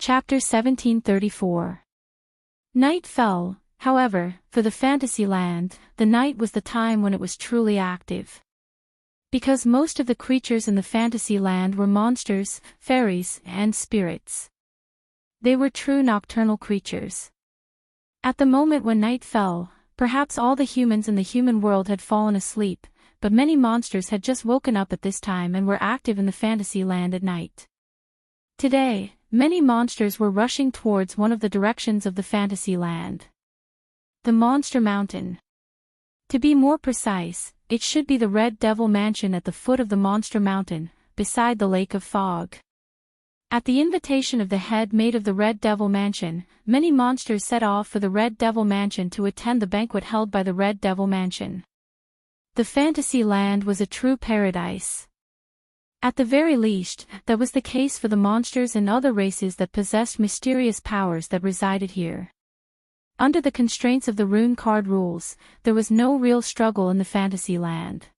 Chapter 1734. Night fell, however, for the Fantasyland. The night was the time when it was truly active. Because most of the creatures in the Fantasyland were monsters, fairies, and spirits. They were true nocturnal creatures. At the moment when night fell, perhaps all the humans in the human world had fallen asleep, but many monsters had just woken up at this time and were active in the Fantasyland at night. Today, many monsters were rushing towards one of the directions of the Fantasyland. The Monster Mountain. To be more precise, it should be the Red Devil Mansion at the foot of the Monster Mountain, beside the Lake of Fog. At the invitation of the head maid of the Red Devil Mansion, many monsters set off for the Red Devil Mansion to attend the banquet held by the Red Devil Mansion. The Fantasyland was a true paradise. At the very least, that was the case for the monsters and other races that possessed mysterious powers that resided here. Under the constraints of the rune card rules, there was no real struggle in the Fantasyland.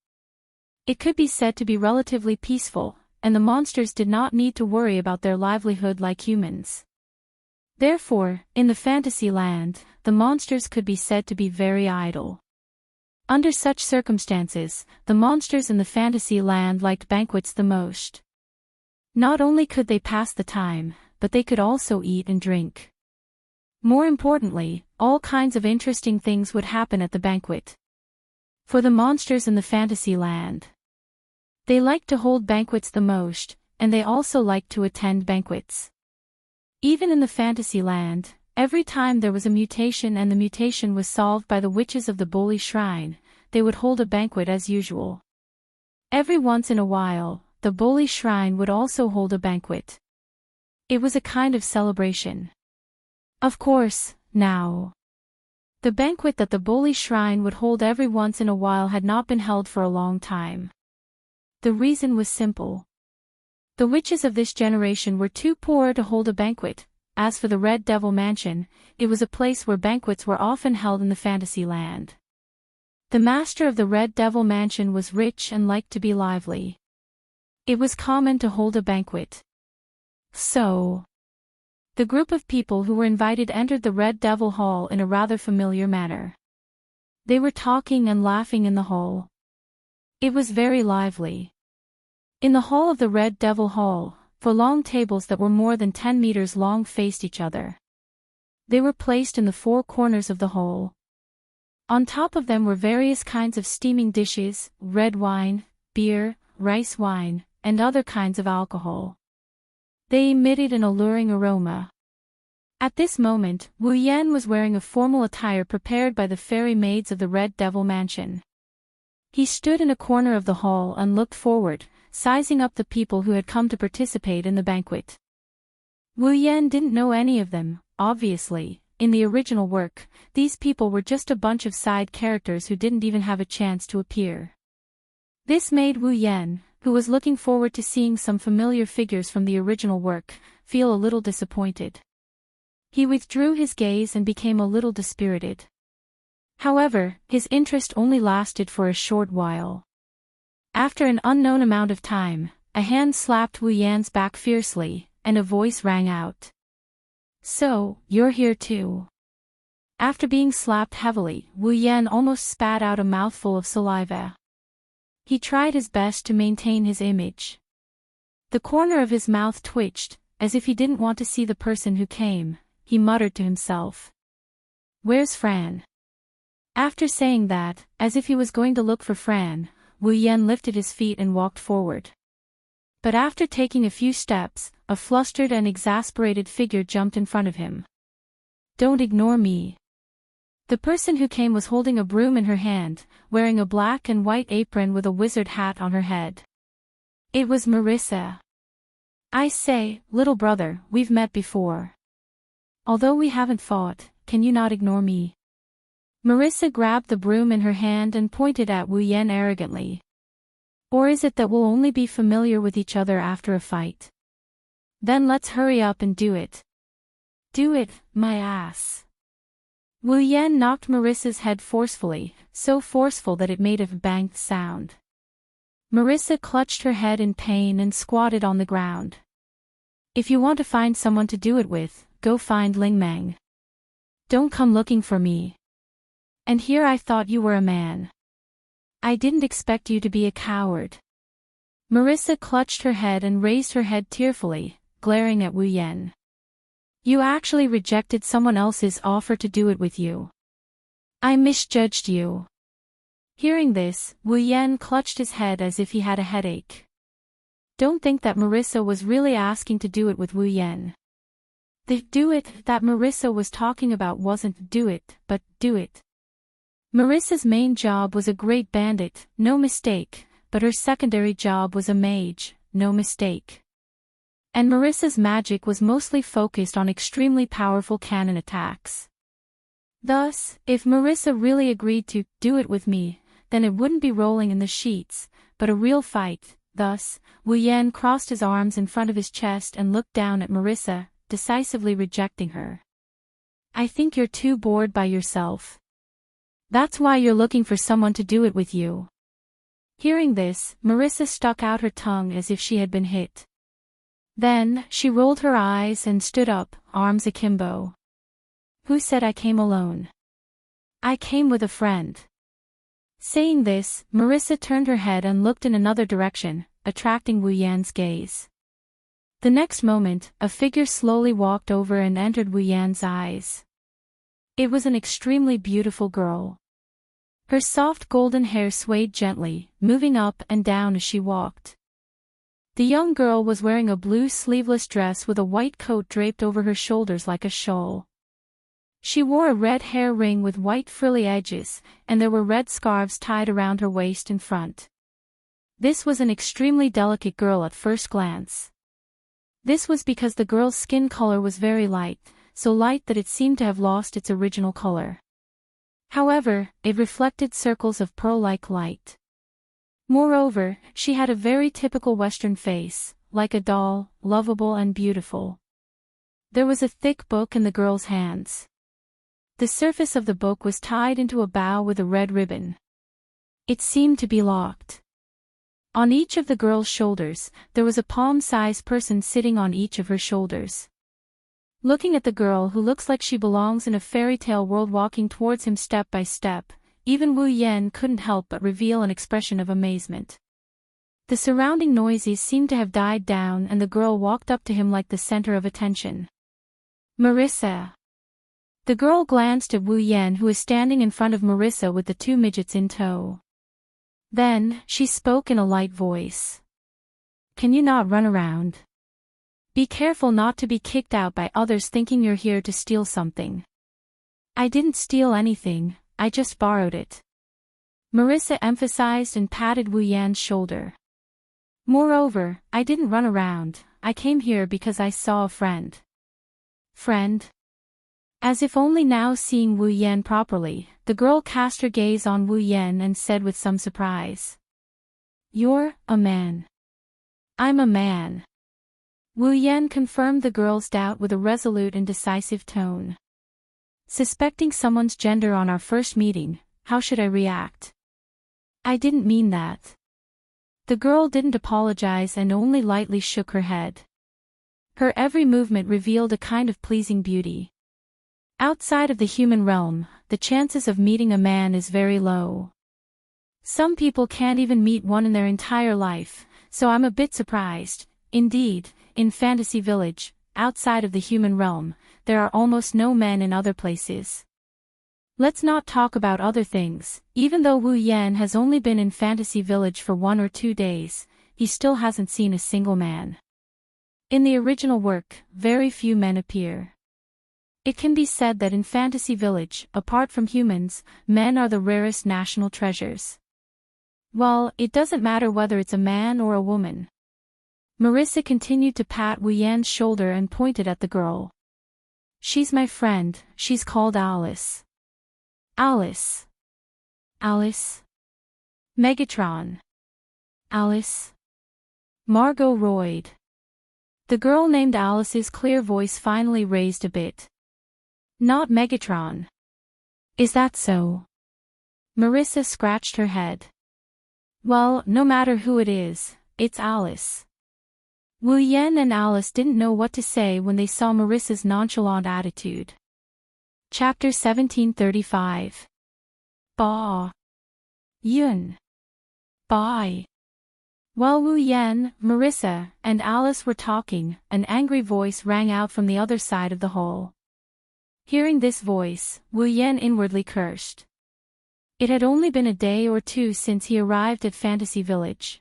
It could be said to be relatively peaceful, and the monsters did not need to worry about their livelihood like humans. Therefore, in the Fantasyland, the monsters could be said to be very idle. Under such circumstances, the monsters in the Fantasyland liked banquets the most. Not only could they pass the time, but they could also eat and drink. More importantly, all kinds of interesting things would happen at the banquet. For the monsters in the Fantasyland, they liked to hold banquets the most, and they also liked to attend banquets. Even in the Fantasyland, every time there was a mutation and the mutation was solved by the witches of the Bully Shrine, they would hold a banquet as usual. Every once in a while, the Bully Shrine would also hold a banquet. It was a kind of celebration. Of course, now, the banquet that the Bully Shrine would hold every once in a while had not been held for a long time. The reason was simple. The witches of this generation were too poor to hold a banquet. As for the Red Devil Mansion, it was a place where banquets were often held in the Fantasyland. The master of the Red Devil Mansion was rich and liked to be lively. It was common to hold a banquet. So, the group of people who were invited entered the Red Devil Hall in a rather familiar manner. They were talking and laughing in the hall. It was very lively. In the hall of the Red Devil Hall, 4 long tables that were more than 10 meters long faced each other. They were placed in the 4 corners of the hall. On top of them were various kinds of steaming dishes, red wine, beer, rice wine, and other kinds of alcohol. They emitted an alluring aroma. At this moment, Wu Yan was wearing a formal attire prepared by the fairy maids of the Red Devil Mansion. He stood in a corner of the hall and looked forward, sizing up the people who had come to participate in the banquet. Wu Yan didn't know any of them, obviously. In the original work, these people were just a bunch of side characters who didn't even have a chance to appear. This made Wu Yan, who was looking forward to seeing some familiar figures from the original work, feel a little disappointed. He withdrew his gaze and became a little dispirited. However, his interest only lasted for a short while. After an unknown amount of time, a hand slapped Wu Yan's back fiercely, and a voice rang out. "So, you're here too." After being slapped heavily, Wu Yan almost spat out a mouthful of saliva. He tried his best to maintain his image. The corner of his mouth twitched, as if he didn't want to see the person who came. He muttered to himself. "Where's Fran?" After saying that, as if he was going to look for Fran, Wu Yan lifted his feet and walked forward. But after taking a few steps, a flustered and exasperated figure jumped in front of him. "Don't ignore me." The person who came was holding a broom in her hand, wearing a black and white apron with a wizard hat on her head. It was Marissa. "I say, little brother, we've met before. Although we haven't fought, can you not ignore me?" Marissa grabbed the broom in her hand and pointed at Wu Yan arrogantly. "Or is it that we'll only be familiar with each other after a fight? Then let's hurry up and do it." "Do it, my ass." Wu Yan knocked Marissa's head forcefully, so forceful that it made a banged sound. Marissa clutched her head in pain and squatted on the ground. If you want to find someone to do it with, go find Ling Meng. Don't come looking for me. And here I thought you were a man. I didn't expect you to be a coward. Marissa clutched her head and raised her head tearfully, glaring at Wu Yan. You actually rejected someone else's offer to do it with you. I misjudged you. Hearing this, Wu Yan clutched his head as if he had a headache. Don't think that Marissa was really asking to do it with Wu Yan. The do it that Marissa was talking about wasn't do it, but do it. Marissa's main job was a great bandit, no mistake, but her secondary job was a mage, no mistake. And Marissa's magic was mostly focused on extremely powerful cannon attacks. Thus, if Marissa really agreed to do it with me, then it wouldn't be rolling in the sheets, but a real fight. Thus, Wu Yan crossed his arms in front of his chest and looked down at Marissa, decisively rejecting her. I think you're too bored by yourself. That's why you're looking for someone to do it with you. Hearing this, Marissa stuck out her tongue as if she had been hit. Then, she rolled her eyes and stood up, arms akimbo. Who said I came alone? I came with a friend. Saying this, Marissa turned her head and looked in another direction, attracting Wu Yan's gaze. The next moment, a figure slowly walked over and entered Wu Yan's eyes. It was an extremely beautiful girl. Her soft golden hair swayed gently, moving up and down as she walked. The young girl was wearing a blue sleeveless dress with a white coat draped over her shoulders like a shawl. She wore a red hair ring with white frilly edges, and there were red scarves tied around her waist in front. This was an extremely delicate girl at first glance. This was because the girl's skin color was very light, so light that it seemed to have lost its original color. However, it reflected circles of pearl-like light. Moreover, she had a very typical Western face, like a doll, lovable and beautiful. There was a thick book in the girl's hands. The surface of the book was tied into a bow with a red ribbon. It seemed to be locked. On each of the girl's shoulders, there was a palm-sized person sitting on each of her shoulders. Looking at the girl who looks like she belongs in a fairy tale world walking towards him step by step, even Wu Yan couldn't help but reveal an expression of amazement. The surrounding noises seemed to have died down and the girl walked up to him like the center of attention. Marissa. The girl glanced at Wu Yan who was standing in front of Marissa with the two midgets in tow. Then, she spoke in a light voice. Can you not run around? Be careful not to be kicked out by others thinking you're here to steal something. I didn't steal anything, I just borrowed it. Marissa emphasized and patted Wu Yan's shoulder. Moreover, I didn't run around, I came here because I saw a friend. Friend? As if only now seeing Wu Yan properly, the girl cast her gaze on Wu Yan and said with some surprise. You're a man. I'm a man. Wu Yan confirmed the girl's doubt with a resolute and decisive tone. Suspecting someone's gender on our first meeting, how should I react? I didn't mean that. The girl didn't apologize and only lightly shook her head. Her every movement revealed a kind of pleasing beauty. Outside of the human realm, the chances of meeting a man is very low. Some people can't even meet one in their entire life, so I'm a bit surprised. Indeed, in Fantasy Village, outside of the human realm, there are almost no men in other places. Let's not talk about other things. Even though Wu Yan has only been in Fantasy Village for 1 or 2 days, he still hasn't seen a single man. In the original work, very few men appear. It can be said that in Fantasy Village, apart from humans, men are the rarest national treasures. Well, it doesn't matter whether it's a man or a woman. Marissa continued to pat Wu Yan's shoulder and pointed at the girl. She's my friend, she's called Alice. Alice. Alice. Megatron. Alice. Margot Royd. The girl named Alice's clear voice finally raised a bit. Not Megatron. Is that so? Marissa scratched her head. Well, no matter who it is, it's Alice. Wu Yan and Alice didn't know what to say when they saw Marissa's nonchalant attitude. Chapter 1735. Ba. Yun. Bye. While Wu Yan, Marissa, and Alice were talking, an angry voice rang out from the other side of the hall. Hearing this voice, Wu Yan inwardly cursed. It had only been a day or two since he arrived at Fantasy Village.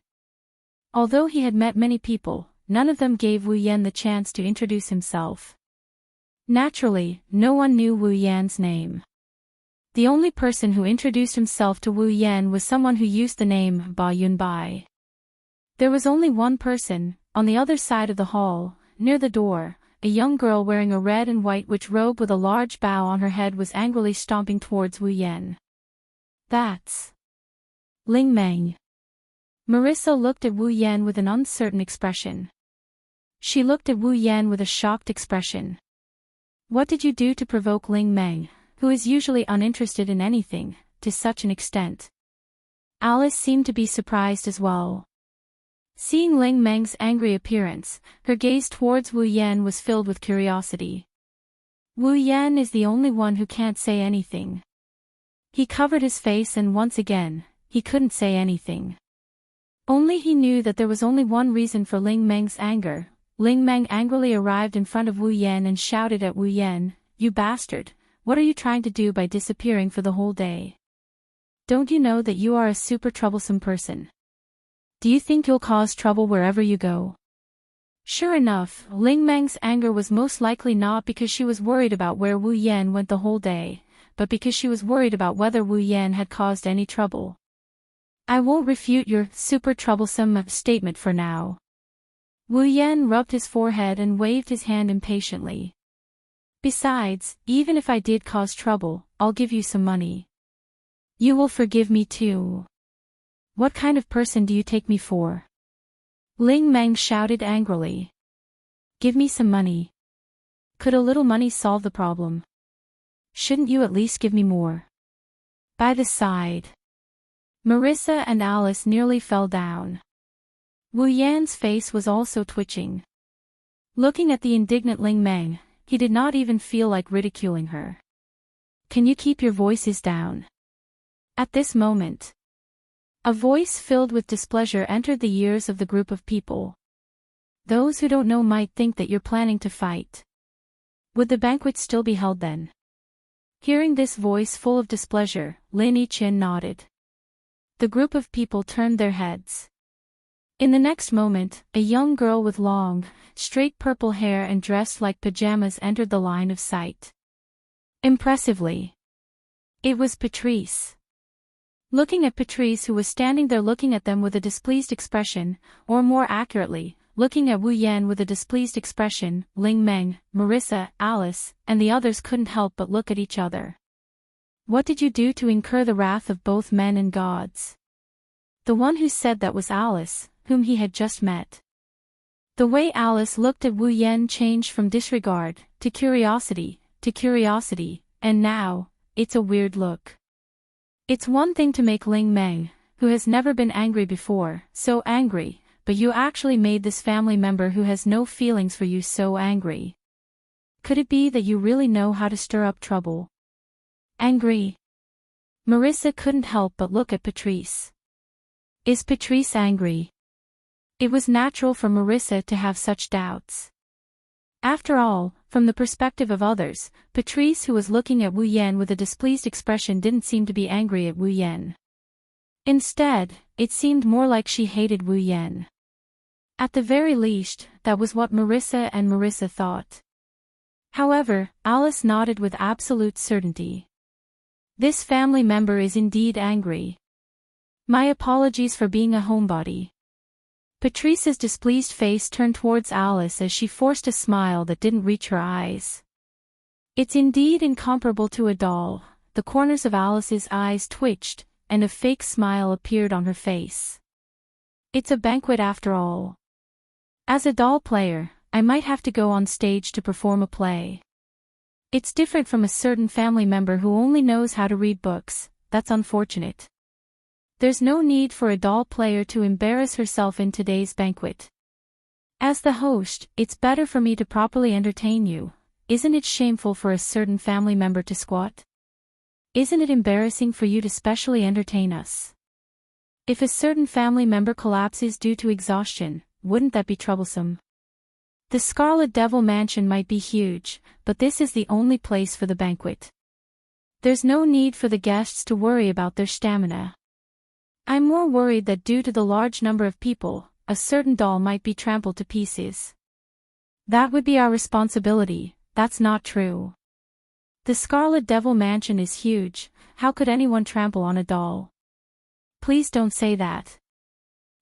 Although he had met many people, none of them gave Wu Yan the chance to introduce himself. Naturally, no one knew Wu Yan's name. The only person who introduced himself to Wu Yan was someone who used the name Ba Yun Bai. There was only one person, on the other side of the hall, near the door. A young girl wearing a red and white witch robe with a large bow on her head was angrily stomping towards Wu Yan. That's Ling Meng. Marissa looked at Wu Yan with an uncertain expression. She looked at Wu Yan with a shocked expression. What did you do to provoke Ling Meng, who is usually uninterested in anything, to such an extent? Alice seemed to be surprised as well. Seeing Ling Meng's angry appearance, her gaze towards Wu Yan was filled with curiosity. Wu Yan is the only one who can't say anything. He covered his face and once again, he couldn't say anything. Only he knew that there was only one reason for Ling Meng's anger. Ling Meng angrily arrived in front of Wu Yan and shouted at Wu Yan, "You bastard, what are you trying to do by disappearing for the whole day? Don't you know that you are a super troublesome person? Do you think you'll cause trouble wherever you go?" Sure enough, Ling Meng's anger was most likely not because she was worried about where Wu Yan went the whole day, but because she was worried about whether Wu Yan had caused any trouble. "I won't refute your super troublesome statement for now." Wu Yan rubbed his forehead and waved his hand impatiently. "Besides, even if I did cause trouble, I'll give you some money. You will forgive me too. What kind of person do you take me for?" Ling Meng shouted angrily. "Give me some money. Could a little money solve the problem? Shouldn't you at least give me more?" By the side, Marissa and Alice nearly fell down. Wu Yan's face was also twitching. Looking at the indignant Ling Meng, he did not even feel like ridiculing her. "Can you keep your voices down?" At this moment, a voice filled with displeasure entered the ears of the group of people. "Those who don't know might think that you're planning to fight. Would the banquet still be held then?" Hearing this voice full of displeasure, Lin Yiqian nodded. The group of people turned their heads. In the next moment, a young girl with long, straight purple hair and dressed like pajamas entered the line of sight. Impressively, it was Patrice. Looking at Patrice, who was standing there looking at them with a displeased expression, or more accurately, looking at Wu Yan with a displeased expression, Ling Meng, Marissa, Alice, and the others couldn't help but look at each other. "What did you do to incur the wrath of both men and gods?" The one who said that was Alice, whom he had just met. The way Alice looked at Wu Yan changed from disregard, to curiosity, and now, it's a weird look. It's one thing to make Ling Meng, who has never been angry before, so angry, but you actually made this family member who has no feelings for you so angry. Could it be that you really know how to stir up trouble? Angry? Marissa couldn't help but look at Patrice. Is Patrice angry? It was natural for Marissa to have such doubts. After all, from the perspective of others, Patrice, who was looking at Wu Yan with a displeased expression, didn't seem to be angry at Wu Yan. Instead, it seemed more like she hated Wu Yan. At the very least, that was what Marissa thought. However, Alice nodded with absolute certainty. This family member is indeed angry. My apologies for being a homebody. Patrice's displeased face turned towards Alice as she forced a smile that didn't reach her eyes. It's indeed incomparable to a doll. The corners of Alice's eyes twitched, and a fake smile appeared on her face. It's a banquet after all. As a doll player, I might have to go on stage to perform a play. It's different from a certain family member who only knows how to read books. That's unfortunate. There's no need for a doll player to embarrass herself in today's banquet. As the host, it's better for me to properly entertain you. Isn't it shameful for a certain family member to squat? Isn't it embarrassing for you to specially entertain us? If a certain family member collapses due to exhaustion, wouldn't that be troublesome? The Scarlet Devil Mansion might be huge, but this is the only place for the banquet. There's no need for the guests to worry about their stamina. I'm more worried that due to the large number of people, a certain doll might be trampled to pieces. That would be our responsibility. That's not true. The Scarlet Devil Mansion is huge, how could anyone trample on a doll? Please don't say that.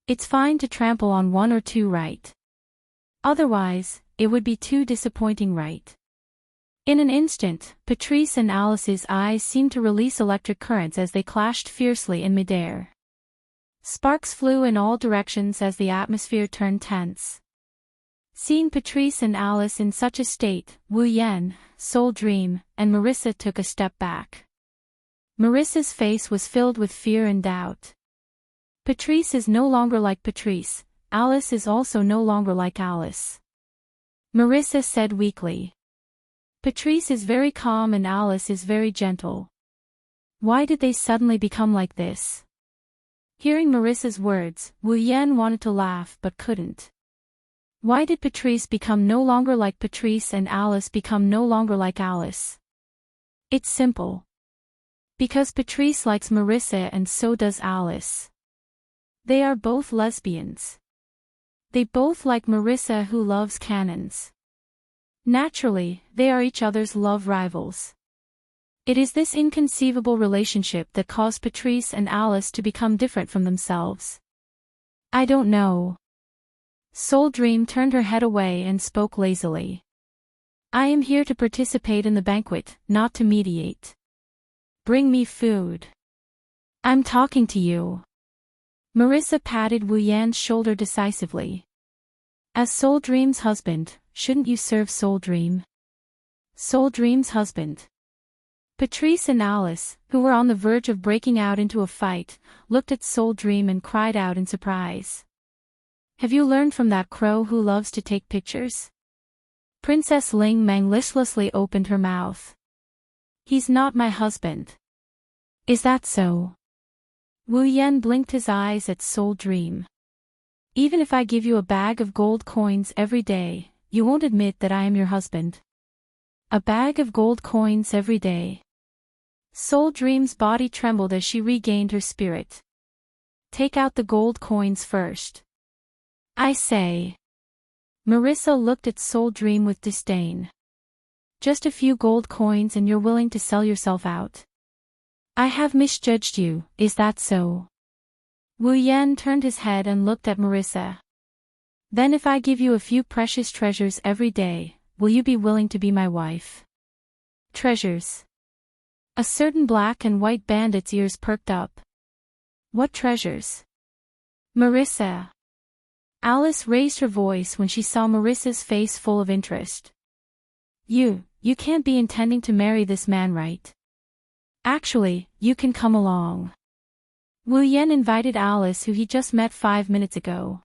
It's fine to trample on one or two, right? Otherwise, it would be too disappointing, right? In an instant, Patrice and Alice's eyes seemed to release electric currents as they clashed fiercely in midair. Sparks flew in all directions as the atmosphere turned tense. Seeing Patrice and Alice in such a state, Wu Yan, Soul Dream, and Marissa took a step back. Marissa's face was filled with fear and doubt. Patrice is no longer like Patrice, Alice is also no longer like Alice. Marissa said weakly. Patrice is very calm and Alice is very gentle. Why did they suddenly become like this? Hearing Marissa's words, Wu Yan wanted to laugh but couldn't. Why did Patrice become no longer like Patrice and Alice become no longer like Alice? It's simple. Because Patrice likes Marissa and so does Alice. They are both lesbians. They both like Marissa who loves cannons. Naturally, they are each other's love rivals. It is this inconceivable relationship that caused Patrice and Alice to become different from themselves. I don't know. Soul Dream turned her head away and spoke lazily. I am here to participate in the banquet, not to mediate. Bring me food. I'm talking to you. Marissa patted Wu Yan's shoulder decisively. As Soul Dream's husband, shouldn't you serve Soul Dream? Soul Dream's husband. Patrice and Alice, who were on the verge of breaking out into a fight, looked at Soul Dream and cried out in surprise. Have you learned from that crow who loves to take pictures? Princess Ling Meng listlessly opened her mouth. He's not my husband. Is that so? Wu Yan blinked his eyes at Soul Dream. Even if I give you a bag of gold coins every day, you won't admit that I am your husband. A bag of gold coins every day. Soul Dream's body trembled as she regained her spirit. Take out the gold coins first. I say. Marissa looked at Soul Dream with disdain. Just a few gold coins and you're willing to sell yourself out. I have misjudged you, is that so? Wu Yan turned his head and looked at Marissa. Then if I give you a few precious treasures every day, will you be willing to be my wife? Treasures. A certain black and white bandit's ears perked up. What treasures? Marissa. Alice raised her voice when she saw Marissa's face full of interest. You can't be intending to marry this man, right? Actually, you can come along. Wu Yan invited Alice, who he just met 5 minutes ago.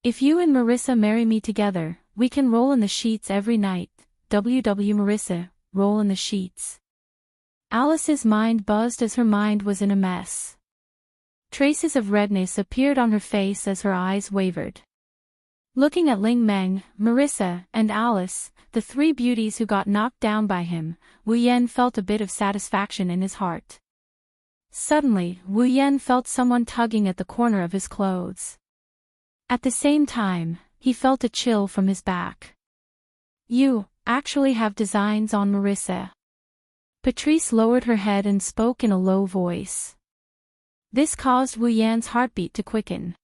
If you and Marissa marry me together, we can roll in the sheets every night. WW Marissa, roll in the sheets. Alice's mind buzzed as her mind was in a mess. Traces of redness appeared on her face as her eyes wavered. Looking at Ling Meng, Marissa, and Alice, the three beauties who got knocked down by him, Wu Yan felt a bit of satisfaction in his heart. Suddenly, Wu Yan felt someone tugging at the corner of his clothes. At the same time, he felt a chill from his back. You actually have designs on Marissa. Patrice lowered her head and spoke in a low voice. This caused Wu Yan's heartbeat to quicken.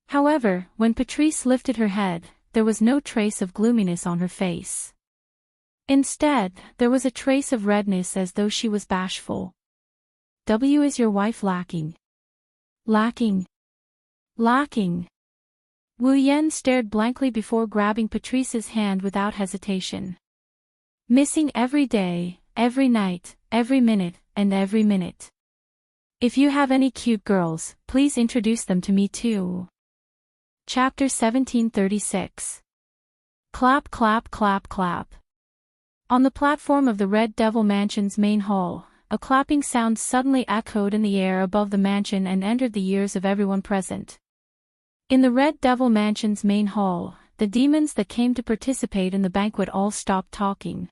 However, when Patrice lifted her head, there was no trace of gloominess on her face. Instead, there was a trace of redness as though she was bashful. Is your wife lacking? Lacking. Wu Yan stared blankly before grabbing Patrice's hand without hesitation. Missing every day, every night, every minute, and every minute. If you have any cute girls, please introduce them to me too. Chapter 1736. Clap clap clap clap. On the platform of the Red Devil Mansion's main hall, a clapping sound suddenly echoed in the air above the mansion and entered the ears of everyone present. In the Red Devil Mansion's main hall, the demons that came to participate in the banquet all stopped talking.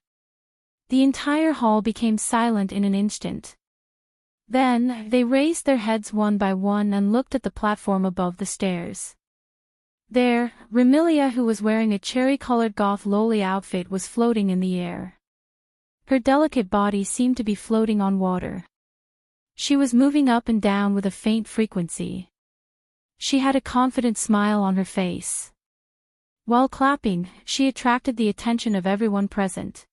The entire hall became silent in an instant. Then, they raised their heads one by one and looked at the platform above the stairs. There, Remilia, who was wearing a cherry-colored goth loli outfit, was floating in the air. Her delicate body seemed to be floating on water. She was moving up and down with a faint frequency. She had a confident smile on her face. While clapping, she attracted the attention of everyone present.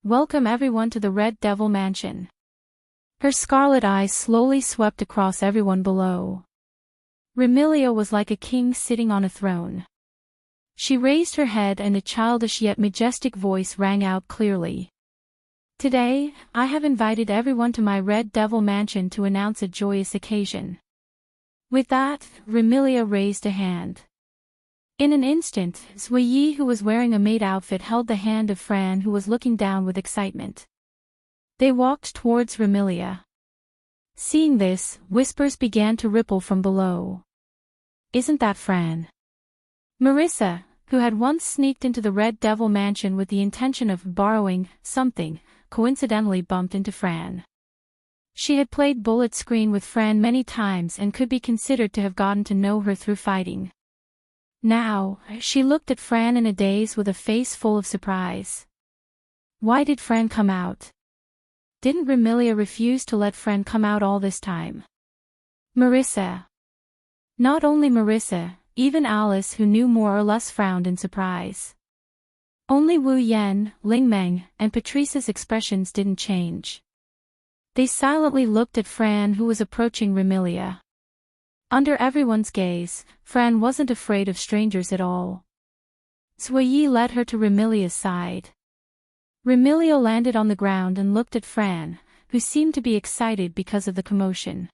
"Welcome everyone to the Red Devil Mansion." Her scarlet eyes slowly swept across everyone below. Remilia was like a king sitting on a throne. She raised her head and a childish yet majestic voice rang out clearly. "Today, I have invited everyone to my Red Devil Mansion to announce a joyous occasion." With that, Remilia raised a hand. In an instant, Zuyi, who was wearing a maid outfit, held the hand of Fran, who was looking down with excitement. They walked towards Remilia. Seeing this, whispers began to ripple from below. "Isn't that Fran?" Marissa, who had once sneaked into the Red Devil Mansion with the intention of borrowing something, coincidentally bumped into Fran. She had played bullet screen with Fran many times and could be considered to have gotten to know her through fighting. Now, she looked at Fran in a daze with a face full of surprise. Why did Fran come out? Didn't Remilia refuse to let Fran come out all this time? Marissa. Not only Marissa, even Alice, who knew more or less, frowned in surprise. Only Wu Yan, Ling Meng, and Patrice's expressions didn't change. They silently looked at Fran, who was approaching Remilia. Under everyone's gaze, Fran wasn't afraid of strangers at all. Zuyi led her to Remilia's side. Remilia landed on the ground and looked at Fran, who seemed to be excited because of the commotion.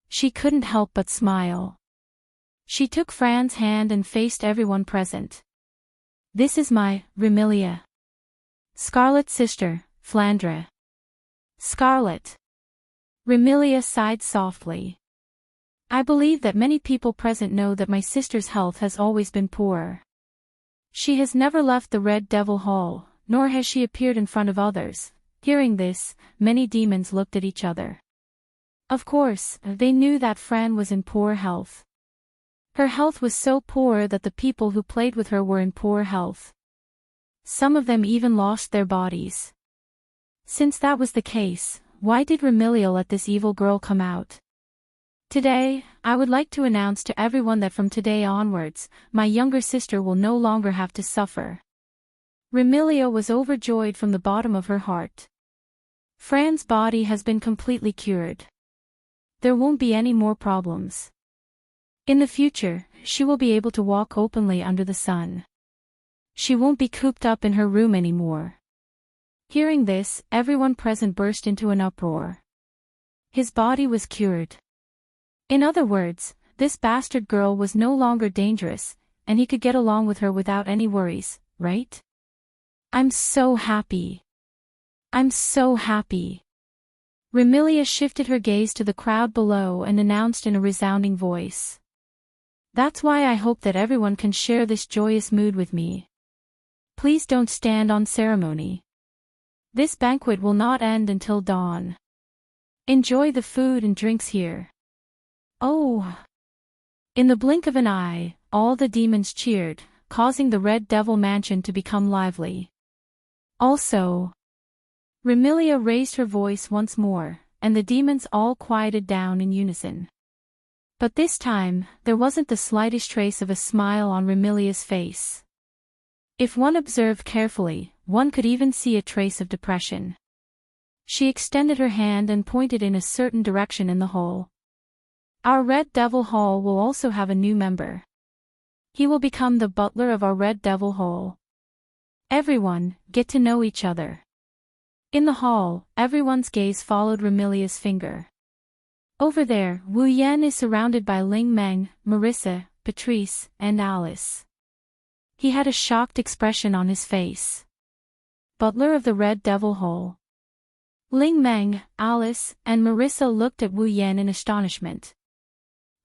She couldn't help but smile. She took Fran's hand and faced everyone present. "This is my, Remilia. Scarlet's sister, Flandre." "Scarlet." Remilia sighed softly. "I believe that many people present know that my sister's health has always been poor. She has never left the Red Devil Hall, nor has she appeared in front of others." Hearing this, many demons looked at each other. Of course, they knew that Fran was in poor health. Her health was so poor that the people who played with her were in poor health. Some of them even lost their bodies. Since that was the case, why did Remilia let this evil girl come out? "Today, I would like to announce to everyone that from today onwards, my younger sister will no longer have to suffer." Remilia was overjoyed from the bottom of her heart. Fran's body has been completely cured. There won't be any more problems. In the future, she will be able to walk openly under the sun. She won't be cooped up in her room anymore. Hearing this, everyone present burst into an uproar. His body was cured. In other words, this bastard girl was no longer dangerous, and he could get along with her without any worries, right? "I'm so happy. I'm so happy." Remilia shifted her gaze to the crowd below and announced in a resounding voice. "That's why I hope that everyone can share this joyous mood with me. Please don't stand on ceremony. This banquet will not end until dawn. Enjoy the food and drinks here." Oh! In the blink of an eye, all the demons cheered, causing the Red Devil Mansion to become lively. Also, Remilia raised her voice once more, and the demons all quieted down in unison. But this time, there wasn't the slightest trace of a smile on Remilia's face. If one observed carefully, one could even see a trace of depression. She extended her hand and pointed in a certain direction in the hall. "Our Red Devil Hall will also have a new member. He will become the butler of our Red Devil Hall. Everyone, get to know each other." In the hall, everyone's gaze followed Remilia's finger. Over there, Wu Yan is surrounded by Ling Meng, Marissa, Patrice, and Alice. He had a shocked expression on his face. Butler of the Red Devil Hole. Ling Meng, Alice, and Marissa looked at Wu Yan in astonishment.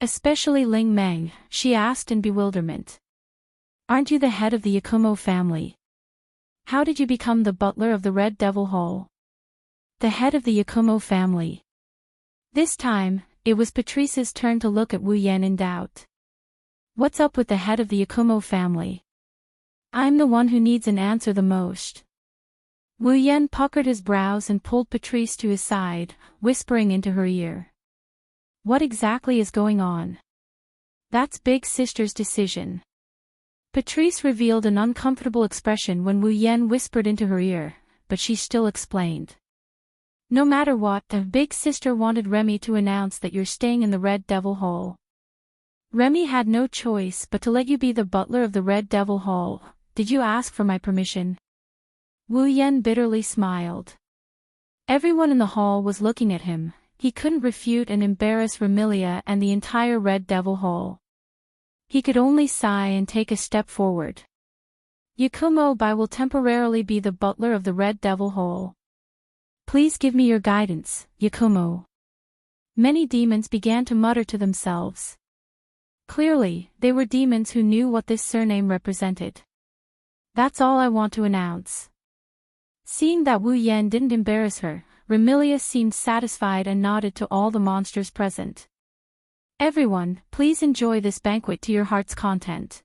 Especially Ling Meng, she asked in bewilderment. Aren't you the head of the Yakumo family? How did you become the butler of the Red Devil Hole? The head of the Yakumo family. This time, it was Patrice's turn to look at Wu Yan in doubt. What's up with the head of the Yakumo family? I'm the one who needs an answer the most. Wu Yan puckered his brows and pulled Patrice to his side, whispering into her ear. What exactly is going on? That's Big Sister's decision. Patrice revealed an uncomfortable expression when Wu Yan whispered into her ear, but she still explained. No matter what, the Big Sister wanted Remy to announce that you're staying in the Red Devil Hole. Remy had no choice but to let you be the butler of the Red Devil Hole. Did you ask for my permission? Wu Yan bitterly smiled. Everyone in the hall was looking at him. He couldn't refute and embarrass Remilia and the entire Red Devil Hole. He could only sigh and take a step forward. Yakumo Bai will temporarily be the butler of the Red Devil Hole. Please give me your guidance, Yakumo. Many demons began to mutter to themselves. Clearly, they were demons who knew what this surname represented. That's all I want to announce. Seeing that Wu Yan didn't embarrass her, Remilia seemed satisfied and nodded to all the monsters present. Everyone, please enjoy this banquet to your heart's content.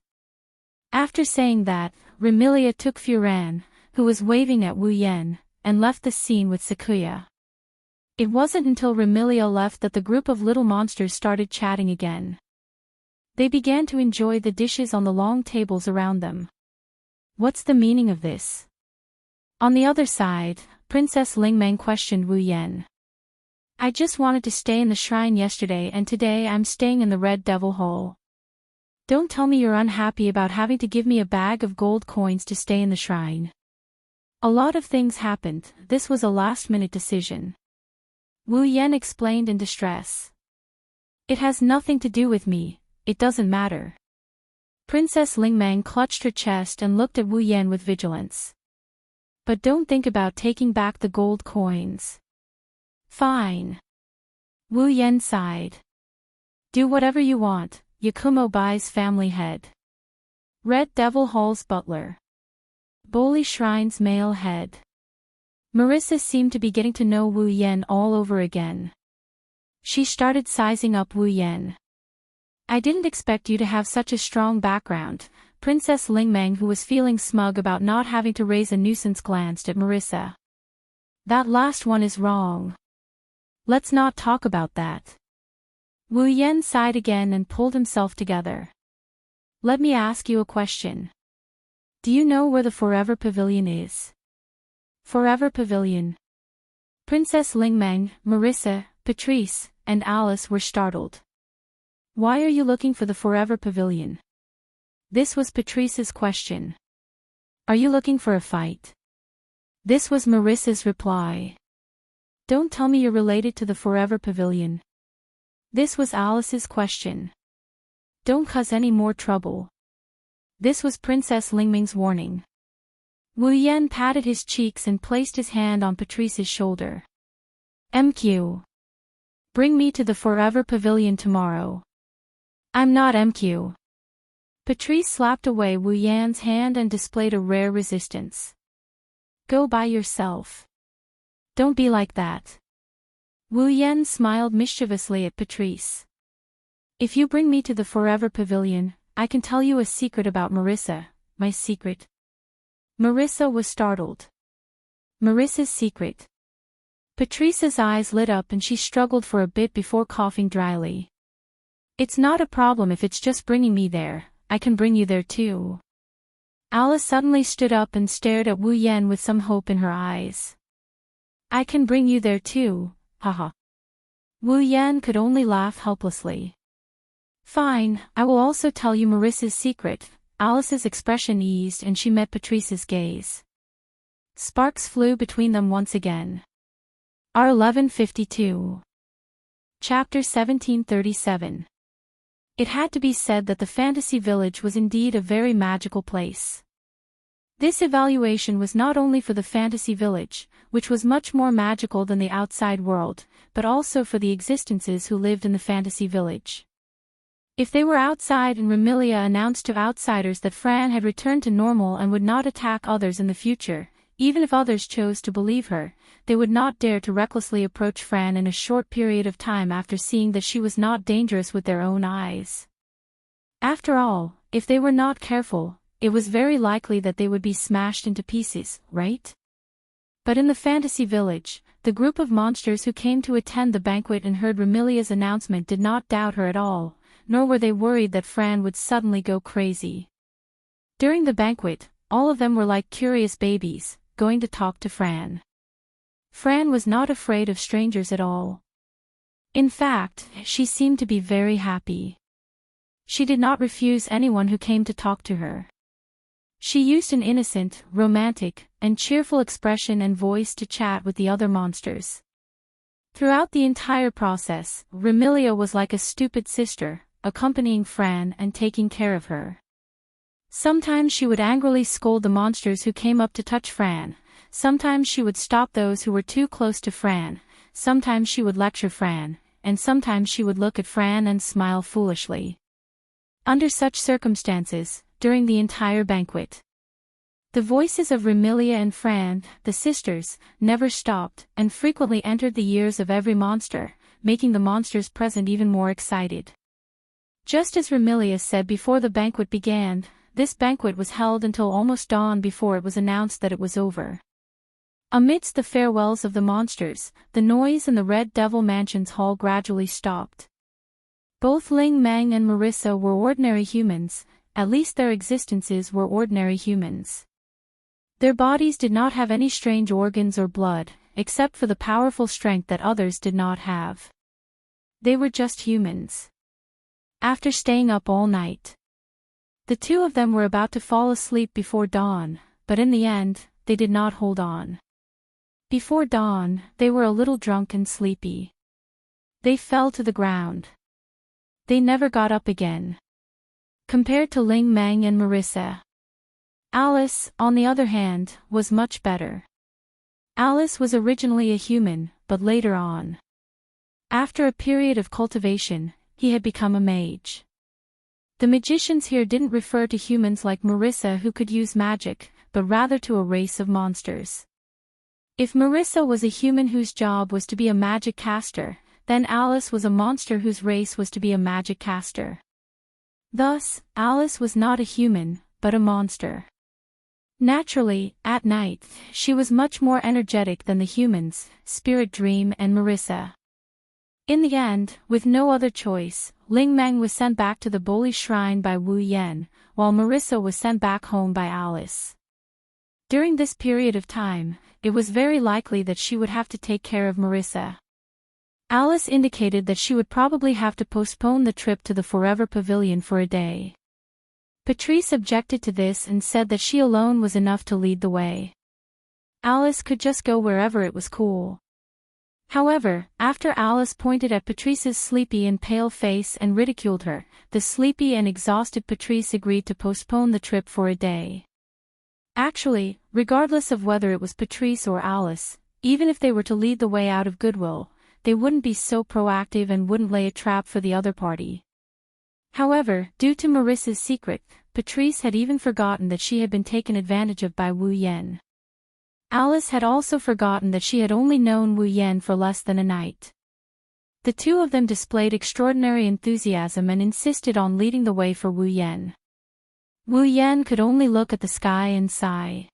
After saying that, Remilia took Furan, who was waving at Wu Yan, and left the scene with Sakuya. It wasn't until Remilia left that the group of little monsters started chatting again. They began to enjoy the dishes on the long tables around them. What's the meaning of this? On the other side, Princess Lingmeng questioned Wu Yan. I just wanted to stay in the shrine yesterday and today I'm staying in the Red Devil Hole. Don't tell me you're unhappy about having to give me a bag of gold coins to stay in the shrine. A lot of things happened, this was a last-minute decision. Wu Yan explained in distress. It has nothing to do with me, it doesn't matter. Princess Lingmeng clutched her chest and looked at Wu Yan with vigilance. But don't think about taking back the gold coins. Fine. Wu Yan sighed. Do whatever you want, Yakumo Bai's family head. Red Devil Hall's butler. Boli Shrine's male head. Marissa seemed to be getting to know Wu Yan all over again. She started sizing up Wu Yan. I didn't expect you to have such a strong background. Princess Lingmeng, who was feeling smug about not having to raise a nuisance, glanced at Marissa. That last one is wrong. Let's not talk about that. Wu Yan sighed again and pulled himself together. Let me ask you a question. Do you know where the Forever Pavilion is? Forever Pavilion. Princess Lingmeng, Marissa, Patrice, and Alice were startled. Why are you looking for the Forever Pavilion? This was Patrice's question. Are you looking for a fight? This was Marissa's reply. Don't tell me you're related to the Forever Pavilion. This was Alice's question. Don't cause any more trouble. This was Princess Lingming's warning. Wu Yan patted his cheeks and placed his hand on Patrice's shoulder. MQ. Bring me to the Forever Pavilion tomorrow. I'm not MQ. Patrice slapped away Wu Yan's hand and displayed a rare resistance. Go by yourself. Don't be like that. Wu Yan smiled mischievously at Patrice. If you bring me to the Forever Pavilion, I can tell you a secret about Marissa. My secret? Marissa was startled. Marissa's secret. Patrice's eyes lit up and she struggled for a bit before coughing dryly. It's not a problem if it's just bringing me there. I can bring you there too. Alice suddenly stood up and stared at Wu Yan with some hope in her eyes. I can bring you there too, haha. Wu Yan could only laugh helplessly. Fine, I will also tell you Marissa's secret. Alice's expression eased and she met Patrice's gaze. Sparks flew between them once again. R1152. Chapter 1737. It had to be said that the fantasy village was indeed a very magical place. This evaluation was not only for the fantasy village, which was much more magical than the outside world, but also for the existences who lived in the fantasy village. If they were outside and Remilia announced to outsiders that Fran had returned to normal and would not attack others in the future, even if others chose to believe her, they would not dare to recklessly approach Fran in a short period of time after seeing that she was not dangerous with their own eyes. After all, if they were not careful, it was very likely that they would be smashed into pieces, right? But in the fantasy village, the group of monsters who came to attend the banquet and heard Remilia's announcement did not doubt her at all, nor were they worried that Fran would suddenly go crazy. During the banquet, all of them were like curious babies, going to talk to Fran. Fran was not afraid of strangers at all. In fact, she seemed to be very happy. She did not refuse anyone who came to talk to her. She used an innocent, romantic, and cheerful expression and voice to chat with the other monsters. Throughout the entire process, Remilia was like a stupid sister, accompanying Fran and taking care of her. Sometimes she would angrily scold the monsters who came up to touch Fran, sometimes she would stop those who were too close to Fran, sometimes she would lecture Fran, and sometimes she would look at Fran and smile foolishly. Under such circumstances, during the entire banquet, the voices of Remilia and Fran, the sisters, never stopped, and frequently entered the ears of every monster, making the monsters present even more excited. Just as Remilia said before the banquet began, this banquet was held until almost dawn before it was announced that it was over. Amidst the farewells of the monsters, the noise in the Red Devil Mansion's hall gradually stopped. Both Ling Meng and Marissa were ordinary humans, at least their existences were ordinary humans. Their bodies did not have any strange organs or blood, except for the powerful strength that others did not have. They were just humans. After staying up all night, the two of them were about to fall asleep before dawn, but in the end, they did not hold on. Before dawn, they were a little drunk and sleepy. They fell to the ground. They never got up again. Compared to Ling Meng and Marissa, Alice, on the other hand, was much better. Alice was originally a human, but later on, after a period of cultivation, he had become a mage. The magicians here didn't refer to humans like Marissa who could use magic, but rather to a race of monsters. If Marissa was a human whose job was to be a magic caster, then Alice was a monster whose race was to be a magic caster. Thus, Alice was not a human, but a monster. Naturally, at night, she was much more energetic than the humans, Spirit Dream and Marissa. In the end, with no other choice, Ling Meng was sent back to the Boli Shrine by Wu Yen, while Marissa was sent back home by Alice. During this period of time, it was very likely that she would have to take care of Marissa. Alice indicated that she would probably have to postpone the trip to the Forever Pavilion for a day. Patrice objected to this and said that she alone was enough to lead the way. Alice could just go wherever it was cool. However, after Alice pointed at Patrice's sleepy and pale face and ridiculed her, the sleepy and exhausted Patrice agreed to postpone the trip for a day. Actually, regardless of whether it was Patrice or Alice, even if they were to lead the way out of goodwill, they wouldn't be so proactive and wouldn't lay a trap for the other party. However, due to Marissa's secret, Patrice had even forgotten that she had been taken advantage of by Wu Yen. Alice had also forgotten that she had only known Wu Yen for less than a night. The two of them displayed extraordinary enthusiasm and insisted on leading the way for Wu Yen. Wu Yen could only look at the sky and sigh.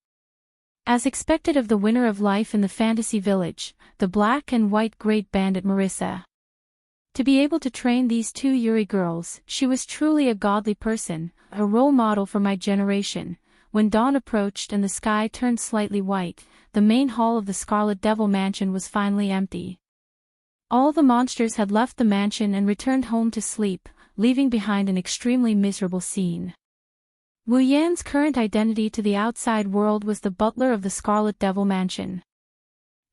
As expected of the winner of life in the fantasy village, the black and white great bandit Marissa. To be able to train these two Yuri girls, she was truly a godly person, a role model for my generation. When dawn approached and the sky turned slightly white, the main hall of the Scarlet Devil Mansion was finally empty. All the monsters had left the mansion and returned home to sleep, leaving behind an extremely miserable scene. Wu Yan's current identity to the outside world was the butler of the Scarlet Devil Mansion.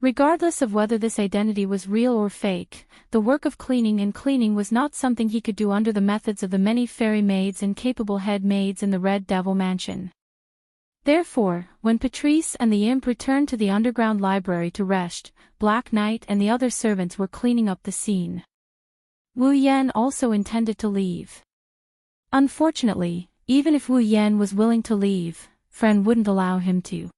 Regardless of whether this identity was real or fake, the work of cleaning and cleaning was not something he could do under the methods of the many fairy maids and capable head maids in the Red Devil Mansion. Therefore, when Patrice and the imp returned to the underground library to rest, Black Knight and the other servants were cleaning up the scene. Wu Yan also intended to leave. Unfortunately, even if Wu Yan was willing to leave, Fran wouldn't allow him to.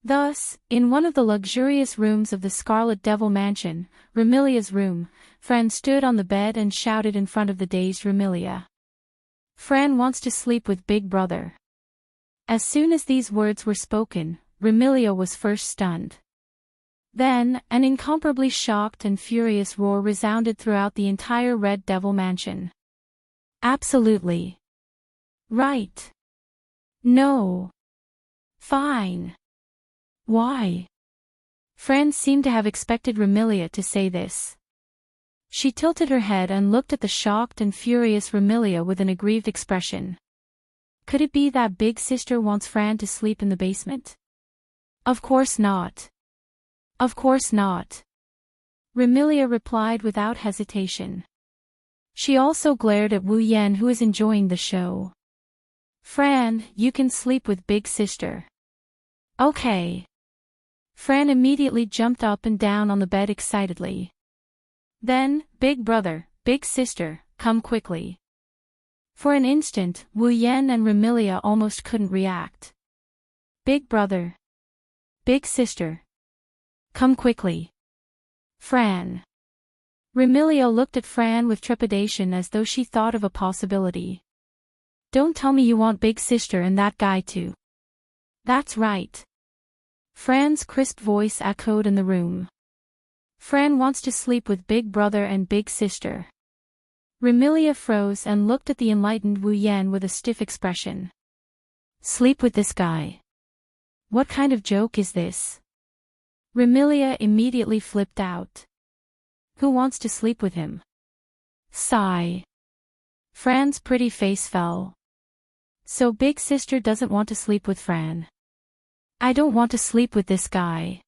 Thus, in one of the luxurious rooms of the Scarlet Devil Mansion, Remilia's room, Fran stood on the bed and shouted in front of the dazed Remilia. "Fran wants to sleep with Big Brother." As soon as these words were spoken, Remilia was first stunned. Then, an incomparably shocked and furious roar resounded throughout the entire Red Devil Mansion. "Absolutely. Right. No. Fine. Why?" Fran seemed to have expected Remilia to say this. She tilted her head and looked at the shocked and furious Remilia with an aggrieved expression. Could it be that Big Sister wants Fran to sleep in the basement? Of course not. Of course not. Remilia replied without hesitation. She also glared at Wu Yan, who was enjoying the show. "Fran, you can sleep with Big Sister." "Okay." Fran immediately jumped up and down on the bed excitedly. Then, "Big Brother, Big Sister, come quickly." For an instant, Wu Yan and Remilia almost couldn't react. "Big Brother. Big Sister. Come quickly. Fran." Remilia looked at Fran with trepidation as though she thought of a possibility. "Don't tell me you want Big Sister and that guy too." "That's right." Fran's crisp voice echoed in the room. "Fran wants to sleep with Big Brother and Big Sister." Remilia froze and looked at the enlightened Wu Yan with a stiff expression. "Sleep with this guy? What kind of joke is this?" Remilia immediately flipped out. "Who wants to sleep with him?" Sigh. Fran's pretty face fell. "So Big Sister doesn't want to sleep with Fran. I don't want to sleep with this guy."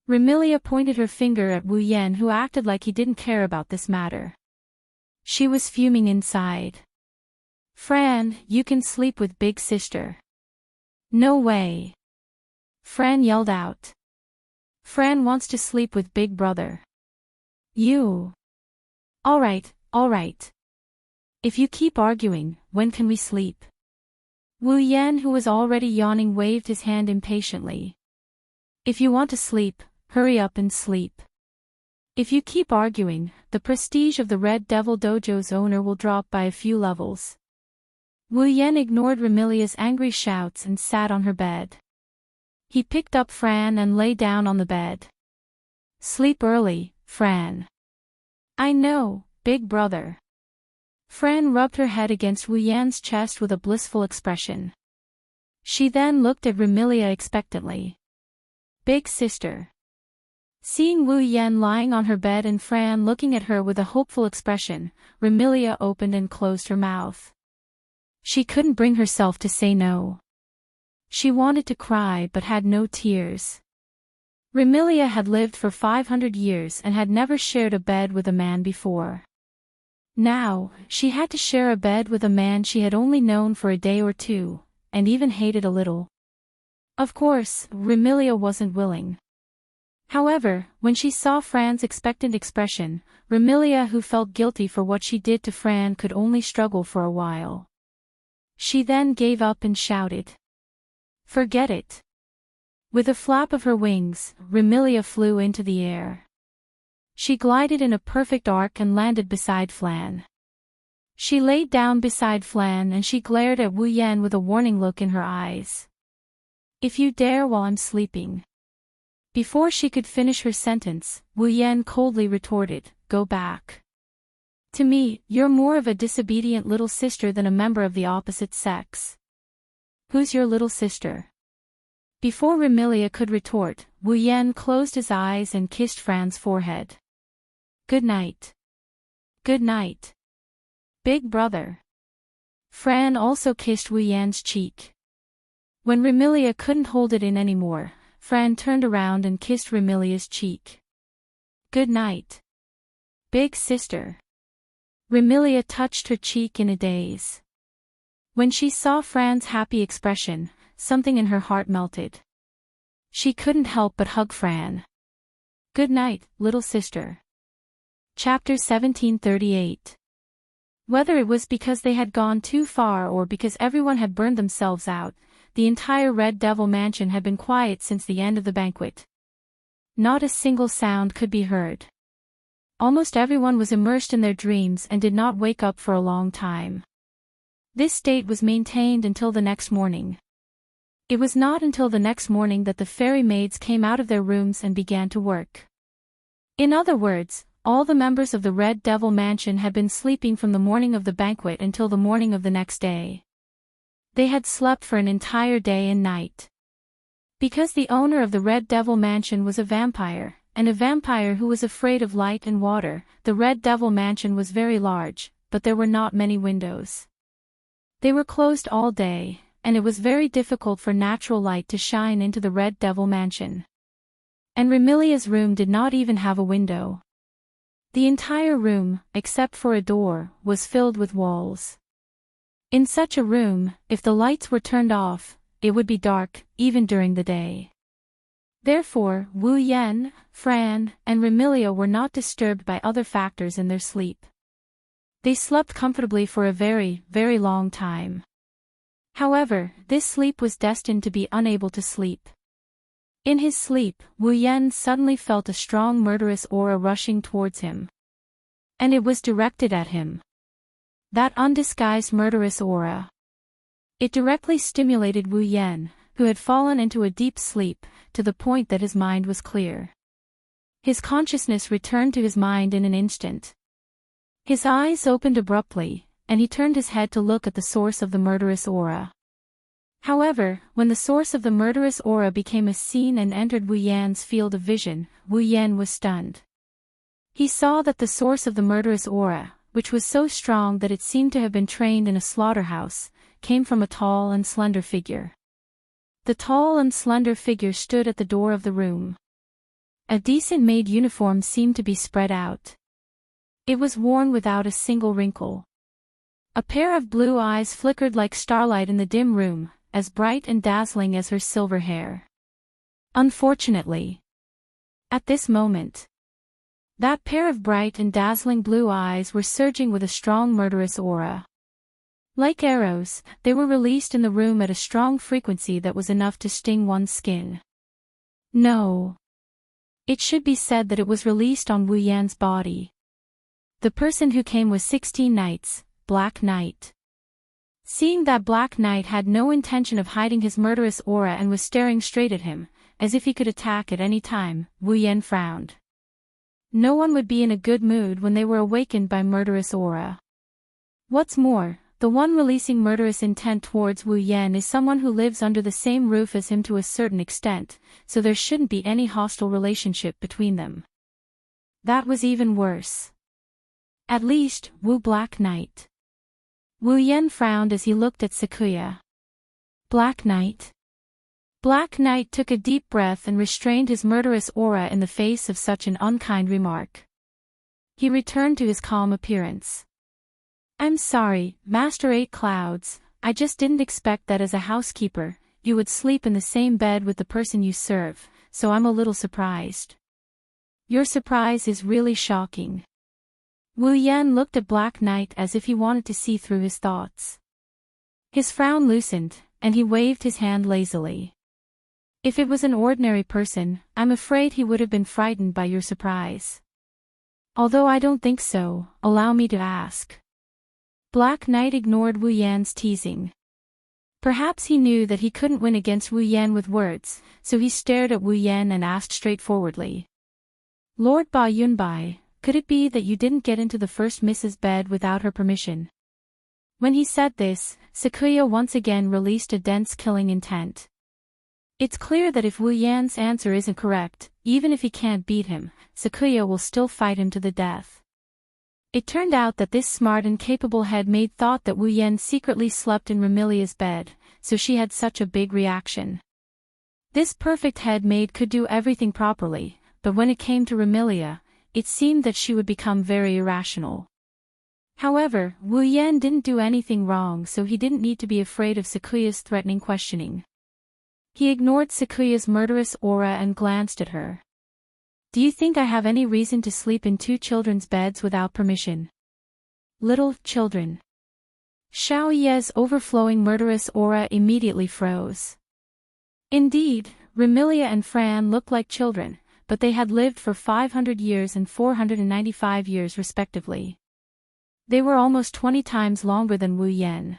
Remilia pointed her finger at Wu Yan, who acted like he didn't care about this matter. She was fuming inside. "Fran, you can sleep with Big Sister." "No way." Fran yelled out. "Fran wants to sleep with Big Brother." "You." All right. If you keep arguing, when can we sleep?" Wu Yan, who was already yawning, waved his hand impatiently. "If you want to sleep, hurry up and sleep. If you keep arguing, the prestige of the Red Devil Dojo's owner will drop by a few levels." Wu Yan ignored Remilia's angry shouts and sat on her bed. He picked up Fran and lay down on the bed. "Sleep early, Fran." "I know, Big Brother." Fran rubbed her head against Wu Yan's chest with a blissful expression. She then looked at Remilia expectantly. "Big Sister." Seeing Wu Yan lying on her bed and Fran looking at her with a hopeful expression, Remilia opened and closed her mouth. She couldn't bring herself to say no. She wanted to cry but had no tears. Remilia had lived for 500 years and had never shared a bed with a man before. Now, she had to share a bed with a man she had only known for a day or two, and even hated a little. Of course, Remilia wasn't willing. However, when she saw Fran's expectant expression, Remilia, who felt guilty for what she did to Fran, could only struggle for a while. She then gave up and shouted, "Forget it." With a flap of her wings, Remilia flew into the air. She glided in a perfect arc and landed beside Flan. She laid down beside Flan and she glared at Wu Yan with a warning look in her eyes. "If you dare while I'm sleeping." Before she could finish her sentence, Wu Yan coldly retorted, "Go back. To me, you're more of a disobedient little sister than a member of the opposite sex." "Who's your little sister?" Before Remilia could retort, Wu Yan closed his eyes and kissed Fran's forehead. "Good night. Good night, Big Brother." Fran also kissed Wu Yan's cheek. When Remilia couldn't hold it in anymore, Fran turned around and kissed Remilia's cheek. "Good night, big sister." Remilia touched her cheek in a daze. When she saw Fran's happy expression, something in her heart melted. She couldn't help but hug Fran. "Good night, little sister." Chapter 1738. Whether it was because they had gone too far or because everyone had burned themselves out, the entire Red Devil mansion had been quiet since the end of the banquet. Not a single sound could be heard. Almost everyone was immersed in their dreams and did not wake up for a long time. This state was maintained until the next morning. It was not until the next morning that the fairy maids came out of their rooms and began to work. In other words, all the members of the Red Devil mansion had been sleeping from the morning of the banquet until the morning of the next day. They had slept for an entire day and night. Because the owner of the Red Devil mansion was a vampire, and a vampire who was afraid of light and water, the Red Devil mansion was very large, but there were not many windows. They were closed all day, and it was very difficult for natural light to shine into the Red Devil mansion. And Remilia's room did not even have a window. The entire room, except for a door, was filled with walls. In such a room, if the lights were turned off, it would be dark, even during the day. Therefore, Wu Yan, Fran, and Remilia were not disturbed by other factors in their sleep. They slept comfortably for a very, very long time. However, this sleep was destined to be unable to sleep. In his sleep, Wu Yan suddenly felt a strong murderous aura rushing towards him. And it was directed at him. That undisguised murderous aura. It directly stimulated Wu Yan, who had fallen into a deep sleep, to the point that his mind was clear. His consciousness returned to his mind in an instant. His eyes opened abruptly, and he turned his head to look at the source of the murderous aura. However, when the source of the murderous aura became a scene and entered Wu Yan's field of vision, Wu Yan was stunned. He saw that the source of the murderous aura, which was so strong that it seemed to have been trained in a slaughterhouse, came from a tall and slender figure. The tall and slender figure stood at the door of the room. A decent-made uniform seemed to be spread out. It was worn without a single wrinkle. A pair of blue eyes flickered like starlight in the dim room, as bright and dazzling as her silver hair. Unfortunately, at this moment, that pair of bright and dazzling blue eyes were surging with a strong murderous aura. Like arrows, they were released in the room at a strong frequency that was enough to sting one's skin. No. It should be said that it was released on Wu Yan's body. The person who came was 16 Knights, Black Knight. Seeing that Black Knight had no intention of hiding his murderous aura and was staring straight at him, as if he could attack at any time, Wu Yan frowned. No one would be in a good mood when they were awakened by murderous aura. What's more, the one releasing murderous intent towards Wu Yan is someone who lives under the same roof as him to a certain extent, so there shouldn't be any hostile relationship between them. That was even worse. At least, Wu Black Knight. Wu Yan frowned as he looked at Sakuya. Black Knight? Black Knight took a deep breath and restrained his murderous aura in the face of such an unkind remark. He returned to his calm appearance. I'm sorry, Master Eight Clouds, I just didn't expect that as a housekeeper, you would sleep in the same bed with the person you serve, so I'm a little surprised. Your surprise is really shocking. Wu Yan looked at Black Knight as if he wanted to see through his thoughts. His frown loosened, and he waved his hand lazily. If it was an ordinary person, I'm afraid he would have been frightened by your surprise. Although I don't think so, allow me to ask. Black Knight ignored Wu Yan's teasing. Perhaps he knew that he couldn't win against Wu Yan with words, so he stared at Wu Yan and asked straightforwardly. Lord Ba Yunbai, could it be that you didn't get into the first Mrs. bed without her permission? When he said this, Sakuya once again released a dense killing intent. It's clear that if Wu Yan's answer isn't correct, even if he can't beat him, Sakuya will still fight him to the death. It turned out that this smart and capable head maid thought that Wu Yan secretly slept in Remilia's bed, so she had such a big reaction. This perfect head maid could do everything properly, but when it came to Remilia, it seemed that she would become very irrational. However, Wu Yan didn't do anything wrong, so he didn't need to be afraid of Sakuya's threatening questioning. He ignored Sakuya's murderous aura and glanced at her. Do you think I have any reason to sleep in two children's beds without permission? Little children. Xiao Ye's overflowing murderous aura immediately froze. Indeed, Remilia and Fran looked like children, but they had lived for 500 years and 495 years respectively. They were almost 20 times longer than Wu Yan.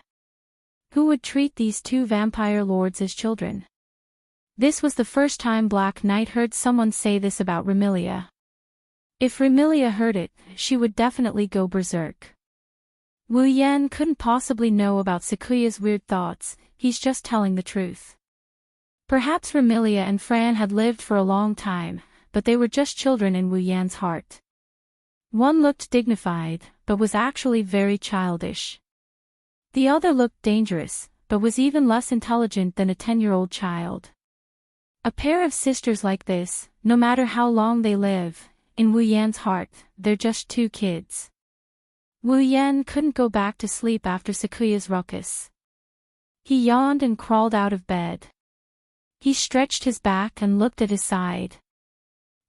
Who would treat these two vampire lords as children? This was the first time Black Knight heard someone say this about Remilia. If Remilia heard it, she would definitely go berserk. Wu Yan couldn't possibly know about Sakuya's weird thoughts, he's just telling the truth. Perhaps Remilia and Fran had lived for a long time, but they were just children in Wu Yan's heart. One looked dignified, but was actually very childish. The other looked dangerous, but was even less intelligent than a 10-year-old child. A pair of sisters like this, no matter how long they live, in Wu Yan's heart, they're just two kids. Wu Yan couldn't go back to sleep after Sakuya's ruckus. He yawned and crawled out of bed. He stretched his back and looked at his side.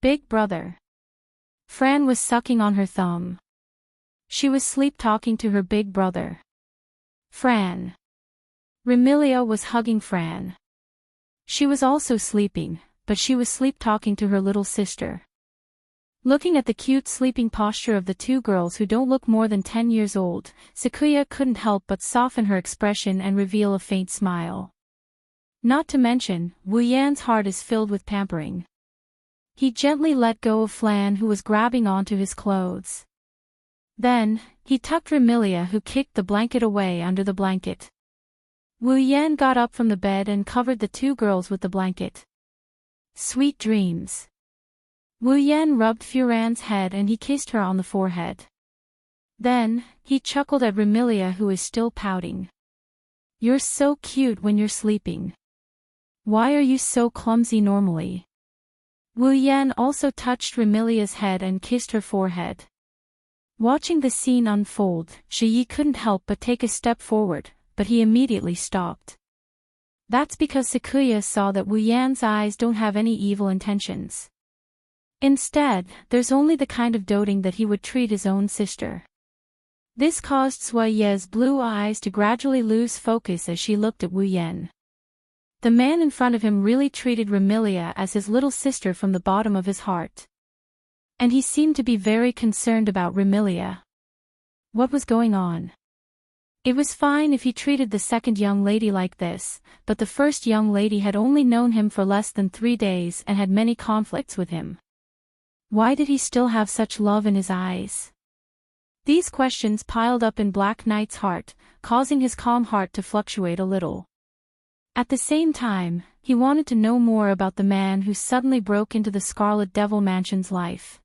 Big brother. Fran was sucking on her thumb. She was sleep-talking to her big brother. Fran. Remilia was hugging Fran. She was also sleeping, but she was sleep-talking to her little sister. Looking at the cute sleeping posture of the two girls who don't look more than 10 years old, Sakuya couldn't help but soften her expression and reveal a faint smile. Not to mention, Wu Yan's heart is filled with pampering. He gently let go of Flan, who was grabbing onto his clothes. Then, he tucked Remilia, who kicked the blanket away under the blanket. Wu Yan got up from the bed and covered the two girls with the blanket. Sweet dreams. Wu Yan rubbed Furan's head and he kissed her on the forehead. Then, he chuckled at Remilia, who is still pouting. You're so cute when you're sleeping. Why are you so clumsy normally? Wu Yan also touched Remilia's head and kissed her forehead. Watching the scene unfold, Shi couldn't help but take a step forward, but he immediately stopped. That's because Sakuya saw that Wu Yan's eyes don't have any evil intentions. Instead, there's only the kind of doting that he would treat his own sister. This caused Sui Ye's blue eyes to gradually lose focus as she looked at Wu Yan. The man in front of him really treated Remilia as his little sister from the bottom of his heart. And he seemed to be very concerned about Remilia. What was going on? It was fine if he treated the second young lady like this, but the first young lady had only known him for less than 3 days and had many conflicts with him. Why did he still have such love in his eyes? These questions piled up in Black Knight's heart, causing his calm heart to fluctuate a little. At the same time, he wanted to know more about the man who suddenly broke into the Scarlet Devil Mansion's life.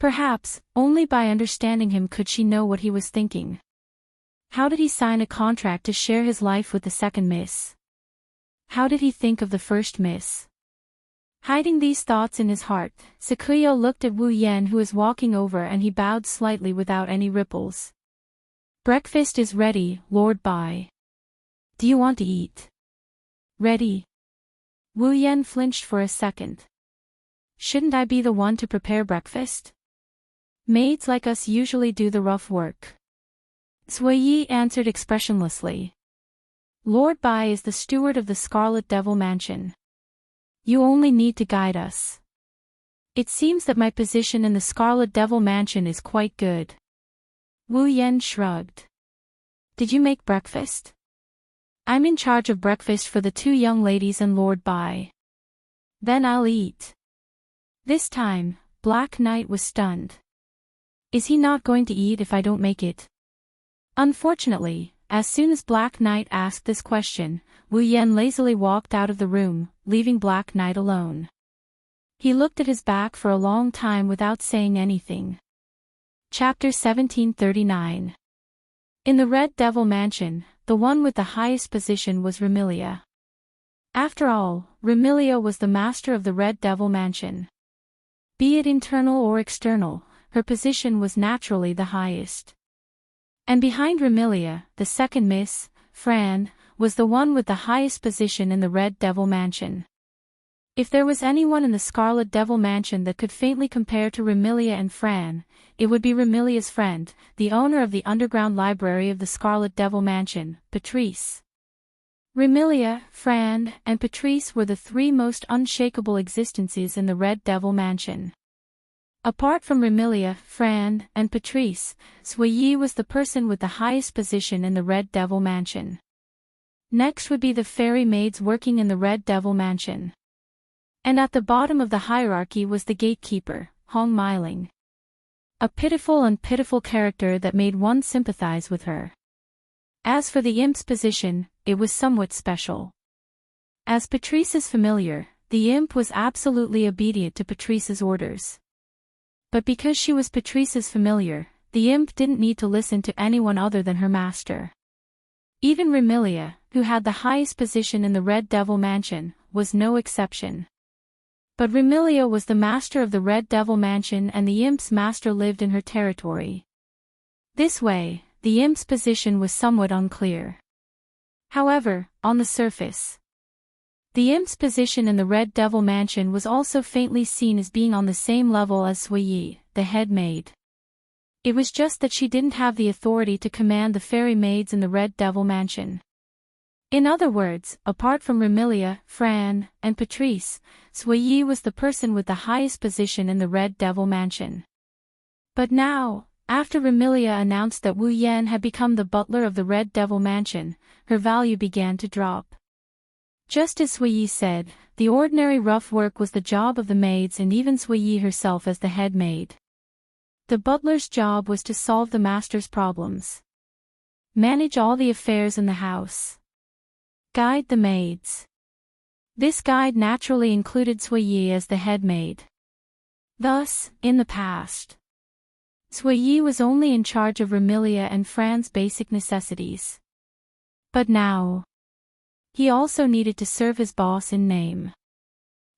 Perhaps, only by understanding him could she know what he was thinking. How did he sign a contract to share his life with the second miss? How did he think of the first miss? Hiding these thoughts in his heart, Sakuya looked at Wu Yan, who was walking over, and he bowed slightly without any ripples. Breakfast is ready, Lord Bai. Do you want to eat? Ready? Wu Yan flinched for a second. Shouldn't I be the one to prepare breakfast? Maids like us usually do the rough work. Sui Yi answered expressionlessly. Lord Bai is the steward of the Scarlet Devil Mansion. You only need to guide us. It seems that my position in the Scarlet Devil Mansion is quite good. Wu Yan shrugged. Did you make breakfast? I'm in charge of breakfast for the two young ladies and Lord Bai. Then I'll eat. This time, Black Knight was stunned. Is he not going to eat if I don't make it? Unfortunately, as soon as Black Knight asked this question, Wu Yan lazily walked out of the room, leaving Black Knight alone. He looked at his back for a long time without saying anything. Chapter 1739. In the Red Devil Mansion, the one with the highest position was Remilia. After all, Remilia was the master of the Red Devil Mansion. Be it internal or external, her position was naturally the highest. And behind Remilia, the second Miss, Fran, was the one with the highest position in the Red Devil Mansion. If there was anyone in the Scarlet Devil Mansion that could faintly compare to Remilia and Fran, it would be Remilia's friend, the owner of the underground library of the Scarlet Devil Mansion, Patrice. Remilia, Fran, and Patrice were the three most unshakable existences in the Red Devil Mansion. Apart from Remilia, Fran, and Patrice, Sui was the person with the highest position in the Red Devil Mansion. Next would be the fairy maids working in the Red Devil Mansion. And at the bottom of the hierarchy was the gatekeeper, Hong Meiling. A pitiful character that made one sympathize with her. As for the imp's position, it was somewhat special. As Patrice's familiar, the imp was absolutely obedient to Patrice's orders. But because she was Patrice's familiar, the imp didn't need to listen to anyone other than her master. Even Remilia, who had the highest position in the Red Devil Mansion, was no exception. But Remilia was the master of the Red Devil Mansion and the imp's master lived in her territory. This way, the imp's position was somewhat unclear. However, on the surface, the imp's position in the Red Devil Mansion was also faintly seen as being on the same level as Sui, the head maid. It was just that she didn't have the authority to command the fairy maids in the Red Devil Mansion. In other words, apart from Remilia, Fran, and Patrice, Sui was the person with the highest position in the Red Devil Mansion. But now, after Remilia announced that Wu Yan had become the butler of the Red Devil Mansion, her value began to drop. Just as Sui said, the ordinary rough work was the job of the maids and even Sui herself as the head maid. The butler's job was to solve the master's problems. Manage all the affairs in the house. Guide the maids. This guide naturally included Sui as the head maid. Thus, in the past, Sui was only in charge of Remilia and Fran's basic necessities. But now, he also needed to serve his boss in name.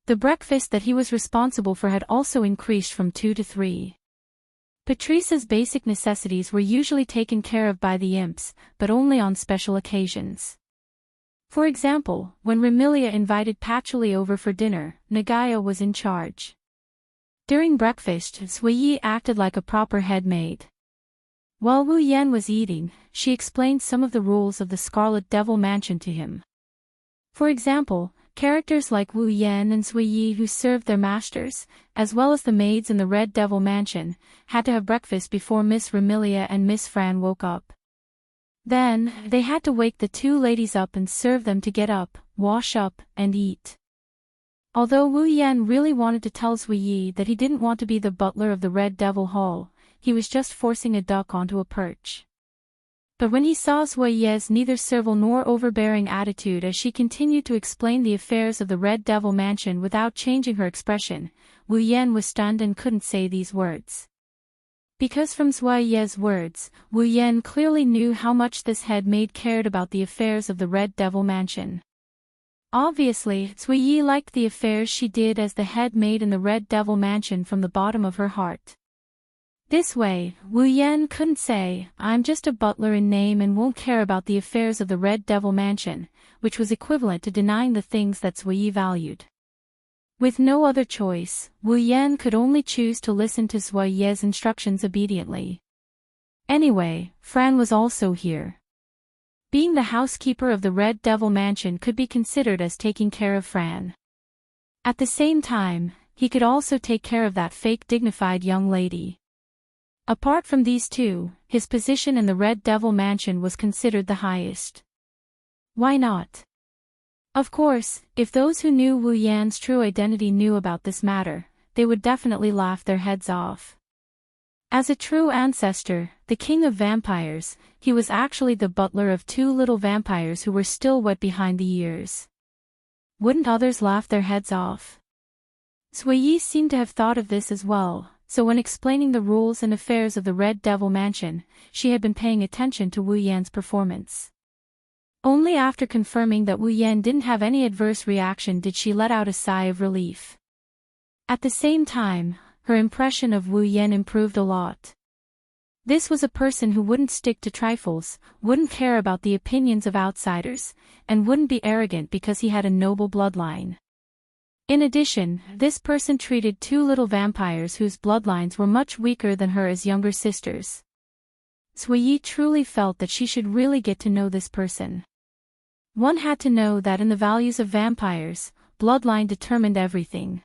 The breakfast that he was responsible for had also increased from 2 to 3. Patrice's basic necessities were usually taken care of by the imps, but only on special occasions. For example, when Remilia invited Patchouli over for dinner, Nagaya was in charge. During breakfast, Sui acted like a proper head maid. While Wu Yan was eating, she explained some of the rules of the Scarlet Devil Mansion to him. For example, characters like Wu Yan and Sui who served their masters, as well as the maids in the Red Devil Mansion, had to have breakfast before Miss Remilia and Miss Fran woke up. Then, they had to wake the two ladies up and serve them to get up, wash up, and eat. Although Wu Yan really wanted to tell Sui that he didn't want to be the butler of the Red Devil Hall, he was just forcing a duck onto a perch. But when he saw Sui's neither servile nor overbearing attitude as she continued to explain the affairs of the Red Devil Mansion without changing her expression, Wu Yan was stunned and couldn't say these words. Because from Sui's words, Wu Yan clearly knew how much this head maid cared about the affairs of the Red Devil Mansion. Obviously, Sui liked the affairs she did as the head maid in the Red Devil Mansion from the bottom of her heart. This way, Wu Yan couldn't say, "I'm just a butler in name and won't care about the affairs of the Red Devil Mansion," which was equivalent to denying the things that Sui valued. With no other choice, Wu Yan could only choose to listen to Sui's instructions obediently. Anyway, Fran was also here. Being the housekeeper of the Red Devil Mansion could be considered as taking care of Fran. At the same time, he could also take care of that fake dignified young lady. Apart from these two, his position in the Red Devil Mansion was considered the highest. Why not? Of course, if those who knew Wu Yan's true identity knew about this matter, they would definitely laugh their heads off. As a true ancestor, the king of vampires, he was actually the butler of two little vampires who were still wet behind the ears. Wouldn't others laugh their heads off? Sui seemed to have thought of this as well, so when explaining the rules and affairs of the Red Devil Mansion, she had been paying attention to Wu Yan's performance. Only after confirming that Wu Yan didn't have any adverse reaction did she let out a sigh of relief. At the same time, her impression of Wu Yan improved a lot. This was a person who wouldn't stick to trifles, wouldn't care about the opinions of outsiders, and wouldn't be arrogant because he had a noble bloodline. In addition, this person treated two little vampires whose bloodlines were much weaker than her as younger sisters. Sui Yi truly felt that she should really get to know this person. One had to know that in the values of vampires, bloodline determined everything.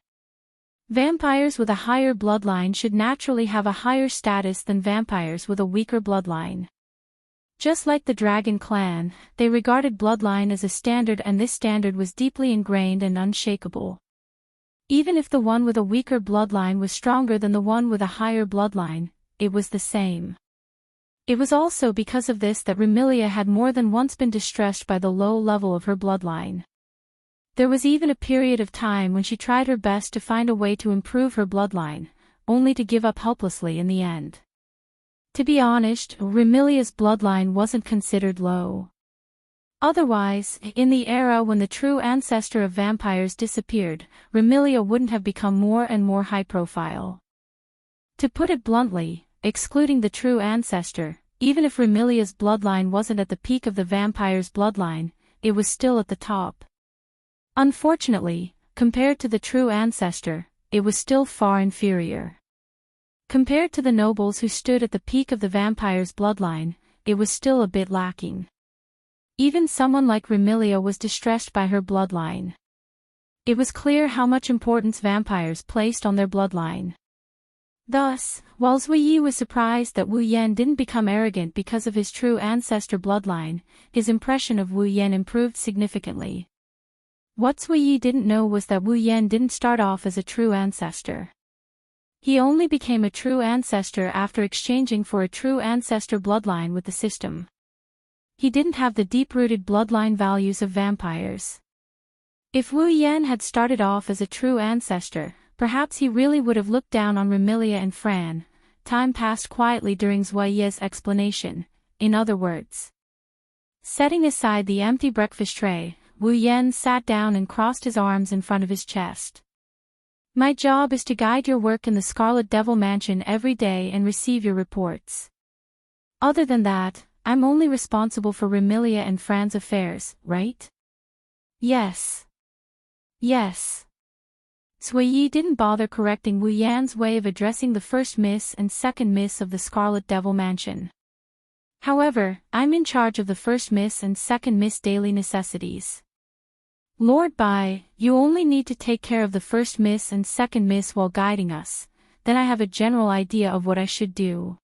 Vampires with a higher bloodline should naturally have a higher status than vampires with a weaker bloodline. Just like the Dragon Clan, they regarded bloodline as a standard, and this standard was deeply ingrained and unshakable. Even if the one with a weaker bloodline was stronger than the one with a higher bloodline, it was the same. It was also because of this that Remilia had more than once been distressed by the low level of her bloodline. There was even a period of time when she tried her best to find a way to improve her bloodline, only to give up helplessly in the end. To be honest, Remilia's bloodline wasn't considered low. Otherwise, in the era when the true ancestor of vampires disappeared, Remilia wouldn't have become more and more high-profile. To put it bluntly, excluding the true ancestor, even if Remilia's bloodline wasn't at the peak of the vampire's bloodline, it was still at the top. Unfortunately, compared to the true ancestor, it was still far inferior. Compared to the nobles who stood at the peak of the vampire's bloodline, it was still a bit lacking. Even someone like Remilia was distressed by her bloodline. It was clear how much importance vampires placed on their bloodline. Thus, while Sui Yi was surprised that Wu Yan didn't become arrogant because of his true ancestor bloodline, his impression of Wu Yan improved significantly. What Sui Yi didn't know was that Wu Yan didn't start off as a true ancestor. He only became a true ancestor after exchanging for a true ancestor bloodline with the system. He didn't have the deep-rooted bloodline values of vampires. If Wu Yan had started off as a true ancestor, perhaps he really would have looked down on Remilia and Fran. Time passed quietly during Sui Yi's explanation. In other words, setting aside the empty breakfast tray, Wu Yan sat down and crossed his arms in front of his chest. My job is to guide your work in the Scarlet Devil Mansion every day and receive your reports. Other than that, I'm only responsible for Remilia and Fran's affairs, right? Yes. Yes. Sui Yi didn't bother correcting Wu Yan's way of addressing the first miss and second miss of the Scarlet Devil Mansion. However, I'm in charge of the first miss and second miss daily necessities. Lord Bai, you only need to take care of the first miss and second miss while guiding us, then I have a general idea of what I should do.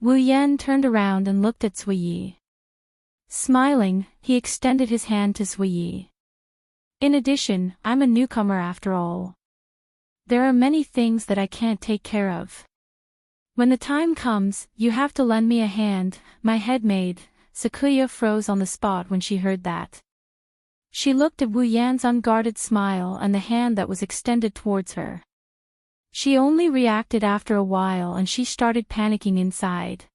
Wu Yan turned around and looked at Sui Yi. Smiling, he extended his hand to Sui Yi. In addition, I'm a newcomer after all. There are many things that I can't take care of. When the time comes, you have to lend me a hand, my head maid. Sakuya froze on the spot when she heard that. She looked at Wu Yan's unguarded smile and the hand that was extended towards her. She only reacted after a while and she started panicking inside.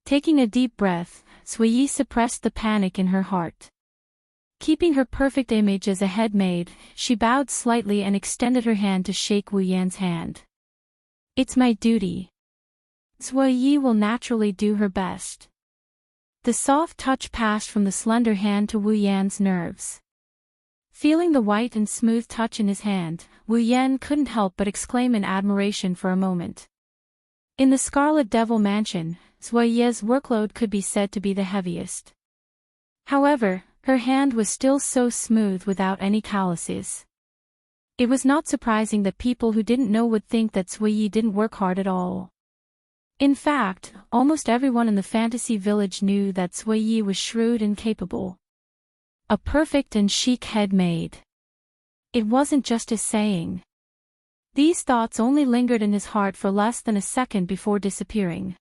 Taking a deep breath, Sui Yi suppressed the panic in her heart. Keeping her perfect image as a head maid, she bowed slightly and extended her hand to shake Wu Yan's hand. It's my duty. Sui Yi will naturally do her best. The soft touch passed from the slender hand to Wu Yan's nerves. Feeling the white and smooth touch in his hand, Wu Yan couldn't help but exclaim in admiration for a moment. In the Scarlet Devil Mansion, Sui Yi's workload could be said to be the heaviest. However, her hand was still so smooth without any calluses. It was not surprising that people who didn't know would think that Sui Yi didn't work hard at all. In fact, almost everyone in the fantasy village knew that Sui Yi was shrewd and capable. A perfect and chic head maid. It wasn't just a saying. These thoughts only lingered in his heart for less than a second before disappearing.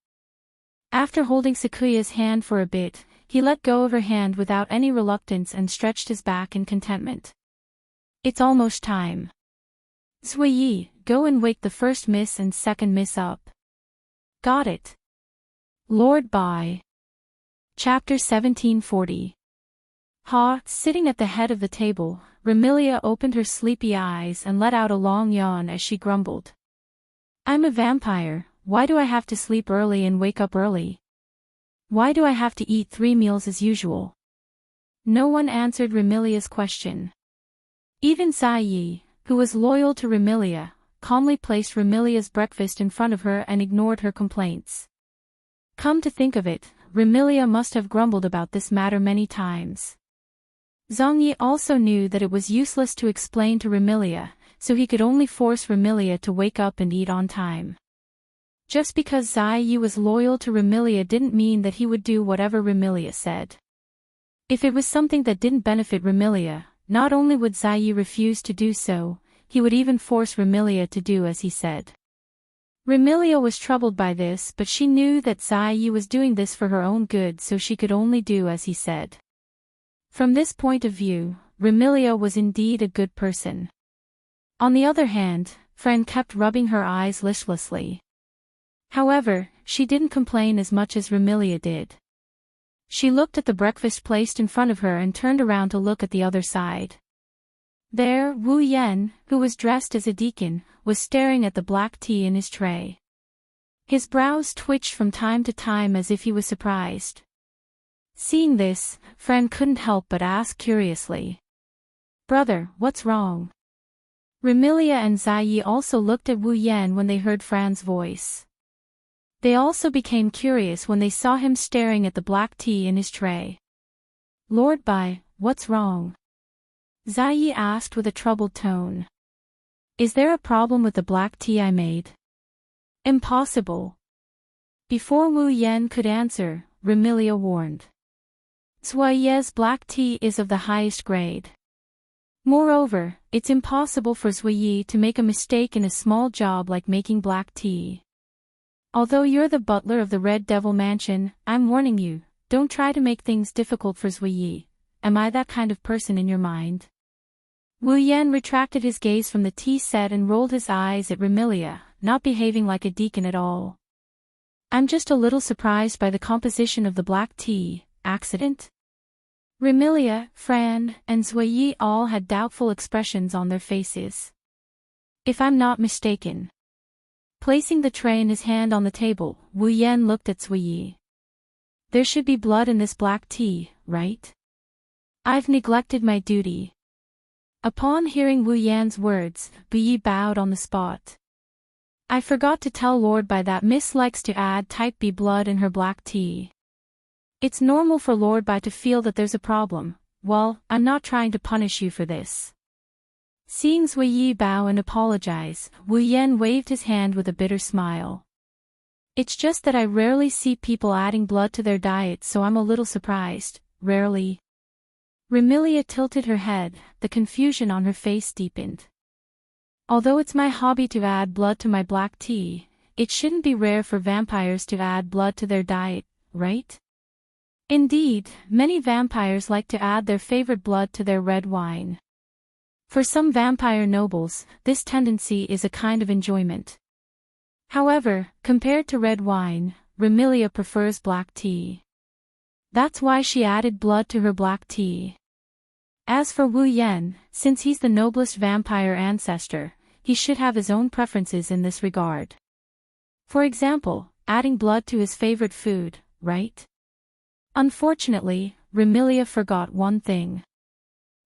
After holding Sakuya's hand for a bit, he let go of her hand without any reluctance and stretched his back in contentment. It's almost time. Sui Yi, go and wake the first miss and second miss up. Got it. Lord Bai. Chapter 1740. Sitting at the head of the table, Remilia opened her sleepy eyes and let out a long yawn as she grumbled. I'm a vampire, why do I have to sleep early and wake up early? Why do I have to eat 3 meals as usual? No one answered Remilia's question. Even Zai, who was loyal to Remilia, calmly placed Remilia's breakfast in front of her and ignored her complaints. Come to think of it, Remilia must have grumbled about this matter many times. Zhongyi also knew that it was useless to explain to Remilia, so he could only force Remilia to wake up and eat on time. Just because Zai was loyal to Remilia didn't mean that he would do whatever Remilia said. If it was something that didn't benefit Remilia, not only would Zai refuse to do so, he would even force Remilia to do as he said. Remilia was troubled by this, but she knew that Zai was doing this for her own good, so she could only do as he said. From this point of view, Remilia was indeed a good person. On the other hand, Fran kept rubbing her eyes listlessly. However, she didn't complain as much as Remilia did. She looked at the breakfast placed in front of her and turned around to look at the other side. There, Wu Yan, who was dressed as a deacon, was staring at the black tea in his tray. His brows twitched from time to time as if he was surprised. Seeing this, Fran couldn't help but ask curiously. Brother, what's wrong? Remilia and Zai also looked at Wu Yan when they heard Fran's voice. They also became curious when they saw him staring at the black tea in his tray. Lord Bai, what's wrong? Zai asked with a troubled tone. Is there a problem with the black tea I made? Impossible. Before Wu Yan could answer, Remilia warned. Zhuiye's black tea is of the highest grade. Moreover, it's impossible for Zhuiye to make a mistake in a small job like making black tea. Although you're the butler of the Red Devil Mansion, I'm warning you, don't try to make things difficult for Zhuiye. Am I that kind of person in your mind? Wu Yan retracted his gaze from the tea set and rolled his eyes at Remilia, not behaving like a deacon at all. I'm just a little surprised by the composition of the black tea. Accident? Remilia, Fran, and Zhuiye all had doubtful expressions on their faces. If I'm not mistaken. Placing the tray in his hand on the table, Wu Yan looked at Zhuiye. There should be blood in this black tea, right? I've neglected my duty. Upon hearing Wu Yan's words, Zhuiye bowed on the spot. I forgot to tell Lord Bai that Miss likes to add type B blood in her black tea. It's normal for Lord Bai to feel that there's a problem. Well, I'm not trying to punish you for this. Seeing Zhuiye bow and apologize, Wu Yan waved his hand with a bitter smile. It's just that I rarely see people adding blood to their diet, so I'm a little surprised. Rarely. Remilia tilted her head, the confusion on her face deepened. Although it's my hobby to add blood to my black tea, it shouldn't be rare for vampires to add blood to their diet, right? Indeed, many vampires like to add their favorite blood to their red wine. For some vampire nobles, this tendency is a kind of enjoyment. However, compared to red wine, Remilia prefers black tea. That's why she added blood to her black tea. As for Wu Yan, since he's the noblest vampire ancestor, he should have his own preferences in this regard. For example, adding blood to his favorite food, right? Unfortunately, Remilia forgot one thing.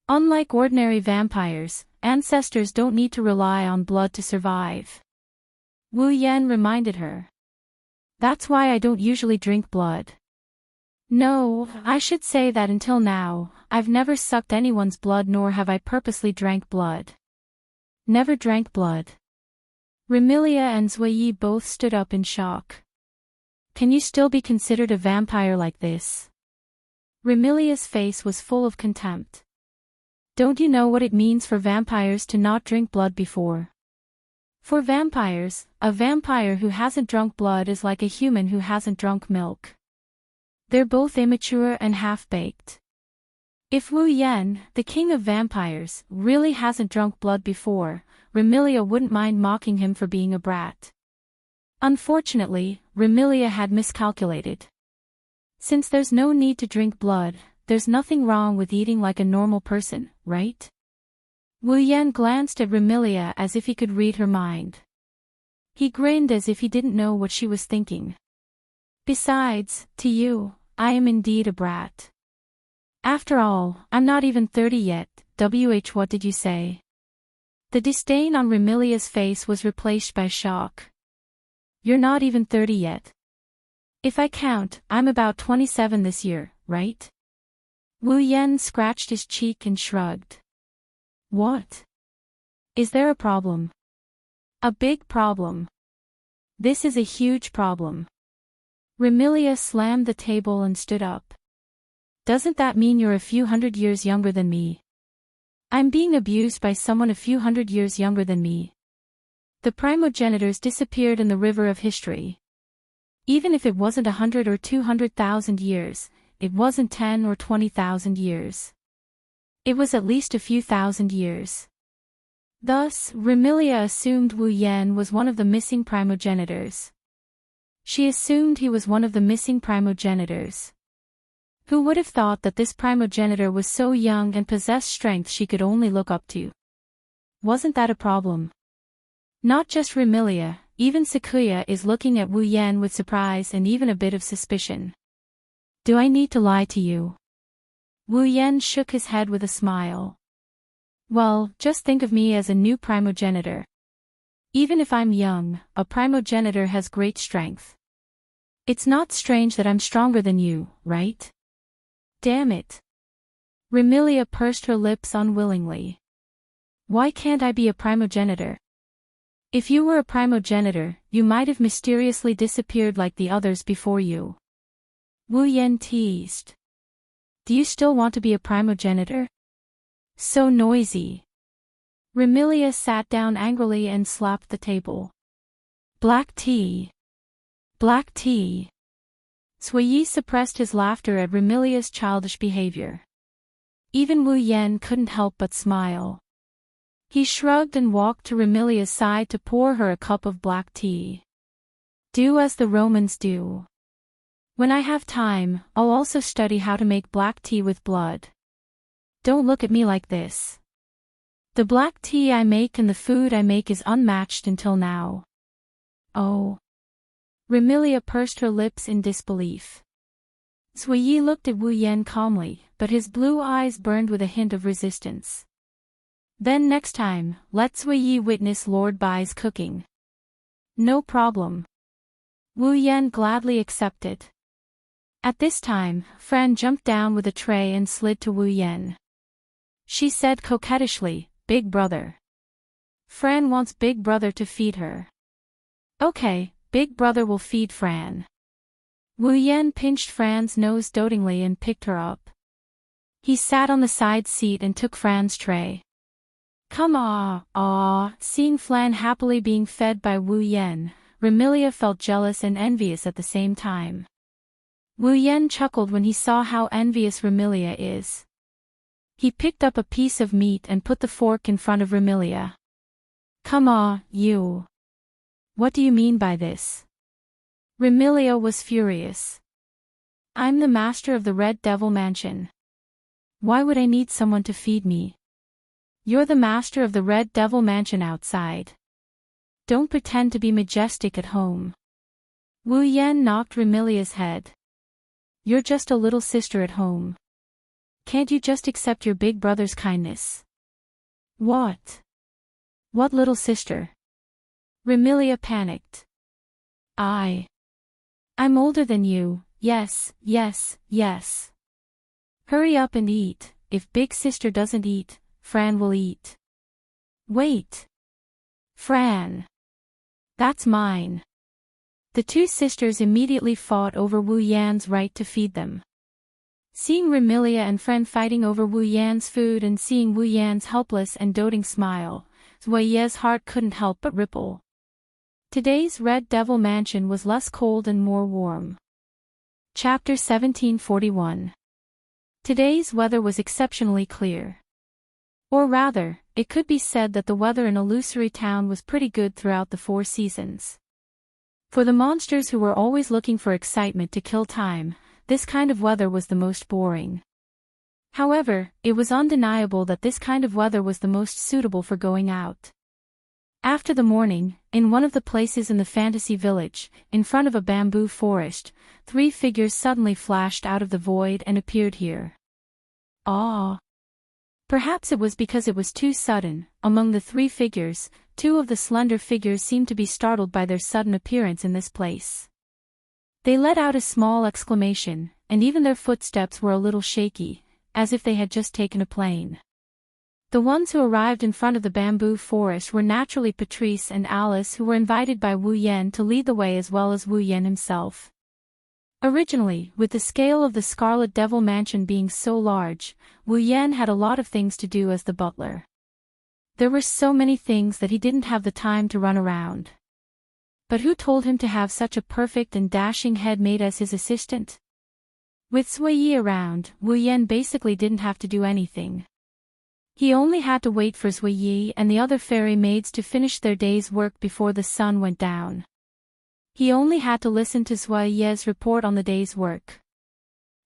Unlike ordinary vampires, ancestors don't need to rely on blood to survive. Wu Yan reminded her. That's why I don't usually drink blood. No, I should say that until now, I've never sucked anyone's blood, nor have I purposely drank blood. Never drank blood. Remilia and Zhuiye both stood up in shock. Can you still be considered a vampire like this? Remilia's face was full of contempt. Don't you know what it means for vampires to not drink blood before? For vampires, a vampire who hasn't drunk blood is like a human who hasn't drunk milk. They're both immature and half-baked. If Wu Yan, the king of vampires, really hasn't drunk blood before, Remilia wouldn't mind mocking him for being a brat. Unfortunately, Remilia had miscalculated. Since there's no need to drink blood, there's nothing wrong with eating like a normal person, right? Wu Yan glanced at Remilia as if he could read her mind. He grinned as if he didn't know what she was thinking. Besides, to you, I am indeed a brat. After all, I'm not even 30 yet. What did you say? The disdain on Remilia's face was replaced by shock. You're not even 30 yet. If I count, I'm about 27 this year, right? Wu Yan scratched his cheek and shrugged. What? Is there a problem? A big problem. This is a huge problem. Remilia slammed the table and stood up. Doesn't that mean you're a few hundred years younger than me? I'm being abused by someone a few hundred years younger than me. The primogenitors disappeared in the river of history. Even if it wasn't 100 or 200,000 years, it wasn't 10 or 20,000 years. It was at least a few thousand years. Thus, Remilia assumed Wu Yan was one of the missing primogenitors. She assumed he was one of the missing primogenitors. Who would have thought that this primogenitor was so young and possessed strength she could only look up to? Wasn't that a problem? Not just Remilia, even Sakuya is looking at Wu Yan with surprise and even a bit of suspicion. Do I need to lie to you? Wu Yan shook his head with a smile. Well, just think of me as a new primogenitor. Even if I'm young, a primogenitor has great strength. It's not strange that I'm stronger than you, right? Damn it. Remilia pursed her lips unwillingly. Why can't I be a primogenitor? If you were a primogenitor, you might have mysteriously disappeared like the others before you. Wu Yan teased. Do you still want to be a primogenitor? So noisy. Remilia sat down angrily and slapped the table. Black tea. Black tea. Suiyi suppressed his laughter at Remilia's childish behavior. Even Wu Yan couldn't help but smile. He shrugged and walked to Remilia's side to pour her a cup of black tea. Do as the Romans do. When I have time, I'll also study how to make black tea with blood. Don't look at me like this. The black tea I make and the food I make is unmatched until now. Oh. Remilia pursed her lips in disbelief. Suiyi looked at Wu Yan calmly, but his blue eyes burned with a hint of resistance. Then next time, let Suiyi witness Lord Bai's cooking. No problem. Wu Yan gladly accepted. At this time, Fran jumped down with a tray and slid to Wu Yan. She said coquettishly, Big brother. Fran wants Big brother to feed her. Okay, Big brother will feed Fran. Wu Yan pinched Fran's nose dotingly and picked her up. He sat on the side seat and took Fran's tray. Come on, seeing Fran happily being fed by Wu Yan, Remilia felt jealous and envious at the same time. Wu Yan chuckled when he saw how envious Remilia is. He picked up a piece of meat and put the fork in front of Remilia. Come on, you. What do you mean by this? Remilia was furious. I'm the master of the Red Devil Mansion. Why would I need someone to feed me? You're the master of the Red Devil Mansion outside. Don't pretend to be majestic at home. Wu Yan knocked Remilia's head. You're just a little sister at home. Can't you just accept your big brother's kindness? What? What little sister? Remilia panicked. I'm older than you, yes. Hurry up and eat. If big sister doesn't eat, Fran will eat. Wait. Fran. That's mine. The two sisters immediately fought over Wu Yan's right to feed them. Seeing Remilia and Fran fighting over Wu Yan's food and seeing Wu Yan's helpless and doting smile, Suiyi's heart couldn't help but ripple. Today's Red Devil Mansion was less cold and more warm. Chapter 1741. Today's weather was exceptionally clear. Or rather, it could be said that the weather in Illusory Town was pretty good throughout the 4 seasons. For the monsters who were always looking for excitement to kill time, this kind of weather was the most boring. However, it was undeniable that this kind of weather was the most suitable for going out. After the morning, in one of the places in the fantasy village, in front of a bamboo forest, 3 figures suddenly flashed out of the void and appeared here. Ah! Perhaps it was because it was too sudden. Among the 3 figures, 2 of the slender figures seemed to be startled by their sudden appearance in this place. They let out a small exclamation, and even their footsteps were a little shaky, as if they had just taken a plane. The ones who arrived in front of the bamboo forest were naturally Patrice and Alice, who were invited by Wu Yan to lead the way, as well as Wu Yan himself. Originally, with the scale of the Scarlet Devil Mansion being so large, Wu Yan had a lot of things to do as the butler. There were so many things that he didn't have the time to run around. But who told him to have such a perfect and dashing head maid as his assistant? With Sui Yi around, Wu Yan basically didn't have to do anything. He only had to wait for Sui Yi and the other fairy maids to finish their day's work before the sun went down. He only had to listen to Sui Yi's report on the day's work.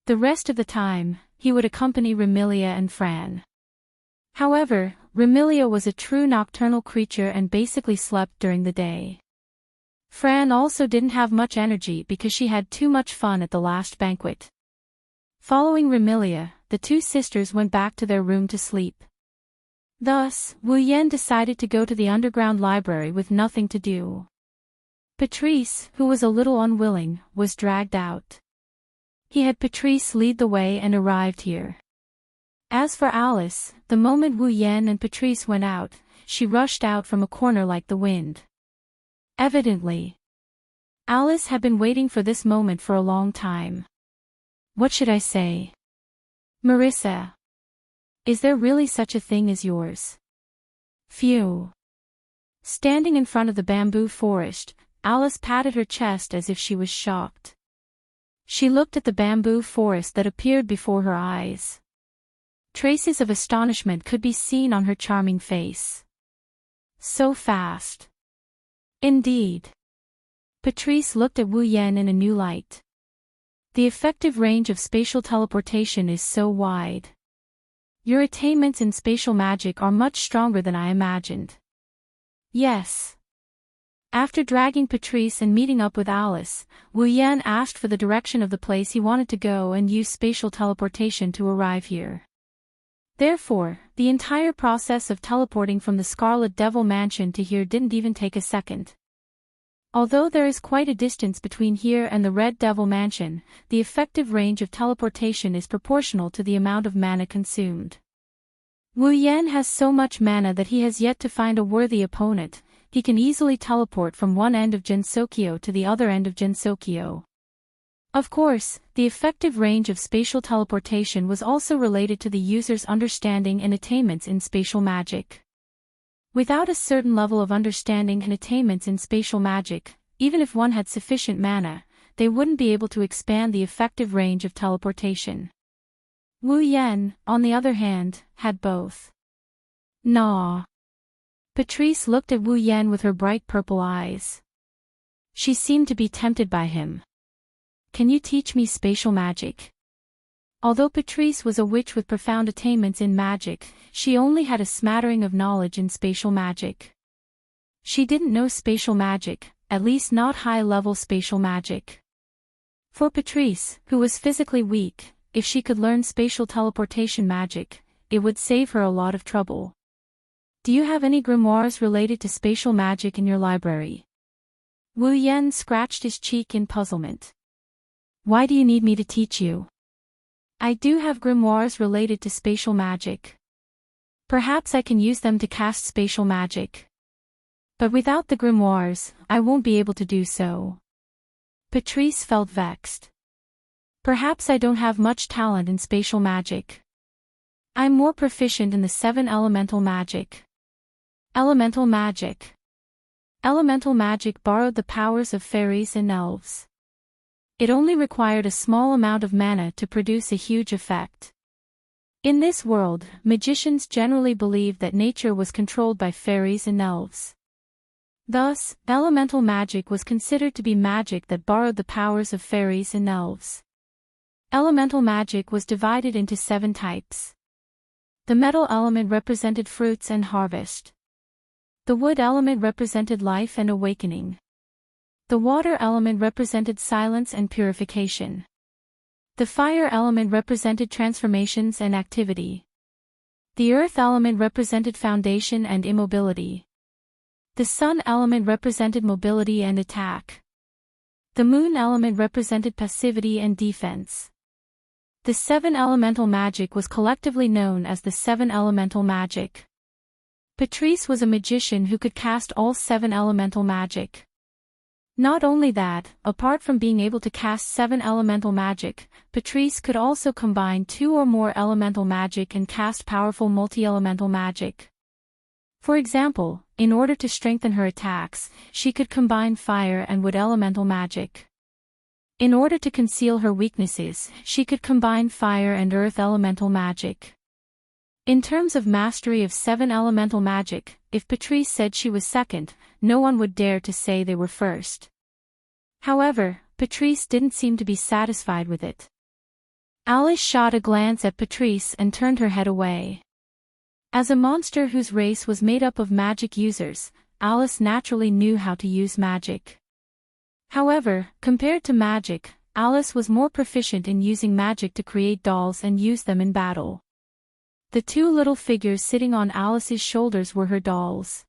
The rest of the time, he would accompany Remilia and Fran. However, Remilia was a true nocturnal creature and basically slept during the day. Fran also didn't have much energy because she had too much fun at the last banquet. Following Remilia, the 2 sisters went back to their room to sleep. Thus, Wu Yan decided to go to the underground library with nothing to do. Patrice, who was a little unwilling, was dragged out. He had Patrice lead the way and arrived here. As for Alice, the moment Wu Yan and Patrice went out, she rushed out from a corner like the wind. Evidently, Alice had been waiting for this moment for a long time. What should I say? Marissa. Is there really such a thing as yours? Phew. Standing in front of the bamboo forest, Alice patted her chest as if she was shocked. She looked at the bamboo forest that appeared before her eyes. Traces of astonishment could be seen on her charming face. So fast. Indeed. Patrice looked at Wu Yan in a new light. The effective range of spatial teleportation is so wide. Your attainments in spatial magic are much stronger than I imagined. Yes. After dragging Patrice and meeting up with Alice, Wu Yan asked for the direction of the place he wanted to go and used spatial teleportation to arrive here. Therefore, the entire process of teleporting from the Scarlet Devil Mansion to here didn't even take a second. Although there is quite a distance between here and the Red Devil Mansion, the effective range of teleportation is proportional to the amount of mana consumed. Wu Yan has so much mana that he has yet to find a worthy opponent. He can easily teleport from one end of Jinsokyo to the other end of Jinsokyo. Of course, the effective range of spatial teleportation was also related to the user's understanding and attainments in spatial magic. Without a certain level of understanding and attainments in spatial magic, even if one had sufficient mana, they wouldn't be able to expand the effective range of teleportation. Wu Yan, on the other hand, had both. Nah. Patrice looked at Wu Yan with her bright purple eyes. She seemed to be tempted by him. Can you teach me spatial magic? Although Patrice was a witch with profound attainments in magic, she only had a smattering of knowledge in spatial magic. She didn't know spatial magic, at least not high-level spatial magic. For Patrice, who was physically weak, if she could learn spatial teleportation magic, it would save her a lot of trouble. Do you have any grimoires related to spatial magic in your library? Wu Yan scratched his cheek in puzzlement. Why do you need me to teach you? I do have grimoires related to spatial magic. Perhaps I can use them to cast spatial magic. But without the grimoires, I won't be able to do so. Patrice felt vexed. Perhaps I don't have much talent in spatial magic. I'm more proficient in the 7 elemental magic. Elemental magic. Elemental magic borrowed the powers of fairies and elves. It only required a small amount of mana to produce a huge effect. In this world, magicians generally believed that nature was controlled by fairies and elves. Thus, elemental magic was considered to be magic that borrowed the powers of fairies and elves. Elemental magic was divided into 7 types. The metal element represented fruits and harvest. The wood element represented life and awakening. The water element represented silence and purification. The fire element represented transformations and activity. The earth element represented foundation and immobility. The sun element represented mobility and attack. The moon element represented passivity and defense. The 7 elemental magic was collectively known as the 7 elemental magic. Patrice was a magician who could cast all 7 elemental magic. Not only that, apart from being able to cast 7 elemental magic, Patrice could also combine 2 or more elemental magic and cast powerful multi-elemental magic. For example, in order to strengthen her attacks, she could combine fire and wood elemental magic. In order to conceal her weaknesses, she could combine fire and earth elemental magic. In terms of mastery of 7 elemental magic, if Patrice said she was second, no one would dare to say they were first. However, Patrice didn't seem to be satisfied with it. Alice shot a glance at Patrice and turned her head away. As a monster whose race was made up of magic users, Alice naturally knew how to use magic. However, compared to magic, Alice was more proficient in using magic to create dolls and use them in battle. The 2 little figures sitting on Alice's shoulders were her dolls.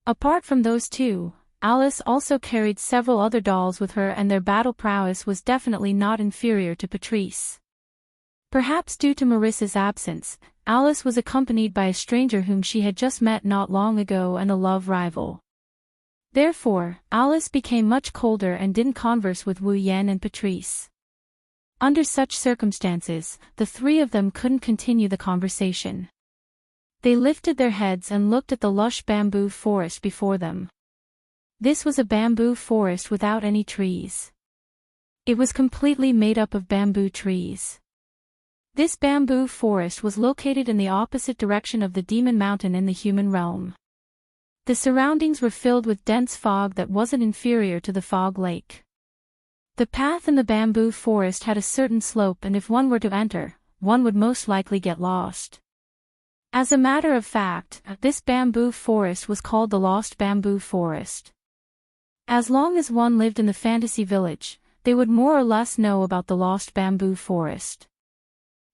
Apart from those 2, Alice also carried several other dolls with her, and their battle prowess was definitely not inferior to Patrice. Perhaps due to Marissa's absence, Alice was accompanied by a stranger whom she had just met not long ago and a love rival. Therefore, Alice became much colder and didn't converse with Wu Yan and Patrice. Under such circumstances, the 3 of them couldn't continue the conversation. They lifted their heads and looked at the lush bamboo forest before them. This was a bamboo forest without any trees. It was completely made up of bamboo trees. This bamboo forest was located in the opposite direction of the Demon Mountain in the human realm. The surroundings were filled with dense fog that wasn't inferior to the fog lake. The path in the bamboo forest had a certain slope, and if one were to enter, one would most likely get lost. As a matter of fact, this bamboo forest was called the Lost Bamboo Forest. As long as one lived in the fantasy village, they would more or less know about the Lost Bamboo Forest.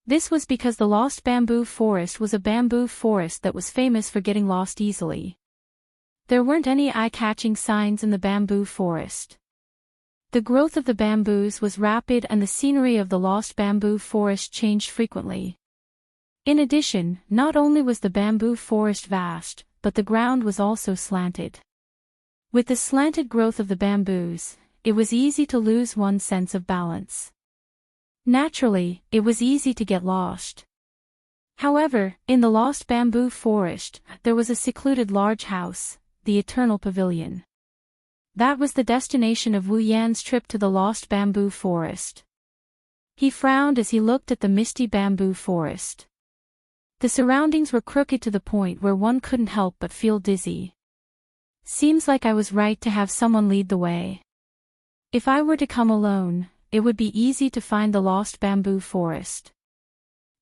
This was because the Lost Bamboo Forest was a bamboo forest that was famous for getting lost easily. There weren't any eye-catching signs in the bamboo forest. The growth of the bamboos was rapid and the scenery of the Lost Bamboo Forest changed frequently. In addition, not only was the bamboo forest vast, but the ground was also slanted. With the slanted growth of the bamboos, it was easy to lose one's sense of balance. Naturally, it was easy to get lost. However, in the Lost Bamboo Forest, there was a secluded large house, the Eternal Pavilion. That was the destination of Wu Yan's trip to the Lost Bamboo Forest. He frowned as he looked at the misty bamboo forest. The surroundings were crooked to the point where one couldn't help but feel dizzy. Seems like I was right to have someone lead the way. If I were to come alone, it would be easy to find the Lost Bamboo Forest.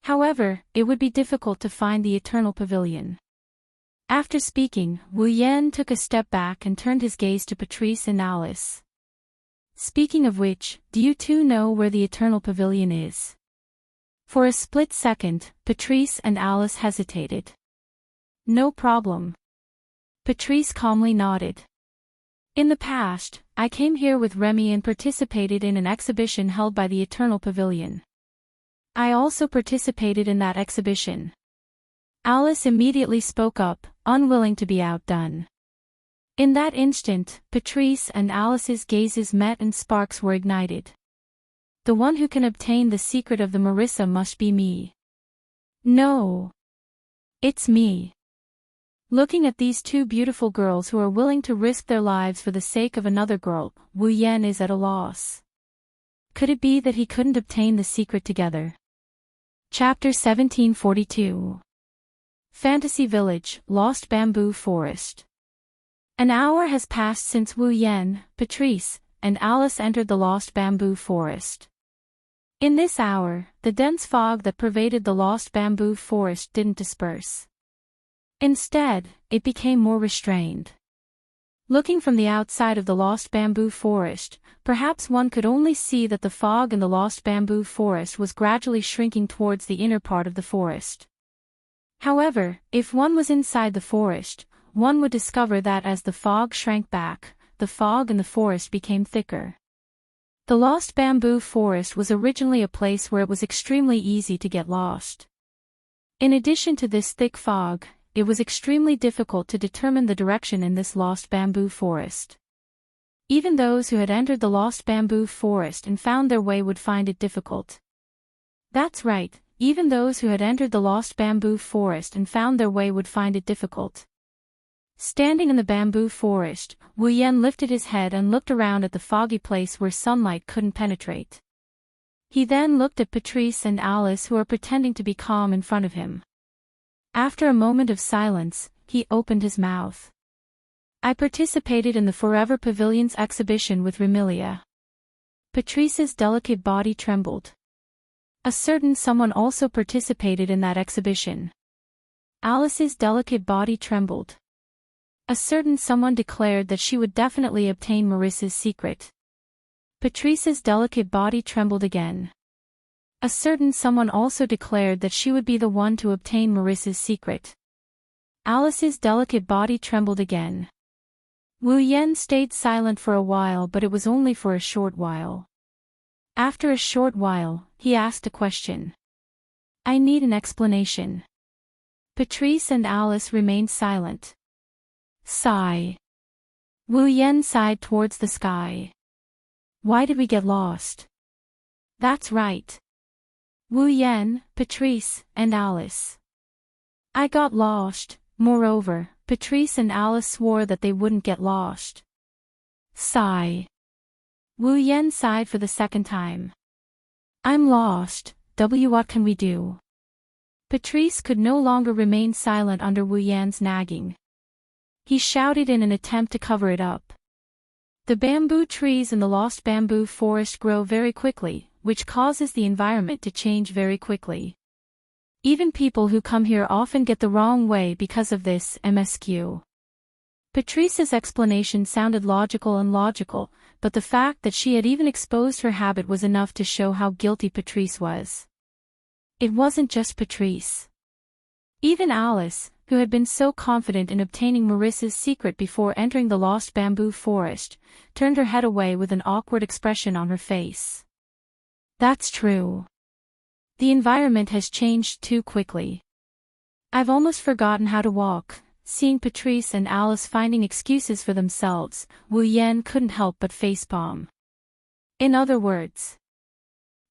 However, it would be difficult to find the Eternal Pavilion. After speaking, Wu Yan took a step back and turned his gaze to Patrice and Alice. Speaking of which, do you 2 know where the Eternal Pavilion is? For a split second, Patrice and Alice hesitated. No problem. Patrice calmly nodded. In the past, I came here with Remy and participated in an exhibition held by the Eternal Pavilion. I also participated in that exhibition. Alice immediately spoke up, unwilling to be outdone. In that instant, Patrice and Alice's gazes met and sparks were ignited. The one who can obtain the secret of the Marissa must be me. No. It's me. Looking at these 2 beautiful girls who are willing to risk their lives for the sake of another girl, Wu Yan is at a loss. Could it be that he couldn't obtain the secret together? Chapter 1742. Fantasy Village, Lost Bamboo Forest. An hour has passed since Wu Yan, Patrice, and Alice entered the Lost Bamboo Forest. In this hour, the dense fog that pervaded the lost bamboo forest didn't disperse. Instead, it became more restrained. Looking from the outside of the lost bamboo forest, perhaps one could only see that the fog in the lost bamboo forest was gradually shrinking towards the inner part of the forest. However, if one was inside the forest, one would discover that as the fog shrank back, the fog in the forest became thicker. The lost bamboo forest was originally a place where it was extremely easy to get lost. In addition to this thick fog, it was extremely difficult to determine the direction in this lost bamboo forest. Even those who had entered the lost bamboo forest and found their way would find it difficult. That's right, even those who had entered the lost bamboo forest and found their way would find it difficult. Standing in the bamboo forest, Wu Yan lifted his head and looked around at the foggy place where sunlight couldn't penetrate. He then looked at Patrice and Alice who were pretending to be calm in front of him. After a moment of silence, he opened his mouth. I participated in the Forever Pavilion's exhibition with Remilia. Patrice's delicate body trembled. A certain someone also participated in that exhibition. Alice's delicate body trembled. A certain someone declared that she would definitely obtain Marissa's secret. Patrice's delicate body trembled again. A certain someone also declared that she would be the one to obtain Marissa's secret. Alice's delicate body trembled again. Wu Yan stayed silent for a while, but it was only for a short while. After a short while, he asked a question. I need an explanation. Patrice and Alice remained silent. Sigh. Wu Yan sighed towards the sky. Why did we get lost? That's right. Wu Yan, Patrice, and Alice. I got lost. Moreover, Patrice and Alice swore that they wouldn't get lost. Sigh. Wu Yan sighed for the second time. I'm lost. What can we do? Patrice could no longer remain silent under Wu Yan's nagging. He shouted in an attempt to cover it up. The bamboo trees in the lost bamboo forest grow very quickly, which causes the environment to change very quickly. Even people who come here often get the wrong way because of this MSQ. Patrice's explanation sounded logical and logical, but the fact that she had even exposed her habit was enough to show how guilty Patrice was. It wasn't just Patrice. Even Alice, who had been so confident in obtaining Marissa's secret before entering the lost bamboo forest, turned her head away with an awkward expression on her face. That's true. The environment has changed too quickly. I've almost forgotten how to walk. Seeing Patrice and Alice finding excuses for themselves, Wu Yan couldn't help but facepalm. In other words,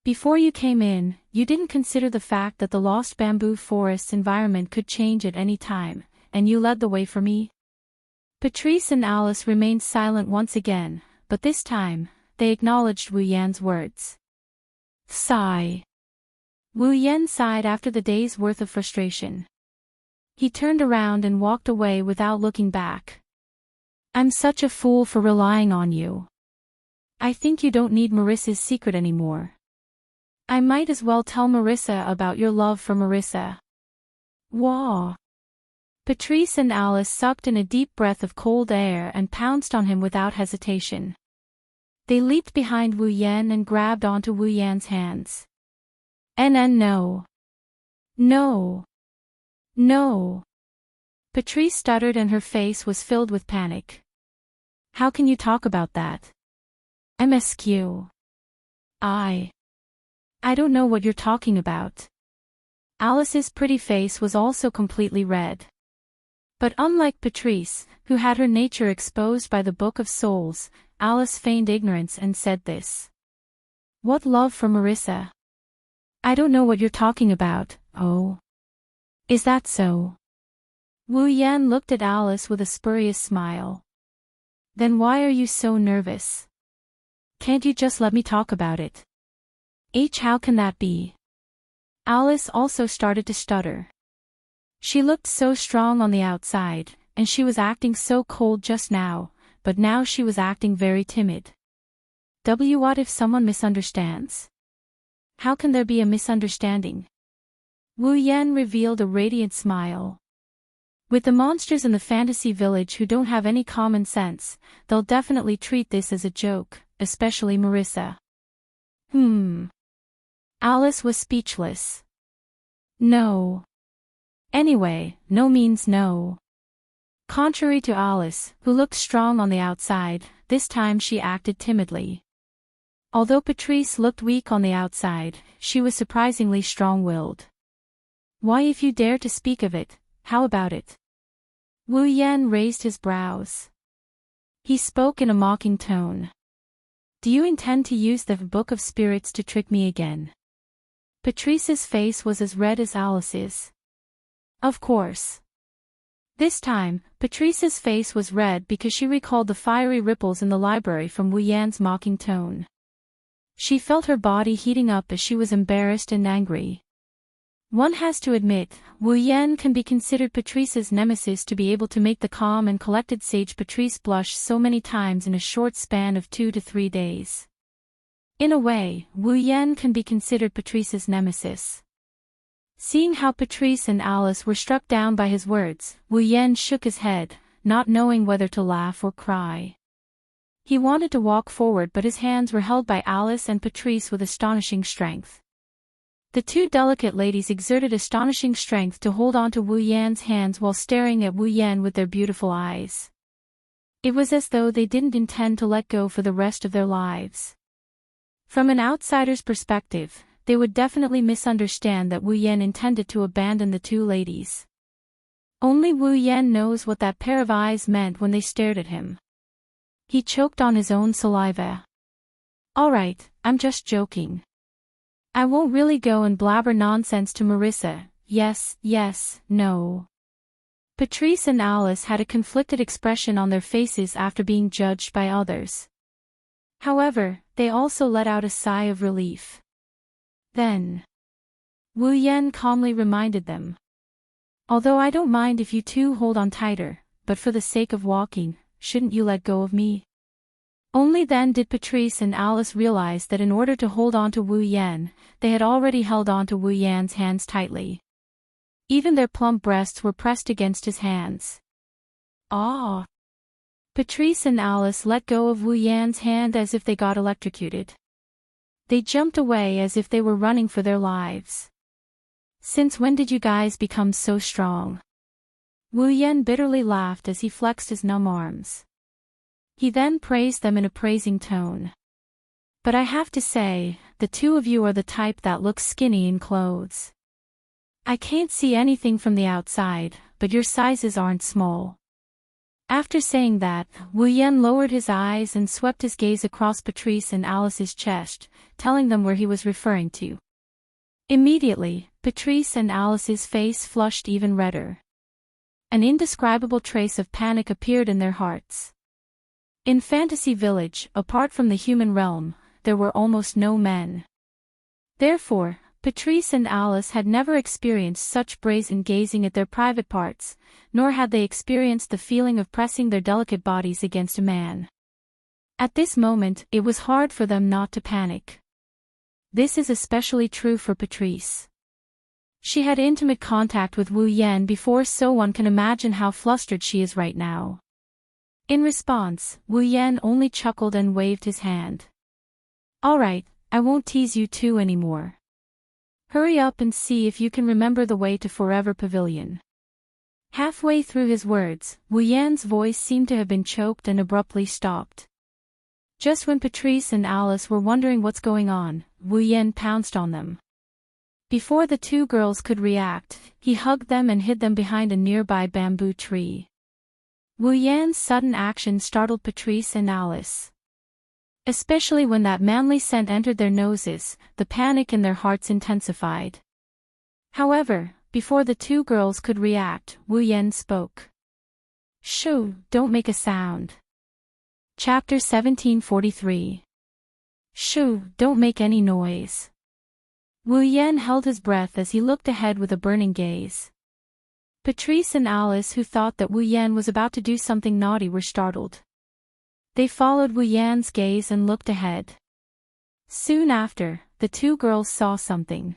before you came in, you didn't consider the fact that the lost bamboo forest's environment could change at any time, and you led the way for me? Patrice and Alice remained silent once again, but this time, they acknowledged Wu Yan's words. Sigh. Wu Yan sighed after the day's worth of frustration. He turned around and walked away without looking back. I'm such a fool for relying on you. I think you don't need Marissa's secret anymore. I might as well tell Marissa about your love for Marissa. Wah! Patrice and Alice sucked in a deep breath of cold air and pounced on him without hesitation. They leaped behind Wu Yan and grabbed onto Wu Yan's hands. No. No. No. Patrice stuttered and her face was filled with panic. How can you talk about that? MSQ. I don't know what you're talking about. Alice's pretty face was also completely red. But unlike Patrice, who had her nature exposed by the Book of Souls, Alice feigned ignorance and said this. What love for Marissa? I don't know what you're talking about. Oh. Is that so? Wu Yan looked at Alice with a spurious smile. Then why are you so nervous? Can't you just let me talk about it? How can that be? Alice also started to stutter. She looked so strong on the outside, and she was acting so cold just now, but now she was acting very timid. What if someone misunderstands? how can there be a misunderstanding? Wu Yan revealed a radiant smile. With the monsters in the fantasy village who don't have any common sense, they'll definitely treat this as a joke, especially Marissa. Alice was speechless. No. Anyway, no means no. Contrary to Alice, who looked strong on the outside, this time she acted timidly. Although Patrice looked weak on the outside, she was surprisingly strong-willed. Why, if you dare to speak of it, how about it? Wu Yan raised his brows. He spoke in a mocking tone. Do you intend to use the Book of Spirits to trick me again? Patrice's face was as red as Alice's. Of course. This time, Patrice's face was red because she recalled the fiery ripples in the library from Wu Yan's mocking tone. She felt her body heating up as she was embarrassed and angry. One has to admit, Wu Yan can be considered Patrice's nemesis to be able to make the calm and collected sage Patrice blush so many times in a short span of 2 to 3 days. In a way, Wu Yan can be considered Patrice's nemesis. Seeing how Patrice and Alice were struck down by his words, Wu Yan shook his head, not knowing whether to laugh or cry. He wanted to walk forward, but his hands were held by Alice and Patrice with astonishing strength. The two delicate ladies exerted astonishing strength to hold on to Wu Yan's hands while staring at Wu Yan with their beautiful eyes. It was as though they didn't intend to let go for the rest of their lives. From an outsider's perspective, they would definitely misunderstand that Wu Yan intended to abandon the two ladies. Only Wu Yan knows what that pair of eyes meant when they stared at him. He choked on his own saliva. All right, I'm just joking. I won't really go and blabber nonsense to Marissa, yes, no. Patrice and Alice had a conflicted expression on their faces after being judged by others. However, they also let out a sigh of relief. Then, Wu Yan calmly reminded them. Although I don't mind if you two hold on tighter, but for the sake of walking, shouldn't you let go of me? Only then did Patrice and Alice realize that in order to hold on to Wu Yan, they had already held on to Wu Yan's hands tightly. Even their plump breasts were pressed against his hands. Ah! Patrice and Alice let go of Wu Yan's hand as if they got electrocuted. They jumped away as if they were running for their lives. Since when did you guys become so strong? Wu Yan bitterly laughed as he flexed his numb arms. He then praised them in a praising tone. But I have to say, the two of you are the type that looks skinny in clothes. I can't see anything from the outside, but your sizes aren't small. After saying that, Wu Yan lowered his eyes and swept his gaze across Patrice and Alice's chest, telling them where he was referring to. Immediately, Patrice and Alice's face flushed even redder. An indescribable trace of panic appeared in their hearts. In Fantasy Village, apart from the human realm, there were almost no men. Therefore, Patrice and Alice had never experienced such brazen gazing at their private parts, nor had they experienced the feeling of pressing their delicate bodies against a man. At this moment, it was hard for them not to panic. This is especially true for Patrice. She had intimate contact with Wu Yan before, so one can imagine how flustered she is right now. In response, Wu Yan only chuckled and waved his hand. All right, I won't tease you two anymore. Hurry up and see if you can remember the way to Forever Pavilion. Halfway through his words, Wu Yan's voice seemed to have been choked and abruptly stopped. Just when Patrice and Alice were wondering what's going on, Wu Yan pounced on them. Before the two girls could react, he hugged them and hid them behind a nearby bamboo tree. Wu Yan's sudden action startled Patrice and Alice. Especially when that manly scent entered their noses, the panic in their hearts intensified. However, before the two girls could react, Wu Yan spoke. Shoo, don't make a sound. Chapter 1743. Shoo, don't make any noise. Wu Yan held his breath as he looked ahead with a burning gaze. Patrice and Alice, who thought that Wu Yan was about to do something naughty, were startled. They followed Wu Yan's gaze and looked ahead. Soon after, the two girls saw something.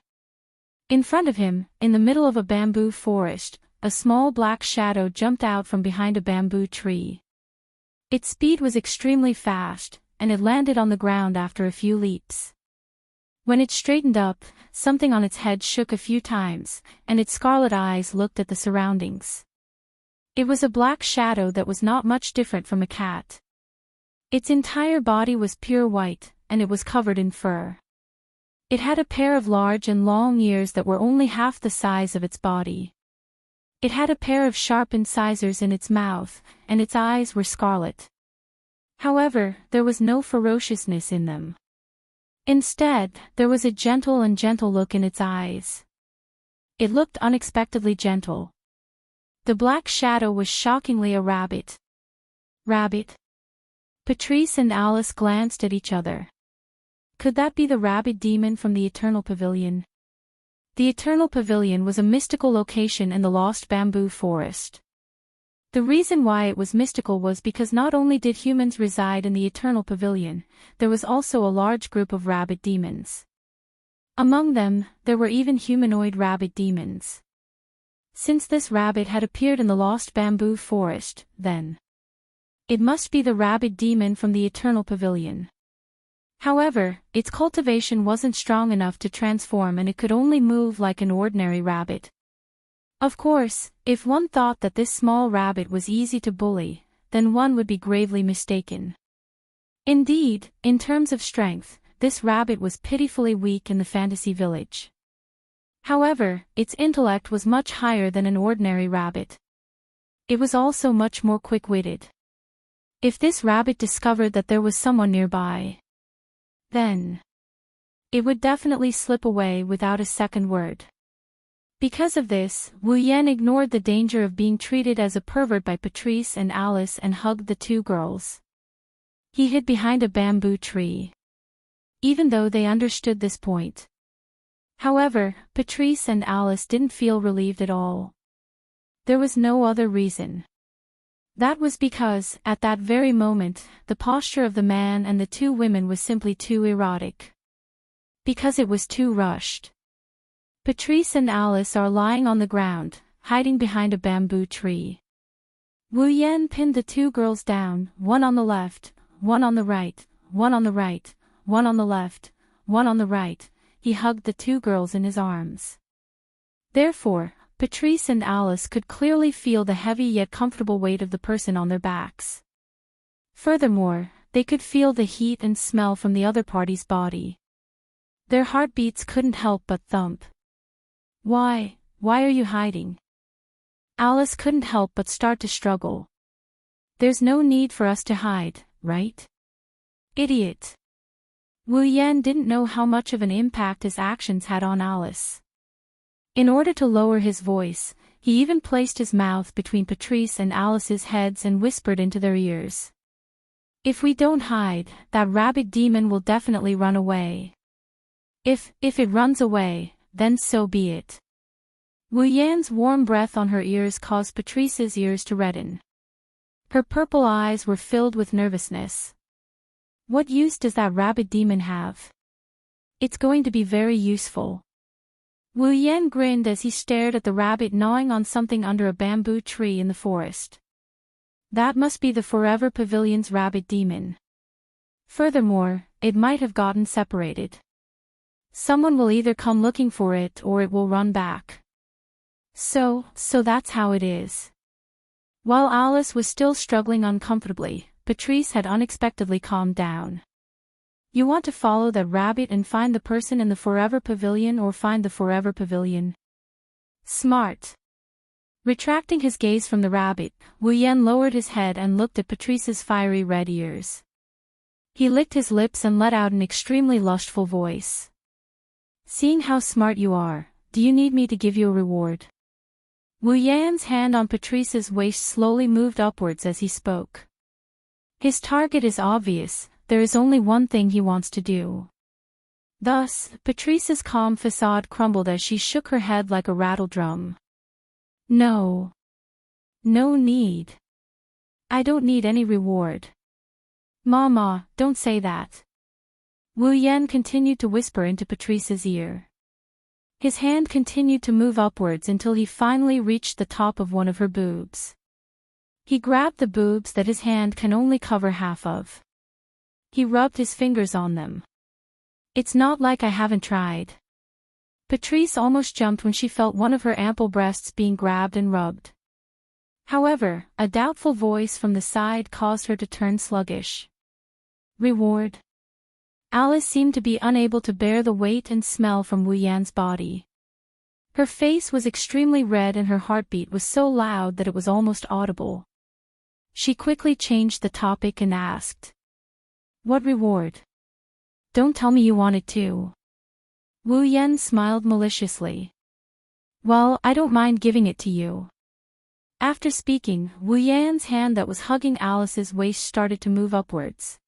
In front of him, in the middle of a bamboo forest, a small black shadow jumped out from behind a bamboo tree. Its speed was extremely fast, and it landed on the ground after a few leaps. When it straightened up, something on its head shook a few times, and its scarlet eyes looked at the surroundings. It was a black shadow that was not much different from a cat. Its entire body was pure white, and it was covered in fur. It had a pair of large and long ears that were only half the size of its body. It had a pair of sharp incisors in its mouth, and its eyes were scarlet. However, there was no ferociousness in them. Instead, there was a gentle look in its eyes. It looked unexpectedly gentle. The black shadow was shockingly a rabbit. Rabbit? Patrice and Alice glanced at each other. Could that be the rabbit demon from the Eternal Pavilion? The Eternal Pavilion was a mystical location in the Lost Bamboo Forest. The reason why it was mystical was because not only did humans reside in the Eternal Pavilion, there was also a large group of rabbit demons. Among them, there were even humanoid rabbit demons. Since this rabbit had appeared in the Lost Bamboo Forest, then it must be the rabbit demon from the Eternal Pavilion. However, its cultivation wasn't strong enough to transform and it could only move like an ordinary rabbit. Of course, if one thought that this small rabbit was easy to bully, then one would be gravely mistaken. Indeed, in terms of strength, this rabbit was pitifully weak in the fantasy village. However, its intellect was much higher than an ordinary rabbit. It was also much more quick-witted. If this rabbit discovered that there was someone nearby, then it would definitely slip away without a second word. Because of this, Wu Yan ignored the danger of being treated as a pervert by Patrice and Alice and hugged the two girls. He hid behind a bamboo tree. Even though they understood this point. However, Patrice and Alice didn't feel relieved at all. There was no other reason. That was because, at that very moment, the posture of the man and the two women was simply too erotic. Because it was too rushed. Patrice and Alice are lying on the ground, hiding behind a bamboo tree. Wu Yan pinned the two girls down, one on the left, one on the right, one on the right, one on the left, one on the right. He hugged the two girls in his arms. Therefore, Patrice and Alice could clearly feel the heavy yet comfortable weight of the person on their backs. Furthermore, they could feel the heat and smell from the other party's body. Their heartbeats couldn't help but thump. Why are you hiding? Alice couldn't help but start to struggle. There's no need for us to hide, right? Idiot. Wu Yan didn't know how much of an impact his actions had on Alice. In order to lower his voice, he even placed his mouth between Patrice and Alice's heads and whispered into their ears. If we don't hide, that rabbit demon will definitely run away. If it runs away, then so be it. Wu Yan's warm breath on her ears caused Patrice's ears to redden. Her purple eyes were filled with nervousness. What use does that rabbit demon have? It's going to be very useful. Wu Yan grinned as he stared at the rabbit gnawing on something under a bamboo tree in the forest. That must be the Forever Pavilion's rabbit demon. Furthermore, it might have gotten separated. Someone will either come looking for it or it will run back. So that's how it is. While Alice was still struggling uncomfortably, Patrice had unexpectedly calmed down. You want to follow that rabbit and find the person in the Forever Pavilion or find the Forever Pavilion? Smart. Retracting his gaze from the rabbit, Wu Yan lowered his head and looked at Patrice's fiery red ears. He licked his lips and let out an extremely lustful voice. Seeing how smart you are, do you need me to give you a reward? Wu Yan's hand on Patrice's waist slowly moved upwards as he spoke. His target is obvious, there is only one thing he wants to do. Thus, Patrice's calm facade crumbled as she shook her head like a rattle drum. No. No need. I don't need any reward. Mama, don't say that. Wu Yan continued to whisper into Patrice's ear. His hand continued to move upwards until he finally reached the top of one of her boobs. He grabbed the boobs that his hand can only cover half of. He rubbed his fingers on them. It's not like I haven't tried. Patrice almost jumped when she felt one of her ample breasts being grabbed and rubbed. However, a doubtful voice from the side caused her to turn sluggish. Reward. Alice seemed to be unable to bear the weight and smell from Wu Yan's body. Her face was extremely red and her heartbeat was so loud that it was almost audible. She quickly changed the topic and asked. What reward? Don't tell me you want it too. Wu Yan smiled maliciously. Well, I don't mind giving it to you. After speaking, Wu Yan's hand that was hugging Alice's waist started to move upwards.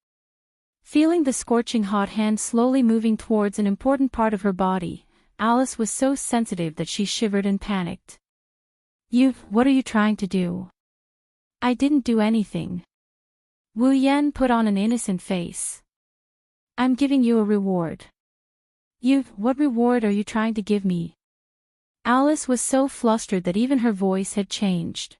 Feeling the scorching hot hand slowly moving towards an important part of her body, Alice was so sensitive that she shivered and panicked. What are you trying to do? I didn't do anything. Wu Yan put on an innocent face. I'm giving you a reward. What reward are you trying to give me? Alice was so flustered that even her voice had changed.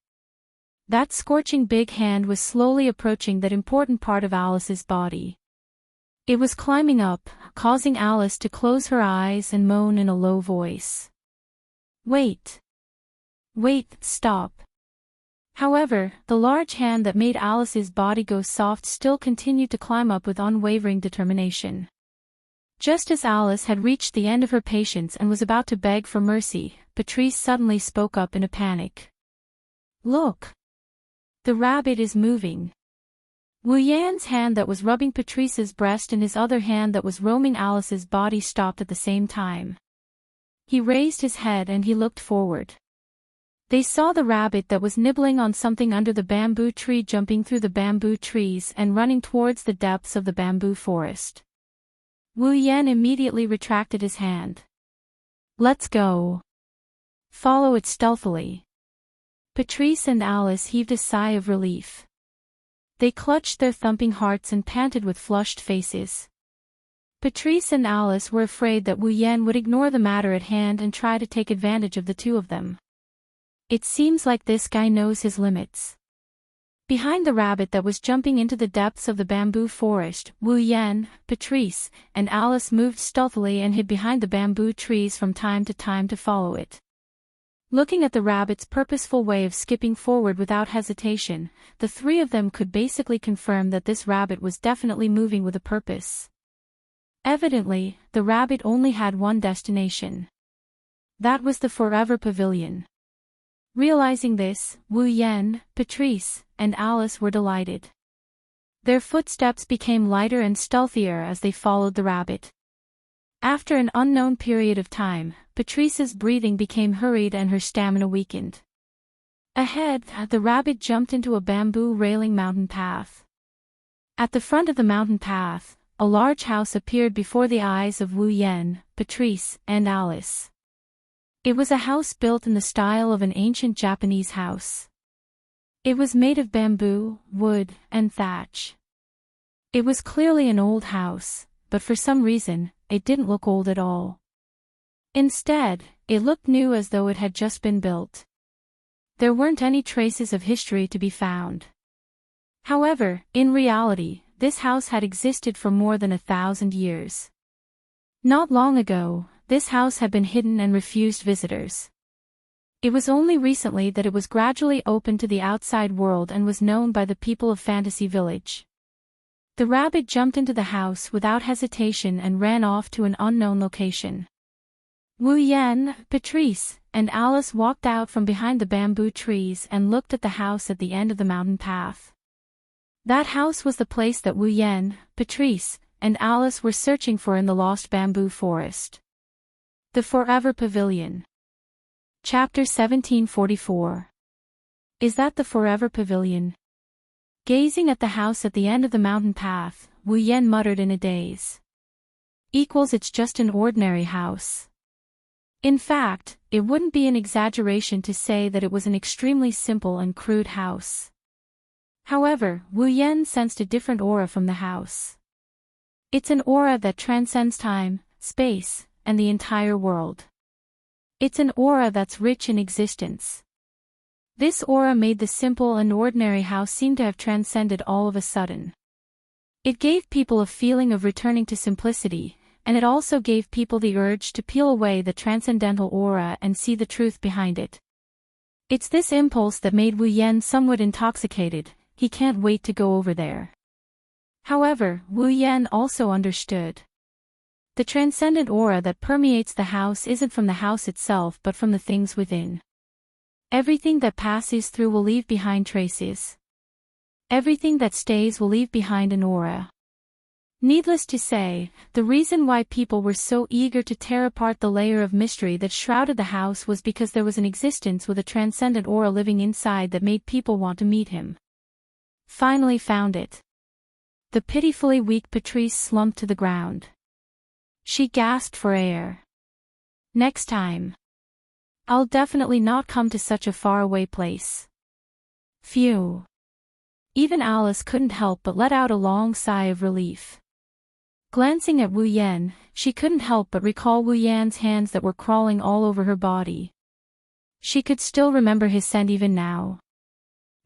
That scorching big hand was slowly approaching that important part of Alice's body. It was climbing up, causing Alice to close her eyes and moan in a low voice. Wait. Stop. However, the large hand that made Alice's body go soft still continued to climb up with unwavering determination. Just as Alice had reached the end of her patience and was about to beg for mercy, Patrice suddenly spoke up in a panic. Look! The rabbit is moving. Wu Yan's hand that was rubbing Patrice's breast and his other hand that was roaming Alice's body stopped at the same time. He raised his head and he looked forward. They saw the rabbit that was nibbling on something under the bamboo tree jumping through the bamboo trees and running towards the depths of the bamboo forest. Wu Yan immediately retracted his hand. Let's go. Follow it stealthily. Patrice and Alice heaved a sigh of relief. They clutched their thumping hearts and panted with flushed faces. Patrice and Alice were afraid that Wu Yan would ignore the matter at hand and try to take advantage of the two of them. It seems like this guy knows his limits. Behind the rabbit that was jumping into the depths of the bamboo forest, Wu Yan, Patrice, and Alice moved stealthily and hid behind the bamboo trees from time to time to follow it. Looking at the rabbit's purposeful way of skipping forward without hesitation, the three of them could basically confirm that this rabbit was definitely moving with a purpose. Evidently, the rabbit only had one destination. That was the Forever Pavilion. Realizing this, Wu Yan, Patrice, and Alice were delighted. Their footsteps became lighter and stealthier as they followed the rabbit. After an unknown period of time, Patrice's breathing became hurried and her stamina weakened. Ahead, the rabbit jumped into a bamboo railing mountain path. At the front of the mountain path, a large house appeared before the eyes of Wu Yan, Patrice, and Alice. It was a house built in the style of an ancient Japanese house. It was made of bamboo, wood, and thatch. It was clearly an old house, but for some reason, it didn't look old at all. Instead, it looked new as though it had just been built. There weren't any traces of history to be found. However, in reality, this house had existed for more than 1,000 years. Not long ago, this house had been hidden and refused visitors. It was only recently that it was gradually opened to the outside world and was known by the people of Fantasy Village. The rabbit jumped into the house without hesitation and ran off to an unknown location. Wu Yan, Patrice, and Alice walked out from behind the bamboo trees and looked at the house at the end of the mountain path. That house was the place that Wu Yan, Patrice, and Alice were searching for in the lost bamboo forest. The Forever Pavilion. Chapter 1744. Is that the Forever Pavilion? Gazing at the house at the end of the mountain path, Wu Yan muttered in a daze. It's just an ordinary house. In fact, it wouldn't be an exaggeration to say that it was an extremely simple and crude house. However, Wu Yan sensed a different aura from the house. It's an aura that transcends time, space, and the entire world. It's an aura that's rich in existence. This aura made the simple and ordinary house seem to have transcended all of a sudden. It gave people a feeling of returning to simplicity, and it also gave people the urge to peel away the transcendental aura and see the truth behind it. It's this impulse that made Wu Yan somewhat intoxicated. He can't wait to go over there. However, Wu Yan also understood. The transcendent aura that permeates the house isn't from the house itself but from the things within. Everything that passes through will leave behind traces. Everything that stays will leave behind an aura. Needless to say, the reason why people were so eager to tear apart the layer of mystery that shrouded the house was because there was an existence with a transcendent aura living inside that made people want to meet him. Finally found it. The pitifully weak Patrice slumped to the ground. She gasped for air. Next time. I'll definitely not come to such a faraway place. Phew. Even Alice couldn't help but let out a long sigh of relief. Glancing at Wu Yan, she couldn't help but recall Wu Yan's hands that were crawling all over her body. She could still remember his scent even now.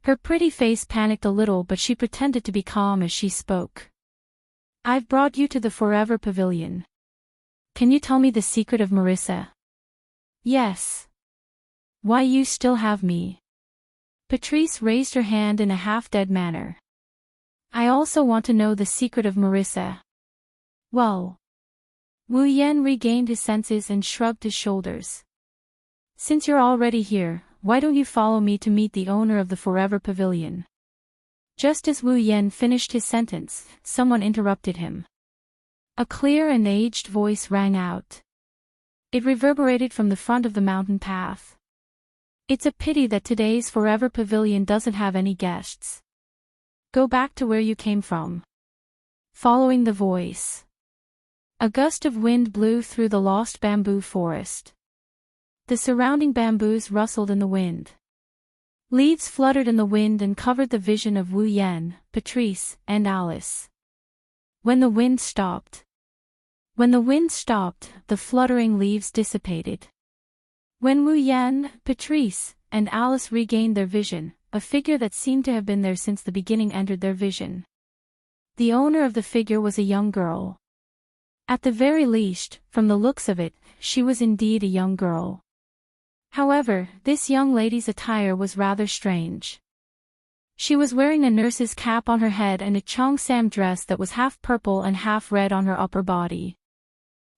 Her pretty face panicked a little but she pretended to be calm as she spoke. I've brought you to the Forever Pavilion. Can you tell me the secret of Marissa? Yes. Why you still have me? Patrice raised her hand in a half-dead manner. I also want to know the secret of Marissa. Well. Wu Yan regained his senses and shrugged his shoulders. Since you're already here, why don't you follow me to meet the owner of the Forever Pavilion? Just as Wu Yan finished his sentence, someone interrupted him. A clear and aged voice rang out. It reverberated from the front of the mountain path. It's a pity that today's Forever Pavilion doesn't have any guests. Go back to where you came from. Following the voice. A gust of wind blew through the lost bamboo forest. The surrounding bamboos rustled in the wind. Leaves fluttered in the wind and covered the vision of Wu Yan, Patrice, and Alice. When the wind stopped. The fluttering leaves dissipated. When Wu Yan, Patrice, and Alice regained their vision, a figure that seemed to have been there since the beginning entered their vision. The owner of the figure was a young girl. At the very least, from the looks of it, she was indeed a young girl. However, this young lady's attire was rather strange. She was wearing a nurse's cap on her head and a cheongsam dress that was half purple and half red on her upper body.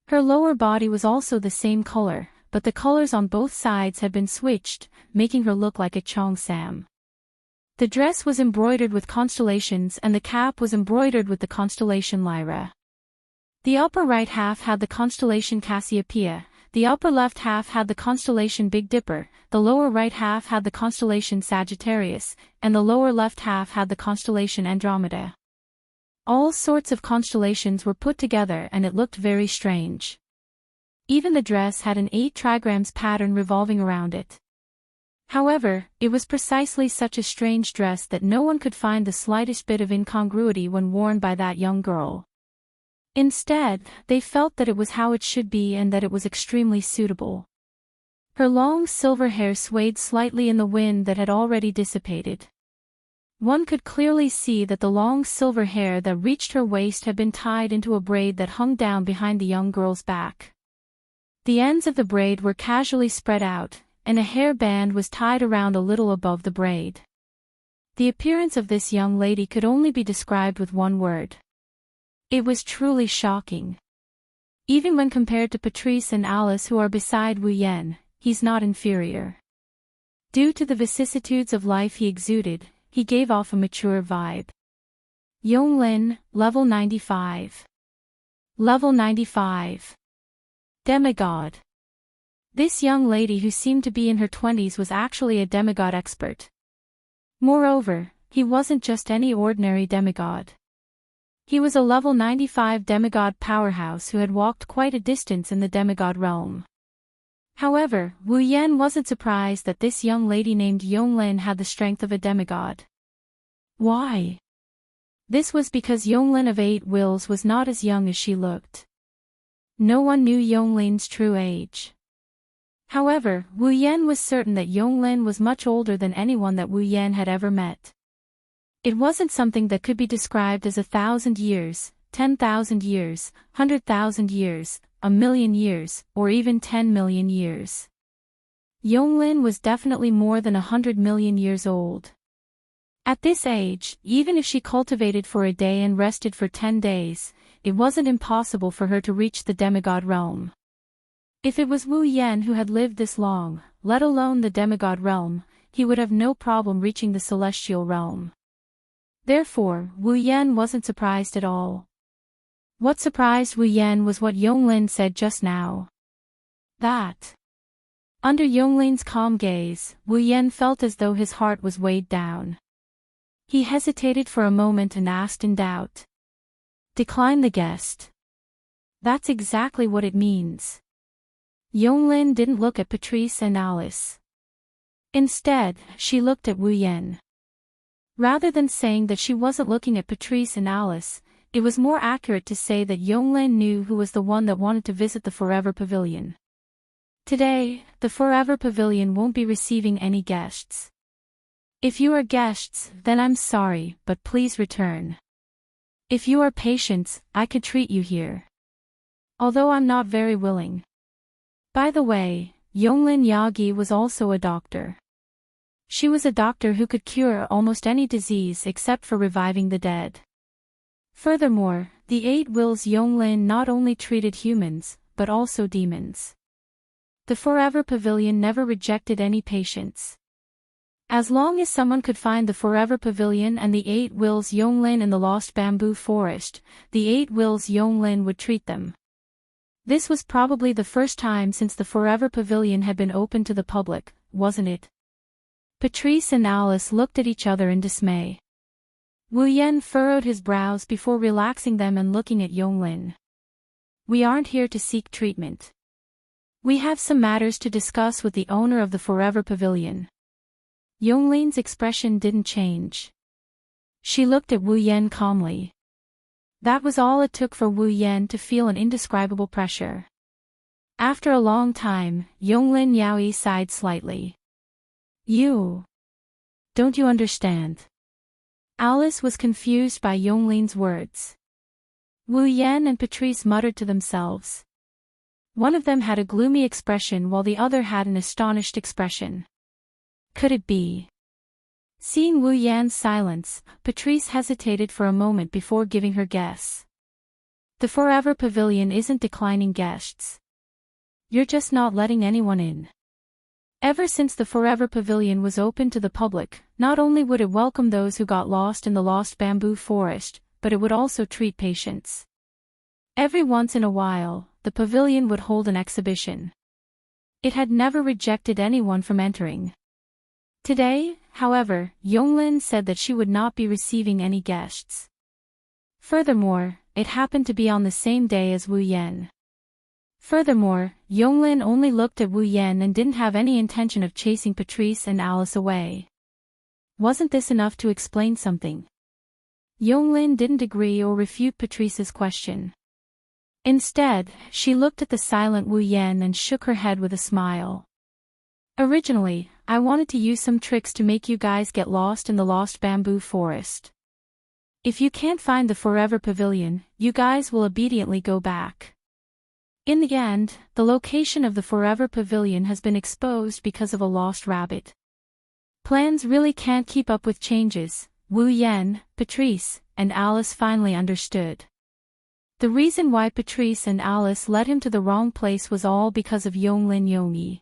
Her lower body was also the same color, but the colors on both sides had been switched, making her look like a cheongsam. The dress was embroidered with constellations and the cap was embroidered with the constellation Lyra. The upper right half had the constellation Cassiopeia, the upper left half had the constellation Big Dipper, the lower right half had the constellation Sagittarius, and the lower left half had the constellation Andromeda. All sorts of constellations were put together and it looked very strange. Even the dress had an 8 trigrams pattern revolving around it. However, it was precisely such a strange dress that no one could find the slightest bit of incongruity when worn by that young girl. Instead, they felt that it was how it should be and that it was extremely suitable. Her long silver hair swayed slightly in the wind that had already dissipated. One could clearly see that the long silver hair that reached her waist had been tied into a braid that hung down behind the young girl's back. The ends of the braid were casually spread out, and a hair band was tied around a little above the braid. The appearance of this young lady could only be described with one word. It was truly shocking. Even when compared to Patrice and Alice who are beside Wu Yan, he's not inferior. Due to the vicissitudes of life he exuded, he gave off a mature vibe. Yonglin, level 95. Level 95. Demigod. This young lady who seemed to be in her 20s was actually a demigod expert. Moreover, he wasn't just any ordinary demigod. He was a level 95 demigod powerhouse who had walked quite a distance in the demigod realm. However, Wu Yan wasn't surprised that this young lady named Yonglin had the strength of a demigod. Why? This was because Yonglin of 8 Wills was not as young as she looked. No one knew Yonglin's true age. However, Wu Yan was certain that Yonglin was much older than anyone that Wu Yan had ever met. It wasn't something that could be described as 1,000 years, 10,000 years, 100,000 years, 1,000,000 years, or even 10 million years. Yonglin was definitely more than 100 million years old. At this age, even if she cultivated for a day and rested for 10 days, it wasn't impossible for her to reach the demigod realm. If it was Wu Yan who had lived this long, let alone the demigod realm, he would have no problem reaching the celestial realm. Therefore, Wu Yan wasn't surprised at all. What surprised Wu Yan was what Yonglin said just now. That. Under Yonglin's calm gaze, Wu Yan felt as though his heart was weighed down. He hesitated for a moment and asked in doubt. Decline the guest. That's exactly what it means. Yonglin didn't look at Patrice and Alice. Instead, she looked at Wu Yan. Rather than saying that she wasn't looking at Patrice and Alice, it was more accurate to say that Yonglin knew who was the one that wanted to visit the Forever Pavilion. Today, the Forever Pavilion won't be receiving any guests. If you are guests, then I'm sorry, but please return. If you are patients, I could treat you here. Although I'm not very willing. By the way, Yonglin Yagi was also a doctor. She was a doctor who could cure almost any disease except for reviving the dead. Furthermore, the 8 Wills Yonglin not only treated humans, but also demons. The Forever Pavilion never rejected any patients. As long as someone could find the Forever Pavilion and the 8 Wills Yonglin in the Lost Bamboo Forest, the 8 Wills Yonglin would treat them. This was probably the first time since the Forever Pavilion had been open to the public, wasn't it? Patrice and Alice looked at each other in dismay. Wu Yan furrowed his brows before relaxing them and looking at Yonglin. We aren't here to seek treatment. We have some matters to discuss with the owner of the Forever Pavilion. Yonglin's expression didn't change. She looked at Wu Yan calmly. That was all it took for Wu Yan to feel an indescribable pressure. After a long time, Yonglin Yaoi sighed slightly. Don't you understand? Alice was confused by Yonglin's words. Wu Yan and Patrice muttered to themselves. One of them had a gloomy expression while the other had an astonished expression. Could it be? Seeing Wu Yan's silence, Patrice hesitated for a moment before giving her guess. The Forever Pavilion isn't declining guests. You're just not letting anyone in. Ever since the Forever Pavilion was open to the public, not only would it welcome those who got lost in the Lost Bamboo Forest, but it would also treat patients. Every once in a while, the pavilion would hold an exhibition. It had never rejected anyone from entering. Today, however, Yonglin said that she would not be receiving any guests. Furthermore, it happened to be on the same day as Wu Yan. Furthermore, Yonglin only looked at Wu Yan and didn't have any intention of chasing Patrice and Alice away. Wasn't this enough to explain something? Yonglin didn't agree or refute Patrice's question. Instead, she looked at the silent Wu Yan and shook her head with a smile. Originally, I wanted to use some tricks to make you guys get lost in the Lost Bamboo Forest. If you can't find the Forever Pavilion, you guys will obediently go back. In the end, the location of the Forever Pavilion has been exposed because of a lost rabbit. Plans really can't keep up with changes. Wu Yan, Patrice, and Alice finally understood. The reason why Patrice and Alice led him to the wrong place was all because of Yonglin Yongi.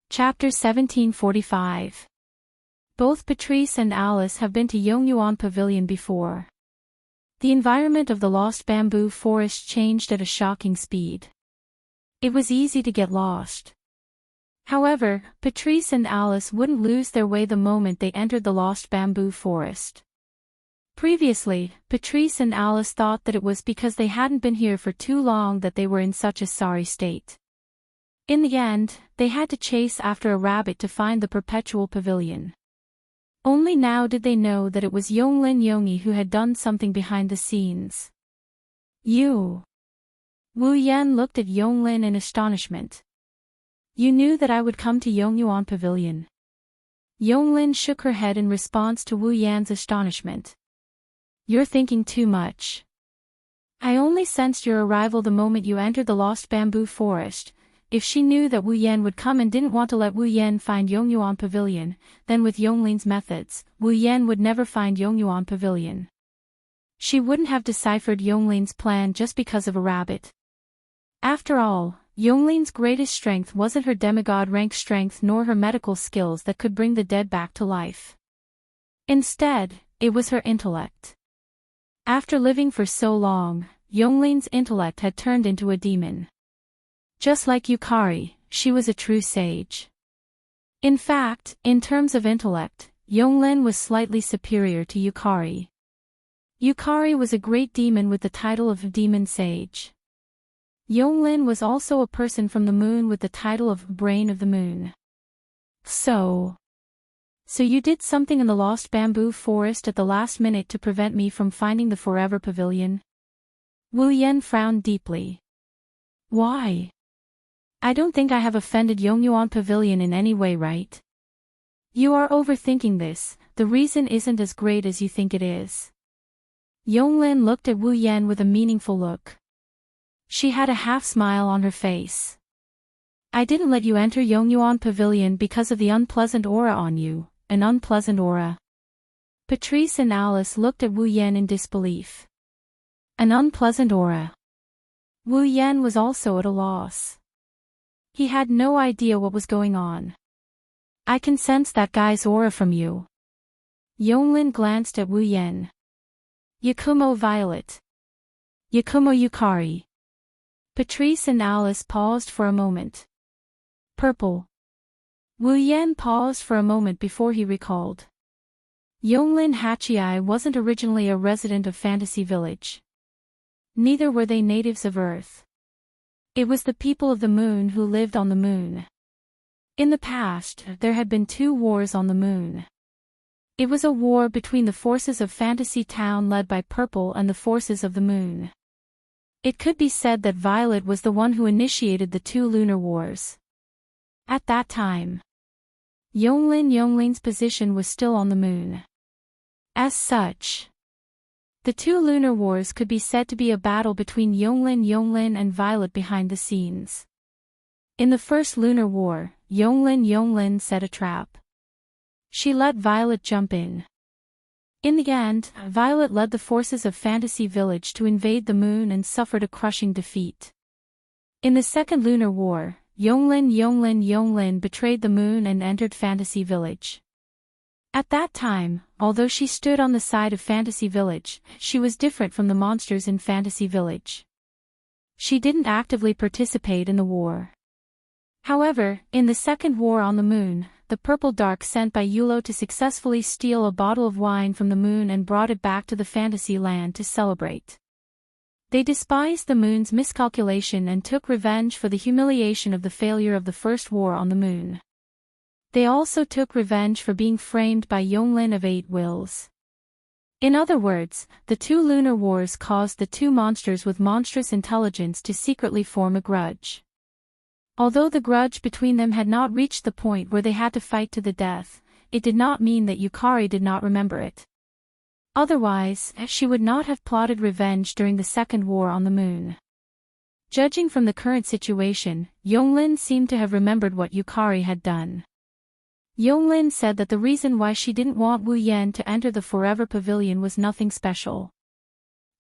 Chapter 1745. Both Patrice and Alice have been to Yongyuan Pavilion before. The environment of the Lost Bamboo Forest changed at a shocking speed. It was easy to get lost. However, Patrice and Alice wouldn't lose their way the moment they entered the Lost Bamboo Forest. Previously, Patrice and Alice thought that it was because they hadn't been here for too long that they were in such a sorry state. In the end, they had to chase after a rabbit to find the Perpetual Pavilion. Only now did they know that it was Yonglin Yongi who had done something behind the scenes. You. Wu Yan looked at Yonglin in astonishment. You knew that I would come to Yongyuan Pavilion. Yonglin shook her head in response to Wu Yan's astonishment. You're thinking too much. I only sensed your arrival the moment you entered the Lost Bamboo Forest. If she knew that Wu Yan would come and didn't want to let Wu Yan find Yongyuan Pavilion, then with Yonglin's methods, Wu Yan would never find Yongyuan Pavilion. She wouldn't have deciphered Yonglin's plan just because of a rabbit. After all, Yonglin's greatest strength wasn't her demigod rank strength nor her medical skills that could bring the dead back to life. Instead, it was her intellect. After living for so long, Yonglin's intellect had turned into a demon. Just like Yukari, she was a true sage. In fact, in terms of intellect, Yonglin was slightly superior to Yukari. Yukari was a great demon with the title of Demon Sage. Yonglin was also a person from the moon with the title of Brain of the Moon. So you did something in the Lost Bamboo Forest at the last minute to prevent me from finding the Forever Pavilion? Wu Yan frowned deeply. Why? I don't think I have offended Yongyuan Pavilion in any way, right? You are overthinking this, the reason isn't as great as you think it is. Yonglin looked at Wu Yan with a meaningful look. She had a half-smile on her face. I didn't let you enter Yongyuan Pavilion because of the unpleasant aura on you, an unpleasant aura. Patrice and Alice looked at Wu Yan in disbelief. An unpleasant aura. Wu Yan was also at a loss. He had no idea what was going on. I can sense that guy's aura from you. Yonglin glanced at Wu Yan. Yakumo Violet. Yakumo Yukari. Patrice and Alice paused for a moment. Purple. Wu Yan paused for a moment before he recalled. Yonglin Hachiai wasn't originally a resident of Fantasy Village. Neither were they natives of Earth. It was the people of the moon who lived on the moon. In the past, there had been 2 wars on the moon. It was a war between the forces of Fantasy Town led by Purple and the forces of the moon. It could be said that Violet was the one who initiated the 2 lunar wars. At that time, Yonglin's position was still on the moon. As such, the 2 lunar wars could be said to be a battle between Yonglin and Violet behind the scenes. In the first lunar war, Yonglin set a trap. She let Violet jump in. In the end, Violet led the forces of Fantasy Village to invade the moon and suffered a crushing defeat. In the second lunar war, Yonglin betrayed the moon and entered Fantasy Village. At that time, although she stood on the side of Fantasy Village, she was different from the monsters in Fantasy Village. She didn't actively participate in the war. However, in the second war on the moon, the purple dark sent by Yulo to successfully steal a bottle of wine from the moon and brought it back to the fantasy land to celebrate. They despised the moon's miscalculation and took revenge for the humiliation of the failure of the first war on the moon. They also took revenge for being framed by Yonglin of 8 Wills. In other words, the 2 lunar wars caused the 2 monsters with monstrous intelligence to secretly form a grudge. Although the grudge between them had not reached the point where they had to fight to the death, it did not mean that Yukari did not remember it. Otherwise, she would not have plotted revenge during the second war on the moon. Judging from the current situation, Yonglin seemed to have remembered what Yukari had done. Yonglin said that the reason why she didn't want Wu Yan to enter the Forever Pavilion was nothing special.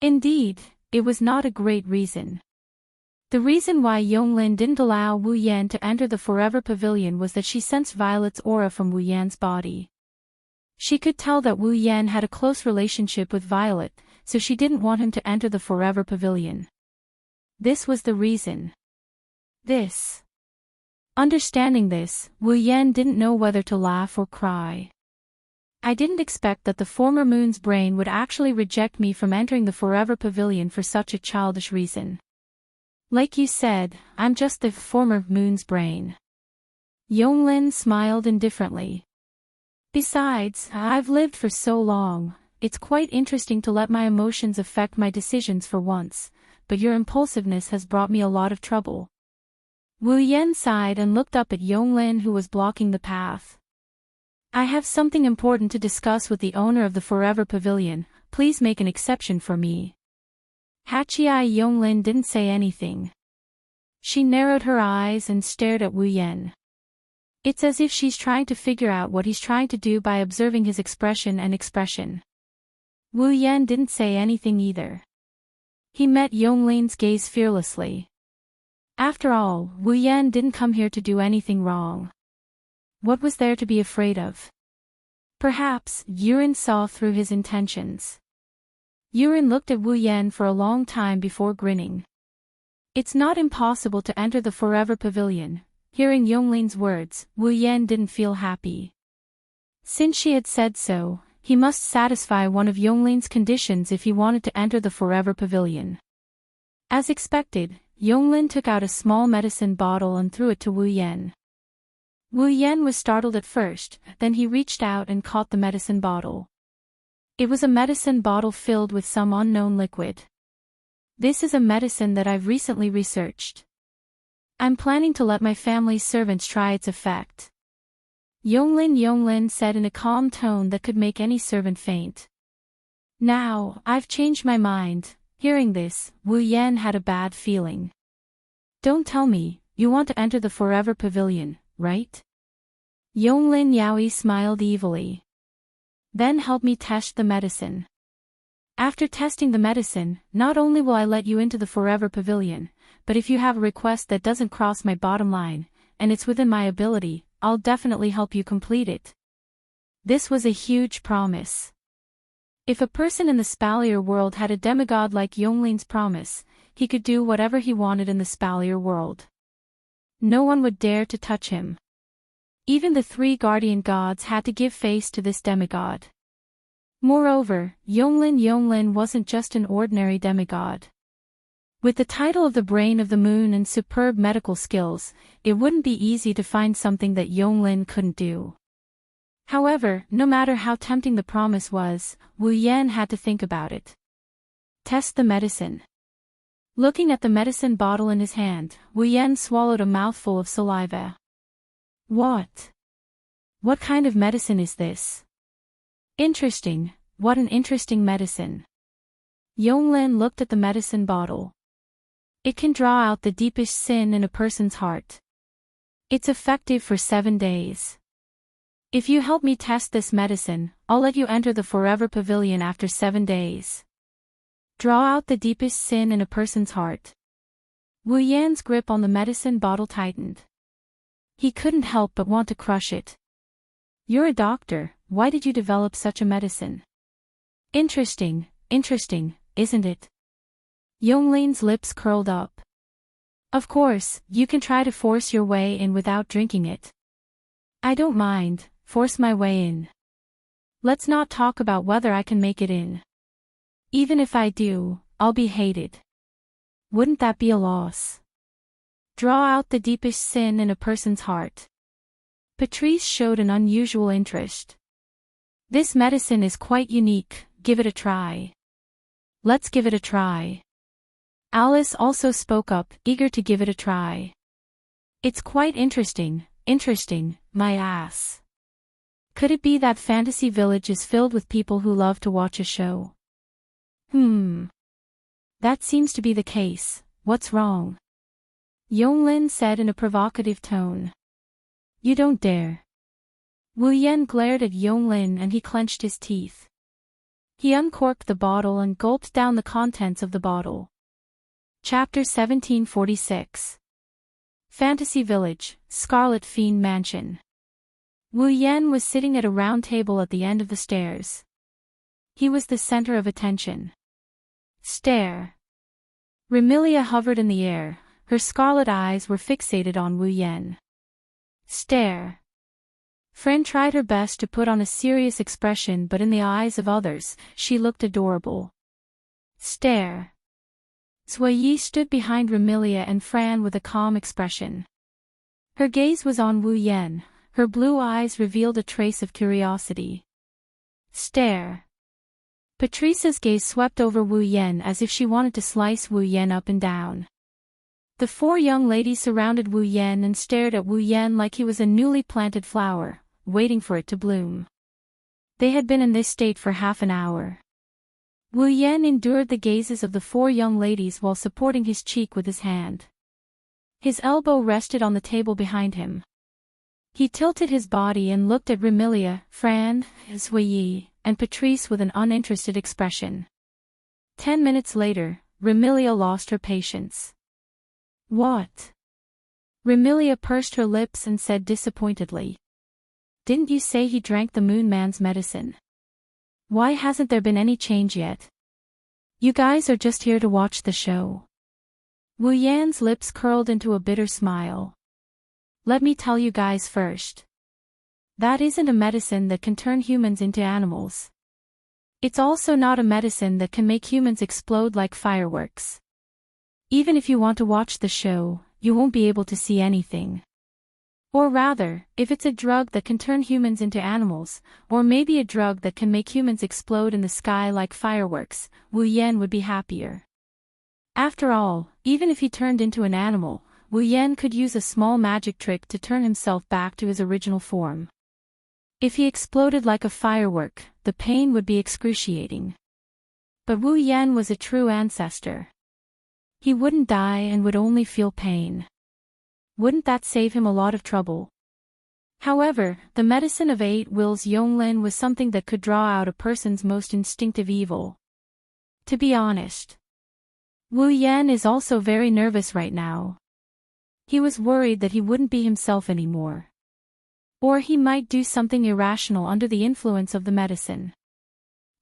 Indeed, it was not a great reason. The reason why Yonglin didn't allow Wu Yan to enter the Forever Pavilion was that she sensed Violet's aura from Wu Yan's body. She could tell that Wu Yan had a close relationship with Violet, so she didn't want him to enter the Forever Pavilion. This was the reason. Understanding this, Wu Yan didn't know whether to laugh or cry. I didn't expect that the former moon's brain would actually reject me from entering the Forever Pavilion for such a childish reason. Like you said, I'm just the former moon's brain. Yonglin smiled indifferently. Besides, I've lived for so long, it's quite interesting to let my emotions affect my decisions for once, but your impulsiveness has brought me a lot of trouble. Wu Yan sighed and looked up at Yonglin, who was blocking the path. I have something important to discuss with the owner of the Forever Pavilion, please make an exception for me. Hachii Yonglin didn't say anything. She narrowed her eyes and stared at Wu Yan. It's as if she's trying to figure out what he's trying to do by observing his expression and expression. Wu Yan didn't say anything either. He met Yonglin's gaze fearlessly. After all, Wu Yan didn't come here to do anything wrong. What was there to be afraid of? Perhaps Yurin saw through his intentions. Yurin looked at Wu Yan for a long time before grinning. It's not impossible to enter the Forever Pavilion. Hearing Yonglin's words, Wu Yan didn't feel happy. Since she had said so, he must satisfy one of Yonglin's conditions if he wanted to enter the Forever Pavilion. As expected, Yonglin took out a small medicine bottle and threw it to Wu Yan. Wu Yan was startled at first, then he reached out and caught the medicine bottle. It was a medicine bottle filled with some unknown liquid. This is a medicine that I've recently researched. I'm planning to let my family's servants try its effect. Yonglin said in a calm tone that could make any servant faint. Now, I've changed my mind. Hearing this, Wu Yan had a bad feeling. Don't tell me, you want to enter the Forever Pavilion, right? Yonglin Yaoi smiled evilly. Then help me test the medicine. After testing the medicine, not only will I let you into the Forever Pavilion, but if you have a request that doesn't cross my bottom line, and it's within my ability, I'll definitely help you complete it. This was a huge promise. If a person in the Spalier world had a demigod like Yonglin's promise, he could do whatever he wanted in the Spalier world. No one would dare to touch him. Even the three guardian gods had to give face to this demigod. Moreover, Yonglin wasn't just an ordinary demigod. With the title of the Brain of the Moon and superb medical skills, it wouldn't be easy to find something that Yonglin couldn't do. However, no matter how tempting the promise was, Wu Yan had to think about it. Test the medicine. Looking at the medicine bottle in his hand, Wu Yan swallowed a mouthful of saliva. What? What kind of medicine is this? Interesting, what an interesting medicine. Yonglin looked at the medicine bottle. It can draw out the deepest sin in a person's heart. It's effective for 7 days. If you help me test this medicine, I'll let you enter the Forever Pavilion after 7 days. Draw out the deepest sin in a person's heart. Wu Yan's grip on the medicine bottle tightened. He couldn't help but want to crush it. You're a doctor, why did you develop such a medicine? Interesting, isn't it? Yonglin's lips curled up. Of course, you can try to force your way in without drinking it. I don't mind, force my way in. Let's not talk about whether I can make it in. Even if I do, I'll be hated. Wouldn't that be a loss? Draw out the deepest sin in a person's heart. Patrice showed an unusual interest. This medicine is quite unique, give it a try. Let's give it a try. Alice also spoke up, eager to give it a try. It's quite interesting, my ass. Could it be that Fantasy Village is filled with people who love to watch a show? That seems to be the case, what's wrong? Yonglin said in a provocative tone. You don't dare. Wu Yan glared at Yonglin and he clenched his teeth. He uncorked the bottle and gulped down the contents of the bottle. Chapter 1746. Fantasy Village, Scarlet Fiend Mansion. Wu Yan was sitting at a round table at the end of the stairs. He was the center of attention. Stare. Remilia hovered in the air, her scarlet eyes were fixated on Wu Yan. Stare. Fran tried her best to put on a serious expression, but in the eyes of others, she looked adorable. Stare. Cui Yi stood behind Remilia and Fran with a calm expression. Her gaze was on Wu Yan, Her blue eyes revealed a trace of curiosity. Stare. Patrice's gaze swept over Wu Yan as if she wanted to slice Wu Yan up and down. The four young ladies surrounded Wu Yan and stared at Wu Yan like he was a newly planted flower, waiting for it to bloom. They had been in this state for half an hour. Wu Yan endured the gazes of the four young ladies while supporting his cheek with his hand. His elbow rested on the table behind him. He tilted his body and looked at Remilia, Fran, Zhuyi, and Patrice with an uninterested expression. 10 minutes later, Remilia lost her patience. What? Remilia pursed her lips and said disappointedly. Didn't you say he drank the Moon Man's medicine? Why hasn't there been any change yet? You guys are just here to watch the show. Wu Yan's lips curled into a bitter smile. Let me tell you guys first. That isn't a medicine that can turn humans into animals. It's also not a medicine that can make humans explode like fireworks. Even if you want to watch the show, you won't be able to see anything. Or rather, if it's a drug that can turn humans into animals, or maybe a drug that can make humans explode in the sky like fireworks, Wu Yan would be happier. After all, even if he turned into an animal, Wu Yan could use a small magic trick to turn himself back to his original form. If he exploded like a firework, the pain would be excruciating. But Wu Yan was a true ancestor. He wouldn't die and would only feel pain. Wouldn't that save him a lot of trouble? However, the medicine of 8 Wills Yonglin was something that could draw out a person's most instinctive evil. To be honest, Wu Yan is also very nervous right now. He was worried that he wouldn't be himself anymore. Or he might do something irrational under the influence of the medicine.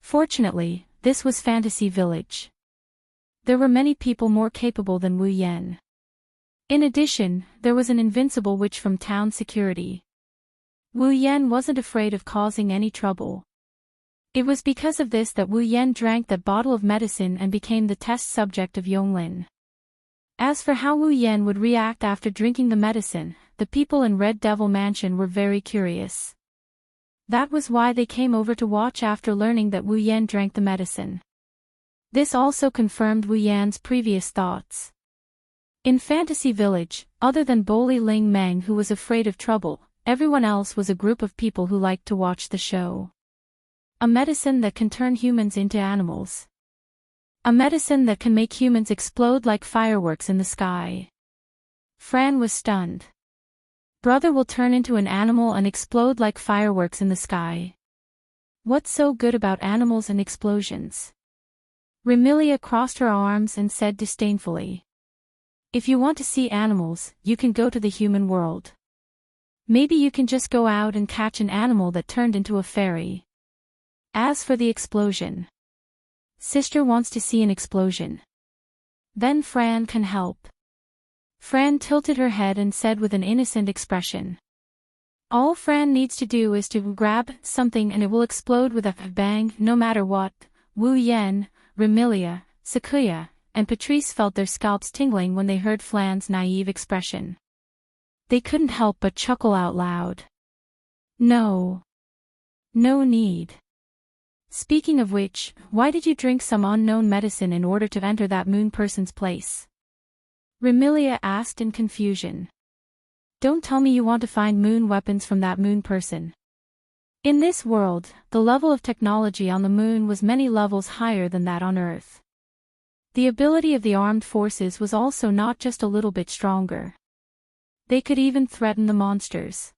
Fortunately, this was Fantasy Village. There were many people more capable than Wu Yan. In addition, there was an invincible witch from town security. Wu Yan wasn't afraid of causing any trouble. It was because of this that Wu Yan drank that bottle of medicine and became the test subject of Yonglin. As for how Wu Yan would react after drinking the medicine, the people in Red Devil Mansion were very curious. That was why they came over to watch after learning that Wu Yan drank the medicine. This also confirmed Wu Yan's previous thoughts. In Fantasy Village, other than Boli Ling Meng who was afraid of trouble, everyone else was a group of people who liked to watch the show. A medicine that can turn humans into animals. A medicine that can make humans explode like fireworks in the sky. Fran was stunned. Brother will turn into an animal and explode like fireworks in the sky. What's so good about animals and explosions? Remilia crossed her arms and said disdainfully. If you want to see animals, you can go to the human world. Maybe you can just go out and catch an animal that turned into a fairy. As for the explosion. Sister wants to see an explosion. Then Fran can help. Fran tilted her head and said with an innocent expression. All Fran needs to do is to grab something and it will explode with a bang no matter what. Wu Yan, Remilia, Sakuya, and Patrice felt their scalps tingling when they heard Fran's naive expression. They couldn't help but chuckle out loud. No. No need. Speaking of which, why did you drink some unknown medicine in order to enter that moon person's place? Remilia asked in confusion. Don't tell me you want to find moon weapons from that moon person. In this world, the level of technology on the moon was many levels higher than that on Earth. The ability of the armed forces was also not just a little bit stronger. They could even threaten the monsters.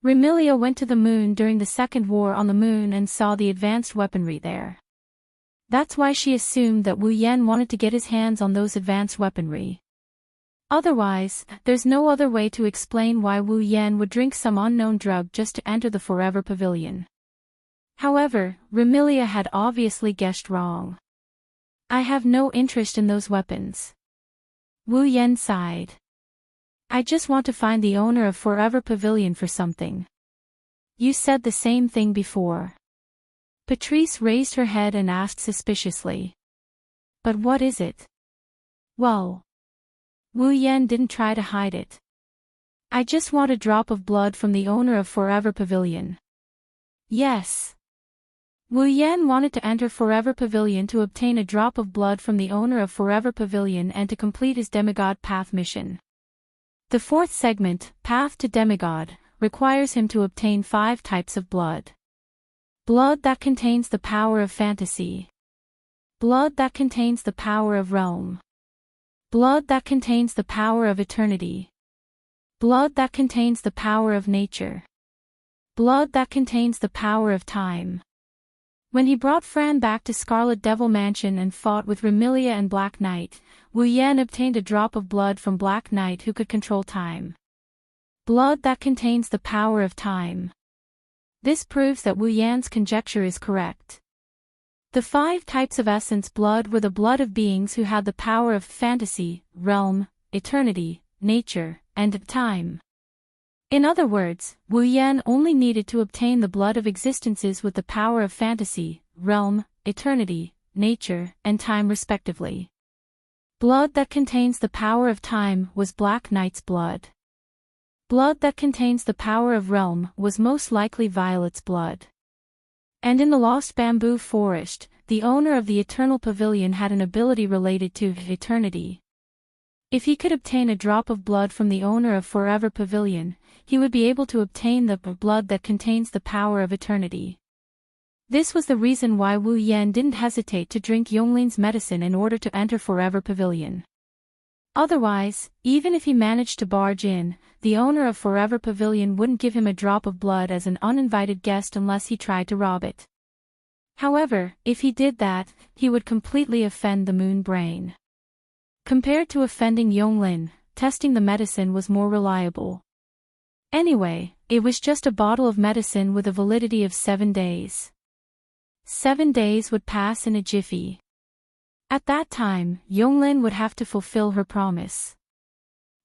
Remilia went to the moon during the Second War on the Moon and saw the advanced weaponry there. That's why she assumed that Wu Yan wanted to get his hands on those advanced weaponry. Otherwise, there's no other way to explain why Wu Yan would drink some unknown drug just to enter the Forever Pavilion. However, Remilia had obviously guessed wrong. I have no interest in those weapons. Wu Yan sighed. I just want to find the owner of Forever Pavilion for something. You said the same thing before. Patrice raised her head and asked suspiciously. But what is it? Well. Wu Yan didn't try to hide it. I just want a drop of blood from the owner of Forever Pavilion. Yes. Wu Yan wanted to enter Forever Pavilion to obtain a drop of blood from the owner of Forever Pavilion and to complete his Demigod Path mission. The fourth segment, Path to Demigod, requires him to obtain 5 types of blood. Blood that contains the power of fantasy. Blood that contains the power of realm. Blood that contains the power of eternity. Blood that contains the power of nature. Blood that contains the power of time. When he brought Fran back to Scarlet Devil Mansion and fought with Remilia and Black Knight, Wu Yan obtained a drop of blood from Black Knight who could control time. Blood that contains the power of time. This proves that Wu Yan's conjecture is correct. The 5 types of essence blood were the blood of beings who had the power of fantasy, realm, eternity, nature, and time. In other words, Wu Yan only needed to obtain the blood of existences with the power of fantasy, realm, eternity, nature, and time respectively. Blood that contains the power of time was Black Knight's blood. Blood that contains the power of realm was most likely Violet's blood. And in the Lost Bamboo Forest, the owner of the Eternal Pavilion had an ability related to eternity. If he could obtain a drop of blood from the owner of Forever Pavilion, he would be able to obtain the blood that contains the power of eternity. This was the reason why Wu Yan didn't hesitate to drink Yonglin's medicine in order to enter Forever Pavilion. Otherwise, even if he managed to barge in, the owner of Forever Pavilion wouldn't give him a drop of blood as an uninvited guest unless he tried to rob it. However, if he did that, he would completely offend the Moon Brain. Compared to offending Yonglin, testing the medicine was more reliable. Anyway, it was just a bottle of medicine with a validity of 7 days. 7 days would pass in a jiffy. At that time, Yonglin would have to fulfill her promise.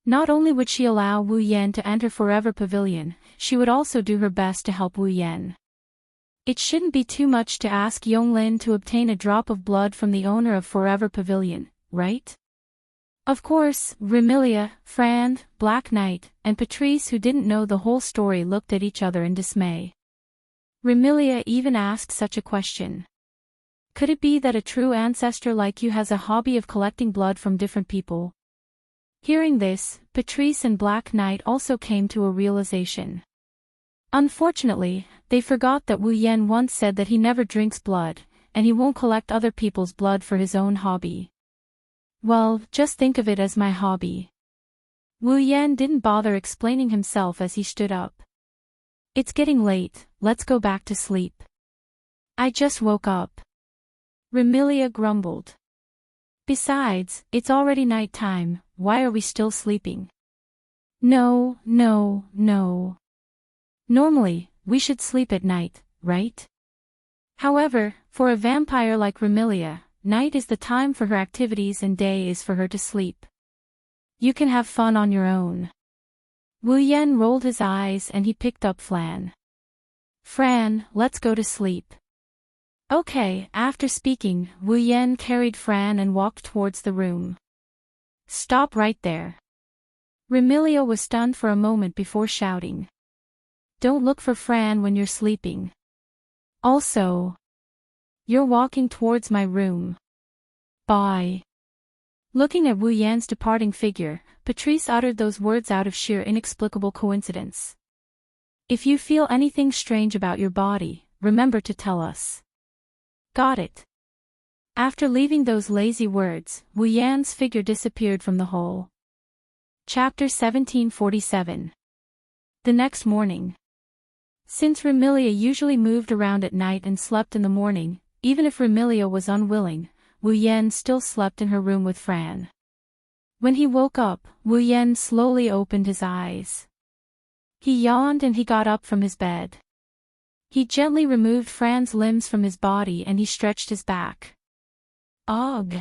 Not only would she allow Wu Yan to enter Forever Pavilion, she would also do her best to help Wu Yan. It shouldn't be too much to ask Yonglin to obtain a drop of blood from the owner of Forever Pavilion, right? Of course, Remilia, Fran, Black Knight, and Patrice who didn't know the whole story looked at each other in dismay. Remilia even asked such a question. Could it be that a true ancestor like you has a hobby of collecting blood from different people? Hearing this, Patrice and Black Knight also came to a realization. Unfortunately, they forgot that Wu Yan once said that he never drinks blood, and he won't collect other people's blood for his own hobby. Well, just think of it as my hobby. Wu Yan didn't bother explaining himself as he stood up. It's getting late, let's go back to sleep. I just woke up. Remilia grumbled. Besides, it's already night time, why are we still sleeping? No. Normally, we should sleep at night, right? However, for a vampire like Remilia, night is the time for her activities and day is for her to sleep. You can have fun on your own. Wu Yan rolled his eyes and he picked up Fran. Fran, let's go to sleep. Okay, after speaking, Wu Yan carried Fran and walked towards the room. Stop right there. Remilia was stunned for a moment before shouting. Don't look for Fran when you're sleeping. Also, you're walking towards my room. Bye. Looking at Wu Yan's departing figure, Patrice uttered those words out of sheer inexplicable coincidence. If you feel anything strange about your body, remember to tell us. Got it. After leaving those lazy words, Wu Yan's figure disappeared from the hole. Chapter 1747. The next morning. Since Remilia usually moved around at night and slept in the morning, even if Remilia was unwilling, Wu Yan still slept in her room with Fran. When he woke up, Wu Yan slowly opened his eyes. He yawned and he got up from his bed. He gently removed Fran's limbs from his body and he stretched his back. Ugh!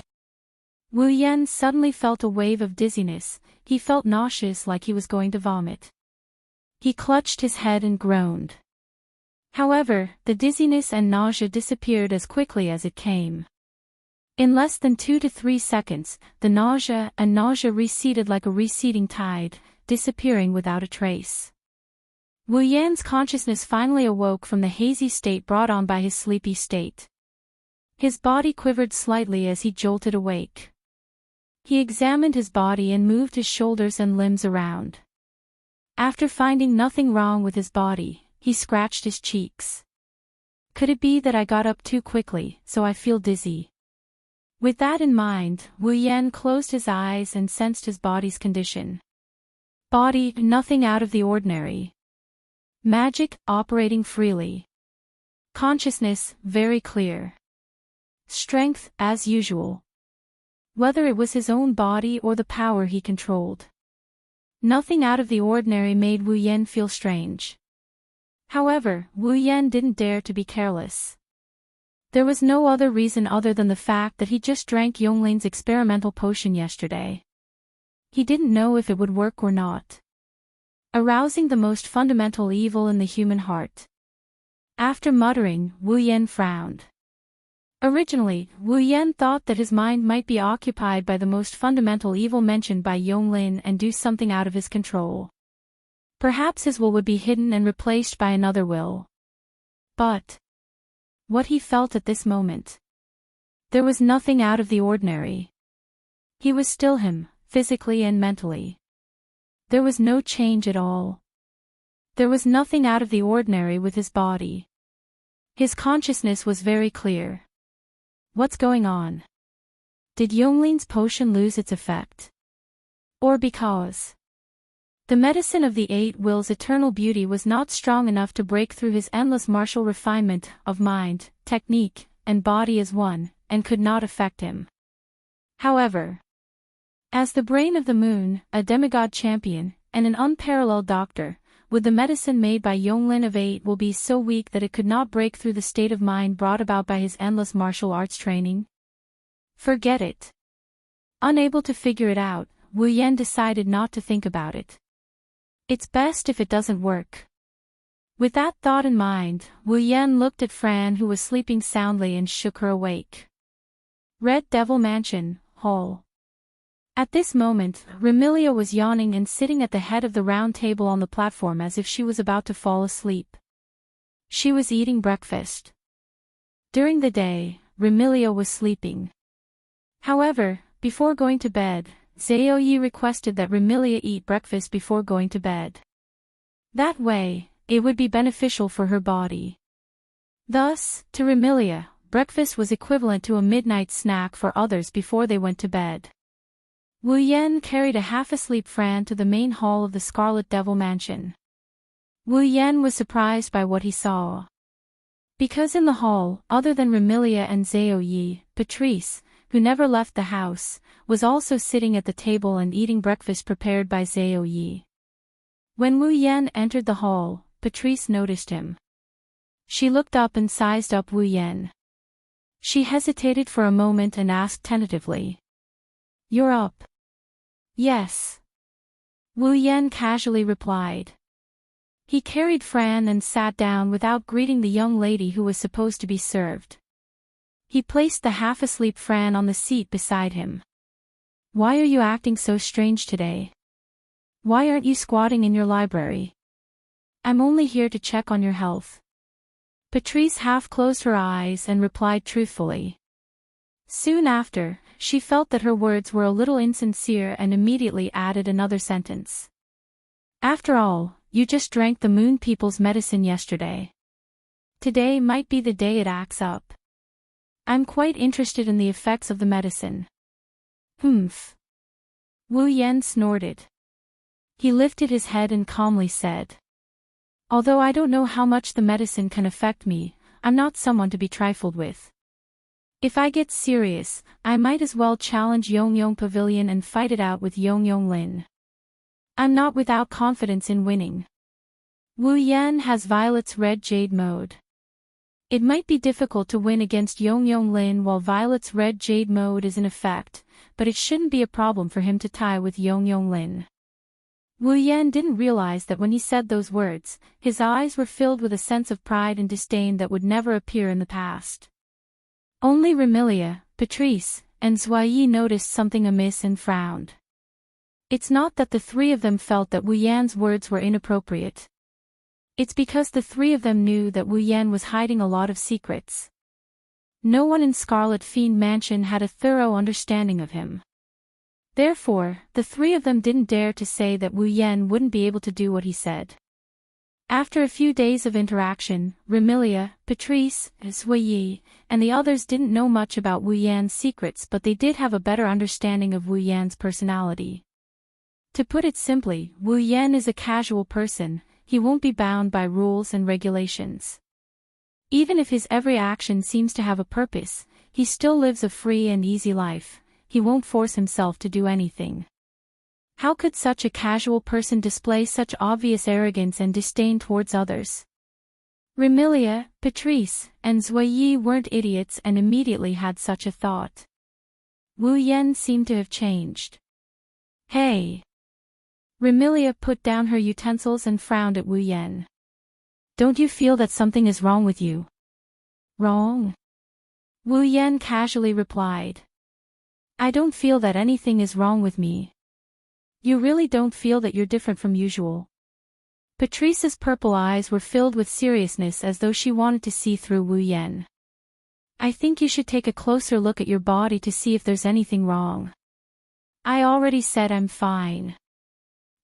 Wu Yan suddenly felt a wave of dizziness, he felt nauseous like he was going to vomit. He clutched his head and groaned. However, the dizziness and nausea disappeared as quickly as it came. In less than 2 to 3 seconds, the nausea receded like a receding tide, disappearing without a trace. Wu Yan's consciousness finally awoke from the hazy state brought on by his sleepy state. His body quivered slightly as he jolted awake. He examined his body and moved his shoulders and limbs around. After finding nothing wrong with his body, he scratched his cheeks. Could it be that I got up too quickly, so I feel dizzy? With that in mind, Wu Yan closed his eyes and sensed his body's condition. Body, nothing out of the ordinary. Magic, operating freely. Consciousness, very clear. Strength, as usual. Whether it was his own body or the power he controlled. Nothing out of the ordinary made Wu Yan feel strange. However, Wu Yan didn't dare to be careless. There was no other reason other than the fact that he just drank Yonglin's experimental potion yesterday. He didn't know if it would work or not. Arousing the most fundamental evil in the human heart. After muttering, Wu Yan frowned. Originally, Wu Yan thought that his mind might be occupied by the most fundamental evil mentioned by Yonglin and do something out of his control. Perhaps his will would be hidden and replaced by another will. But what he felt at this moment. There was nothing out of the ordinary. He was still him, physically and mentally. There was no change at all. There was nothing out of the ordinary with his body. His consciousness was very clear. What's going on? Did Yonglin's potion lose its effect? Or because the medicine of the Eight Wills' eternal beauty was not strong enough to break through his endless martial refinement of mind, technique, and body as one, and could not affect him. However, as the brain of the moon, a demigod champion, and an unparalleled doctor, would the medicine made by Yonglin of Eight will be so weak that it could not break through the state of mind brought about by his endless martial arts training? Forget it. Unable to figure it out, Wu Yan decided not to think about it. It's best if it doesn't work. With that thought in mind, Wu Yan looked at Fran, who was sleeping soundly, and shook her awake. Red Devil Mansion, Hall. At this moment, Remilia was yawning and sitting at the head of the round table on the platform as if she was about to fall asleep. She was eating breakfast. During the day, Remilia was sleeping. However, before going to bed, Zhaoyi requested that Remilia eat breakfast before going to bed. That way, it would be beneficial for her body. Thus, to Remilia, breakfast was equivalent to a midnight snack for others before they went to bed. Wu Yan carried a half-asleep Fran to the main hall of the Scarlet Devil Mansion. Wu Yan was surprised by what he saw. Because in the hall, other than Remilia and Zhaoyi, Patrice, who never left the house, was also sitting at the table and eating breakfast prepared by Zhaoyi. When Wu Yan entered the hall, Patrice noticed him. She looked up and sized up Wu Yan. She hesitated for a moment and asked tentatively. "You're up?" "Yes." Wu Yan casually replied. He carried Fran and sat down without greeting the young lady who was supposed to be served. He placed the half-asleep Fran on the seat beside him. "Why are you acting so strange today? Why aren't you squatting in your library?" "I'm only here to check on your health." Patrice half closed her eyes and replied truthfully. Soon after, she felt that her words were a little insincere and immediately added another sentence. "After all, you just drank the Moon People's medicine yesterday. Today might be the day it acts up. I'm quite interested in the effects of the medicine." "Humph." Wu Yan snorted. He lifted his head and calmly said. "Although I don't know how much the medicine can affect me, I'm not someone to be trifled with. If I get serious, I might as well challenge Yongyong Pavilion and fight it out with Yongyong Lin. I'm not without confidence in winning. Wu Yan has Violet's Red Jade mode. It might be difficult to win against Yongyong Lin while Violet's Red Jade mode is in effect, but it shouldn't be a problem for him to tie with Yongyong Lin." Wu Yan didn't realize that when he said those words, his eyes were filled with a sense of pride and disdain that would never appear in the past. Only Remilia, Patrice, and Zhuayi noticed something amiss and frowned. It's not that the three of them felt that Wu Yan's words were inappropriate. It's because the three of them knew that Wu Yan was hiding a lot of secrets. No one in Scarlet Fiend Mansion had a thorough understanding of him. Therefore, the three of them didn't dare to say that Wu Yan wouldn't be able to do what he said. After a few days of interaction, Remilia, Patrice, Sui, and the others didn't know much about Wu Yan's secrets, but they did have a better understanding of Wu Yan's personality. To put it simply, Wu Yan is a casual person. He won't be bound by rules and regulations. Even if his every action seems to have a purpose, he still lives a free and easy life. He won't force himself to do anything. How could such a casual person display such obvious arrogance and disdain towards others? Remilia, Patrice, and Zhuyi weren't idiots and immediately had such a thought. Wu Yan seemed to have changed. Hey! Remilia put down her utensils and frowned at Wu Yan. Don't you feel that something is wrong with you? Wrong? Wu Yan casually replied. I don't feel that anything is wrong with me. You really don't feel that you're different from usual? Patrice's purple eyes were filled with seriousness as though she wanted to see through Wu Yan. I think you should take a closer look at your body to see if there's anything wrong. I already said I'm fine.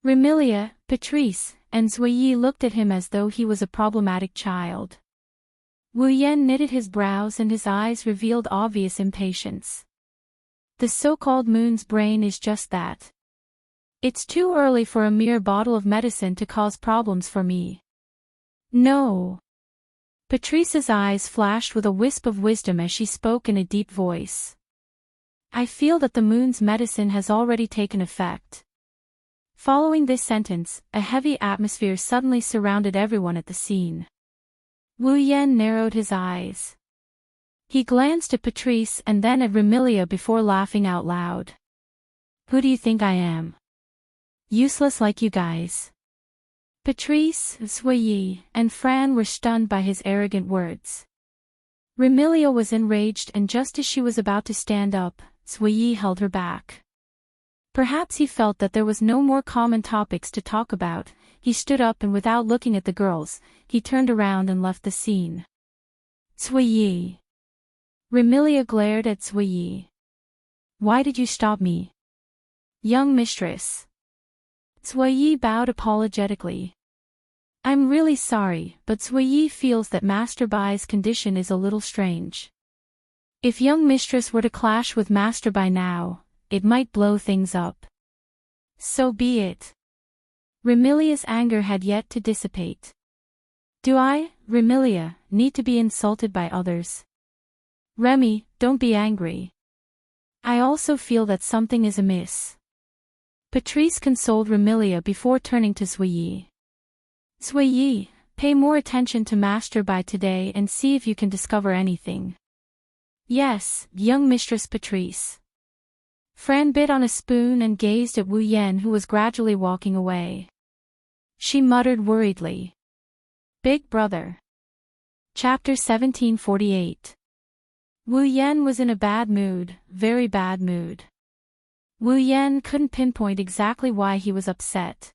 Remilia, Patrice, and Zhuyi looked at him as though he was a problematic child. Wu Yan knitted his brows and his eyes revealed obvious impatience. The so-called moon's brain is just that. It's too early for a mere bottle of medicine to cause problems for me. No. Patrice's eyes flashed with a wisp of wisdom as she spoke in a deep voice. I feel that the moon's medicine has already taken effect. Following this sentence, a heavy atmosphere suddenly surrounded everyone at the scene. Wu Yan narrowed his eyes. He glanced at Patrice and then at Remilia before laughing out loud. Who do you think I am? Useless like you guys. Patrice, Zhuyi, and Fran were stunned by his arrogant words. Remilia was enraged and just as she was about to stand up, Zhuyi held her back. Perhaps he felt that there was no more common topics to talk about. He stood up and without looking at the girls, he turned around and left the scene. Zhuyi. Remilia glared at Zhuyi. Why did you stop me? Young mistress. Zhuyi bowed apologetically. I'm really sorry, but Zhuyi feels that Master Bai's condition is a little strange. If young mistress were to clash with Master Bai now, it might blow things up. So be it. Remilia's anger had yet to dissipate. Do I, Remilia, need to be insulted by others? Remy, don't be angry. I also feel that something is amiss. Patrice consoled Remilia before turning to Zhuyi. Zhuyi, pay more attention to Master Bai today and see if you can discover anything. Yes, young Mistress Patrice. Fran bit on a spoon and gazed at Wu Yan who was gradually walking away. She muttered worriedly. Big brother. Chapter 1748. Wu Yan was in a bad mood, very bad mood. Wu Yan couldn't pinpoint exactly why he was upset.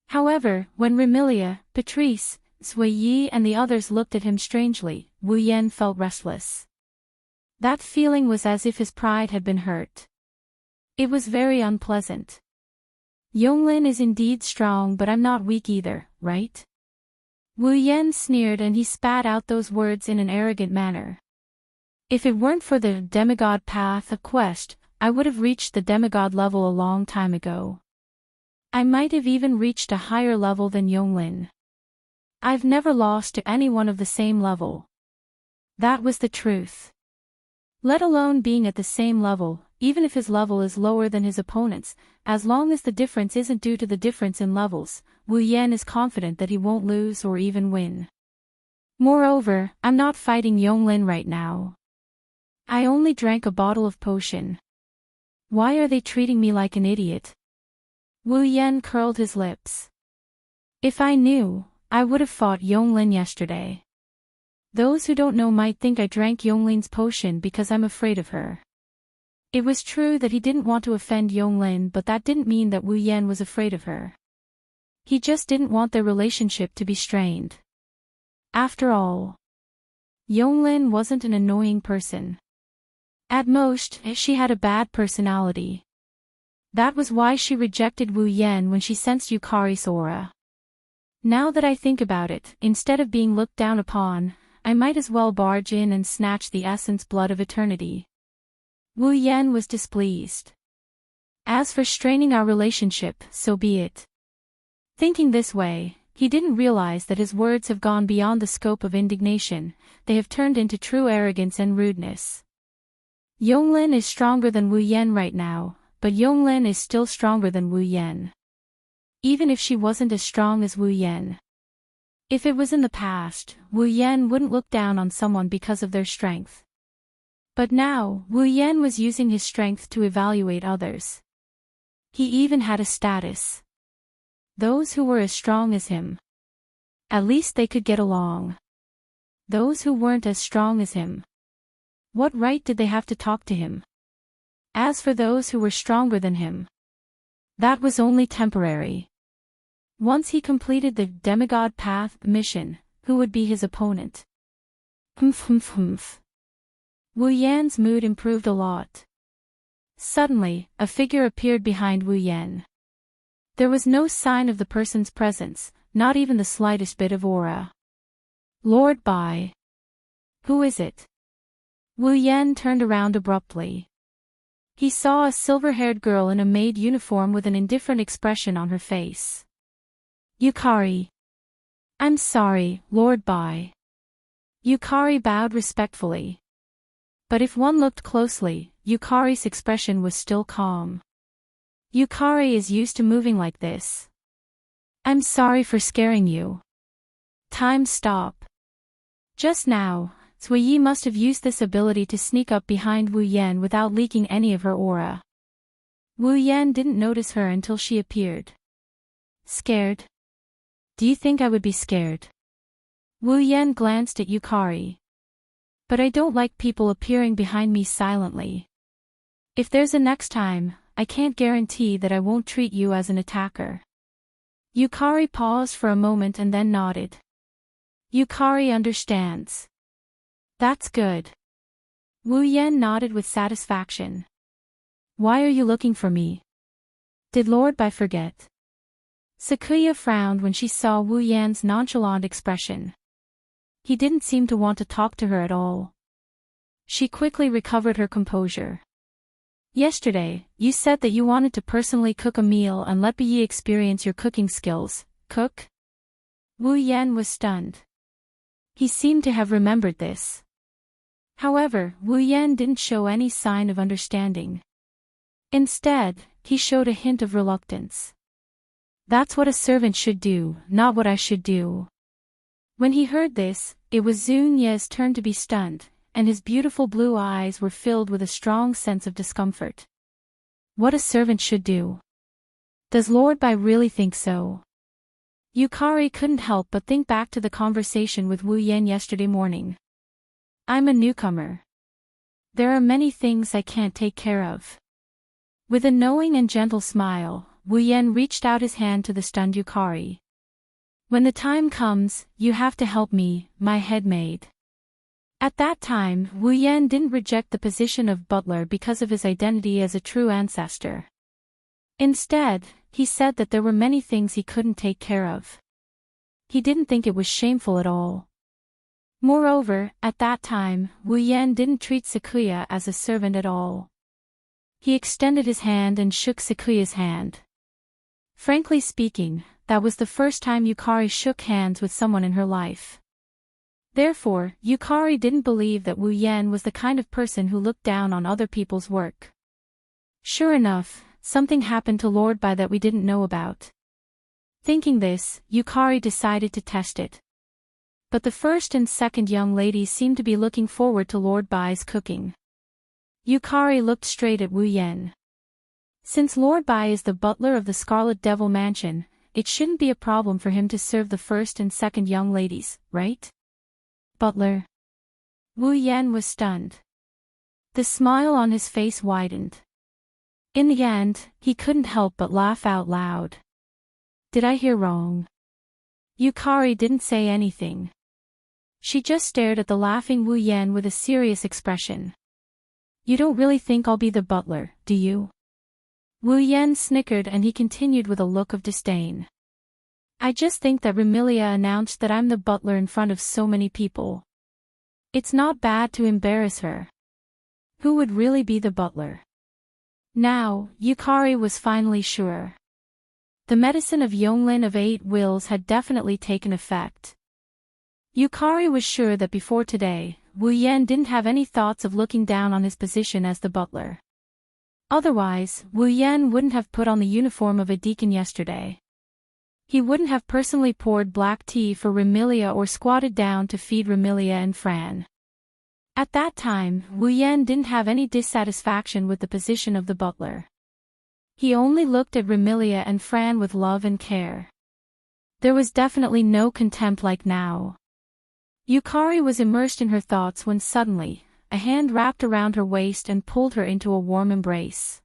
However, when Remilia, Patrice, Zhuyi and the others looked at him strangely, Wu Yan felt restless. That feeling was as if his pride had been hurt. It was very unpleasant. Yonglin is indeed strong but I'm not weak either, right? Wu Yan sneered and he spat out those words in an arrogant manner. If it weren't for the demigod path of quest, I would have reached the demigod level a long time ago. I might have even reached a higher level than Yonglin. I've never lost to anyone of the same level. That was the truth. Let alone being at the same level, even if his level is lower than his opponent's, as long as the difference isn't due to the difference in levels, Wu Yan is confident that he won't lose or even win. Moreover, I'm not fighting Yonglin right now. I only drank a bottle of potion. Why are they treating me like an idiot? Wu Yan curled his lips. If I knew, I would have fought Yonglin yesterday. Those who don't know might think I drank Yonglin's potion because I'm afraid of her. It was true that he didn't want to offend Yonglin, but that didn't mean that Wu Yan was afraid of her. He just didn't want their relationship to be strained. After all, Yonglin wasn't an annoying person. At most, she had a bad personality. That was why she rejected Wu Yan when she sensed Yukari's aura. Now that I think about it, instead of being looked down upon, I might as well barge in and snatch the essence blood of eternity. Wu Yan was displeased. As for straining our relationship, so be it. Thinking this way, he didn't realize that his words have gone beyond the scope of indignation, they have turned into true arrogance and rudeness. Yonglin is stronger than Wu Yan right now, but Yonglin is still stronger than Wu Yan. Even if she wasn't as strong as Wu Yan. If it was in the past, Wu Yan wouldn't look down on someone because of their strength. But now, Wu Yan was using his strength to evaluate others. He even had a status. Those who were as strong as him. At least they could get along. Those who weren't as strong as him. What right did they have to talk to him? As for those who were stronger than him, that was only temporary. Once he completed the demigod path mission, who would be his opponent? Humph. Wu Yan's mood improved a lot. Suddenly, a figure appeared behind Wu Yan. There was no sign of the person's presence, not even the slightest bit of aura. Lord Bai. Who is it? Wu Yan turned around abruptly. He saw a silver-haired girl in a maid uniform with an indifferent expression on her face. Yukari. I'm sorry, Lord Bai. Yukari bowed respectfully. But if one looked closely, Yukari's expression was still calm. Yukari is used to moving like this. I'm sorry for scaring you. Time stop. Just now, Cui Yi must have used this ability to sneak up behind Wu Yan without leaking any of her aura. Wu Yan didn't notice her until she appeared. Scared? Do you think I would be scared? Wu Yan glanced at Yukari. But I don't like people appearing behind me silently. If there's a next time, I can't guarantee that I won't treat you as an attacker. Yukari paused for a moment and then nodded. Yukari understands. That's good. Wu Yan nodded with satisfaction. Why are you looking for me? Did Lord Bai forget? Sakuya frowned when she saw Wu Yan's nonchalant expression. He didn't seem to want to talk to her at all. She quickly recovered her composure. Yesterday, you said that you wanted to personally cook a meal and let Bai experience your cooking skills. Cook? Wu Yan was stunned. He seemed to have remembered this. However, Wu Yan didn't show any sign of understanding. Instead, he showed a hint of reluctance. That's what a servant should do, not what I should do. When he heard this, it was Xun Ye's turn to be stunned, and his beautiful blue eyes were filled with a strong sense of discomfort. What a servant should do. Does Lord Bai really think so? Yukari couldn't help but think back to the conversation with Wu Yan yesterday morning. I'm a newcomer. There are many things I can't take care of. With a knowing and gentle smile, Wu Yan reached out his hand to the stunned Yukari. When the time comes, you have to help me, my head maid. At that time, Wu Yan didn't reject the position of butler because of his identity as a true ancestor. Instead, he said that there were many things he couldn't take care of. He didn't think it was shameful at all. Moreover, at that time, Wu Yan didn't treat Sakuya as a servant at all. He extended his hand and shook Sakuya's hand. Frankly speaking, that was the first time Yukari shook hands with someone in her life. Therefore, Yukari didn't believe that Wu Yan was the kind of person who looked down on other people's work. Sure enough, something happened to Lord Bai that we didn't know about. Thinking this, Yukari decided to test it. But the first and second young ladies seemed to be looking forward to Lord Bai's cooking. Yukari looked straight at Wu Yan. Since Lord Bai is the butler of the Scarlet Devil Mansion, it shouldn't be a problem for him to serve the first and second young ladies, right? Butler. Wu Yan was stunned. The smile on his face widened. In the end, he couldn't help but laugh out loud. Did I hear wrong? Yukari didn't say anything. She just stared at the laughing Wu Yan with a serious expression. You don't really think I'll be the butler, do you? Wu Yan snickered and he continued with a look of disdain. I just think that Remilia announced that I'm the butler in front of so many people. It's not bad to embarrass her. Who would really be the butler? Now, Yukari was finally sure. The medicine of Yonglin of 8 Wills had definitely taken effect. Yukari was sure that before today, Wu Yan didn't have any thoughts of looking down on his position as the butler. Otherwise, Wu Yan wouldn't have put on the uniform of a deacon yesterday. He wouldn't have personally poured black tea for Remilia or squatted down to feed Remilia and Fran. At that time, Wu Yan didn't have any dissatisfaction with the position of the butler. He only looked at Remilia and Fran with love and care. There was definitely no contempt like now. Yukari was immersed in her thoughts when suddenly, a hand wrapped around her waist and pulled her into a warm embrace.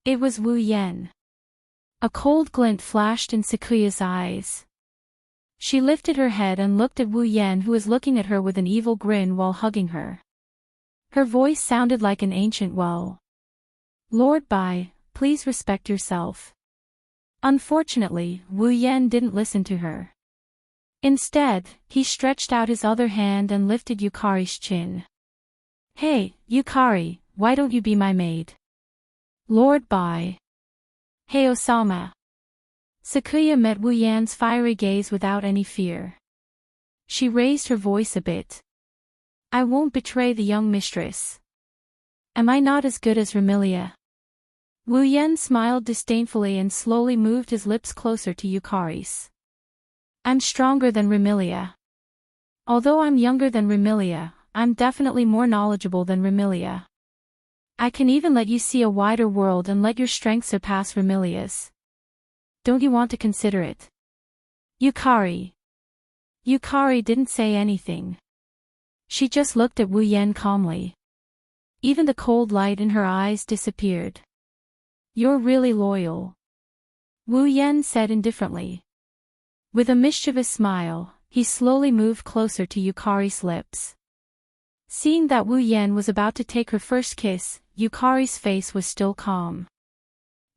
It was Wu Yan. A cold glint flashed in Sakuya's eyes. She lifted her head and looked at Wu Yan, who was looking at her with an evil grin while hugging her. Her voice sounded like an ancient well. Lord Bai, please respect yourself. Unfortunately, Wu Yan didn't listen to her. Instead, he stretched out his other hand and lifted Yukari's chin. Hey, Yukari, why don't you be my maid? Lord Bai. Hey Osama. Sakuya met Wu Yan's fiery gaze without any fear. She raised her voice a bit. I won't betray the young mistress. Am I not as good as Remilia? Wu Yan smiled disdainfully and slowly moved his lips closer to Yukari's. I'm stronger than Remilia. Although I'm younger than Remilia, I'm definitely more knowledgeable than Remilia. I can even let you see a wider world and let your strength surpass Remilia's. Don't you want to consider it? Yukari. Yukari didn't say anything. She just looked at Wu Yan calmly. Even the cold light in her eyes disappeared. You're really loyal. Wu Yan said indifferently. With a mischievous smile, he slowly moved closer to Yukari's lips. Seeing that Wu Yan was about to take her first kiss, Yukari's face was still calm.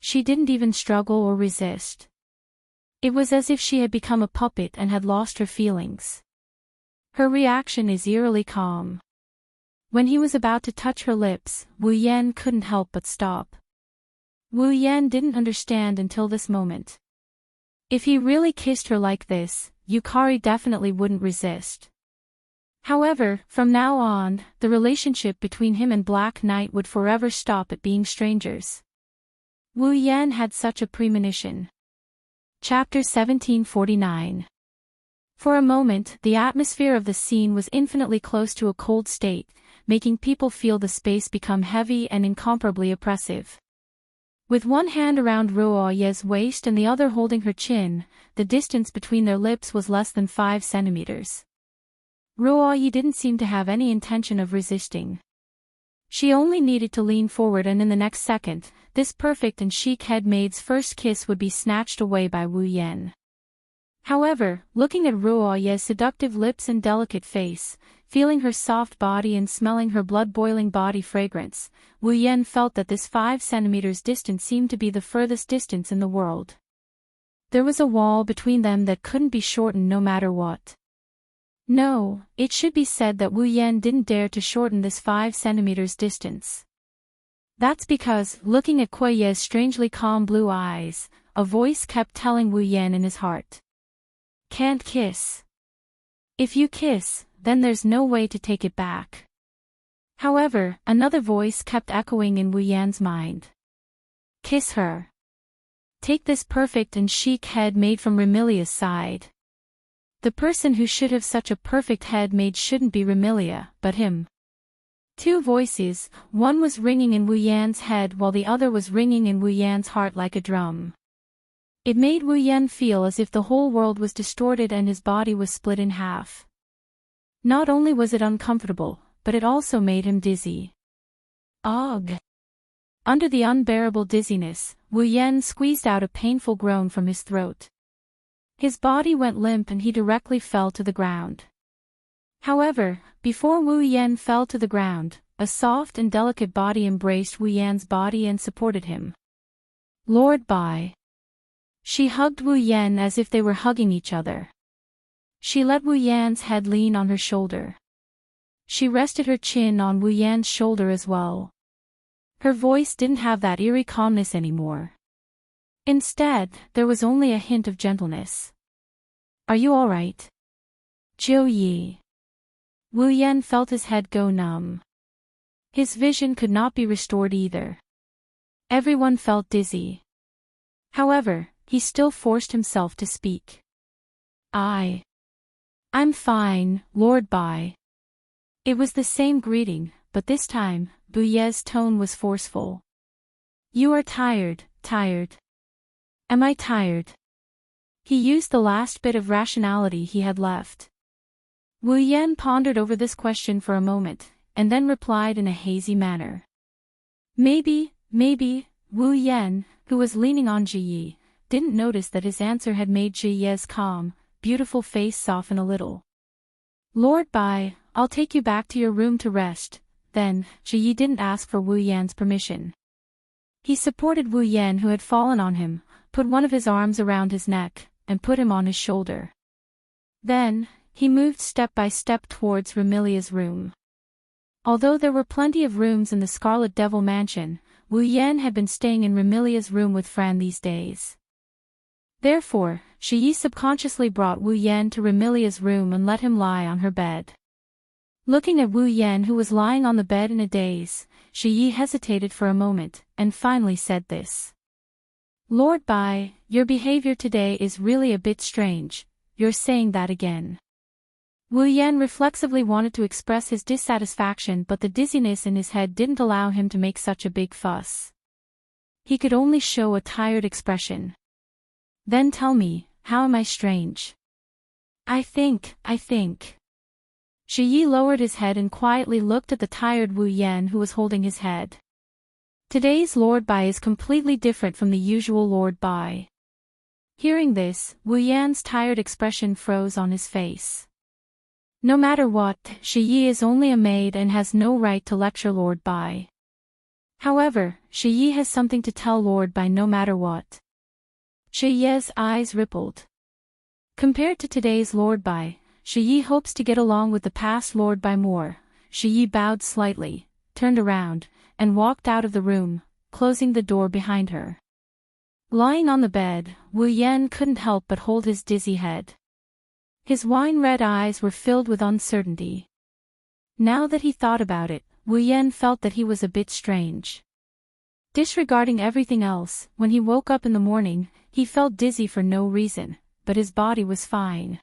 She didn't even struggle or resist. It was as if she had become a puppet and had lost her feelings. Her reaction is eerily calm. When he was about to touch her lips, Wu Yan couldn't help but stop. Wu Yan didn't understand until this moment. If he really kissed her like this, Yukari definitely wouldn't resist. However, from now on, the relationship between him and Black Knight would forever stop at being strangers. Wu Yan had such a premonition. Chapter 1749. For a moment, the atmosphere of the scene was infinitely close to a cold state, making people feel the space become heavy and incomparably oppressive. With one hand around Ruoye's waist and the other holding her chin, the distance between their lips was less than 5 centimeters. Ruoye didn't seem to have any intention of resisting. She only needed to lean forward, and in the next second, this perfect and chic head maid's first kiss would be snatched away by Wu Yan. However, looking at Ruoye's seductive lips and delicate face, feeling her soft body and smelling her blood-boiling body fragrance, Wu Yan felt that this 5 centimeters distance seemed to be the furthest distance in the world. There was a wall between them that couldn't be shortened no matter what. No, it should be said that Wu Yan didn't dare to shorten this 5 centimeters distance. That's because, looking at Kuoye's strangely calm blue eyes, a voice kept telling Wu Yan in his heart. Can't kiss. If you kiss, then there's no way to take it back. However, another voice kept echoing in Wu Yan's mind. Kiss her. Take this perfect and chic head made from Remilia's side. The person who should have such a perfect head made shouldn't be Remilia, but him. 2 voices, one was ringing in Wu Yan's head while the other was ringing in Wu Yan's heart like a drum. It made Wu Yan feel as if the whole world was distorted and his body was split in half. Not only was it uncomfortable, but it also made him dizzy. Ugh! Under the unbearable dizziness, Wu Yan squeezed out a painful groan from his throat. His body went limp and he directly fell to the ground. However, before Wu Yan fell to the ground, a soft and delicate body embraced Wu Yan's body and supported him. Lord Bai. She hugged Wu Yan as if they were hugging each other. She let Wu Yan's head lean on her shoulder. She rested her chin on Wu Yan's shoulder as well. Her voice didn't have that eerie calmness anymore. Instead, there was only a hint of gentleness. Are you all right? Jiu Yi. Wu Yan felt his head go numb. His vision could not be restored either. Everyone felt dizzy. However, he still forced himself to speak. I'm fine, Lord Bai. It was the same greeting, but this time, Bu Ye's tone was forceful. You are tired. Am I tired? He used the last bit of rationality he had left. Wu Yan pondered over this question for a moment, and then replied in a hazy manner. Maybe. Wu Yan, who was leaning on Ji Yi, didn't notice that his answer had made Ji Ye's calm, beautiful face soften a little. Lord Bai, I'll take you back to your room to rest. Then, Ji Yi didn't ask for Wu Yan's permission. He supported Wu Yan, who had fallen on him, put one of his arms around his neck, and put him on his shoulder. Then, he moved step by step towards Remilia's room. Although there were plenty of rooms in the Scarlet Devil Mansion, Wu Yan had been staying in Remilia's room with Fran these days. Therefore, Ji Yi subconsciously brought Wu Yan to Remilia's room and let him lie on her bed. Looking at Wu Yan, who was lying on the bed in a daze, Ji Yi hesitated for a moment, and finally said this. Lord Bai, your behavior today is really a bit strange. You're saying that again. Wu Yan reflexively wanted to express his dissatisfaction, but the dizziness in his head didn't allow him to make such a big fuss. He could only show a tired expression. Then tell me, how am I strange? I think. Ji Yi lowered his head and quietly looked at the tired Wu Yan, who was holding his head. Today's Lord Bai is completely different from the usual Lord Bai. Hearing this, Wu Yan's tired expression froze on his face. No matter what, Ji Yi is only a maid and has no right to lecture Lord Bai. However, Ji Yi has something to tell Lord Bai no matter what. Ji Ye's eyes rippled. Compared to today's Lord Bai, Ji Yi hopes to get along with the past Lord Bai more. Ji Yi bowed slightly, turned around, and walked out of the room, closing the door behind her. Lying on the bed, Wu Yan couldn't help but hold his dizzy head. His wine-red eyes were filled with uncertainty. Now that he thought about it, Wu Yan felt that he was a bit strange. Disregarding everything else, when he woke up in the morning, he felt dizzy for no reason, but his body was fine.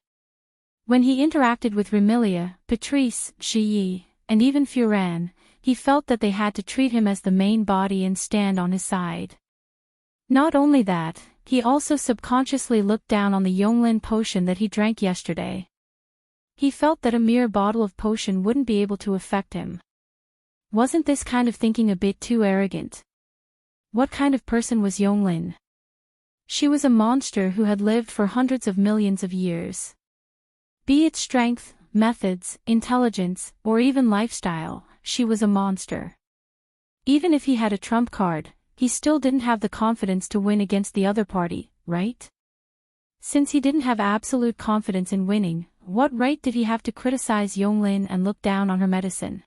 When he interacted with Remilia, Patrice, Ji Yi, and even Furan, he felt that they had to treat him as the main body and stand on his side. Not only that, he also subconsciously looked down on the Yonglin potion that he drank yesterday. He felt that a mere bottle of potion wouldn't be able to affect him. Wasn't this kind of thinking a bit too arrogant? What kind of person was Yonglin? She was a monster who had lived for hundreds of millions of years. Be it strength, methods, intelligence, or even lifestyle, she was a monster. Even if he had a trump card, he still didn't have the confidence to win against the other party, right? Since he didn't have absolute confidence in winning, what right did he have to criticize Yonglin and look down on her medicine?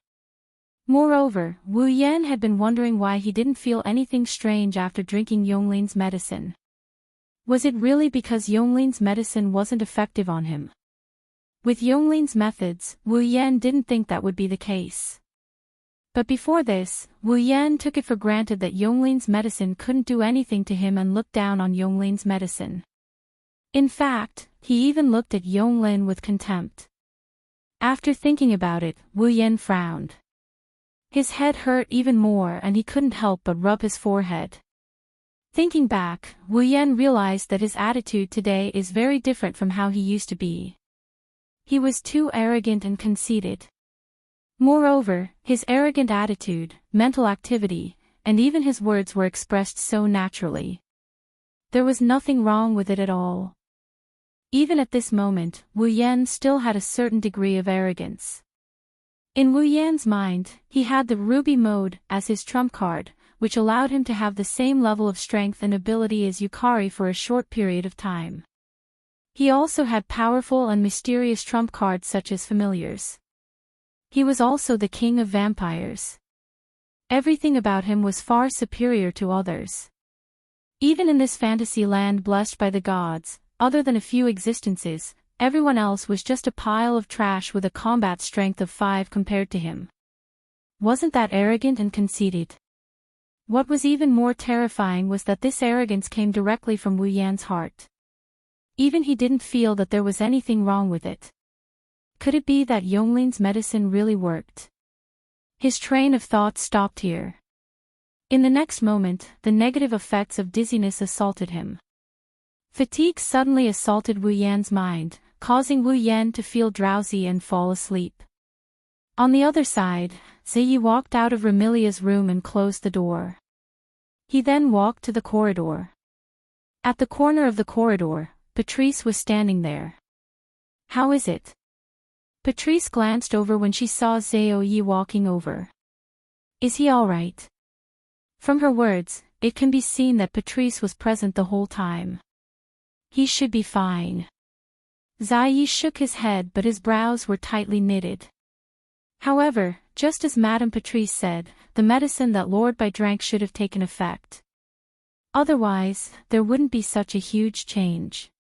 Moreover, Wu Yan had been wondering why he didn't feel anything strange after drinking Yonglin's medicine. Was it really because Yonglin's medicine wasn't effective on him? With Yonglin's methods, Wu Yan didn't think that would be the case. But before this, Wu Yan took it for granted that Yonglin's medicine couldn't do anything to him and looked down on Yonglin's medicine. In fact, he even looked at Yonglin with contempt. After thinking about it, Wu Yan frowned. His head hurt even more and he couldn't help but rub his forehead. Thinking back, Wu Yan realized that his attitude today is very different from how he used to be. He was too arrogant and conceited. Moreover, his arrogant attitude, mental activity, and even his words were expressed so naturally. There was nothing wrong with it at all. Even at this moment, Wu Yan still had a certain degree of arrogance. In Wu Yan's mind, he had the ruby mode as his trump card, which allowed him to have the same level of strength and ability as Yukari for a short period of time. He also had powerful and mysterious trump cards such as familiars. He was also the king of vampires. Everything about him was far superior to others. Even in this fantasy land blessed by the gods, other than a few existences, everyone else was just a pile of trash with a combat strength of 5 compared to him. Wasn't that arrogant and conceited? What was even more terrifying was that this arrogance came directly from Wu Yan's heart. Even he didn't feel that there was anything wrong with it. Could it be that Yonglin's medicine really worked? His train of thought stopped here. In the next moment, the negative effects of dizziness assaulted him. Fatigue suddenly assaulted Wu Yan's mind, causing Wu Yan to feel drowsy and fall asleep. On the other side, Ziyi walked out of Remilia's room and closed the door. He then walked to the corridor. At the corner of the corridor, Patrice was standing there. "How is it?" Patrice glanced over when she saw Zhao Yi walking over. "Is he all right?" From her words, it can be seen that Patrice was present the whole time. "He should be fine." Zai shook his head, but his brows were tightly knitted. However, just as Madame Patrice said, the medicine that Lord Bai drank should have taken effect. Otherwise, there wouldn't be such a huge change.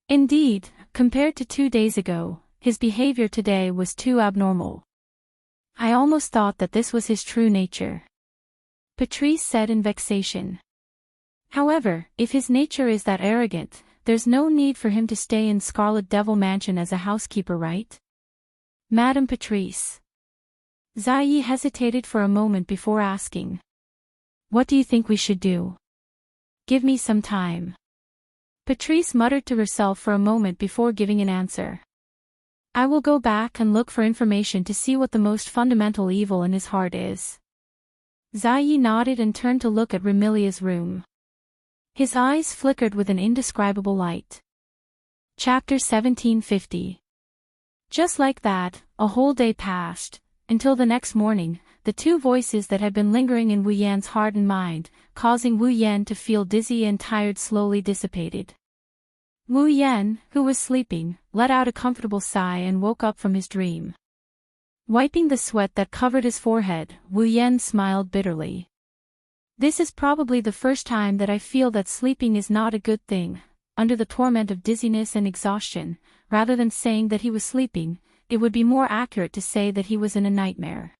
Indeed, compared to 2 days ago, his behavior today was too abnormal. "I almost thought that this was his true nature," Patrice said in vexation. "However, if his nature is that arrogant, there's no need for him to stay in Scarlet Devil Mansion as a housekeeper, right?" "Madame Patrice." Zai hesitated for a moment before asking. "What do you think we should do?" "Give me some time." Patrice muttered to herself for a moment before giving an answer. "I will go back and look for information to see what the most fundamental evil in his heart is." Zai nodded and turned to look at Remilia's room. His eyes flickered with an indescribable light. Chapter 1750. Just like that, a whole day passed, until the next morning, the 2 voices that had been lingering in Wu Yan's heart and mind, causing Wu Yan to feel dizzy and tired, slowly dissipated. Wu Yan, who was sleeping, let out a comfortable sigh and woke up from his dream. Wiping the sweat that covered his forehead, Wu Yan smiled bitterly. "This is probably the first time that I feel that sleeping is not a good thing. Under the torment of dizziness and exhaustion, rather than saying that he was sleeping, it would be more accurate to say that he was in a nightmare."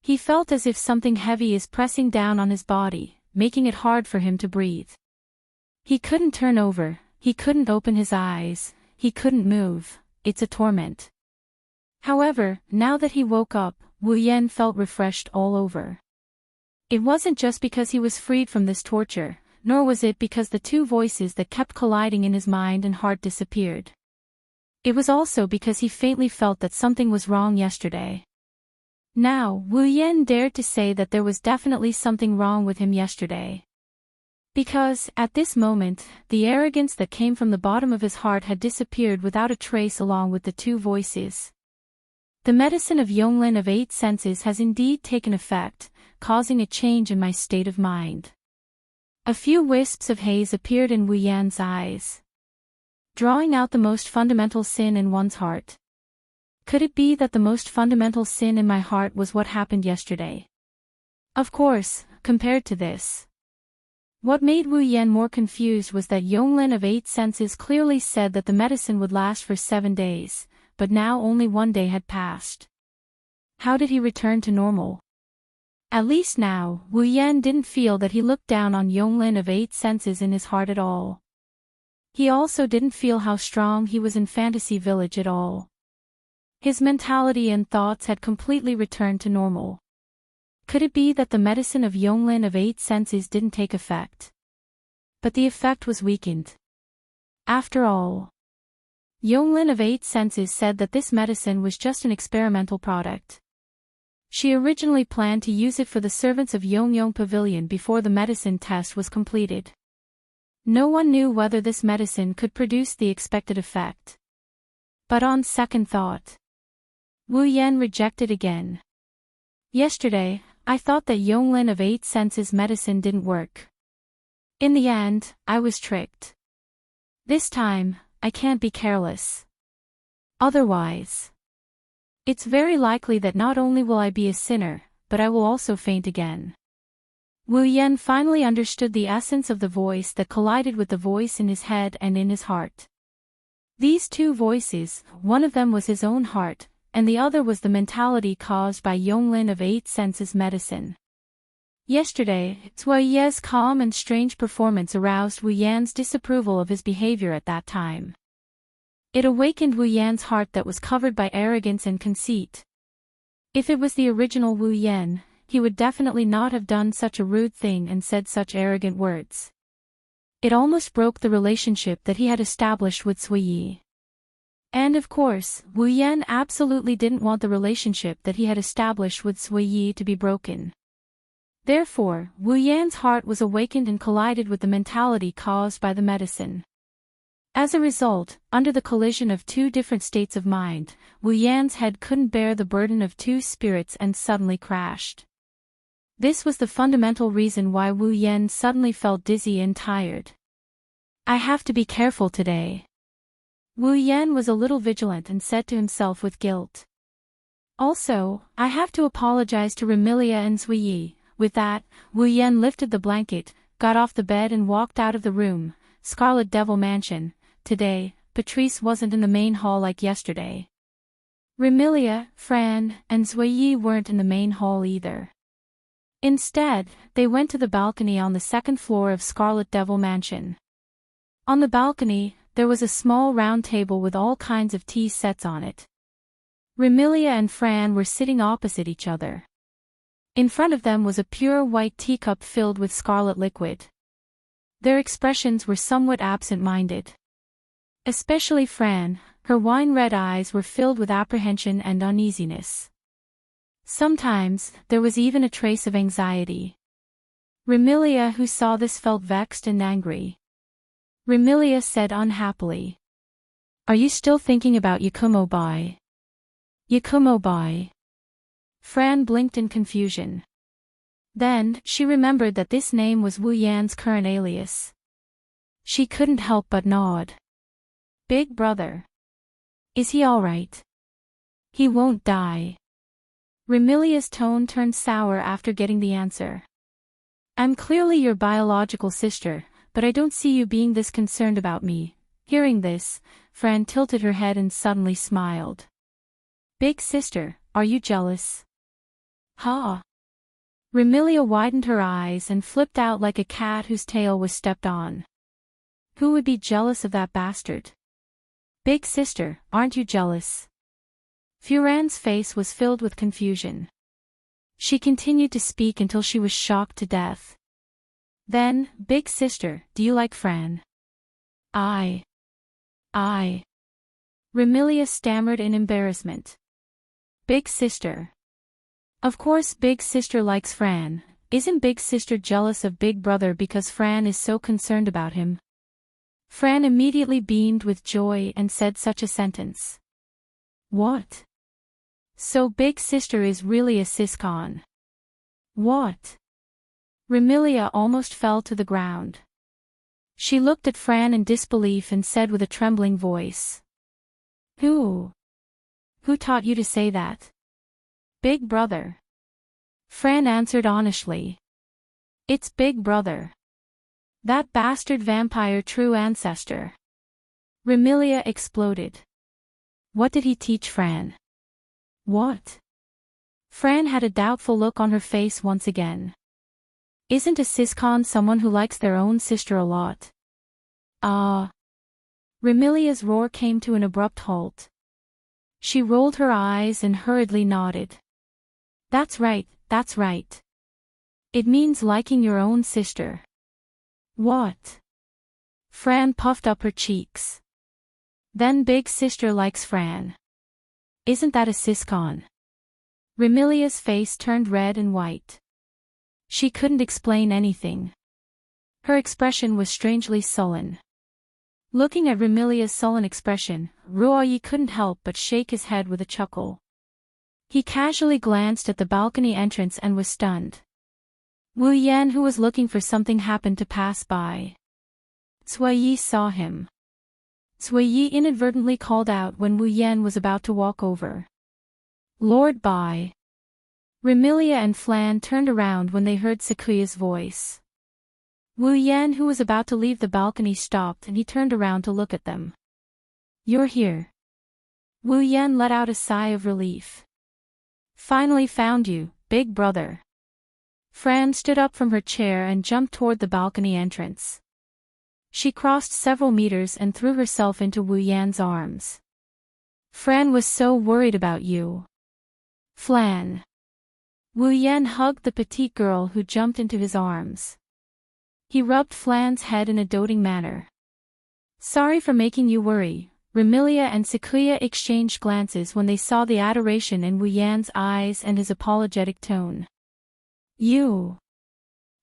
He felt as if something heavy is pressing down on his body, making it hard for him to breathe. He couldn't turn over, he couldn't open his eyes, he couldn't move. It's a torment. However, now that he woke up, Wu Yan felt refreshed all over. It wasn't just because he was freed from this torture, nor was it because the 2 voices that kept colliding in his mind and heart disappeared. It was also because he faintly felt that something was wrong yesterday. Now, Wu Yan dared to say that there was definitely something wrong with him yesterday. Because, at this moment, the arrogance that came from the bottom of his heart had disappeared without a trace along with the 2 voices. The medicine of Yonglin of 8 senses has indeed taken effect, causing a change in my state of mind. A few wisps of haze appeared in Wu Yan's eyes. Drawing out the most fundamental sin in one's heart. Could it be that the most fundamental sin in my heart was what happened yesterday? Of course, compared to this. What made Wu Yan more confused was that Yonglin of 8 senses clearly said that the medicine would last for 7 days, but now only 1 day had passed. How did he return to normal? At least now, Wu Yan didn't feel that he looked down on Yonglin of 8 senses in his heart at all. He also didn't feel how strong he was in Fantasy Village at all. His mentality and thoughts had completely returned to normal. Could it be that the medicine of Yonglin of 8 senses didn't take effect? But the effect was weakened. After all, Yonglin of 8 senses said that this medicine was just an experimental product. She originally planned to use it for the servants of Yongyong Pavilion before the medicine test was completed. No one knew whether this medicine could produce the expected effect. But on second thought, Wu Yan rejected again. Yesterday, I thought that Yonglin of 8 senses medicine didn't work. In the end, I was tricked. This time, I can't be careless. Otherwise, it's very likely that not only will I be a sinner, but I will also faint again. Wu Yan finally understood the essence of the voice that collided with the voice in his head and in his heart. These two voices, one of them was his own heart, and the other was the mentality caused by Yonglin of 8 senses medicine. Yesterday, Cui Ye's calm and strange performance aroused Wu Yan's disapproval of his behavior at that time. It awakened Wu Yan's heart that was covered by arrogance and conceit. If it was the original Wu Yan, he would definitely not have done such a rude thing and said such arrogant words. It almost broke the relationship that he had established with Cui Yi. And of course, Wu Yan absolutely didn't want the relationship that he had established with Cui Yi to be broken. Therefore, Wu Yan's heart was awakened and collided with the mentality caused by the medicine. As a result, under the collision of two different states of mind, Wu Yan's head couldn't bear the burden of two spirits and suddenly crashed. This was the fundamental reason why Wu Yan suddenly felt dizzy and tired. I have to be careful today. Wu Yan was a little vigilant and said to himself with guilt. Also, I have to apologize to Remilia and Cui Yi. With that, Wu Yan lifted the blanket, got off the bed and walked out of the room. Scarlet Devil Mansion. Today, Patrice wasn't in the main hall like yesterday. Remilia, Fran, and Cui Yi weren't in the main hall either. Instead, they went to the balcony on the second floor of Scarlet Devil Mansion. On the balcony, there was a small round table with all kinds of tea sets on it. Remilia and Fran were sitting opposite each other. In front of them was a pure white teacup filled with scarlet liquid. Their expressions were somewhat absent-minded. Especially Fran, her wine-red eyes were filled with apprehension and uneasiness. Sometimes, there was even a trace of anxiety. Remilia, who saw this, felt vexed and angry. Remilia said unhappily, "Are you still thinking about Yakumo Bai?" Yakumo Bai. Fran blinked in confusion. Then, she remembered that this name was Wu Yan's current alias. She couldn't help but nod. Big brother. Is he alright? He won't die. Remilia's tone turned sour after getting the answer. I'm clearly your biological sister, but I don't see you being this concerned about me. Hearing this, Fran tilted her head and suddenly smiled. Big sister, are you jealous? Ha! Remilia widened her eyes and flipped out like a cat whose tail was stepped on. Who would be jealous of that bastard? Big sister, aren't you jealous? Furan's face was filled with confusion. She continued to speak until she was shocked to death. Then, big sister, do you like Fran? I. Remilia stammered in embarrassment. Big sister. Of course big sister likes Fran. Isn't big sister jealous of big brother because Fran is so concerned about him? Fran immediately beamed with joy and said such a sentence. What? So big sister is really a siscon. What? Remilia almost fell to the ground. She looked at Fran in disbelief and said with a trembling voice. Who taught you to say that? Big brother. Fran answered honestly. It's big brother. That bastard vampire true ancestor. Remilia exploded. What did he teach Fran? What? Fran had a doubtful look on her face once again. Isn't a siscon someone who likes their own sister a lot? Remilia's roar came to an abrupt halt. She rolled her eyes and hurriedly nodded. That's right. It means liking your own sister. What? Fran puffed up her cheeks. Then big sister likes Fran. Isn't that a siscon? Remilia's face turned red and white. She couldn't explain anything. Her expression was strangely sullen. Looking at Remilia's sullen expression, Ruoyi couldn't help but shake his head with a chuckle. He casually glanced at the balcony entrance and was stunned. Wu Yan, who was looking for something, happened to pass by. Cui Yi saw him. Cui Yi inadvertently called out when Wu Yan was about to walk over. "Lord Bai." Remilia and Flan turned around when they heard Sakuya's voice. Wu Yan, who was about to leave the balcony, stopped and he turned around to look at them. "You're here." Wu Yan let out a sigh of relief. "Finally found you, big brother." Fran stood up from her chair and jumped toward the balcony entrance. She crossed several meters and threw herself into Wu Yan's arms. "Fran was so worried about you." "Flan." Wu Yan hugged the petite girl who jumped into his arms. He rubbed Flan's head in a doting manner. "Sorry for making you worry." Remilia and Sakuya exchanged glances when they saw the adoration in Wu Yan's eyes and his apologetic tone. "You?"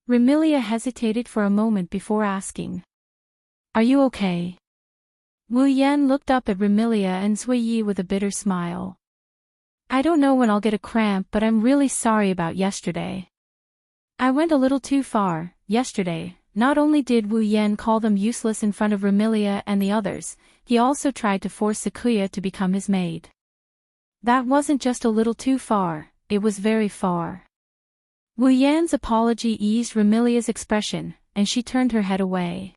Remilia hesitated for a moment before asking. "Are you okay?" Wu Yan looked up at Remilia and Cui Yi with a bitter smile. "I don't know when I'll get a cramp, but I'm really sorry about yesterday. I went a little too far. Yesterday, not only did Wu Yan call them useless in front of Remilia and the others, he also tried to force Sakuya to become his maid. That wasn't just a little too far, it was very far." Wu Yan's apology eased Remilia's expression, and she turned her head away.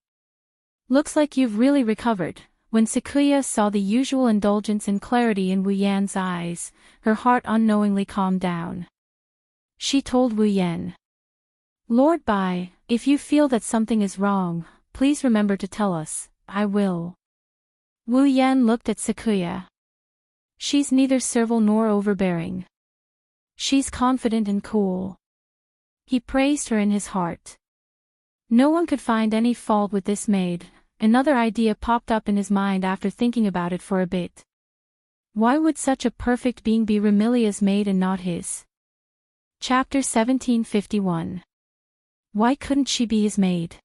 "Looks like you've really recovered." When Sakuya saw the usual indulgence and clarity in Wu Yan's eyes, her heart unknowingly calmed down. She told Wu Yan, "Lord Bai, if you feel that something is wrong, please remember to tell us." "I will." Wu Yan looked at Sakuya. "She's neither servile nor overbearing. She's confident and cool." He praised her in his heart. No one could find any fault with this maid. Another idea popped up in his mind after thinking about it for a bit. Why would such a perfect being be Remilia's maid and not his? Chapter 1751. Why couldn't she be his maid?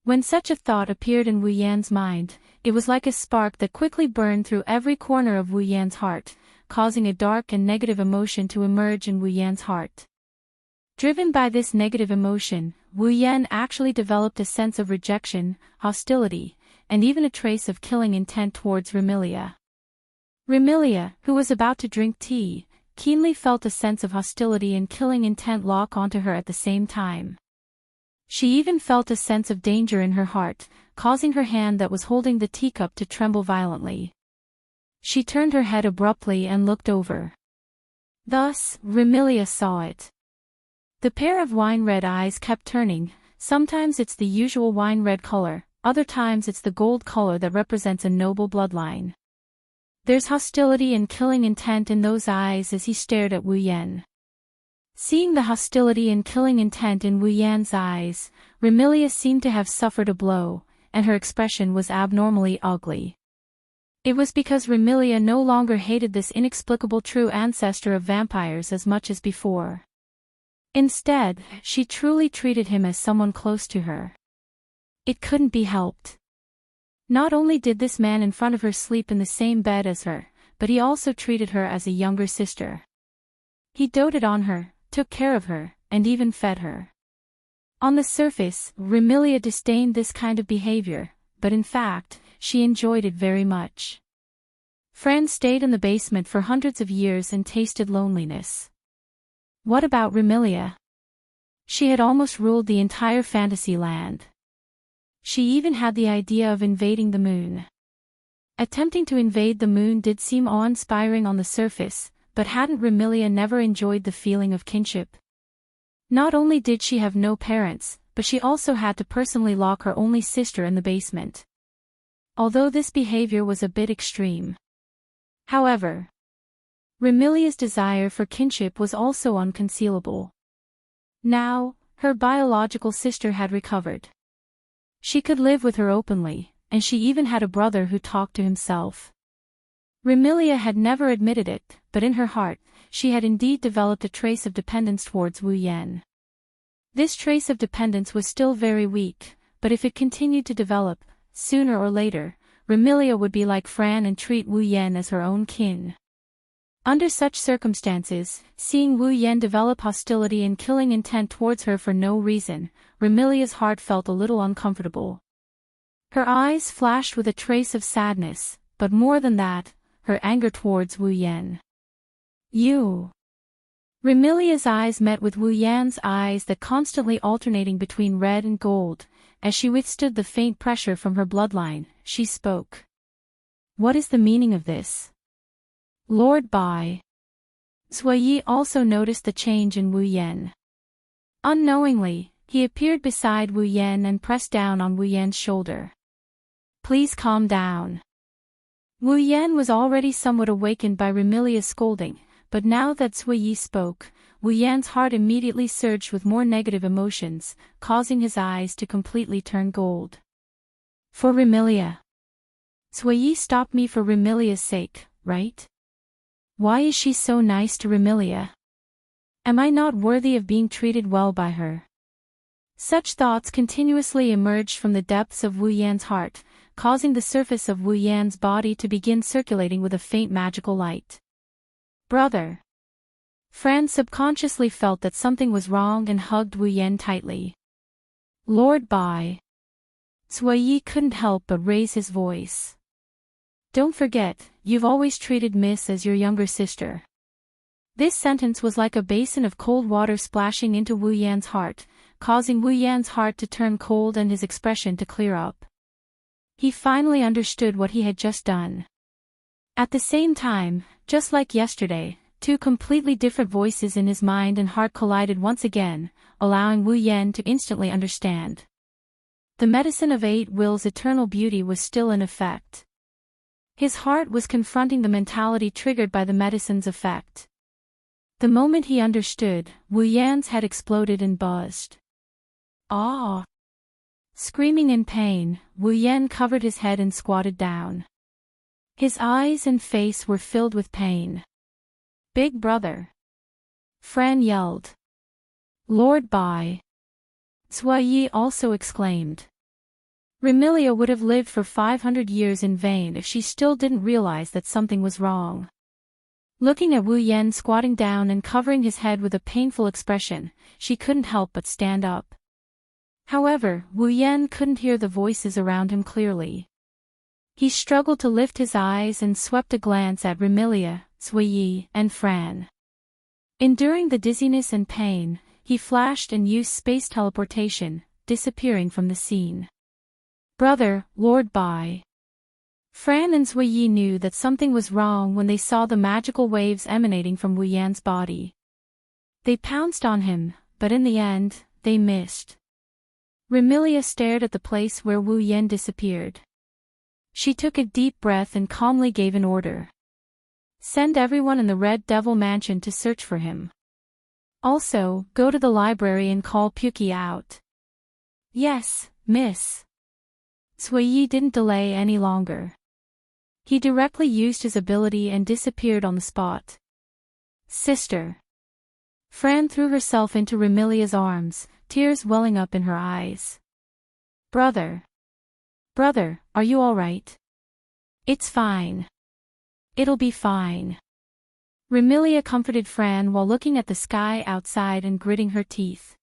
When such a thought appeared in Wu Yan's mind, it was like a spark that quickly burned through every corner of Wu Yan's heart, causing a dark and negative emotion to emerge in Wu Yan's heart. Driven by this negative emotion, Wu Yan actually developed a sense of rejection, hostility, and even a trace of killing intent towards Remilia. Remilia, who was about to drink tea, keenly felt a sense of hostility and killing intent lock onto her at the same time. She even felt a sense of danger in her heart, causing her hand that was holding the teacup to tremble violently. She turned her head abruptly and looked over. Thus, Remilia saw it. The pair of wine-red eyes kept turning. Sometimes it's the usual wine-red color, other times it's the gold color that represents a noble bloodline. There's hostility and killing intent in those eyes as he stared at Wu Yan. Seeing the hostility and killing intent in Wu Yan's eyes, Remilia seemed to have suffered a blow, and her expression was abnormally ugly. It was because Remilia no longer hated this inexplicable true ancestor of vampires as much as before. Instead, she truly treated him as someone close to her. It couldn't be helped. Not only did this man in front of her sleep in the same bed as her, but he also treated her as a younger sister. He doted on her, took care of her, and even fed her. On the surface, Remilia disdained this kind of behavior, but in fact, she enjoyed it very much. Fran stayed in the basement for hundreds of years and tasted loneliness. What about Remilia? She had almost ruled the entire fantasy land. She even had the idea of invading the moon. Attempting to invade the moon did seem awe-inspiring on the surface, but hadn't Remilia never enjoyed the feeling of kinship? Not only did she have no parents, but she also had to personally lock her only sister in the basement. Although this behavior was a bit extreme. However, Remilia's desire for kinship was also unconcealable. Now, her biological sister had recovered. She could live with her openly, and she even had a brother who talked to himself. Remilia had never admitted it, but in her heart, she had indeed developed a trace of dependence towards Wu Yan. This trace of dependence was still very weak, but if it continued to develop, sooner or later, Remilia would be like Fran and treat Wu Yan as her own kin. Under such circumstances, seeing Wu Yan develop hostility and killing intent towards her for no reason, Remilia's heart felt a little uncomfortable. Her eyes flashed with a trace of sadness, but more than that, her anger towards Wu Yan. You. Remilia's eyes met with Wu Yan's eyes that constantly alternating between red and gold. As she withstood the faint pressure from her bloodline, she spoke. What is the meaning of this? Lord Bai. Sui also noticed the change in Wu Yan. Unknowingly, he appeared beside Wu Yan and pressed down on Wu Yan's shoulder. Please calm down. Wu Yan was already somewhat awakened by Remilia's scolding, but now that Sui spoke, Wu Yan's heart immediately surged with more negative emotions, causing his eyes to completely turn gold. For Remilia. Sui stopped me for Remilia's sake, right? Why is she so nice to Remilia? Am I not worthy of being treated well by her? Such thoughts continuously emerged from the depths of Wu Yan's heart, causing the surface of Wu Yan's body to begin circulating with a faint magical light. Brother. Fran subconsciously felt that something was wrong and hugged Wu Yan tightly. Lord Bai. Sui couldn't help but raise his voice. Don't forget, you've always treated Miss as your younger sister. This sentence was like a basin of cold water splashing into Wu Yan's heart, causing Wu Yan's heart to turn cold and his expression to clear up. He finally understood what he had just done. At the same time, just like yesterday, two completely different voices in his mind and heart collided once again, allowing Wu Yan to instantly understand. The medicine of 8 Will's eternal beauty was still in effect. His heart was confronting the mentality triggered by the medicine's effect. The moment he understood, Wu Yan's head exploded and buzzed. Ah! Screaming in pain, Wu Yan covered his head and squatted down. His eyes and face were filled with pain. Big brother! Fran yelled. Lord Bai! Sui also exclaimed. Remilia would have lived for 500 years in vain if she still didn't realize that something was wrong. Looking at Wu Yan squatting down and covering his head with a painful expression, she couldn't help but stand up. However, Wu Yan couldn't hear the voices around him clearly. He struggled to lift his eyes and swept a glance at Remilia, Sui, and Fran. Enduring the dizziness and pain, he flashed and used space teleportation, disappearing from the scene. Brother, Lord Bai. Fran and Sui knew that something was wrong when they saw the magical waves emanating from Wu Yan's body. They pounced on him, but in the end, they missed. Remilia stared at the place where Wu Yan disappeared. She took a deep breath and calmly gave an order. Send everyone in the Red Devil Mansion to search for him. Also, go to the library and call Puki out. Yes, miss. Sui didn't delay any longer. He directly used his ability and disappeared on the spot. Sister. Fran threw herself into Remilia's arms, tears welling up in her eyes. Brother. Brother, are you all right? It's fine. It'll be fine. Remilia comforted Fran while looking at the sky outside and gritting her teeth.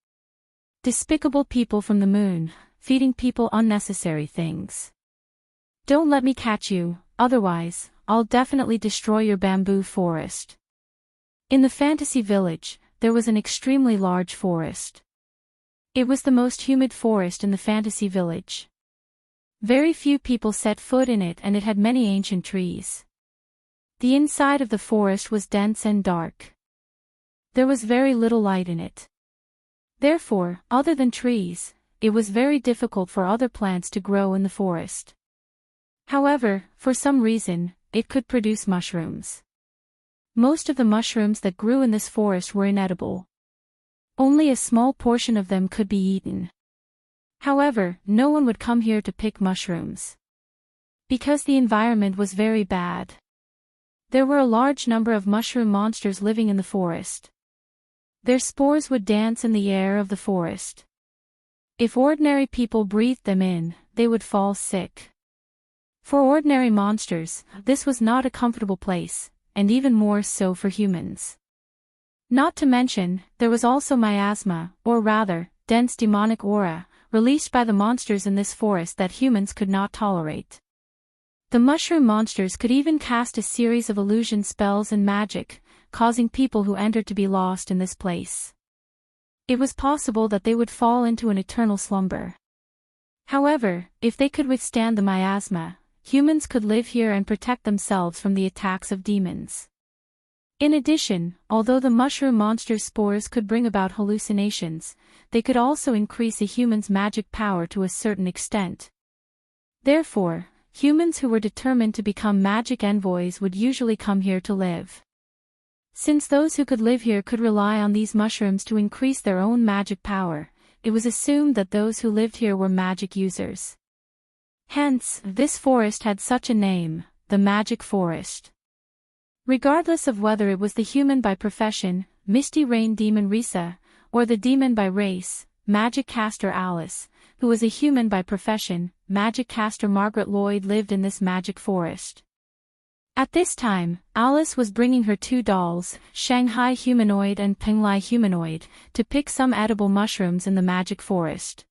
Despicable people from the moon, feeding people unnecessary things. Don't let me catch you, otherwise, I'll definitely destroy your bamboo forest. In the fantasy village, there was an extremely large forest. It was the most humid forest in the fantasy village. Very few people set foot in it and it had many ancient trees. The inside of the forest was dense and dark. There was very little light in it. Therefore, other than trees, it was very difficult for other plants to grow in the forest. However, for some reason, it could produce mushrooms. Most of the mushrooms that grew in this forest were inedible. Only a small portion of them could be eaten. However, no one would come here to pick mushrooms. Because the environment was very bad. There were a large number of mushroom monsters living in the forest. Their spores would dance in the air of the forest. If ordinary people breathed them in, they would fall sick. For ordinary monsters, this was not a comfortable place, and even more so for humans. Not to mention, there was also miasma, or rather, dense demonic aura, released by the monsters in this forest that humans could not tolerate. The mushroom monsters could even cast a series of illusion spells and magic, causing people who entered to be lost in this place. It was possible that they would fall into an eternal slumber. However, if they could withstand the miasma, humans could live here and protect themselves from the attacks of demons. In addition, although the mushroom monster's spores could bring about hallucinations, they could also increase a human's magic power to a certain extent. Therefore, humans who were determined to become magic envoys would usually come here to live. Since those who could live here could rely on these mushrooms to increase their own magic power, it was assumed that those who lived here were magic users. Hence, this forest had such a name, the Magic Forest. Regardless of whether it was the human by profession, Misty Rain demon Risa, or the demon by race, magic caster Alice, who was a human by profession, magic caster Margaret Lloyd lived in this magic forest. At this time, Alice was bringing her two dolls, Shanghai Humanoid and Penglai Humanoid, to pick some edible mushrooms in the magic forest.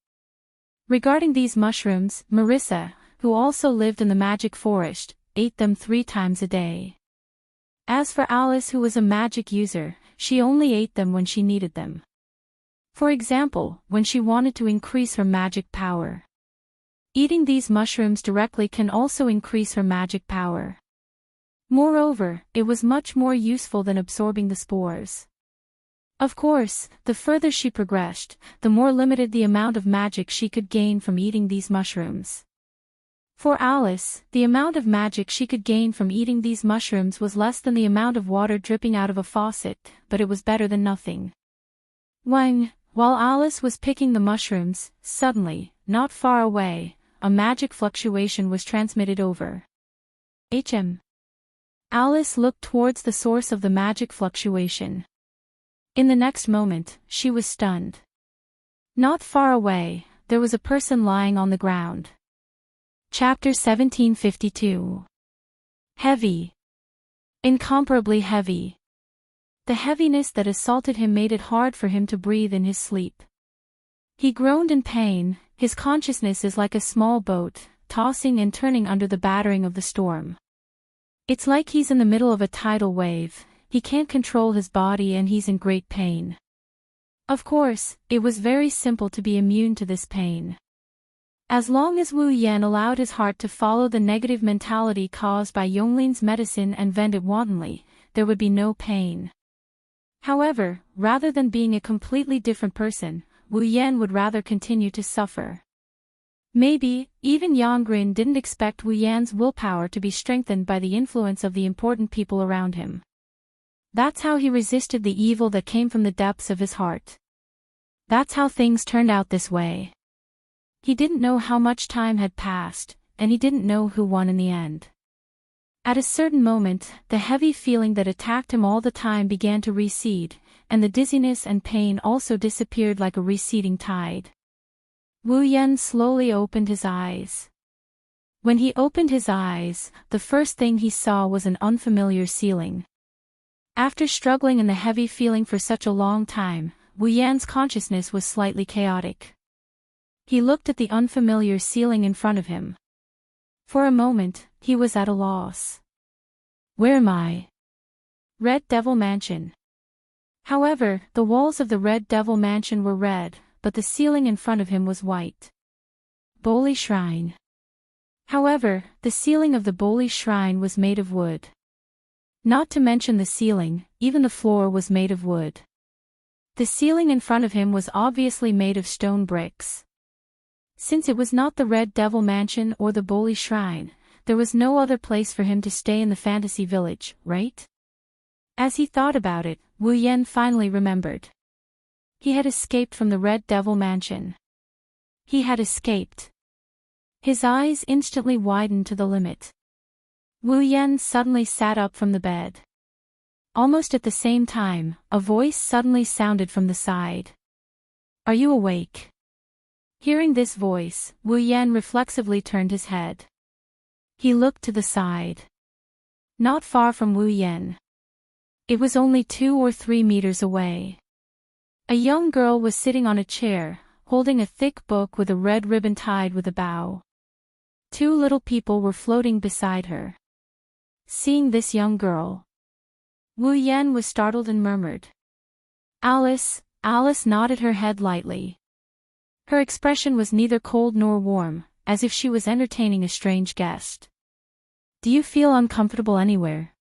Regarding these mushrooms, Marissa, who also lived in the magic forest, ate them 3 times a day. As for Alice, who was a magic user, she only ate them when she needed them. For example, when she wanted to increase her magic power. Eating these mushrooms directly can also increase her magic power. Moreover, it was much more useful than absorbing the spores. Of course, the further she progressed, the more limited the amount of magic she could gain from eating these mushrooms. For Alice, the amount of magic she could gain from eating these mushrooms was less than the amount of water dripping out of a faucet, but it was better than nothing. While Alice was picking the mushrooms, suddenly, not far away, a magic fluctuation was transmitted over. Alice looked towards the source of the magic fluctuation. In the next moment, she was stunned. Not far away, there was a person lying on the ground. Chapter 1752. Heavy. Incomparably heavy. The heaviness that assaulted him made it hard for him to breathe in his sleep. He groaned in pain, his consciousness is like a small boat, tossing and turning under the battering of the storm. It's like he's in the middle of a tidal wave, he can't control his body and he's in great pain. Of course, it was very simple to be immune to this pain. As long as Wu Yan allowed his heart to follow the negative mentality caused by Yonglin's medicine and vend it wantonly, there would be no pain. However, rather than being a completely different person, Wu Yan would rather continue to suffer. Maybe, even Yanggrin didn't expect Wu Yan's willpower to be strengthened by the influence of the important people around him. That's how he resisted the evil that came from the depths of his heart. That's how things turned out this way. He didn't know how much time had passed, and he didn't know who won in the end. At a certain moment, the heavy feeling that attacked him all the time began to recede, and the dizziness and pain also disappeared like a receding tide. Wu Yan slowly opened his eyes. When he opened his eyes, the first thing he saw was an unfamiliar ceiling. After struggling in the heavy feeling for such a long time, Wu Yan's consciousness was slightly chaotic. He looked at the unfamiliar ceiling in front of him. For a moment, he was at a loss. Where am I? Red Devil Mansion. However, the walls of the Red Devil Mansion were red, but the ceiling in front of him was white. Boli Shrine. However, the ceiling of the Boli Shrine was made of wood. Not to mention the ceiling, even the floor was made of wood. The ceiling in front of him was obviously made of stone bricks. Since it was not the Red Devil Mansion or the Boli Shrine, there was no other place for him to stay in the fantasy village, right? As he thought about it, Wu Yan finally remembered. He had escaped from the Red Devil Mansion. He had escaped. His eyes instantly widened to the limit. Wu Yan suddenly sat up from the bed. Almost at the same time, a voice suddenly sounded from the side. Are you awake? Hearing this voice, Wu Yan reflexively turned his head. He looked to the side. Not far from Wu Yan. It was only 2 or 3 meters away. A young girl was sitting on a chair, holding a thick book with a red ribbon tied with a bow. 2 little people were floating beside her. Seeing this young girl, Wu Yan was startled and murmured, Alice. Alice nodded her head lightly. Her expression was neither cold nor warm, as if she was entertaining a strange guest. Do you feel uncomfortable anywhere?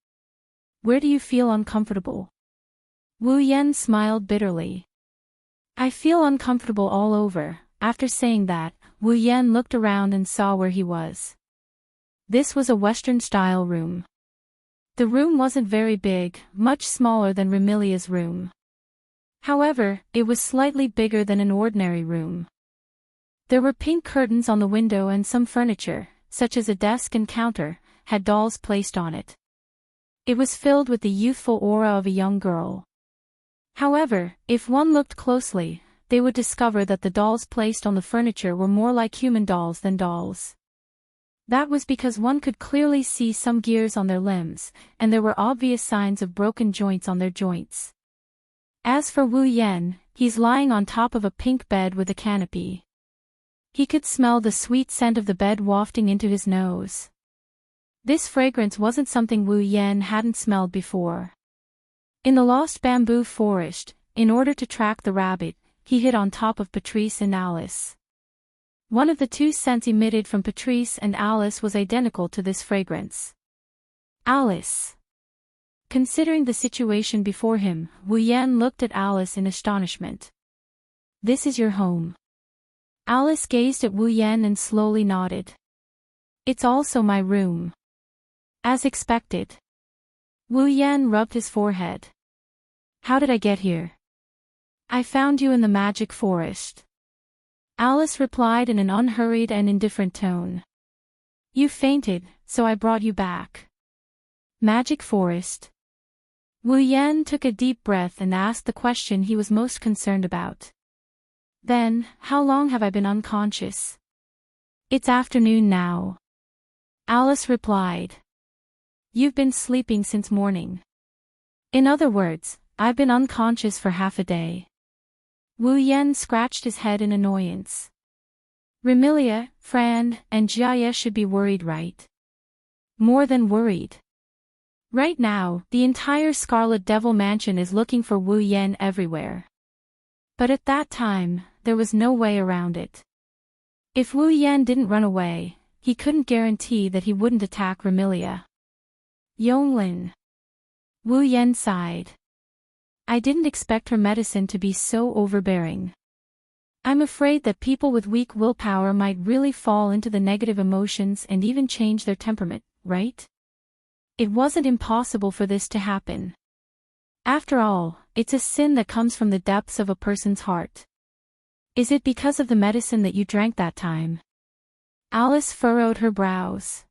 Where do you feel uncomfortable? Wu Yan smiled bitterly. I feel uncomfortable all over. After saying that, Wu Yan looked around and saw where he was. This was a Western-style room. The room wasn't very big, much smaller than Remilia's room. However, it was slightly bigger than an ordinary room. There were pink curtains on the window and some furniture, such as a desk and counter, had dolls placed on it. It was filled with the youthful aura of a young girl. However, if one looked closely, they would discover that the dolls placed on the furniture were more like human dolls than dolls. That was because one could clearly see some gears on their limbs, and there were obvious signs of broken joints on their joints. As for Wu Yan, he's lying on top of a pink bed with a canopy. He could smell the sweet scent of the bed wafting into his nose. This fragrance wasn't something Wu Yan hadn't smelled before. In the lost bamboo forest, in order to track the rabbit, he hid on top of Patrice and Alice. One of the 2 scents emitted from Patrice and Alice was identical to this fragrance. Alice. Considering the situation before him, Wu Yan looked at Alice in astonishment. This is your home. Alice gazed at Wu Yan and slowly nodded. It's also my room. As expected. Wu Yan rubbed his forehead. How did I get here? I found you in the magic forest. Alice replied in an unhurried and indifferent tone. You fainted, so I brought you back. Magic forest? Wu Yan took a deep breath and asked the question he was most concerned about. Then, how long have I been unconscious? It's afternoon now. Alice replied. You've been sleeping since morning. In other words, I've been unconscious for half a day. Wu Yan scratched his head in annoyance. Remilia, Fran, and Jia should be worried, right? More than worried. Right now, the entire Scarlet Devil Mansion is looking for Wu Yan everywhere. But at that time, there was no way around it. If Wu Yan didn't run away, he couldn't guarantee that he wouldn't attack Remilia. Yonglin. Wu Yan sighed. I didn't expect her medicine to be so overbearing. I'm afraid that people with weak willpower might really fall into the negative emotions and even change their temperament, right? It wasn't impossible for this to happen. After all, it's a sin that comes from the depths of a person's heart. Is it because of the medicine that you drank that time? Alice furrowed her brows.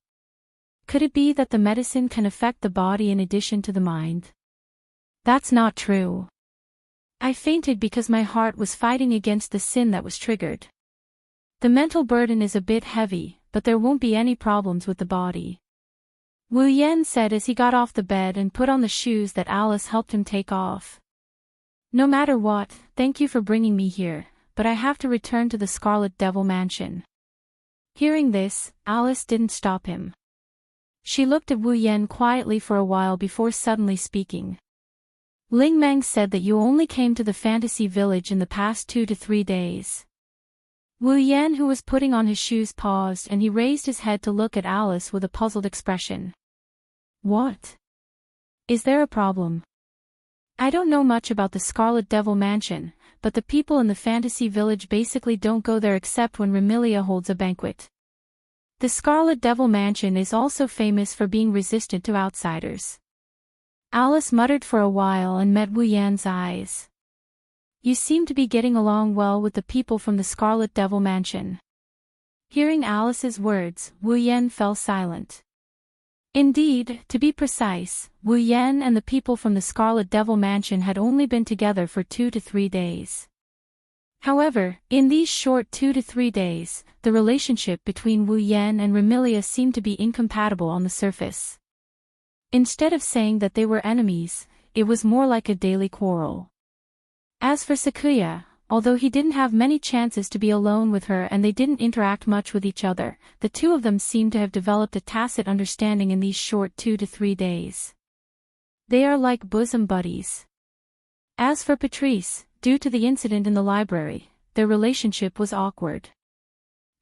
Could it be that the medicine can affect the body in addition to the mind? That's not true. I fainted because my heart was fighting against the sin that was triggered. The mental burden is a bit heavy, but there won't be any problems with the body. Wu Yan said as he got off the bed and put on the shoes that Alice helped him take off. No matter what, thank you for bringing me here, but I have to return to the Scarlet Devil Mansion. Hearing this, Alice didn't stop him. She looked at Wu Yan quietly for a while before suddenly speaking. Ling Meng said that you only came to the fantasy village in the past 2 to 3 days. Wu Yan, who was putting on his shoes, paused and he raised his head to look at Alice with a puzzled expression. What? Is there a problem? I don't know much about the Scarlet Devil Mansion, but the people in the fantasy village basically don't go there except when Remilia holds a banquet. The Scarlet Devil Mansion is also famous for being resistant to outsiders. Alice muttered for a while and met Wu Yan's eyes. You seem to be getting along well with the people from the Scarlet Devil Mansion. Hearing Alice's words, Wu Yan fell silent. Indeed, to be precise, Wu Yan and the people from the Scarlet Devil Mansion had only been together for 2 to 3 days. However, in these short 2 to 3 days, the relationship between Wu Yan and Remilia seemed to be incompatible on the surface. Instead of saying that they were enemies, it was more like a daily quarrel. As for Sakuya, although he didn't have many chances to be alone with her and they didn't interact much with each other, the two of them seemed to have developed a tacit understanding in these short 2 to 3 days. They are like bosom buddies. As for Patrice, due to the incident in the library, their relationship was awkward.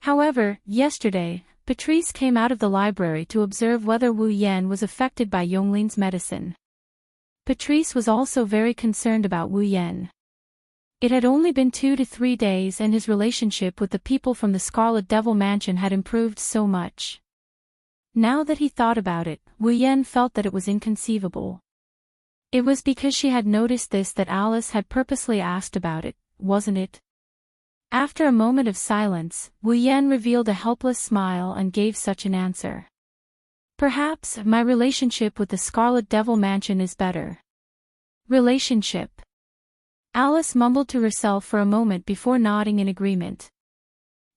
However, yesterday, Patrice came out of the library to observe whether Wu Yan was affected by Yonglin's medicine. Patrice was also very concerned about Wu Yan. It had only been 2 to 3 days and his relationship with the people from the Scarlet Devil Mansion had improved so much. Now that he thought about it, Wu Yan felt that it was inconceivable. It was because she had noticed this that Alice had purposely asked about it, wasn't it? After a moment of silence, Wu Yan revealed a helpless smile and gave such an answer. Perhaps my relationship with the Scarlet Devil Mansion is better. Relationship. Alice mumbled to herself for a moment before nodding in agreement.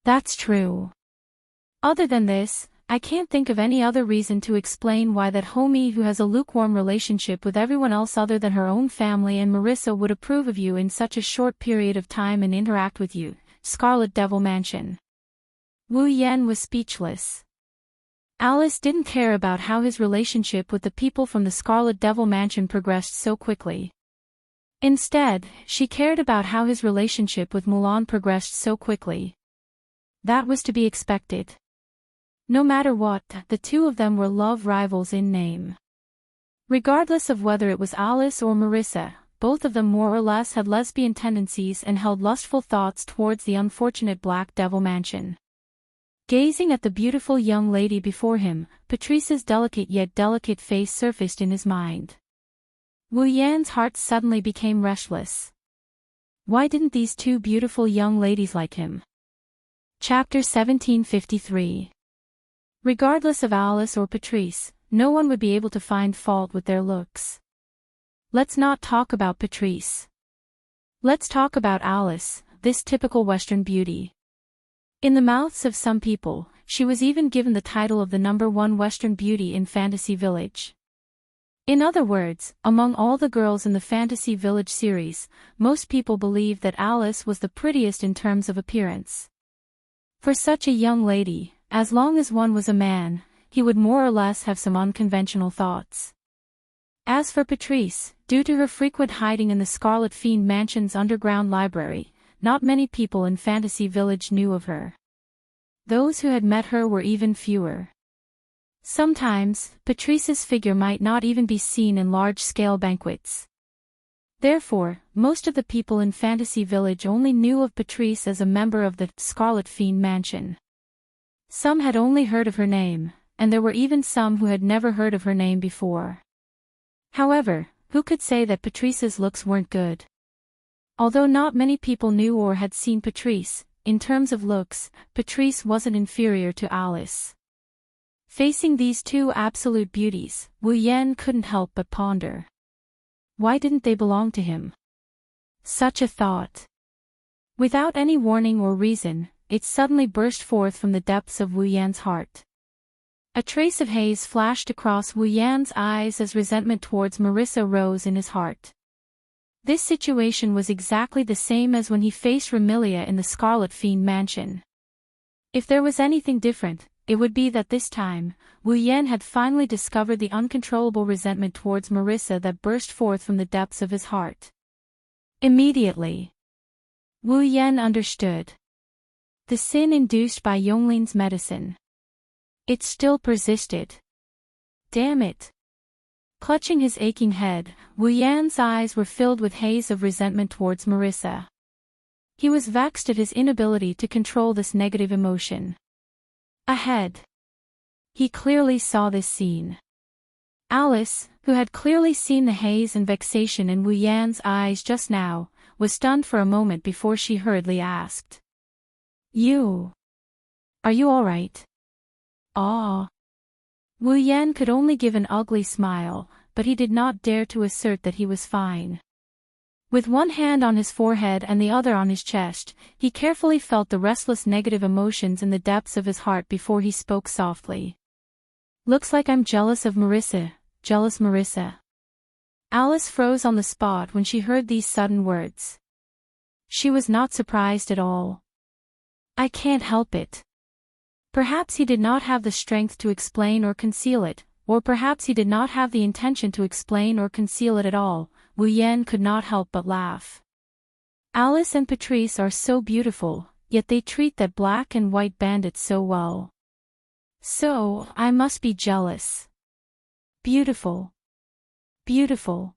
That's true. Other than this, I can't think of any other reason to explain why that homie who has a lukewarm relationship with everyone else other than her own family and Marissa would approve of you in such a short period of time and interact with you, Scarlet Devil Mansion. Wu Yan was speechless. Alice didn't care about how his relationship with the people from the Scarlet Devil Mansion progressed so quickly. Instead, she cared about how his relationship with Mulan progressed so quickly. That was to be expected. No matter what, the two of them were love rivals in name. Regardless of whether it was Alice or Marissa, both of them more or less had lesbian tendencies and held lustful thoughts towards the unfortunate Black Devil Mansion. Gazing at the beautiful young lady before him, Patrice's delicate yet delicate face surfaced in his mind. Wu Yan's heart suddenly became restless. Why didn't these two beautiful young ladies like him? Chapter 1753. Regardless of Alice or Patrice, no one would be able to find fault with their looks. Let's not talk about Patrice. Let's talk about Alice, this typical Western beauty. In the mouths of some people, she was even given the title of the #1 Western beauty in Fantasy Village. In other words, among all the girls in the Fantasy Village series, most people believed that Alice was the prettiest in terms of appearance. For such a young lady, as long as one was a man, he would more or less have some unconventional thoughts. As for Patrice, due to her frequent hiding in the Scarlet Fiend Mansion's underground library, not many people in Fantasy Village knew of her. Those who had met her were even fewer. Sometimes, Patrice's figure might not even be seen in large-scale banquets. Therefore, most of the people in Fantasy Village only knew of Patrice as a member of the Scarlet Fiend Mansion. Some had only heard of her name, and there were even some who had never heard of her name before. However, who could say that Patrice's looks weren't good? Although not many people knew or had seen Patrice, in terms of looks, Patrice wasn't inferior to Alice. Facing these two absolute beauties, Wu Yan couldn't help but ponder. Why didn't they belong to him? Such a thought. Without any warning or reason, it suddenly burst forth from the depths of Wu Yan's heart. A trace of haze flashed across Wu Yan's eyes as resentment towards Marissa rose in his heart. This situation was exactly the same as when he faced Remilia in the Scarlet Fiend Mansion. If there was anything different, it would be that this time, Wu Yan had finally discovered the uncontrollable resentment towards Marissa that burst forth from the depths of his heart. Immediately, Wu Yan understood. The sin induced by Yonglin's medicine. It still persisted. Damn it. Clutching his aching head, Wu Yan's eyes were filled with haze of resentment towards Marissa. He was vexed at his inability to control this negative emotion. Ahead. He clearly saw this scene. Alice, who had clearly seen the haze and vexation in Wu Yan's eyes just now, was stunned for a moment before she hurriedly asked. Are you all right? Ah. Wu Yan could only give an ugly smile, but he did not dare to assert that he was fine. With one hand on his forehead and the other on his chest, he carefully felt the restless negative emotions in the depths of his heart before he spoke softly. "Looks like I'm jealous of Marissa, jealous Marissa." Alice froze on the spot when she heard these sudden words. She was not surprised at all. "I can't help it." Perhaps he did not have the strength to explain or conceal it, or perhaps he did not have the intention to explain or conceal it at all. Wu Yan could not help but laugh. Alice and Patrice are so beautiful, yet they treat that black and white bandit so well. So, I must be jealous. Beautiful. Beautiful.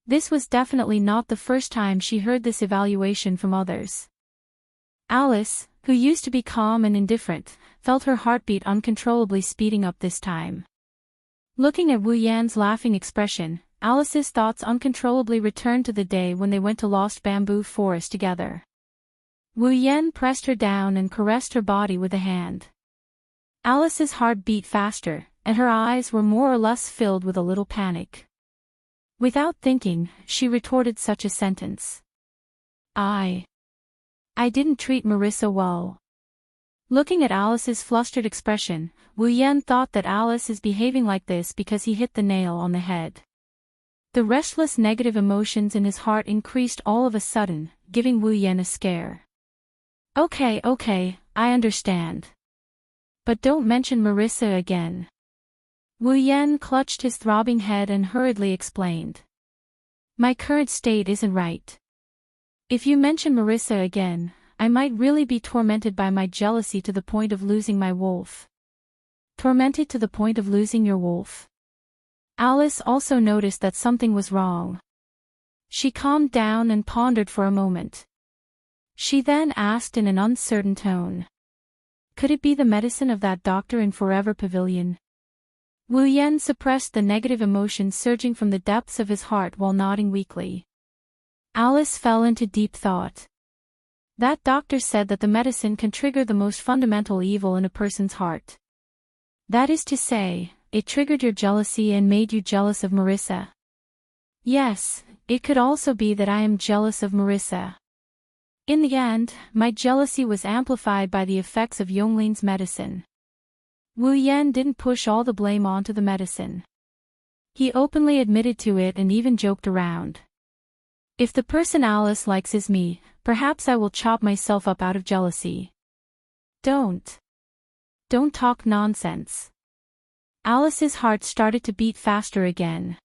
This was definitely not the first time she heard this evaluation from others. Alice, who used to be calm and indifferent, felt her heartbeat uncontrollably speeding up this time. Looking at Wu Yan's laughing expression, Alice's thoughts uncontrollably returned to the day when they went to Lost Bamboo Forest together. Wu Yan pressed her down and caressed her body with a hand. Alice's heart beat faster, and her eyes were more or less filled with a little panic. Without thinking, she retorted such a sentence. I didn't treat Marissa well." Looking at Alice's flustered expression, Wu Yan thought that Alice is behaving like this because he hit the nail on the head. The restless negative emotions in his heart increased all of a sudden, giving Wu Yan a scare. Okay, I understand. But don't mention Marissa again." Wu Yan clutched his throbbing head and hurriedly explained. "My current state isn't right. If you mention Marissa again, I might really be tormented by my jealousy to the point of losing my wolf." "Tormented to the point of losing your wolf?" Alice also noticed that something was wrong. She calmed down and pondered for a moment. She then asked in an uncertain tone. "Could it be the medicine of that doctor in Forever Pavilion?" Wu Yan suppressed the negative emotion surging from the depths of his heart while nodding weakly. Alice fell into deep thought. That doctor said that the medicine can trigger the most fundamental evil in a person's heart. That is to say, it triggered your jealousy and made you jealous of Marissa. Yes, it could also be that I am jealous of Marissa. In the end, my jealousy was amplified by the effects of Yonglin's medicine. Wu Yan didn't push all the blame onto the medicine. He openly admitted to it and even joked around. "If the person Alice likes is me, perhaps I will chop myself up out of jealousy." Don't talk nonsense." Alice's heart started to beat faster again.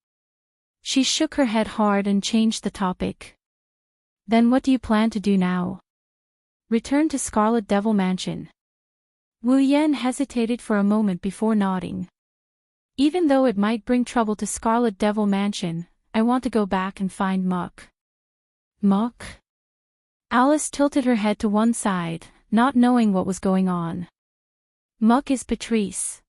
She shook her head hard and changed the topic. "Then what do you plan to do now?" "Return to Scarlet Devil Mansion." Wu Yan hesitated for a moment before nodding. "Even though it might bring trouble to Scarlet Devil Mansion, I want to go back and find Muck." "Muck?" Alice tilted her head to one side, not knowing what was going on. "Muck is Patrice."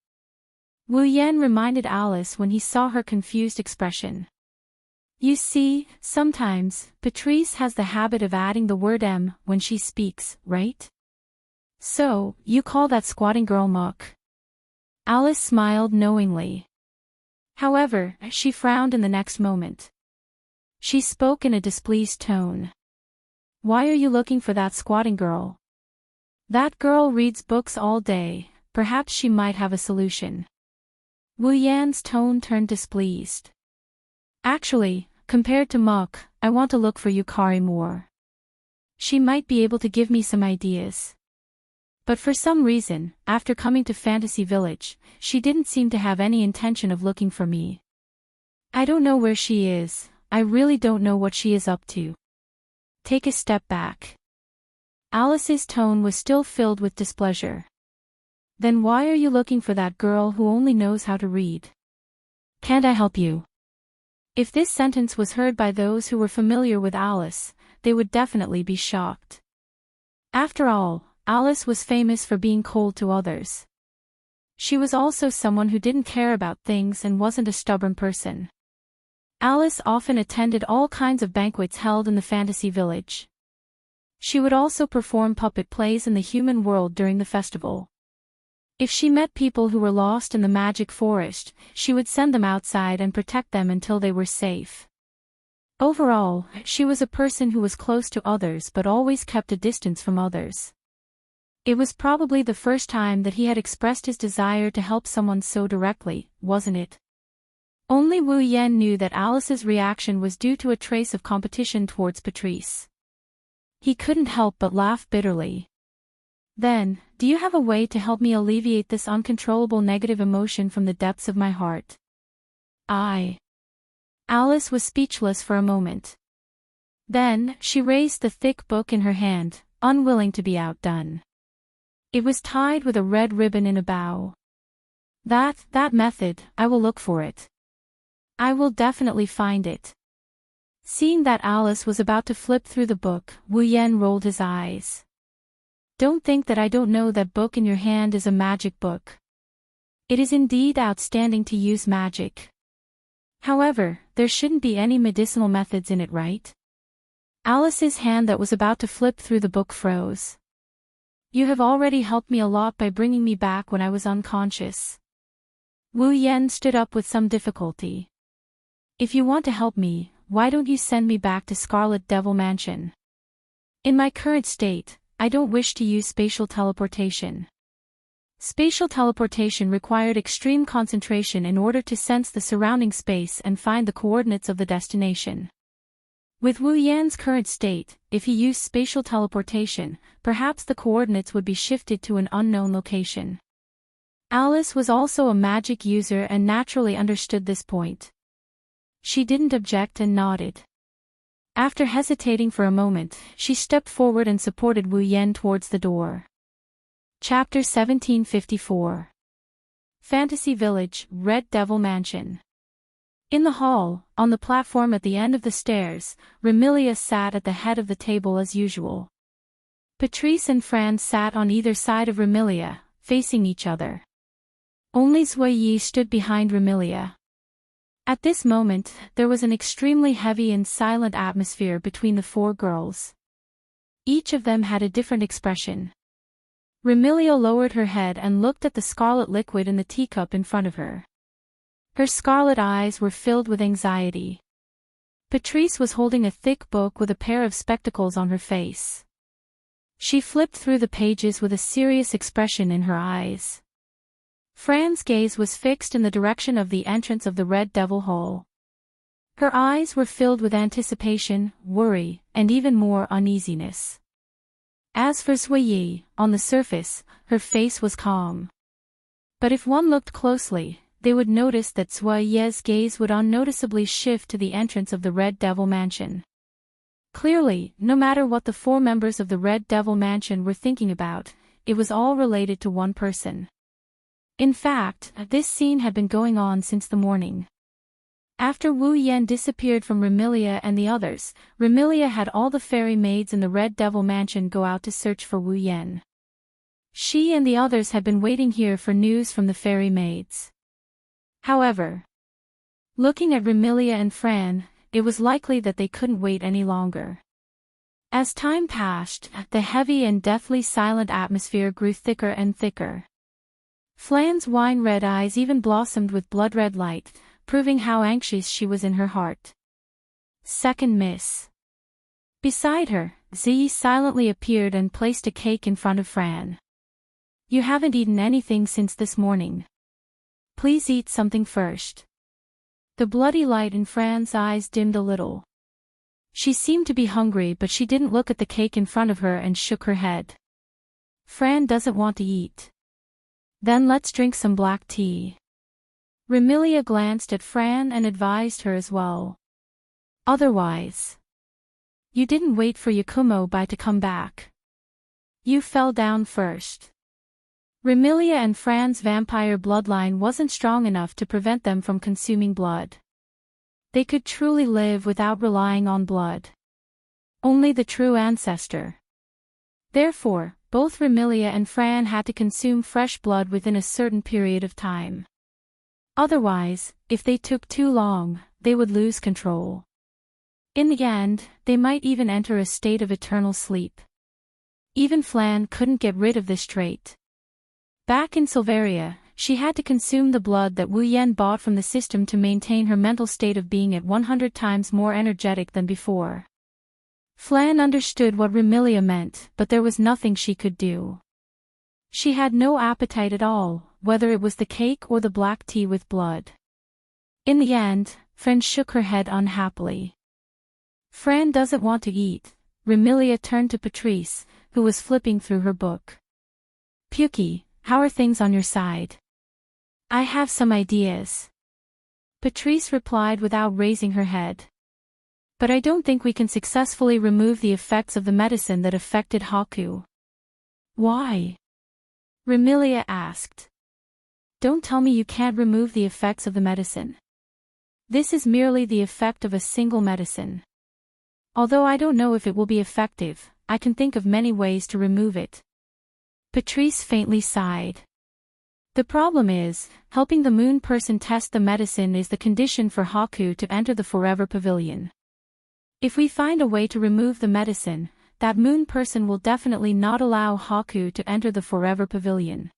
Wu Yan reminded Alice when he saw her confused expression. "You see, sometimes, Patrice has the habit of adding the word M when she speaks, right? So, you call that squatting girl Muck?" Alice smiled knowingly. However, she frowned in the next moment. She spoke in a displeased tone. "Why are you looking for that squatting girl? That girl reads books all day, perhaps she might have a solution." Wu Yan's tone turned displeased. "Actually, compared to Muck, I want to look for Yukari more. She might be able to give me some ideas." But for some reason, after coming to Fantasy Village, she didn't seem to have any intention of looking for me. "I don't know where she is, I really don't know what she is up to." "Take a step back." Alice's tone was still filled with displeasure. "Then why are you looking for that girl who only knows how to read? Can't I help you?" If this sentence was heard by those who were familiar with Alice, they would definitely be shocked. After all, Alice was famous for being cold to others. She was also someone who didn't care about things and wasn't a stubborn person. Alice often attended all kinds of banquets held in the Fantasy Village. She would also perform puppet plays in the human world during the festival. If she met people who were lost in the magic forest, she would send them outside and protect them until they were safe. Overall, she was a person who was close to others but always kept a distance from others. It was probably the first time that he had expressed his desire to help someone so directly, wasn't it? Only Wu Yan knew that Alice's reaction was due to a trace of competition towards Patrice. He couldn't help but laugh bitterly. Then, do you have a way to help me alleviate this uncontrollable negative emotion from the depths of my heart? Alice was speechless for a moment. Then, she raised the thick book in her hand, unwilling to be outdone. It was tied with a red ribbon in a bow. That method, I will look for it. I will definitely find it. Seeing that Alice was about to flip through the book, Wu Yan rolled his eyes. Don't think that I don't know that book in your hand is a magic book. It is indeed outstanding to use magic. However, there shouldn't be any medicinal methods in it, right? Alice's hand that was about to flip through the book froze. You have already helped me a lot by bringing me back when I was unconscious. Wu Yan stood up with some difficulty. If you want to help me, why don't you send me back to Scarlet Devil Mansion? In my current state, I don't wish to use spatial teleportation. Spatial teleportation required extreme concentration in order to sense the surrounding space and find the coordinates of the destination. With Wu Yan's current state, if he used spatial teleportation, perhaps the coordinates would be shifted to an unknown location. Alice was also a magic user and naturally understood this point. She didn't object and nodded. After hesitating for a moment, she stepped forward and supported Wu Yan towards the door. Chapter 1754. Fantasy Village, Red Devil Mansion. In the hall, on the platform at the end of the stairs, Remilia sat at the head of the table as usual. Patrice and Fran sat on either side of Remilia, facing each other. Only Zhuyi stood behind Remilia. At this moment, there was an extremely heavy and silent atmosphere between the four girls. Each of them had a different expression. Remilia lowered her head and looked at the scarlet liquid in the teacup in front of her. Her scarlet eyes were filled with anxiety. Patrice was holding a thick book with a pair of spectacles on her face. She flipped through the pages with a serious expression in her eyes. Fran's gaze was fixed in the direction of the entrance of the Red Devil Hall. Her eyes were filled with anticipation, worry, and even more uneasiness. As for Zhuyi, on the surface, her face was calm. But if one looked closely, they would notice that Zhuyi's gaze would unnoticeably shift to the entrance of the Red Devil Mansion. Clearly, no matter what the four members of the Red Devil Mansion were thinking about, it was all related to one person. In fact, this scene had been going on since the morning. After Wu Yan disappeared from Remilia and the others, Remilia had all the fairy maids in the Red Devil Mansion go out to search for Wu Yan. She and the others had been waiting here for news from the fairy maids. However, looking at Remilia and Fran, it was likely that they couldn't wait any longer. As time passed, the heavy and deathly silent atmosphere grew thicker and thicker. Fran's wine-red eyes even blossomed with blood-red light, proving how anxious she was in her heart. Second Miss. Beside her, Zhuyi silently appeared and placed a cake in front of Fran. You haven't eaten anything since this morning. Please eat something first. The bloody light in Fran's eyes dimmed a little. She seemed to be hungry, but she didn't look at the cake in front of her and shook her head. Fran doesn't want to eat. Then let's drink some black tea. Remilia glanced at Fran and advised her as well. Otherwise. You didn't wait for Yakumo Bai to come back. You fell down first. Remilia and Fran's vampire bloodline wasn't strong enough to prevent them from consuming blood. They could truly live without relying on blood. Only the true ancestor. Therefore, both Remilia and Fran had to consume fresh blood within a certain period of time. Otherwise, if they took too long, they would lose control. In the end, they might even enter a state of eternal sleep. Even Flan couldn't get rid of this trait. Back in Silveria, she had to consume the blood that Wu Yen bought from the system to maintain her mental state of being at 100 times more energetic than before. Flan understood what Remilia meant, but there was nothing she could do. She had no appetite at all, whether it was the cake or the black tea with blood. In the end, Fran shook her head unhappily. Fran doesn't want to eat. Remilia turned to Patrice, who was flipping through her book. Puki, how are things on your side? I have some ideas. Patrice replied without raising her head. But I don't think we can successfully remove the effects of the medicine that affected Haku. Why? Remilia asked. Don't tell me you can't remove the effects of the medicine. This is merely the effect of a single medicine. Although I don't know if it will be effective, I can think of many ways to remove it. Patrice faintly sighed. The problem is, helping the moon person test the medicine is the condition for Haku to enter the Forever Pavilion. If we find a way to remove the medicine, that moon person will definitely not allow Haku to enter the Forever Pavilion.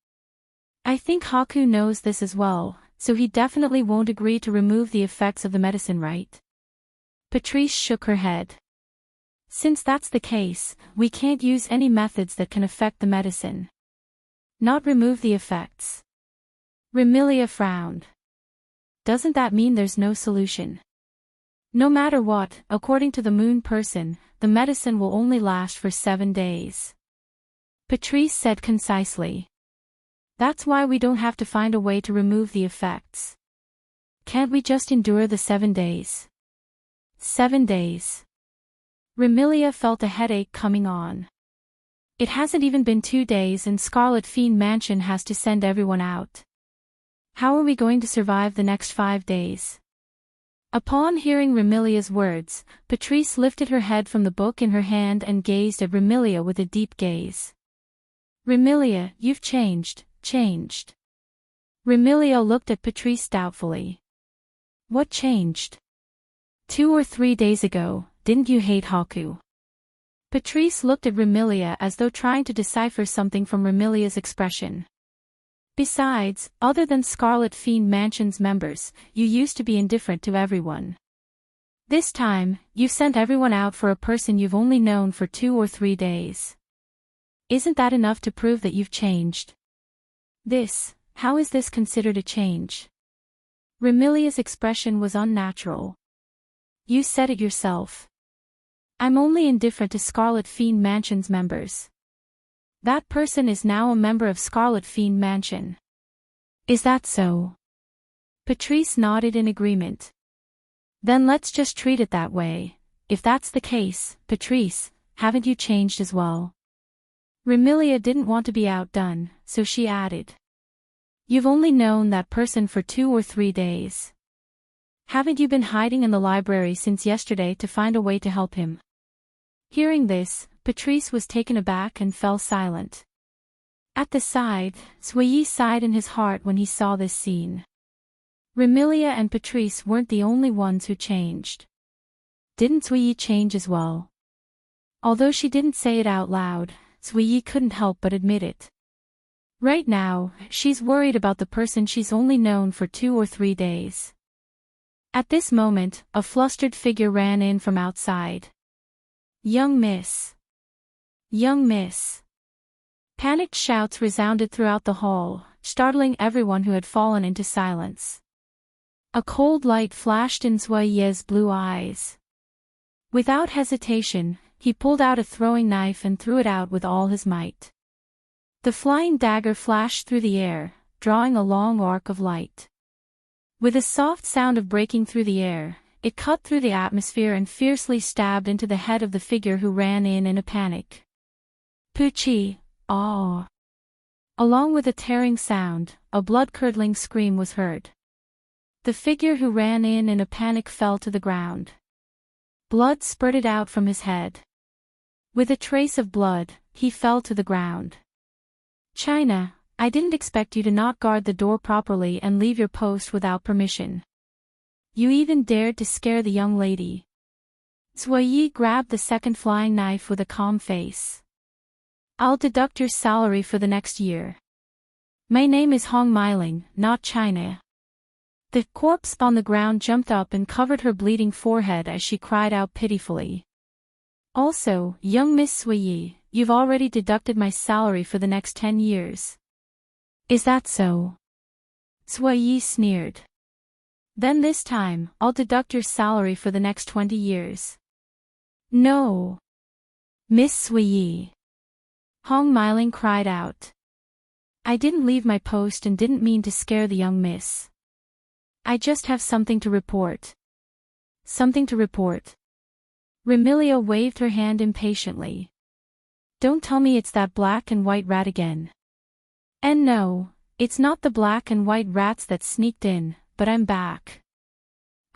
I think Haku knows this as well, so he definitely won't agree to remove the effects of the medicine, right? Patrice shook her head. Since that's the case, we can't use any methods that can affect the medicine. Not remove the effects. Remilia frowned. Doesn't that mean there's no solution? No matter what, according to the moon person, the medicine will only last for 7 days. Patrice said concisely. That's why we don't have to find a way to remove the effects. Can't we just endure the 7 days? 7 days. Remilia felt a headache coming on. It hasn't even been 2 days and Scarlet Fiend Mansion has to send everyone out. How are we going to survive the next 5 days? Upon hearing Remilia's words, Patrice lifted her head from the book in her hand and gazed at Remilia with a deep gaze. Remilia, you've changed. Remilia looked at Patrice doubtfully. What changed? 2 or 3 days ago, didn't you hate Haku? Patrice looked at Remilia as though trying to decipher something from Remilia's expression. Besides, other than Scarlet Fiend Mansion's members, you used to be indifferent to everyone. This time, you've sent everyone out for a person you've only known for 2 or 3 days. Isn't that enough to prove that you've changed? How is this considered a change? Remilia's expression was unnatural. You said it yourself. I'm only indifferent to Scarlet Fiend Mansion's members. That person is now a member of Scarlet Fiend Mansion. Is that so? Patrice nodded in agreement. Then let's just treat it that way. If that's the case, Patrice, haven't you changed as well? Remilia didn't want to be outdone, so she added. You've only known that person for 2 or 3 days. Haven't you been hiding in the library since yesterday to find a way to help him? Hearing this, Patrice was taken aback and fell silent. At the side, Suiyi sighed in his heart when he saw this scene. Remilia and Patrice weren't the only ones who changed. Didn't Suiyi change as well? Although she didn't say it out loud, Suiyi couldn't help but admit it. Right now, she's worried about the person she's only known for 2 or 3 days. At this moment, a flustered figure ran in from outside. Young Miss. Young Miss. Panicked shouts resounded throughout the hall, startling everyone who had fallen into silence. A cold light flashed in Suiyi's blue eyes. Without hesitation, he pulled out a throwing knife and threw it out with all his might. The flying dagger flashed through the air, drawing a long arc of light. With a soft sound of breaking through the air, it cut through the atmosphere and fiercely stabbed into the head of the figure who ran in a panic. Puchi, ah! Along with a tearing sound, a blood-curdling scream was heard. The figure who ran in a panic fell to the ground. Blood spurted out from his head. With a trace of blood, he fell to the ground. China, I didn't expect you to not guard the door properly and leave your post without permission. You even dared to scare the young lady. Suiyi grabbed the second flying knife with a calm face. I'll deduct your salary for the next year. My name is Hong Meiling, not China. The corpse on the ground jumped up and covered her bleeding forehead as she cried out pitifully. Also, young Miss Sui, you've already deducted my salary for the next 10 years. Is that so? Sui sneered. Then this time, I'll deduct your salary for the next 20 years. No. Miss Sui. Hong Meiling cried out. I didn't leave my post and didn't mean to scare the young miss. I just have something to report. Something to report. Remilia waved her hand impatiently. Don't tell me it's that black and white rat again. And no, it's not the black and white rats that sneaked in, but I'm back.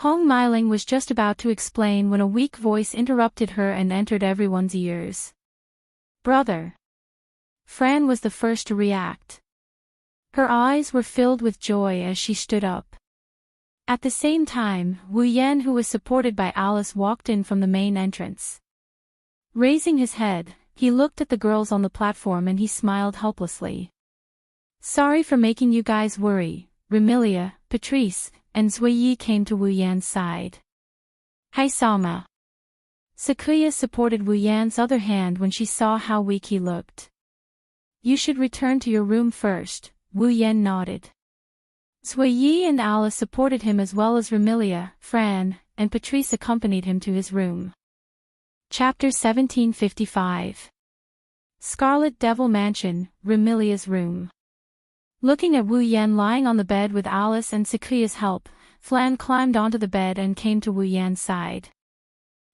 Hong Meiling was just about to explain when a weak voice interrupted her and entered everyone's ears. Brother. Fran was the first to react. Her eyes were filled with joy as she stood up. At the same time, Wu Yan, who was supported by Alice, walked in from the main entrance. Raising his head, he looked at the girls on the platform and he smiled helplessly. Sorry for making you guys worry, Remilia, Patrice, and Zui came to Wu Yan's side. Hi Sama. Sakuya supported Wu Yan's other hand when she saw how weak he looked. You should return to your room first, Wu Yan nodded. Zui and Alice supported him as well as Remilia, Fran, and Patrice accompanied him to his room. Chapter 1755. Scarlet Devil Mansion, Remilia's room. Looking at Wu Yan lying on the bed with Alice and Sakuya's help, Flan climbed onto the bed and came to Wu Yan's side.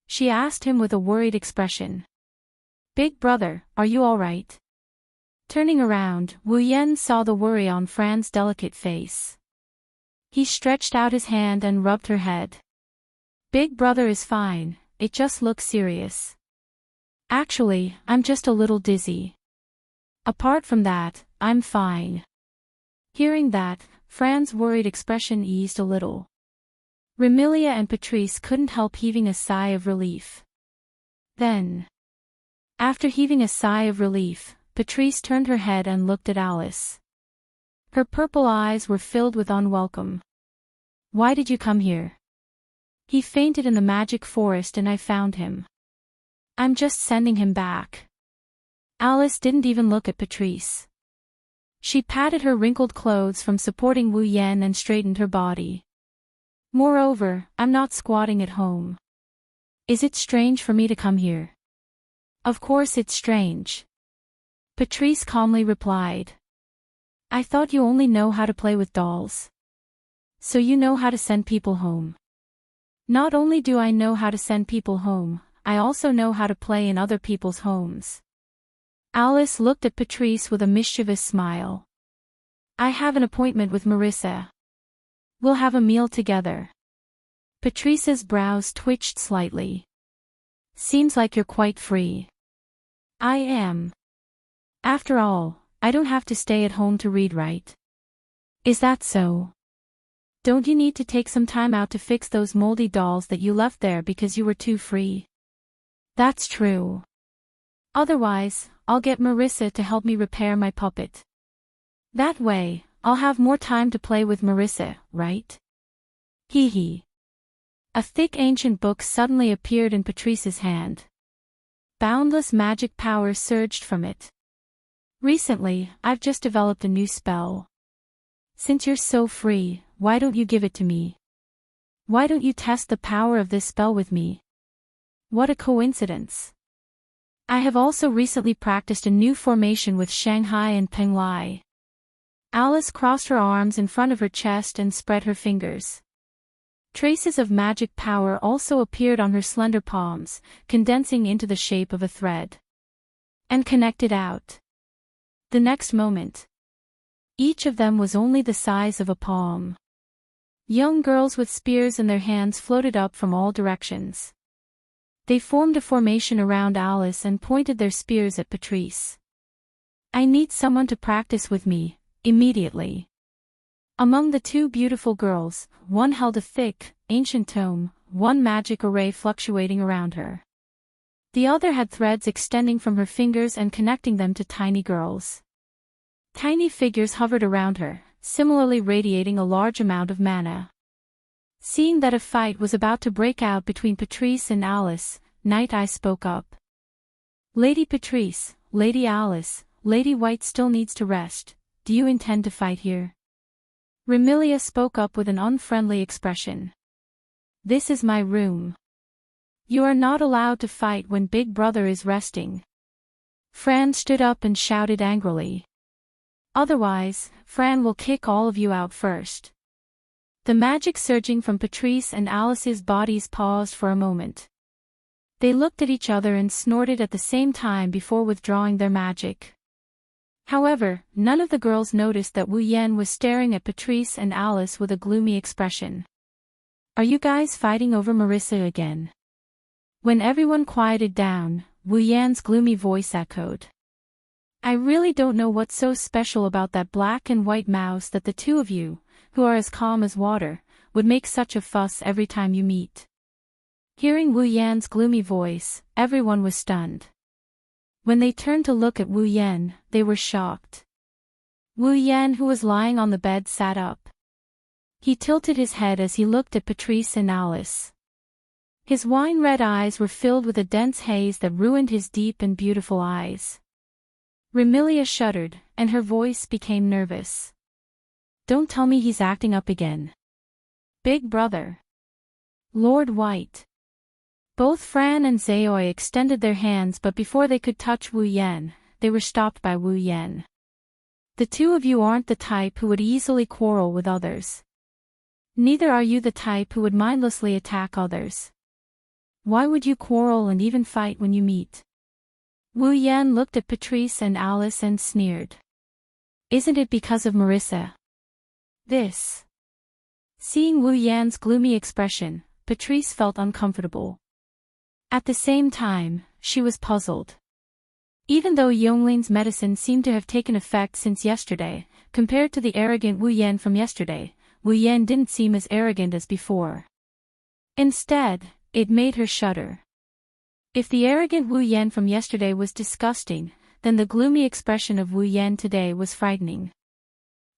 She asked him with a worried expression. Big brother, are you alright? Turning around, Wu Yan saw the worry on Fran's delicate face. He stretched out his hand and rubbed her head. Big brother is fine, it just looks serious. Actually, I'm just a little dizzy. Apart from that, I'm fine. Hearing that, Fran's worried expression eased a little. Remilia and Patrice couldn't help heaving a sigh of relief. Then, after heaving a sigh of relief, Patrice turned her head and looked at Alice. Her purple eyes were filled with unwelcome. Why did you come here? He fainted in the magic forest and I found him. I'm just sending him back. Alice didn't even look at Patrice. She patted her wrinkled clothes from supporting Wu Yan and straightened her body. Moreover, I'm not squatting at home. Is it strange for me to come here? Of course it's strange. Patrice calmly replied. I thought you only know how to play with dolls. So you know how to send people home. Not only do I know how to send people home, I also know how to play in other people's homes. Alice looked at Patrice with a mischievous smile. I have an appointment with Marissa. We'll have a meal together. Patrice's brows twitched slightly. Seems like you're quite free. I am. After all, I don't have to stay at home to read, right? Is that so? Don't you need to take some time out to fix those moldy dolls that you left there because you were too free? That's true. Otherwise, I'll get Marissa to help me repair my puppet. That way, I'll have more time to play with Marissa, right? Hee hee. A thick ancient book suddenly appeared in Patrice's hand. Boundless magic power surged from it. Recently, I've just developed a new spell. Since you're so free, why don't you give it to me? Why don't you test the power of this spell with me? What a coincidence. I have also recently practiced a new formation with Shanghai and Penglai. Alice crossed her arms in front of her chest and spread her fingers. Traces of magic power also appeared on her slender palms, condensing into the shape of a thread. And connected out. The next moment, each of them was only the size of a palm. Young girls with spears in their hands floated up from all directions. They formed a formation around Alice and pointed their spears at Patrice. I need someone to practice with me, immediately. Among the two beautiful girls, one held a thick, ancient tome, one magic array fluctuating around her. The other had threads extending from her fingers and connecting them to tiny girls. Tiny figures hovered around her, similarly radiating a large amount of mana. Seeing that a fight was about to break out between Patrice and Alice, Night Eye spoke up. "Lady Patrice, Lady Alice, Lady White still needs to rest. Do you intend to fight here?" Remilia spoke up with an unfriendly expression. "This is my room. You are not allowed to fight when Big Brother is resting." Fran stood up and shouted angrily. "Otherwise, Fran will kick all of you out first." The magic surging from Patrice and Alice's bodies paused for a moment. They looked at each other and snorted at the same time before withdrawing their magic. However, none of the girls noticed that Wu Yan was staring at Patrice and Alice with a gloomy expression. "Are you guys fighting over Marissa again?" When everyone quieted down, Wu Yan's gloomy voice echoed. "I really don't know what's so special about that black and white mouse that the two of you, who are as calm as water, would make such a fuss every time you meet." Hearing Wu Yan's gloomy voice, everyone was stunned. When they turned to look at Wu Yan, they were shocked. Wu Yan, who was lying on the bed, sat up. He tilted his head as he looked at Patrice and Alice. His wine-red eyes were filled with a dense haze that ruined his deep and beautiful eyes. Remilia shuddered, and her voice became nervous. "Don't tell me he's acting up again. Big Brother. Lord White." Both Fran and Zaoi extended their hands, but before they could touch Wu Yan, they were stopped by Wu Yan. "The two of you aren't the type who would easily quarrel with others. Neither are you the type who would mindlessly attack others. Why would you quarrel and even fight when you meet?" Wu Yan looked at Patrice and Alice and sneered. "Isn't it because of Marissa?" This. Seeing Wu Yan's gloomy expression, Patrice felt uncomfortable. At the same time, she was puzzled. Even though Yonglin's medicine seemed to have taken effect since yesterday, compared to the arrogant Wu Yan from yesterday, Wu Yan didn't seem as arrogant as before. Instead, it made her shudder. If the arrogant Wu Yan from yesterday was disgusting, then the gloomy expression of Wu Yan today was frightening.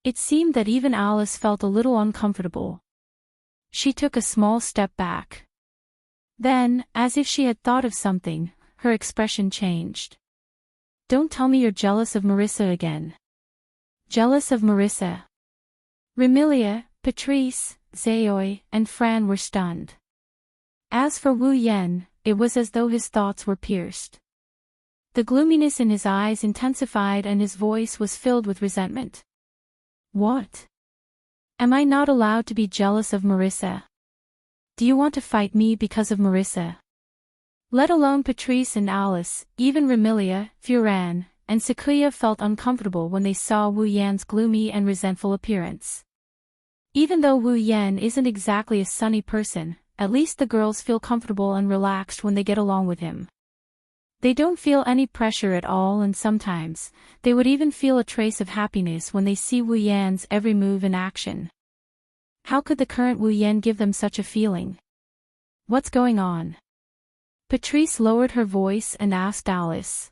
It seemed that even Alice felt a little uncomfortable. She took a small step back. Then, as if she had thought of something, her expression changed. "Don't tell me you're jealous of Marissa again." Jealous of Marissa? Remilia, Patrice, Zaoi, and Fran were stunned. As for Wu Yan, it was as though his thoughts were pierced. The gloominess in his eyes intensified and his voice was filled with resentment. "What? Am I not allowed to be jealous of Marissa? Do you want to fight me because of Marissa?" Let alone Patrice and Alice, even Remilia, Furan, and Sakuya felt uncomfortable when they saw Wu Yan's gloomy and resentful appearance. Even though Wu Yan isn't exactly a sunny person, at least the girls feel comfortable and relaxed when they get along with him. They don't feel any pressure at all, and sometimes, they would even feel a trace of happiness when they see Wu Yan's every move in action. How could the current Wu Yan give them such a feeling? "What's going on?" Patrice lowered her voice and asked Alice.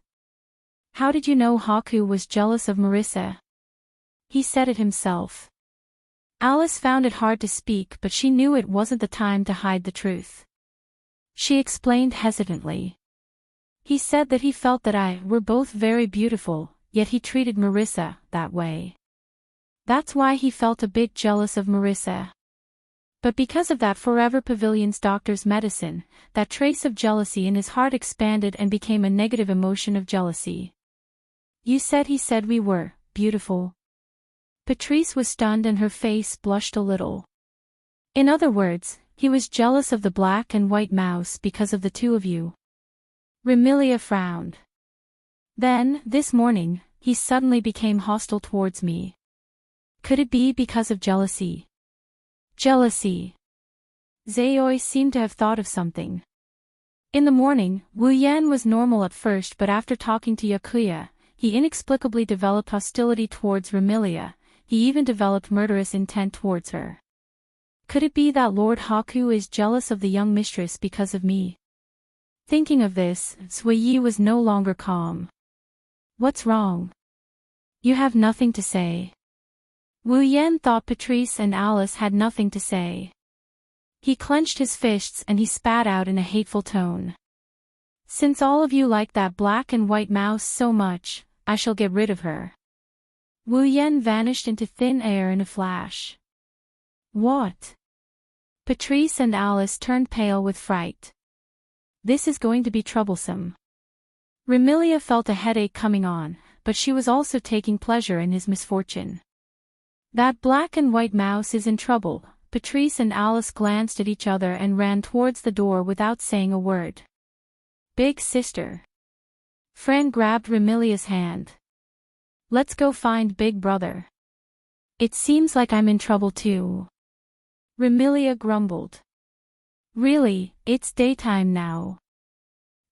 "How did you know Haku was jealous of Marissa?" "He said it himself." Alice found it hard to speak, but she knew it wasn't the time to hide the truth. She explained hesitantly. "He said that he felt that I were both very beautiful, yet he treated Marissa that way. That's why he felt a bit jealous of Marissa. But because of that Forever Pavilion's doctor's medicine, that trace of jealousy in his heart expanded and became a negative emotion of jealousy." "You said he said we were beautiful?" Patrice was stunned and her face blushed a little. "In other words, he was jealous of the black and white mouse because of the two of you." Remilia frowned. "Then, this morning, he suddenly became hostile towards me. Could it be because of jealousy?" "Jealousy." Zaoi seemed to have thought of something. In the morning, Wu Yan was normal at first, but after talking to Yakuya, he inexplicably developed hostility towards Remilia. He even developed murderous intent towards her. Could it be that Lord Haku is jealous of the young mistress because of me? Thinking of this, Sui Yi was no longer calm. "What's wrong?" You have nothing to say. Wu Yan thought Patrice and Alice had nothing to say. He clenched his fists and he spat out in a hateful tone. Since all of you like that black and white mouse so much, I shall get rid of her. Wu Yan vanished into thin air in a flash. What? Patrice and Alice turned pale with fright. This is going to be troublesome. Remilia felt a headache coming on, but she was also taking pleasure in his misfortune. That black and white mouse is in trouble. Patrice and Alice glanced at each other and ran towards the door without saying a word. Big sister. Fran grabbed Remilia's hand. Let's go find Big Brother. It seems like I'm in trouble too. Remilia grumbled. Really, it's daytime now.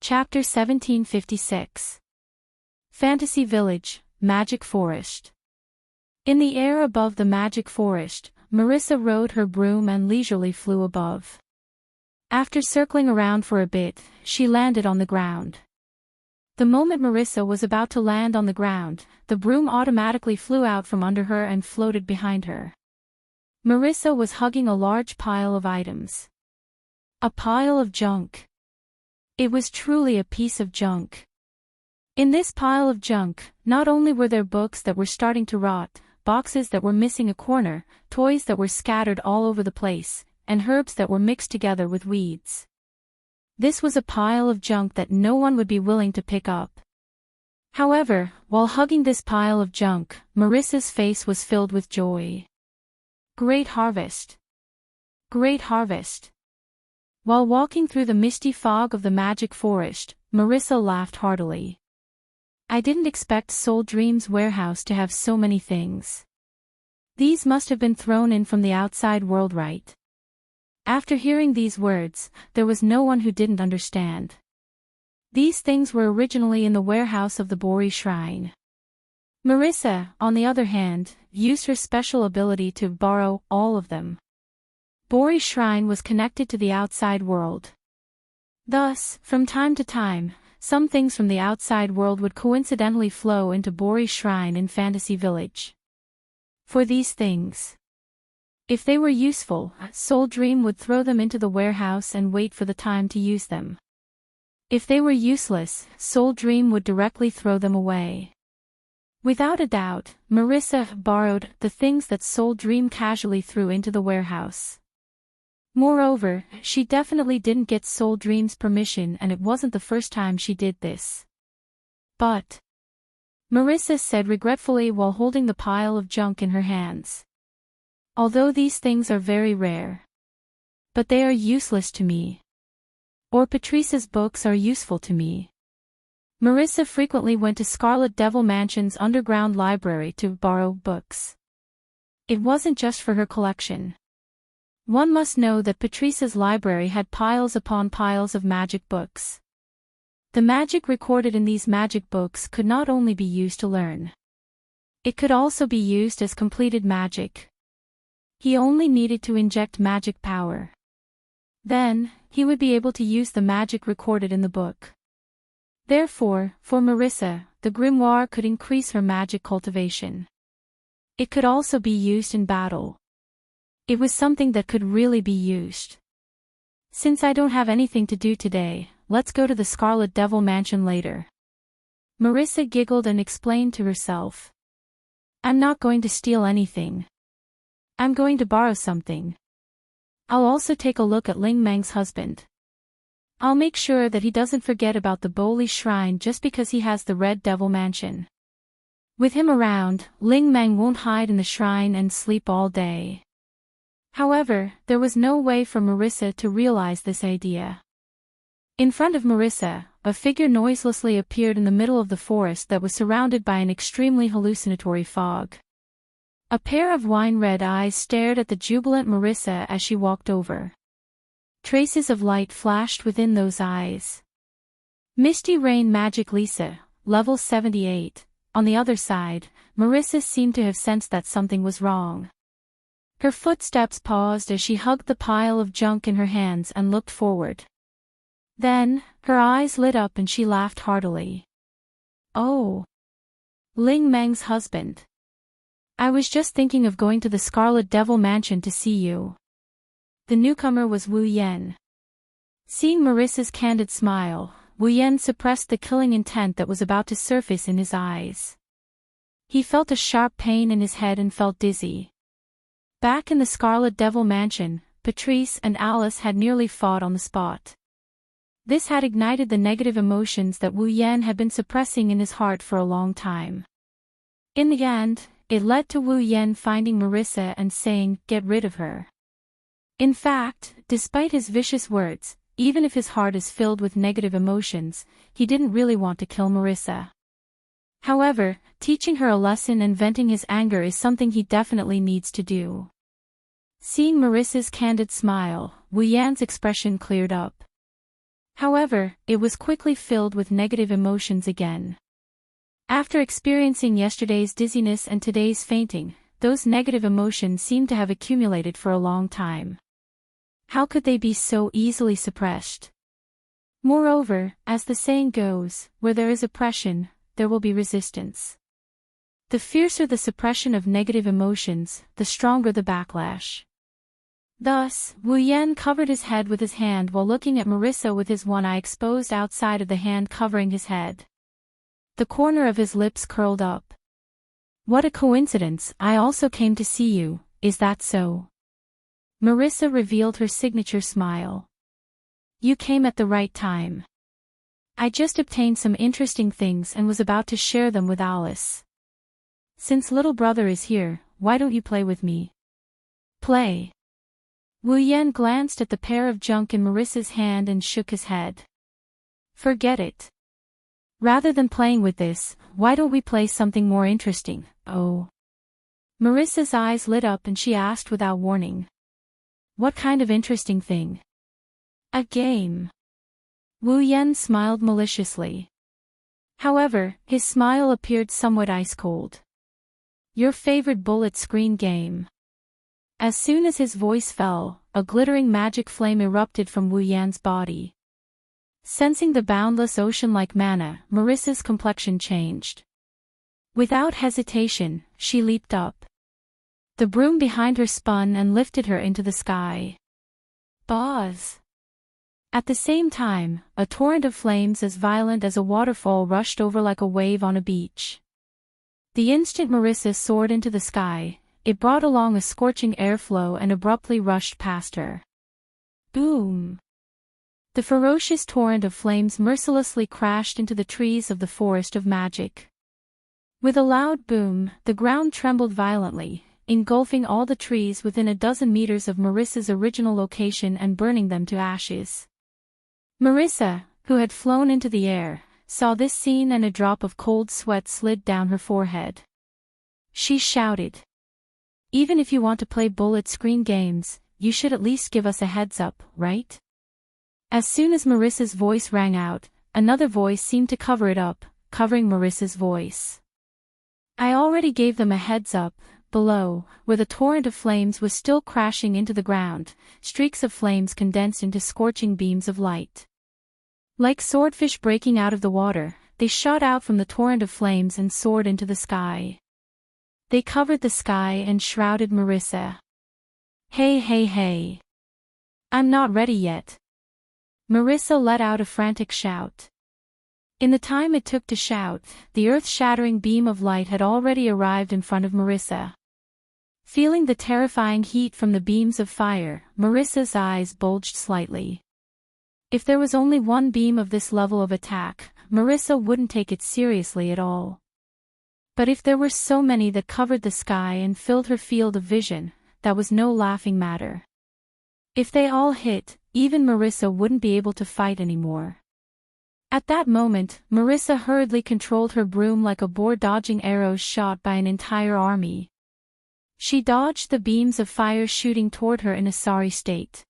Chapter 1756. Fantasy Village, Magic Forest. In the air above the magic forest, Marissa rode her broom and leisurely flew above. After circling around for a bit, she landed on the ground. The moment Marissa was about to land on the ground, the broom automatically flew out from under her and floated behind her. Marissa was hugging a large pile of items. A pile of junk. It was truly a piece of junk. In this pile of junk, not only were there books that were starting to rot, boxes that were missing a corner, toys that were scattered all over the place, and herbs that were mixed together with weeds. This was a pile of junk that no one would be willing to pick up. However, while hugging this pile of junk, Marissa's face was filled with joy. Great harvest! Great harvest! While walking through the misty fog of the magic forest, Marissa laughed heartily. I didn't expect Soul Dream's warehouse to have so many things. These must have been thrown in from the outside world, right? After hearing these words, there was no one who didn't understand. These things were originally in the warehouse of the Bori Shrine. Marissa, on the other hand, used her special ability to borrow all of them. Bori Shrine was connected to the outside world. Thus, from time to time, some things from the outside world would coincidentally flow into Bori Shrine in Fantasy Village. For these things, if they were useful, Soul Dream would throw them into the warehouse and wait for the time to use them. If they were useless, Soul Dream would directly throw them away. Without a doubt, Marissa borrowed the things that Soul Dream casually threw into the warehouse. Moreover, she definitely didn't get Soul Dream's permission, and it wasn't the first time she did this. But, Marissa said regretfully while holding the pile of junk in her hands, although these things are very rare, but they are useless to me. Or Patrice's books are useful to me. Marissa frequently went to Scarlet Devil Mansion's underground library to borrow books. It wasn't just for her collection. One must know that Patrice's library had piles upon piles of magic books. The magic recorded in these magic books could not only be used to learn. It could also be used as completed magic. He only needed to inject magic power. Then, he would be able to use the magic recorded in the book. Therefore, for Marissa, the grimoire could increase her magic cultivation. It could also be used in battle. It was something that could really be used. Since I don't have anything to do today, let's go to the Scarlet Devil Mansion later. Marissa giggled and explained to herself. I'm not going to steal anything. I'm going to borrow something. I'll also take a look at Ling Meng's husband. I'll make sure that he doesn't forget about the Boli Shrine just because he has the Red Devil Mansion. With him around, Ling Meng won't hide in the shrine and sleep all day. However, there was no way for Marissa to realize this idea. In front of Marissa, a figure noiselessly appeared in the middle of the forest that was surrounded by an extremely hallucinatory fog. A pair of wine-red eyes stared at the jubilant Marissa as she walked over. Traces of light flashed within those eyes. Misty Rain Magic Lisa, level 78. On the other side, Marissa seemed to have sensed that something was wrong. Her footsteps paused as she hugged the pile of junk in her hands and looked forward. Then, her eyes lit up and she laughed heartily. Oh! Ling Meng's husband. I was just thinking of going to the Scarlet Devil Mansion to see you. The newcomer was Wu Yan. Seeing Marissa's candid smile, Wu Yan suppressed the killing intent that was about to surface in his eyes. He felt a sharp pain in his head and felt dizzy. Back in the Scarlet Devil Mansion, Patrice and Alice had nearly fought on the spot. This had ignited the negative emotions that Wu Yan had been suppressing in his heart for a long time. In the end, it led to Wu Yan finding Marissa and saying, "Get rid of her." In fact, despite his vicious words, even if his heart is filled with negative emotions, he didn't really want to kill Marissa. However, teaching her a lesson and venting his anger is something he definitely needs to do. Seeing Marissa's candid smile, Wu Yan's expression cleared up. However, it was quickly filled with negative emotions again. After experiencing yesterday's dizziness and today's fainting, those negative emotions seemed to have accumulated for a long time. How could they be so easily suppressed? Moreover, as the saying goes, where there is oppression, there will be resistance. The fiercer the suppression of negative emotions, the stronger the backlash. Thus, Wu Yan covered his head with his hand while looking at Marissa with his one eye exposed outside of the hand covering his head. The corner of his lips curled up. "What a coincidence, I also came to see you, is that so?" Marissa revealed her signature smile. "You came at the right time. I just obtained some interesting things and was about to share them with Alice. Since little brother is here, why don't you play with me?" "Play?" Wu Yan glanced at the pair of junk in Marissa's hand and shook his head. "Forget it. Rather than playing with this, why don't we play something more interesting, oh?" Marissa's eyes lit up and she asked without warning. "What kind of interesting thing?" "A game." Wu Yan smiled maliciously. However, his smile appeared somewhat ice-cold. "Your favorite bullet screen game." As soon as his voice fell, a glittering magic flame erupted from Wu Yan's body. Sensing the boundless ocean-like mana, Marissa's complexion changed. Without hesitation, she leaped up. The broom behind her spun and lifted her into the sky. Buzz! At the same time, a torrent of flames as violent as a waterfall rushed over like a wave on a beach. The instant Marissa soared into the sky, it brought along a scorching airflow and abruptly rushed past her. Boom! The ferocious torrent of flames mercilessly crashed into the trees of the Forest of Magic. With a loud boom, the ground trembled violently, engulfing all the trees within a dozen meters of Marissa's original location and burning them to ashes. Marissa, who had flown into the air, saw this scene and a drop of cold sweat slid down her forehead. She shouted, "Even if you want to play bullet screen games, you should at least give us a heads up, right?" As soon as Marissa's voice rang out, another voice seemed to cover it up, covering Marissa's voice. "I already gave them a heads up." Below, where the torrent of flames was still crashing into the ground, streaks of flames condensed into scorching beams of light. Like swordfish breaking out of the water, they shot out from the torrent of flames and soared into the sky. They covered the sky and shrouded Marissa. "Hey, hey, hey! I'm not ready yet." Marissa let out a frantic shout. In the time it took to shout, the earth-shattering beam of light had already arrived in front of Marissa. Feeling the terrifying heat from the beams of fire, Marissa's eyes bulged slightly. If there was only one beam of this level of attack, Marissa wouldn't take it seriously at all. But if there were so many that covered the sky and filled her field of vision, that was no laughing matter. If they all hit, even Marissa wouldn't be able to fight anymore. At that moment, Marissa hurriedly controlled her broom like a boar dodging arrows shot by an entire army. She dodged the beams of fire shooting toward her in a sorry state.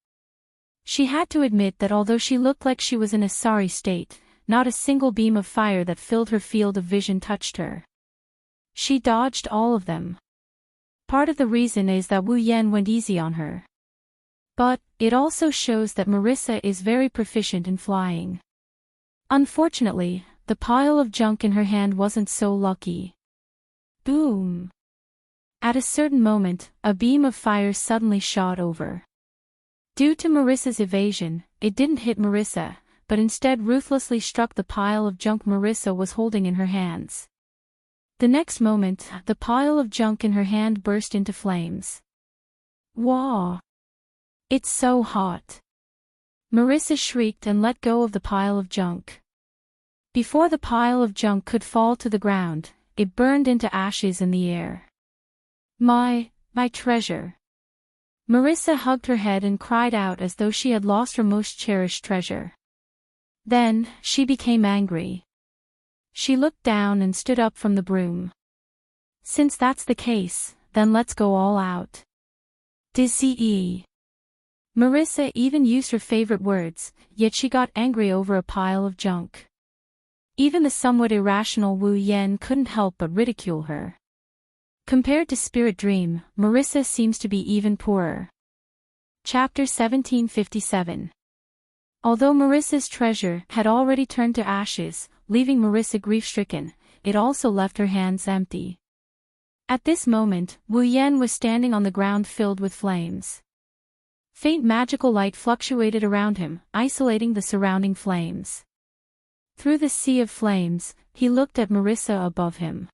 She had to admit that although she looked like she was in a sorry state, not a single beam of fire that filled her field of vision touched her. She dodged all of them. Part of the reason is that Wu Yan went easy on her. But, it also shows that Marissa is very proficient in flying. Unfortunately, the pile of junk in her hand wasn't so lucky. Boom! At a certain moment, a beam of fire suddenly shot over. Due to Marissa's evasion, it didn't hit Marissa, but instead ruthlessly struck the pile of junk Marissa was holding in her hands. The next moment, the pile of junk in her hand burst into flames. Whoa! It's so hot! Marissa shrieked and let go of the pile of junk. Before the pile of junk could fall to the ground, it burned into ashes in the air. My treasure! Marissa hugged her head and cried out as though she had lost her most cherished treasure. Then, she became angry. She looked down and stood up from the broom. Since that's the case, then let's go all out. Dizzy. Marissa even used her favorite words, yet she got angry over a pile of junk. Even the somewhat irrational Wu Yan couldn't help but ridicule her. Compared to Spirit Dream, Marissa seems to be even poorer. Chapter 1757. Although Marissa's treasure had already turned to ashes, leaving Marissa grief-stricken, it also left her hands empty. At this moment, Wu Yan was standing on the ground filled with flames. Faint magical light fluctuated around him, isolating the surrounding flames. Through the sea of flames, he looked at Marissa above him.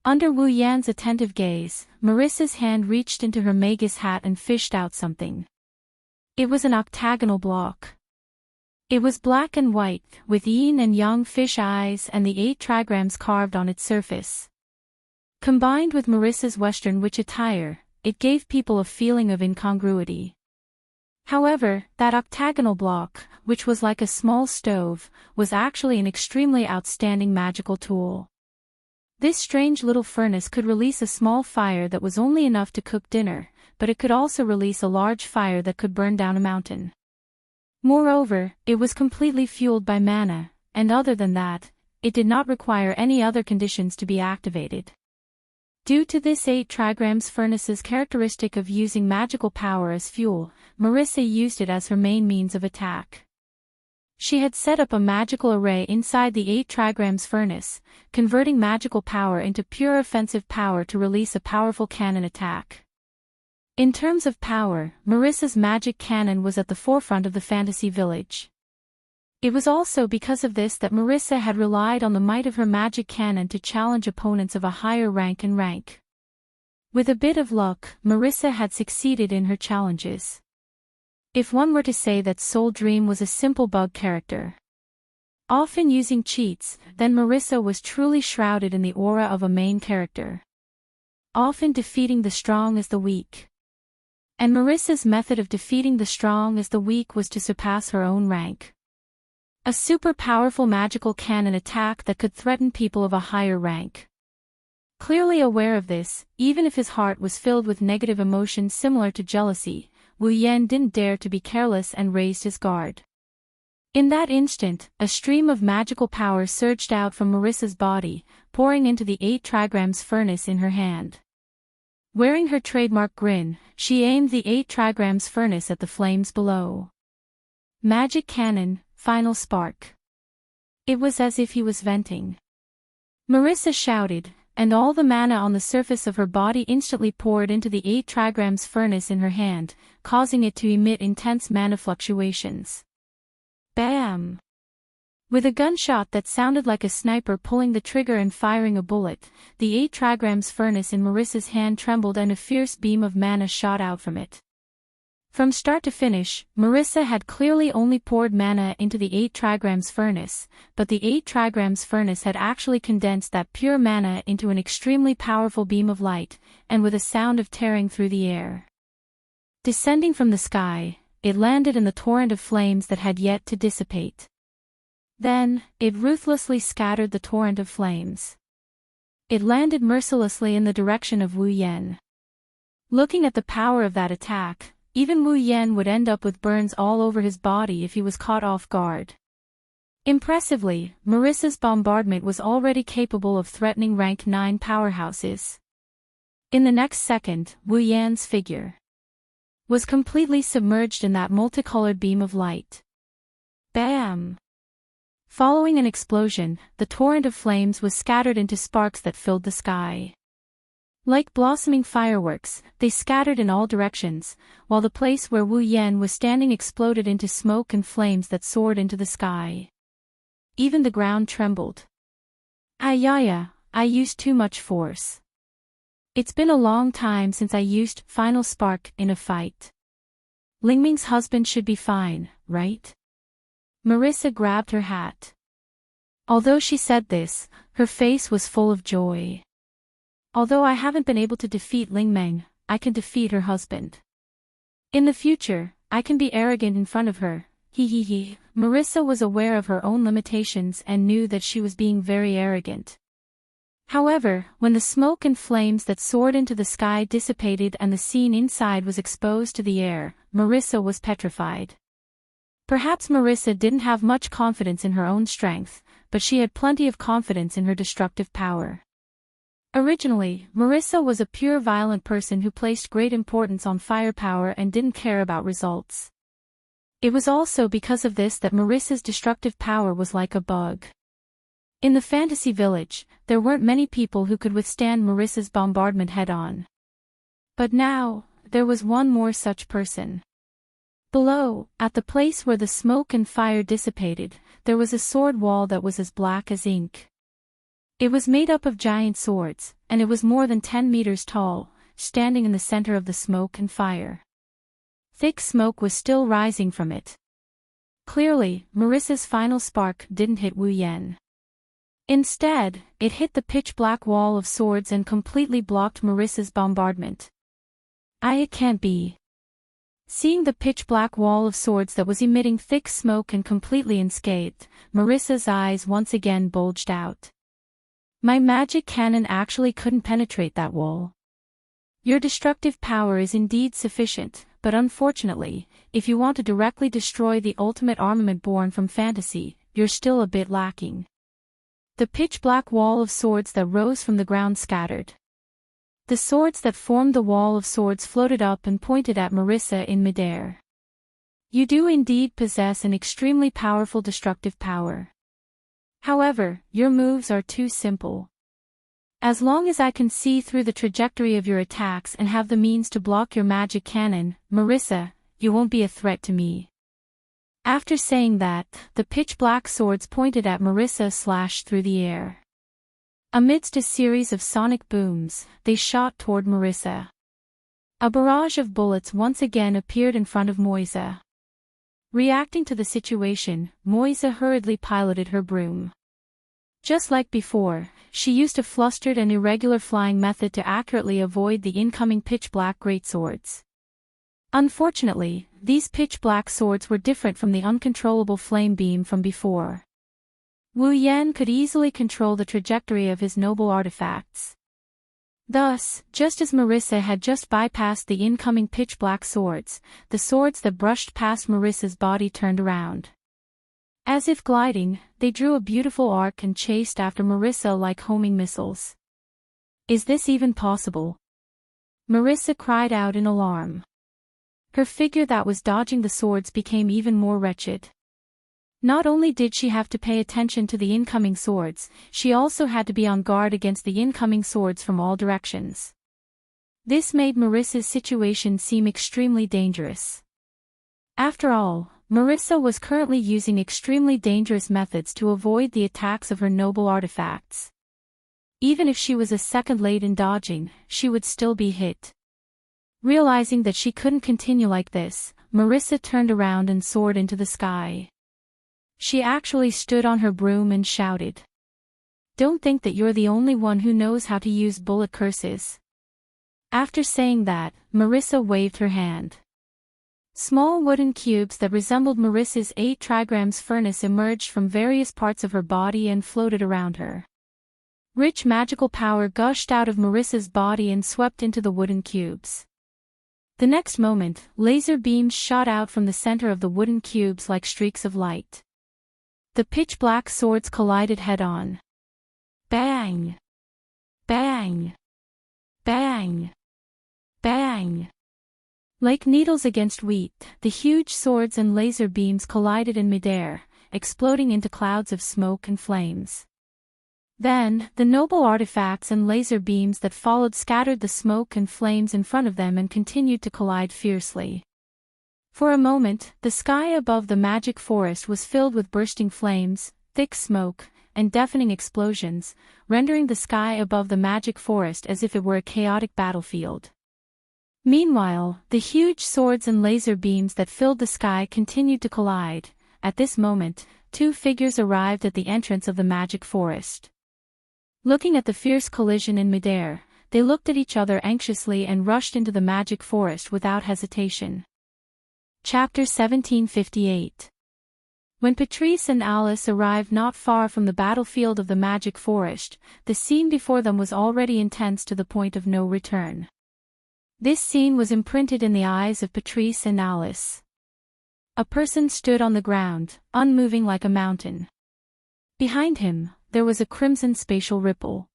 Under Wu Yan's attentive gaze, Marissa's hand reached into her magus hat and fished out something. It was an octagonal block. It was black and white, with yin and yang fish eyes and the 8 trigrams carved on its surface. Combined with Marissa's Western witch attire, it gave people a feeling of incongruity. However, that octagonal block, which was like a small stove, was actually an extremely outstanding magical tool. This strange little furnace could release a small fire that was only enough to cook dinner, but it could also release a large fire that could burn down a mountain. Moreover, it was completely fueled by mana, and other than that, it did not require any other conditions to be activated. Due to this 8 trigrams furnace's characteristic of using magical power as fuel, Marissa used it as her main means of attack. She had set up a magical array inside the 8 trigrams furnace, converting magical power into pure offensive power to release a powerful cannon attack. In terms of power, Marissa's magic cannon was at the forefront of the fantasy village. It was also because of this that Marissa had relied on the might of her magic cannon to challenge opponents of a higher rank and rank. With a bit of luck, Marissa had succeeded in her challenges. If one were to say that Soul Dream was a simple bug character, often using cheats, then Marissa was truly shrouded in the aura of a main character, often defeating the strong as the weak. And Marissa's method of defeating the strong as the weak was to surpass her own rank. A super powerful magical cannon attack that could threaten people of a higher rank. Clearly aware of this, even if his heart was filled with negative emotions similar to jealousy, Wu Yan didn't dare to be careless and raised his guard. In that instant, a stream of magical power surged out from Marissa's body, pouring into the 8 trigrams furnace in her hand. Wearing her trademark grin, she aimed the 8 trigrams furnace at the flames below. Magic cannon, final spark. It was as if he was venting. Marissa shouted, and all the mana on the surface of her body instantly poured into the 8 trigrams furnace in her hand, causing it to emit intense mana fluctuations. Bam! With a gunshot that sounded like a sniper pulling the trigger and firing a bullet, the 8 trigrams furnace in Marissa's hand trembled and a fierce beam of mana shot out from it. From start to finish, Marissa had clearly only poured mana into the 8 trigrams furnace, but the 8 trigrams furnace had actually condensed that pure mana into an extremely powerful beam of light, and with a sound of tearing through the air. Descending from the sky, it landed in the torrent of flames that had yet to dissipate. Then, it ruthlessly scattered the torrent of flames. It landed mercilessly in the direction of Wu Yan. Looking at the power of that attack, even Wu Yan would end up with burns all over his body if he was caught off guard. Impressively, Marissa's bombardment was already capable of threatening rank 9 powerhouses. In the next second, Wu Yan's figure was completely submerged in that multicolored beam of light. Bam! Following an explosion, the torrent of flames was scattered into sparks that filled the sky. Like blossoming fireworks, they scattered in all directions, while the place where Wu Yan was standing exploded into smoke and flames that soared into the sky. Even the ground trembled. Ayaya, I used too much force. It's been a long time since I used final spark in a fight. Lingming's husband should be fine, right? Marissa grabbed her hat. Although she said this, her face was full of joy. Although I haven't been able to defeat Lingmeng, I can defeat her husband. In the future, I can be arrogant in front of her. He. Marissa was aware of her own limitations and knew that she was being very arrogant. However, when the smoke and flames that soared into the sky dissipated and the scene inside was exposed to the air, Marissa was petrified. Perhaps Marissa didn't have much confidence in her own strength, but she had plenty of confidence in her destructive power. Originally, Marissa was a pure violent person who placed great importance on firepower and didn't care about results. It was also because of this that Marissa's destructive power was like a bug. In the fantasy village, there weren't many people who could withstand Marissa's bombardment head-on. But now, there was one more such person. Below, at the place where the smoke and fire dissipated, there was a sword wall that was as black as ink. It was made up of giant swords, and it was more than 10 meters tall, standing in the center of the smoke and fire. Thick smoke was still rising from it. Clearly, Marissa's final spark didn't hit Wu Yan. Instead, it hit the pitch-black wall of swords and completely blocked Marissa's bombardment. It can't be. Seeing the pitch-black wall of swords that was emitting thick smoke and completely unscathed, Marissa's eyes once again bulged out. My magic cannon actually couldn't penetrate that wall. Your destructive power is indeed sufficient, but unfortunately, if you want to directly destroy the ultimate armament born from fantasy, you're still a bit lacking. The pitch-black wall of swords that rose from the ground scattered. The swords that formed the wall of swords floated up and pointed at Marissa in midair. You do indeed possess an extremely powerful destructive power. However, your moves are too simple. As long as I can see through the trajectory of your attacks and have the means to block your magic cannon, Marissa, you won't be a threat to me. After saying that, the pitch-black swords pointed at Marissa slashed through the air. Amidst a series of sonic booms, they shot toward Marissa. A barrage of bullets once again appeared in front of Moisa. Reacting to the situation, Moisa hurriedly piloted her broom. Just like before, she used a flustered and irregular flying method to accurately avoid the incoming pitch-black greatswords. Unfortunately, these pitch-black swords were different from the uncontrollable flame beam from before. Wu Yan could easily control the trajectory of his noble artifacts. Thus, just as Marissa had just bypassed the incoming pitch-black swords, the swords that brushed past Marissa's body turned around. As if gliding, they drew a beautiful arc and chased after Marissa like homing missiles. Is this even possible? Marissa cried out in alarm. Her figure that was dodging the swords became even more wretched. Not only did she have to pay attention to the incoming swords, she also had to be on guard against the incoming swords from all directions. This made Marissa's situation seem extremely dangerous. After all, Marissa was currently using extremely dangerous methods to avoid the attacks of her noble artifacts. Even if she was a second late in dodging, she would still be hit. Realizing that she couldn't continue like this, Marissa turned around and soared into the sky. She actually stood on her broom and shouted. Don't think that you're the only one who knows how to use bullet curses. After saying that, Marissa waved her hand. Small wooden cubes that resembled Marissa's 8 trigrams furnace emerged from various parts of her body and floated around her. Rich magical power gushed out of Marissa's body and swept into the wooden cubes. The next moment, laser beams shot out from the center of the wooden cubes like streaks of light. The pitch-black swords collided head-on. Bang! Bang! Bang! Bang! Like needles against wheat, the huge swords and laser beams collided in midair, exploding into clouds of smoke and flames. Then, the noble artifacts and laser beams that followed scattered the smoke and flames in front of them and continued to collide fiercely. For a moment, the sky above the magic forest was filled with bursting flames, thick smoke, and deafening explosions, rendering the sky above the magic forest as if it were a chaotic battlefield. Meanwhile, the huge swords and laser beams that filled the sky continued to collide. At this moment, two figures arrived at the entrance of the magic forest. Looking at the fierce collision in midair, they looked at each other anxiously and rushed into the magic forest without hesitation. Chapter 1758. When Patrice and Alice arrived not far from the battlefield of the magic forest, the scene before them was already intense to the point of no return. This scene was imprinted in the eyes of Patrice and Alice. A person stood on the ground, unmoving like a mountain. Behind him, there was a crimson spatial ripple.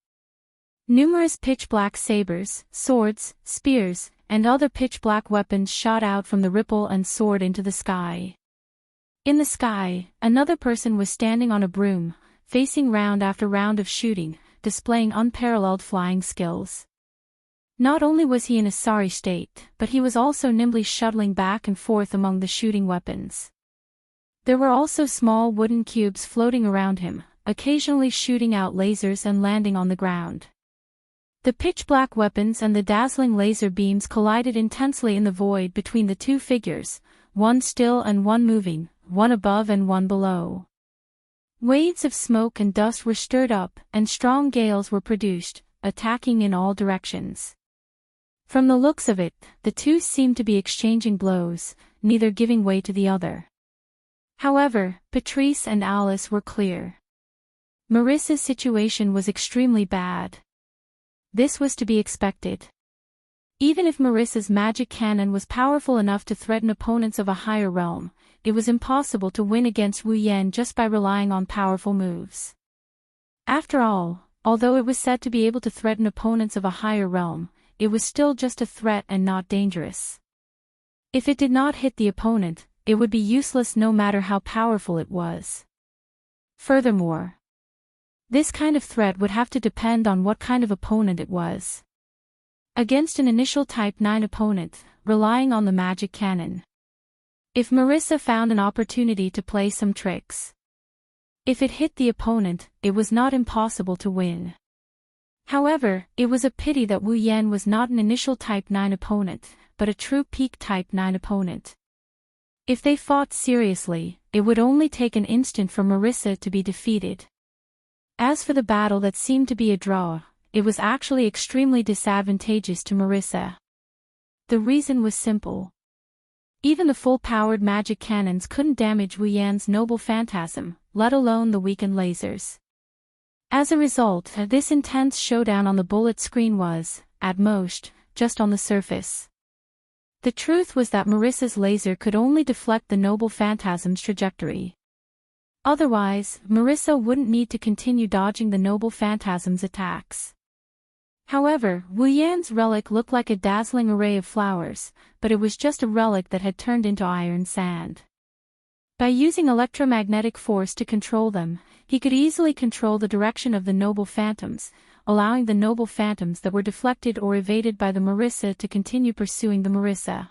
Numerous pitch-black sabers, swords, spears, and other pitch-black weapons shot out from the ripple and soared into the sky. In the sky, another person was standing on a broom, facing round after round of shooting, displaying unparalleled flying skills. Not only was he in a sorry state, but he was also nimbly shuttling back and forth among the shooting weapons. There were also small wooden cubes floating around him, occasionally shooting out lasers and landing on the ground. The pitch-black weapons and the dazzling laser beams collided intensely in the void between the two figures, one still and one moving, one above and one below. Waves of smoke and dust were stirred up, and strong gales were produced, attacking in all directions. From the looks of it, the two seemed to be exchanging blows, neither giving way to the other. However, Patrice and Alice were clear. Marissa's situation was extremely bad. This was to be expected. Even if Marissa's magic cannon was powerful enough to threaten opponents of a higher realm, it was impossible to win against Wu Yan just by relying on powerful moves. After all, although it was said to be able to threaten opponents of a higher realm, it was still just a threat and not dangerous. If it did not hit the opponent, it would be useless no matter how powerful it was. Furthermore, this kind of threat would have to depend on what kind of opponent it was. Against an initial Type 9 opponent, relying on the magic cannon. If Marissa found an opportunity to play some tricks. If it hit the opponent, it was not impossible to win. However, it was a pity that Wu Yan was not an initial Type 9 opponent, but a true peak Type 9 opponent. If they fought seriously, it would only take an instant for Marissa to be defeated. As for the battle that seemed to be a draw, it was actually extremely disadvantageous to Marissa. The reason was simple. Even the full-powered magic cannons couldn't damage Wu Yan's noble phantasm, let alone the weakened lasers. As a result, this intense showdown on the bullet screen was, at most, just on the surface. The truth was that Marissa's laser could only deflect the noble phantasm's trajectory. Otherwise, Marissa wouldn't need to continue dodging the noble phantasm's attacks. However, Wu Yan's relic looked like a dazzling array of flowers, but it was just a relic that had turned into iron sand. By using electromagnetic force to control them, he could easily control the direction of the noble phantoms, allowing the noble phantoms that were deflected or evaded by the Marissa to continue pursuing the Marissa.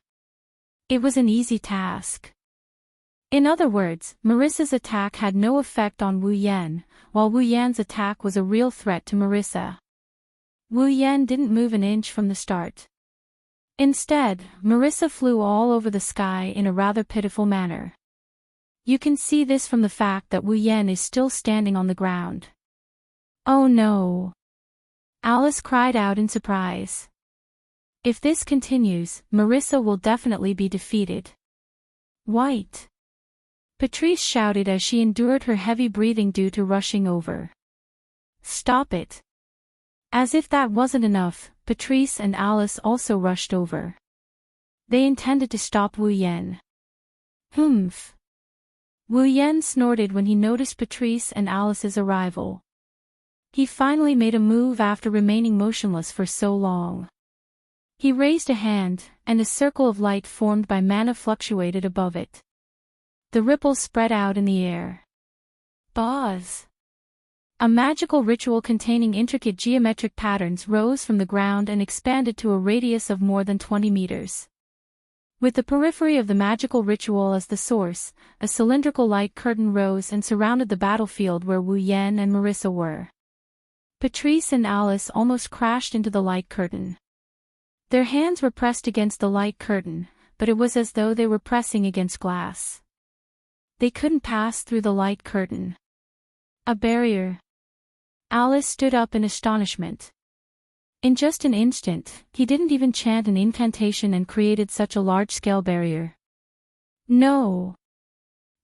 It was an easy task. In other words, Marissa's attack had no effect on Wu Yan, while Wu Yan's attack was a real threat to Marissa. Wu Yan didn't move an inch from the start. Instead, Marissa flew all over the sky in a rather pitiful manner. You can see this from the fact that Wu Yan is still standing on the ground. Oh no! Alice cried out in surprise. If this continues, Marissa will definitely be defeated. White! Patrice shouted as she endured her heavy breathing due to rushing over. Stop it! As if that wasn't enough, Patrice and Alice also rushed over. They intended to stop Wu Yan. Humph! Wu Yan snorted when he noticed Patrice and Alice's arrival. He finally made a move after remaining motionless for so long. He raised a hand, and a circle of light formed by mana fluctuated above it. The ripples spread out in the air. Buzz! A magical ritual containing intricate geometric patterns rose from the ground and expanded to a radius of more than 20 meters. With the periphery of the magical ritual as the source, a cylindrical light curtain rose and surrounded the battlefield where Wu Yan and Marissa were. Patrice and Alice almost crashed into the light curtain. Their hands were pressed against the light curtain, but it was as though they were pressing against glass. They couldn't pass through the light curtain. A barrier. Alice stood up in astonishment. In just an instant, he didn't even chant an incantation and created such a large-scale barrier. No.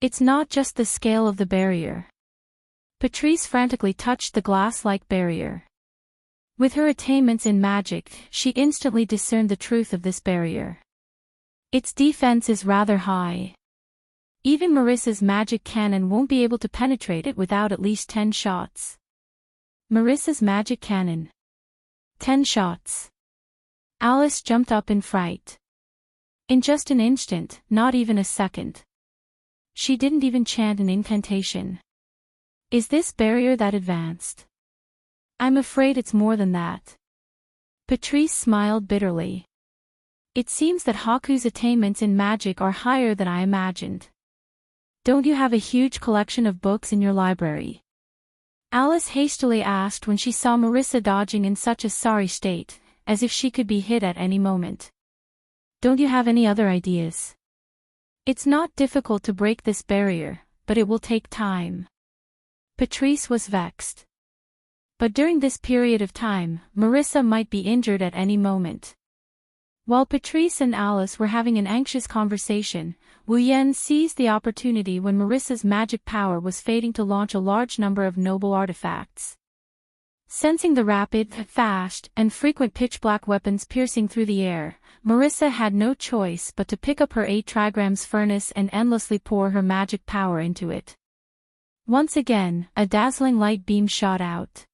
It's not just the scale of the barrier. Patrice frantically touched the glass-like barrier. With her attainments in magic, she instantly discerned the truth of this barrier. Its defense is rather high. Even Marissa's magic cannon won't be able to penetrate it without at least 10 shots. Marissa's magic cannon. 10 shots. Alice jumped up in fright. In just an instant, not even a second. She didn't even chant an incantation. Is this barrier that advanced? I'm afraid it's more than that. Patrice smiled bitterly. It seems that Haku's attainments in magic are higher than I imagined. Don't you have a huge collection of books in your library? Alice hastily asked when she saw Marissa dodging in such a sorry state, as if she could be hit at any moment. Don't you have any other ideas? It's not difficult to break this barrier, but it will take time. Patrice was vexed. But during this period of time, Marissa might be injured at any moment. While Patrice and Alice were having an anxious conversation, Wu Yan seized the opportunity when Marissa's magic power was fading to launch a large number of noble artifacts. Sensing the rapid, fast, and frequent pitch-black weapons piercing through the air, Marissa had no choice but to pick up her 8 trigrams furnace and endlessly pour her magic power into it. Once again, a dazzling light beam shot out.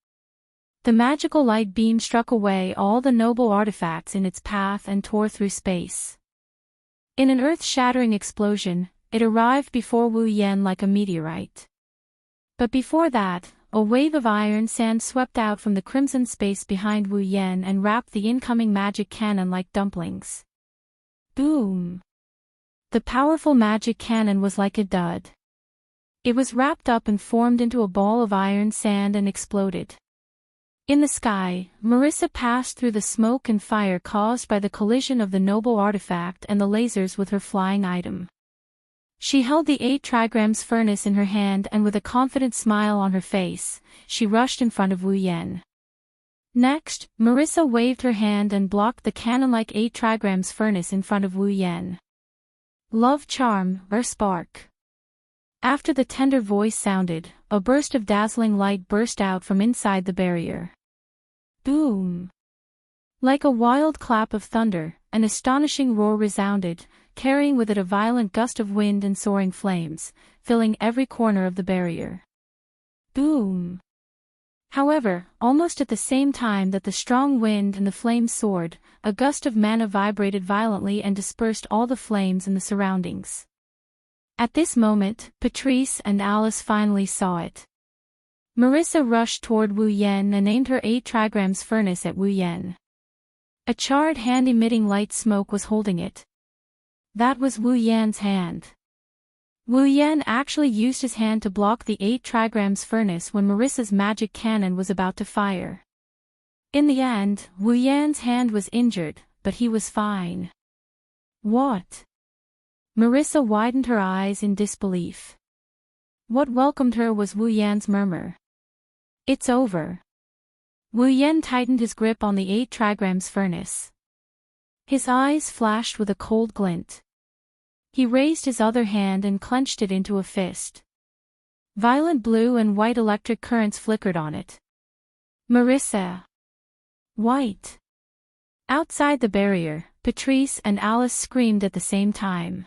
The magical light beam struck away all the noble artifacts in its path and tore through space. In an earth-shattering explosion, it arrived before Wu Yan like a meteorite. But before that, a wave of iron sand swept out from the crimson space behind Wu Yan and wrapped the incoming magic cannon like dumplings. Boom! The powerful magic cannon was like a dud. It was wrapped up and formed into a ball of iron sand and exploded. In the sky, Marissa passed through the smoke and fire caused by the collision of the noble artifact and the lasers with her flying item. She held the 8 trigrams furnace in her hand and with a confident smile on her face, she rushed in front of Wu Yan. Next, Marissa waved her hand and blocked the cannon-like 8 trigrams furnace in front of Wu Yan. Love charm, or spark. After the tender voice sounded, a burst of dazzling light burst out from inside the barrier. Boom! Like a wild clap of thunder, an astonishing roar resounded, carrying with it a violent gust of wind and soaring flames, filling every corner of the barrier. Boom! However, almost at the same time that the strong wind and the flames soared, a gust of mana vibrated violently and dispersed all the flames in the surroundings. At this moment, Patrice and Alice finally saw it. Marissa rushed toward Wu Yan and aimed her 8 trigrams furnace at Wu Yan. A charred hand emitting light smoke was holding it. That was Wu Yan's hand. Wu Yan actually used his hand to block the 8 trigrams furnace when Marissa's magic cannon was about to fire. In the end, Wu Yan's hand was injured, but he was fine. What? Marissa widened her eyes in disbelief. What welcomed her was Wu Yan's murmur. It's over. Wu Yan tightened his grip on the 8 trigrams furnace. His eyes flashed with a cold glint. He raised his other hand and clenched it into a fist. Violent blue and white electric currents flickered on it. Marissa! White! Outside the barrier, Patrice and Alice screamed at the same time.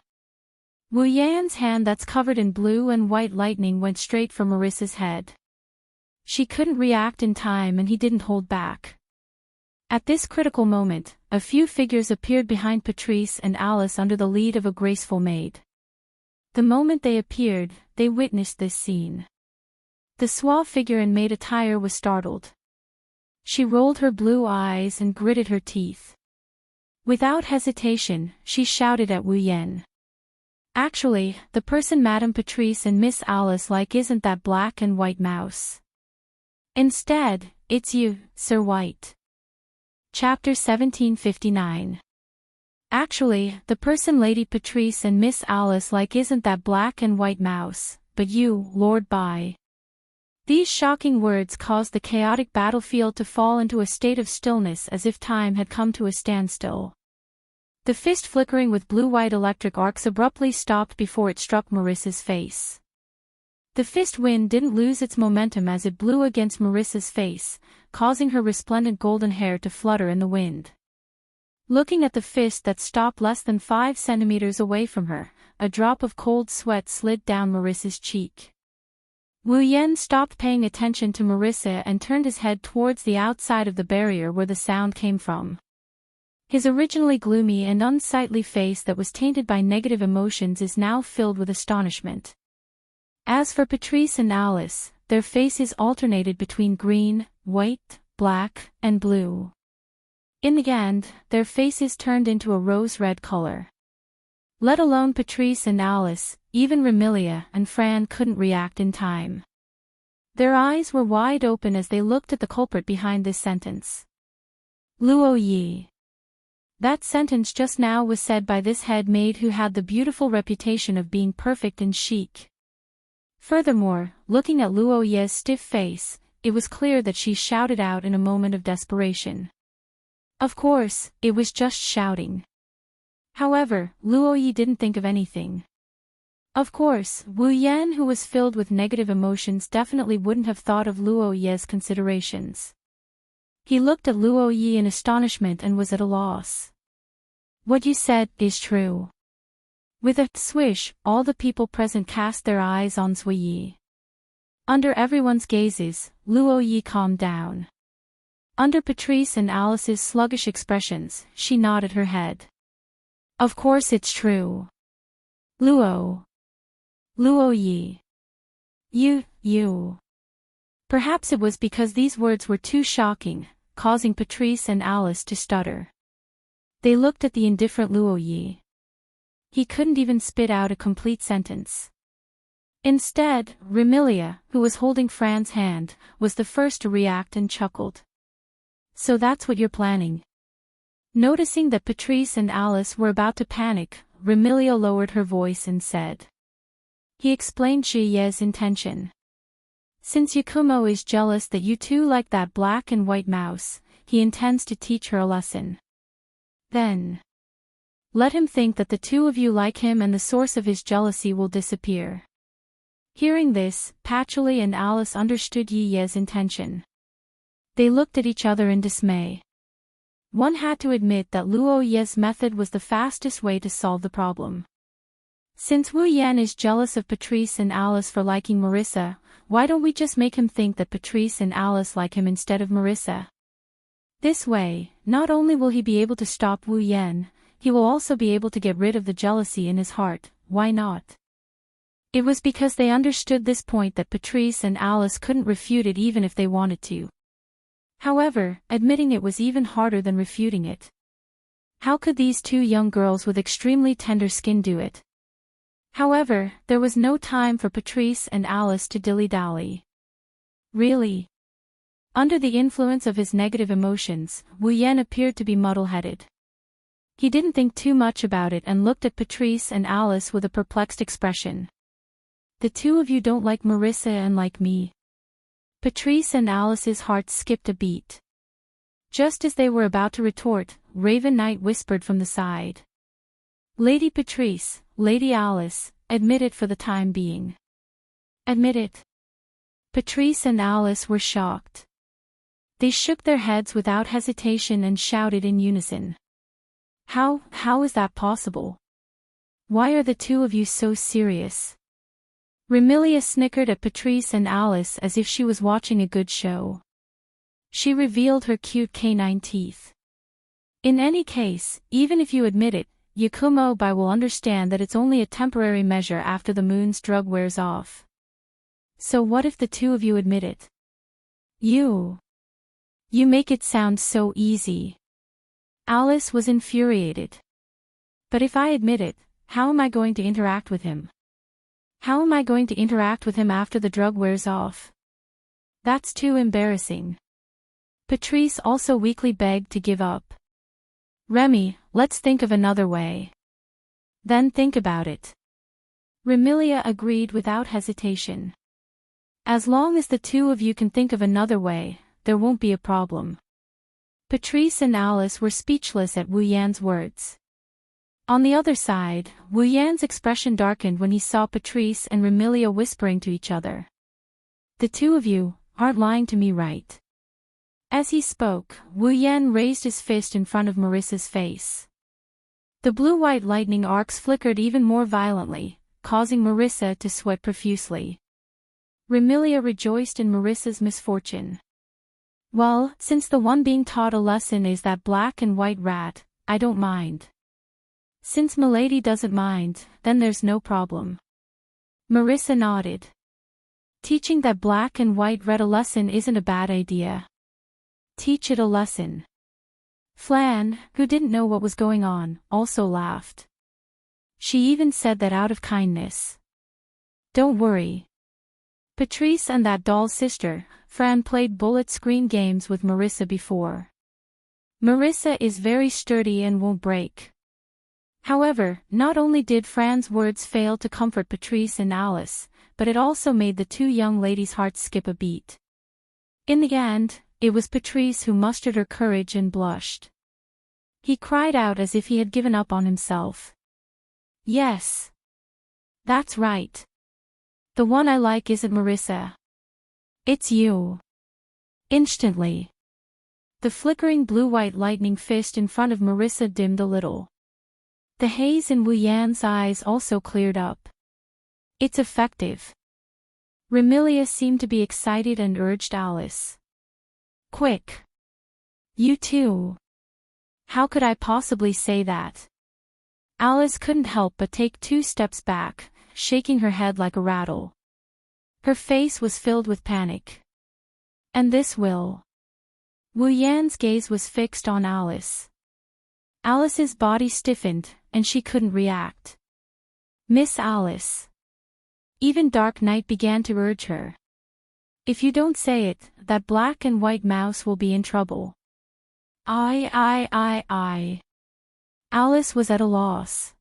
Wu Yan's hand that's covered in blue and white lightning went straight for Marissa's head. She couldn't react in time and he didn't hold back. At this critical moment, a few figures appeared behind Patrice and Alice under the lead of a graceful maid. The moment they appeared, they witnessed this scene. The suave figure in maid attire was startled. She rolled her blue eyes and gritted her teeth. Without hesitation, she shouted at Wu Yan. Actually, the person Madame Patrice and Miss Alice like isn't that black and white mouse. Instead, it's you, Sir White. Chapter 1759. Actually, the person Lady Patrice and Miss Alice like isn't that black and white mouse, but you, Lord Bai. These shocking words caused the chaotic battlefield to fall into a state of stillness as if time had come to a standstill. The fist flickering with blue-white electric arcs abruptly stopped before it struck Marissa's face. The fist wind didn't lose its momentum as it blew against Marissa's face, causing her resplendent golden hair to flutter in the wind. Looking at the fist that stopped less than 5 centimeters away from her, a drop of cold sweat slid down Marissa's cheek. Wu Yan stopped paying attention to Marissa and turned his head towards the outside of the barrier where the sound came from. His originally gloomy and unsightly face that was tainted by negative emotions is now filled with astonishment. As for Patrice and Alice, their faces alternated between green, white, black, and blue. In the end, their faces turned into a rose-red color. Let alone Patrice and Alice, even Remilia and Fran couldn't react in time. Their eyes were wide open as they looked at the culprit behind this sentence. Luo Yi. That sentence just now was said by this head maid who had the beautiful reputation of being perfect and chic. Furthermore, looking at Luo Yi's stiff face, it was clear that she shouted out in a moment of desperation. Of course, it was just shouting. However, Luo Yi didn't think of anything. Of course, Wu Yan, who was filled with negative emotions, definitely wouldn't have thought of Luo Yi's considerations. He looked at Luo Yi in astonishment and was at a loss. What you said is true. With a swish, all the people present cast their eyes on Zui Yi. Under everyone's gazes, Luo Yi calmed down. Under Patrice and Alice's sluggish expressions, she nodded her head. Of course it's true. Luo Yi. You. Perhaps it was because these words were too shocking, causing Patrice and Alice to stutter. They looked at the indifferent Luo Yi. He couldn't even spit out a complete sentence. Instead, Remilia, who was holding Fran's hand, was the first to react and chuckled. So that's what you're planning. Noticing that Patrice and Alice were about to panic, Remilia lowered her voice and said. He explained Zhi Ye's intention. Since Yakumo is jealous that you two like that black and white mouse, he intends to teach her a lesson. Then, let him think that the two of you like him and the source of his jealousy will disappear. Hearing this, Patchouli and Alice understood Yi Ye's intention. They looked at each other in dismay. One had to admit that Luo Yi's method was the fastest way to solve the problem. Since Wu Yan is jealous of Patrice and Alice for liking Marissa, why don't we just make him think that Patrice and Alice like him instead of Marissa? This way, not only will he be able to stop Wu Yan, he will also be able to get rid of the jealousy in his heart. Why not? It was because they understood this point that Patrice and Alice couldn't refute it even if they wanted to. However, admitting it was even harder than refuting it. How could these two young girls with extremely tender skin do it? However, there was no time for Patrice and Alice to dilly-dally. Really? Under the influence of his negative emotions, Wu Yan appeared to be muddle-headed. He didn't think too much about it and looked at Patrice and Alice with a perplexed expression. The two of you don't like Marissa and like me. Patrice and Alice's hearts skipped a beat. Just as they were about to retort, Raven Knight whispered from the side. Lady Patrice, Lady Alice, admit it for the time being. Admit it. Patrice and Alice were shocked. They shook their heads without hesitation and shouted in unison. How is that possible? Why are the two of you so serious? Remilia snickered at Patrice and Alice as if she was watching a good show. She revealed her cute canine teeth. In any case, even if you admit it, Yakumo Bai will understand that it's only a temporary measure after the moon's drug wears off. So what if the two of you admit it? You make it sound so easy. Alice was infuriated. But if I admit it, how am I going to interact with him? How am I going to interact with him after the drug wears off? That's too embarrassing. Patrice also weakly begged to give up. Remy, let's think of another way. Then think about it. Remilia agreed without hesitation. As long as the two of you can think of another way, there won't be a problem. Patrice and Alice were speechless at Wu Yan's words. On the other side, Wu Yan's expression darkened when he saw Patrice and Remilia whispering to each other. The two of you aren't lying to me, right? As he spoke, Wu Yan raised his fist in front of Marissa's face. The blue-white lightning arcs flickered even more violently, causing Marissa to sweat profusely. Remilia rejoiced in Marissa's misfortune. Well, since the one being taught a lesson is that black and white rat, I don't mind. Since Milady doesn't mind, then there's no problem. Marissa nodded. Teaching that black and white rat a lesson isn't a bad idea. Teach it a lesson. Flan, who didn't know what was going on, also laughed. She even said that out of kindness. Don't worry. Patrice and that doll's sister, Fran, played bullet screen games with Marissa before. Marissa is very sturdy and won't break. However, not only did Fran's words fail to comfort Patrice and Alice, but it also made the two young ladies' hearts skip a beat. In the end, it was Patrice who mustered her courage and blushed. He cried out as if he had given up on himself. Yes. That's right. The one I like isn't Marissa. It's you. Instantly. The flickering blue-white lightning fist in front of Marissa dimmed a little. The haze in Wu Yan's eyes also cleared up. It's effective. Remilia seemed to be excited and urged Alice. Quick. You too. How could I possibly say that? Alice couldn't help but take 2 steps back, shaking her head like a rattle. Her face was filled with panic. And this will. Wu Yan's gaze was fixed on Alice. Alice's body stiffened, and she couldn't react. Miss Alice. Even Dark Knight began to urge her. If you don't say it, that black and white mouse will be in trouble. I. Alice was at a loss.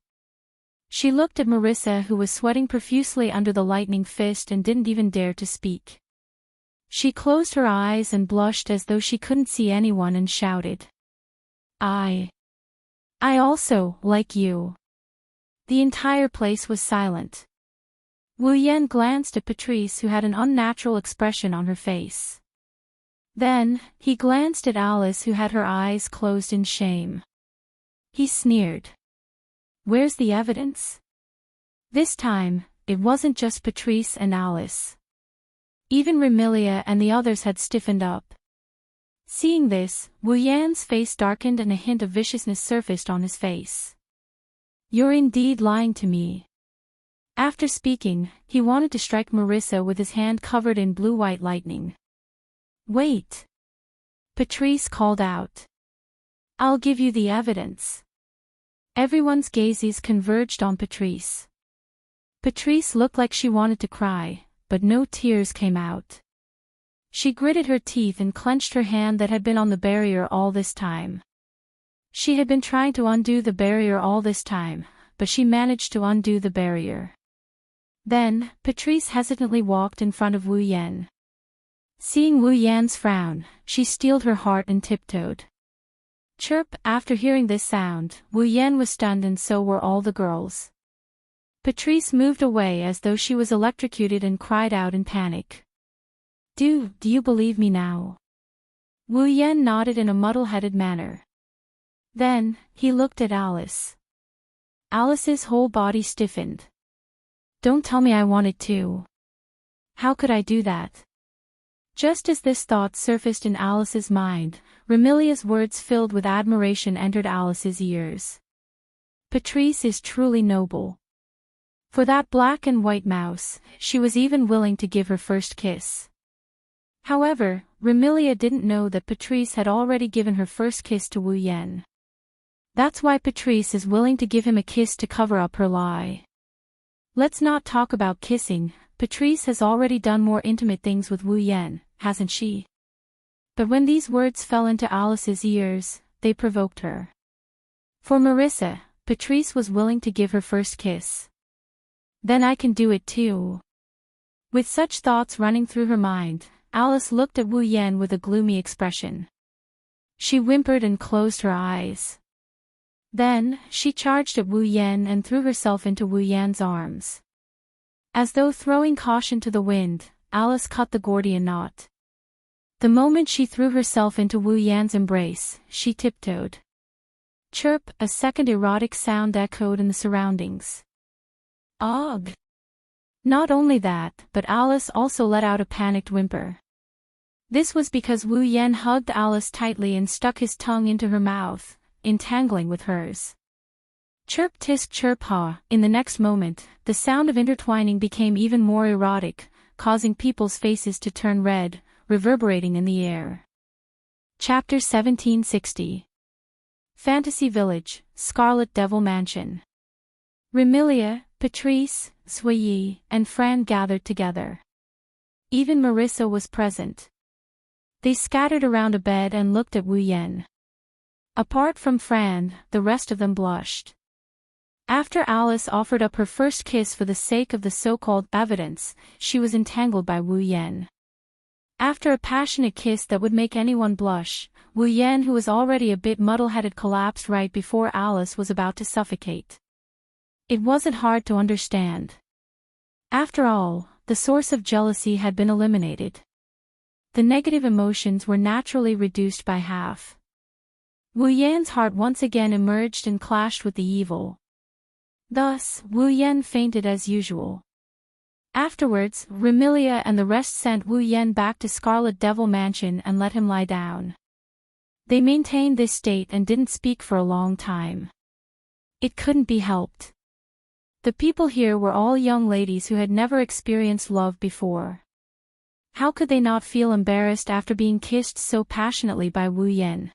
She looked at Marissa, who was sweating profusely under the lightning fist and didn't even dare to speak. She closed her eyes and blushed as though she couldn't see anyone and shouted. I also like you. The entire place was silent. Wu Yan glanced at Patrice, who had an unnatural expression on her face. Then, he glanced at Alice, who had her eyes closed in shame. He sneered. Where's the evidence? This time, it wasn't just Patrice and Alice. Even Remilia and the others had stiffened up. Seeing this, Wu Yan's face darkened and a hint of viciousness surfaced on his face. You're indeed lying to me. After speaking, he wanted to strike Marissa with his hand covered in blue-white lightning. Wait! Patrice called out. I'll give you the evidence. Everyone's gazes converged on Patrice. Patrice looked like she wanted to cry, but no tears came out. She gritted her teeth and clenched her hand that had been on the barrier all this time. She had been trying to undo the barrier all this time, but she managed to undo the barrier. Then, Patrice hesitantly walked in front of Wu Yan. Seeing Wu Yan's frown, she steeled her heart and tiptoed. Chirp! After hearing this sound, Wu Yan was stunned, and so were all the girls. Patrice moved away as though she was electrocuted and cried out in panic. Do you believe me now? Wu Yan nodded in a muddle-headed manner. Then, he looked at Alice. Alice's whole body stiffened. Don't tell me I wanted to. How could I do that? Just as this thought surfaced in Alice's mind, Remilia's words filled with admiration entered Alice's ears. Patrice is truly noble. For that black and white mouse, she was even willing to give her first kiss. However, Remilia didn't know that Patrice had already given her first kiss to Wu Yan. That's why Patrice is willing to give him a kiss to cover up her lie. Let's not talk about kissing. Patrice has already done more intimate things with Wu Yan, hasn't she? But when these words fell into Alice's ears, they provoked her. For Marissa, Patrice was willing to give her first kiss. Then I can do it too. With such thoughts running through her mind, Alice looked at Wu Yan with a gloomy expression. She whimpered and closed her eyes. Then, she charged at Wu Yan and threw herself into Wu Yan's arms. As though throwing caution to the wind, Alice cut the Gordian knot. The moment she threw herself into Wu Yan's embrace, she tiptoed. Chirp, a second erotic sound echoed in the surroundings. Ugh! Not only that, but Alice also let out a panicked whimper. This was because Wu Yan hugged Alice tightly and stuck his tongue into her mouth, entangling with hers. Chirp tisk chirp ha. In the next moment, the sound of intertwining became even more erotic, causing people's faces to turn red, reverberating in the air. Chapter 1760. Fantasy Village, Scarlet Devil Mansion. Remilia, Patrice, Suyi, and Fran gathered together. Even Marissa was present. They scattered around a bed and looked at Wu Yan. Apart from Fran, the rest of them blushed. After Alice offered up her first kiss for the sake of the so-called evidence, she was entangled by Wu Yan. After a passionate kiss that would make anyone blush, Wu Yan, who was already a bit muddle-headed, collapsed right before Alice was about to suffocate. It wasn't hard to understand. After all, the source of jealousy had been eliminated. The negative emotions were naturally reduced by half. Wu Yan's heart once again emerged and clashed with the evil. Thus, Wu Yan fainted as usual. Afterwards, Remilia and the rest sent Wu Yan back to Scarlet Devil Mansion and let him lie down. They maintained this state and didn't speak for a long time. It couldn't be helped. The people here were all young ladies who had never experienced love before. How could they not feel embarrassed after being kissed so passionately by Wu Yan?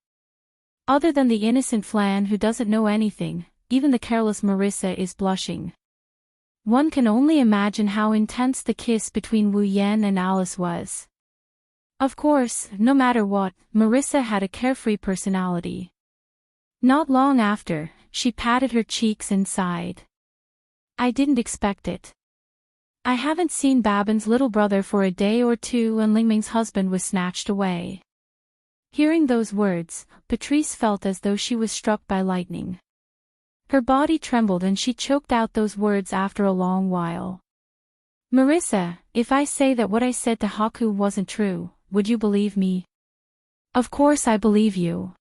Other than the innocent Flan who doesn't know anything, even the careless Marissa is blushing. One can only imagine how intense the kiss between Wu Yan and Alice was. Of course, no matter what, Marissa had a carefree personality. Not long after, she patted her cheeks and sighed. I didn't expect it. I haven't seen Babin's little brother for a day or two and Lingming's husband was snatched away. Hearing those words, Patrice felt as though she was struck by lightning. Her body trembled and she choked out those words after a long while. Marissa, if I say that what I said to Haku wasn't true, would you believe me? Of course I believe you.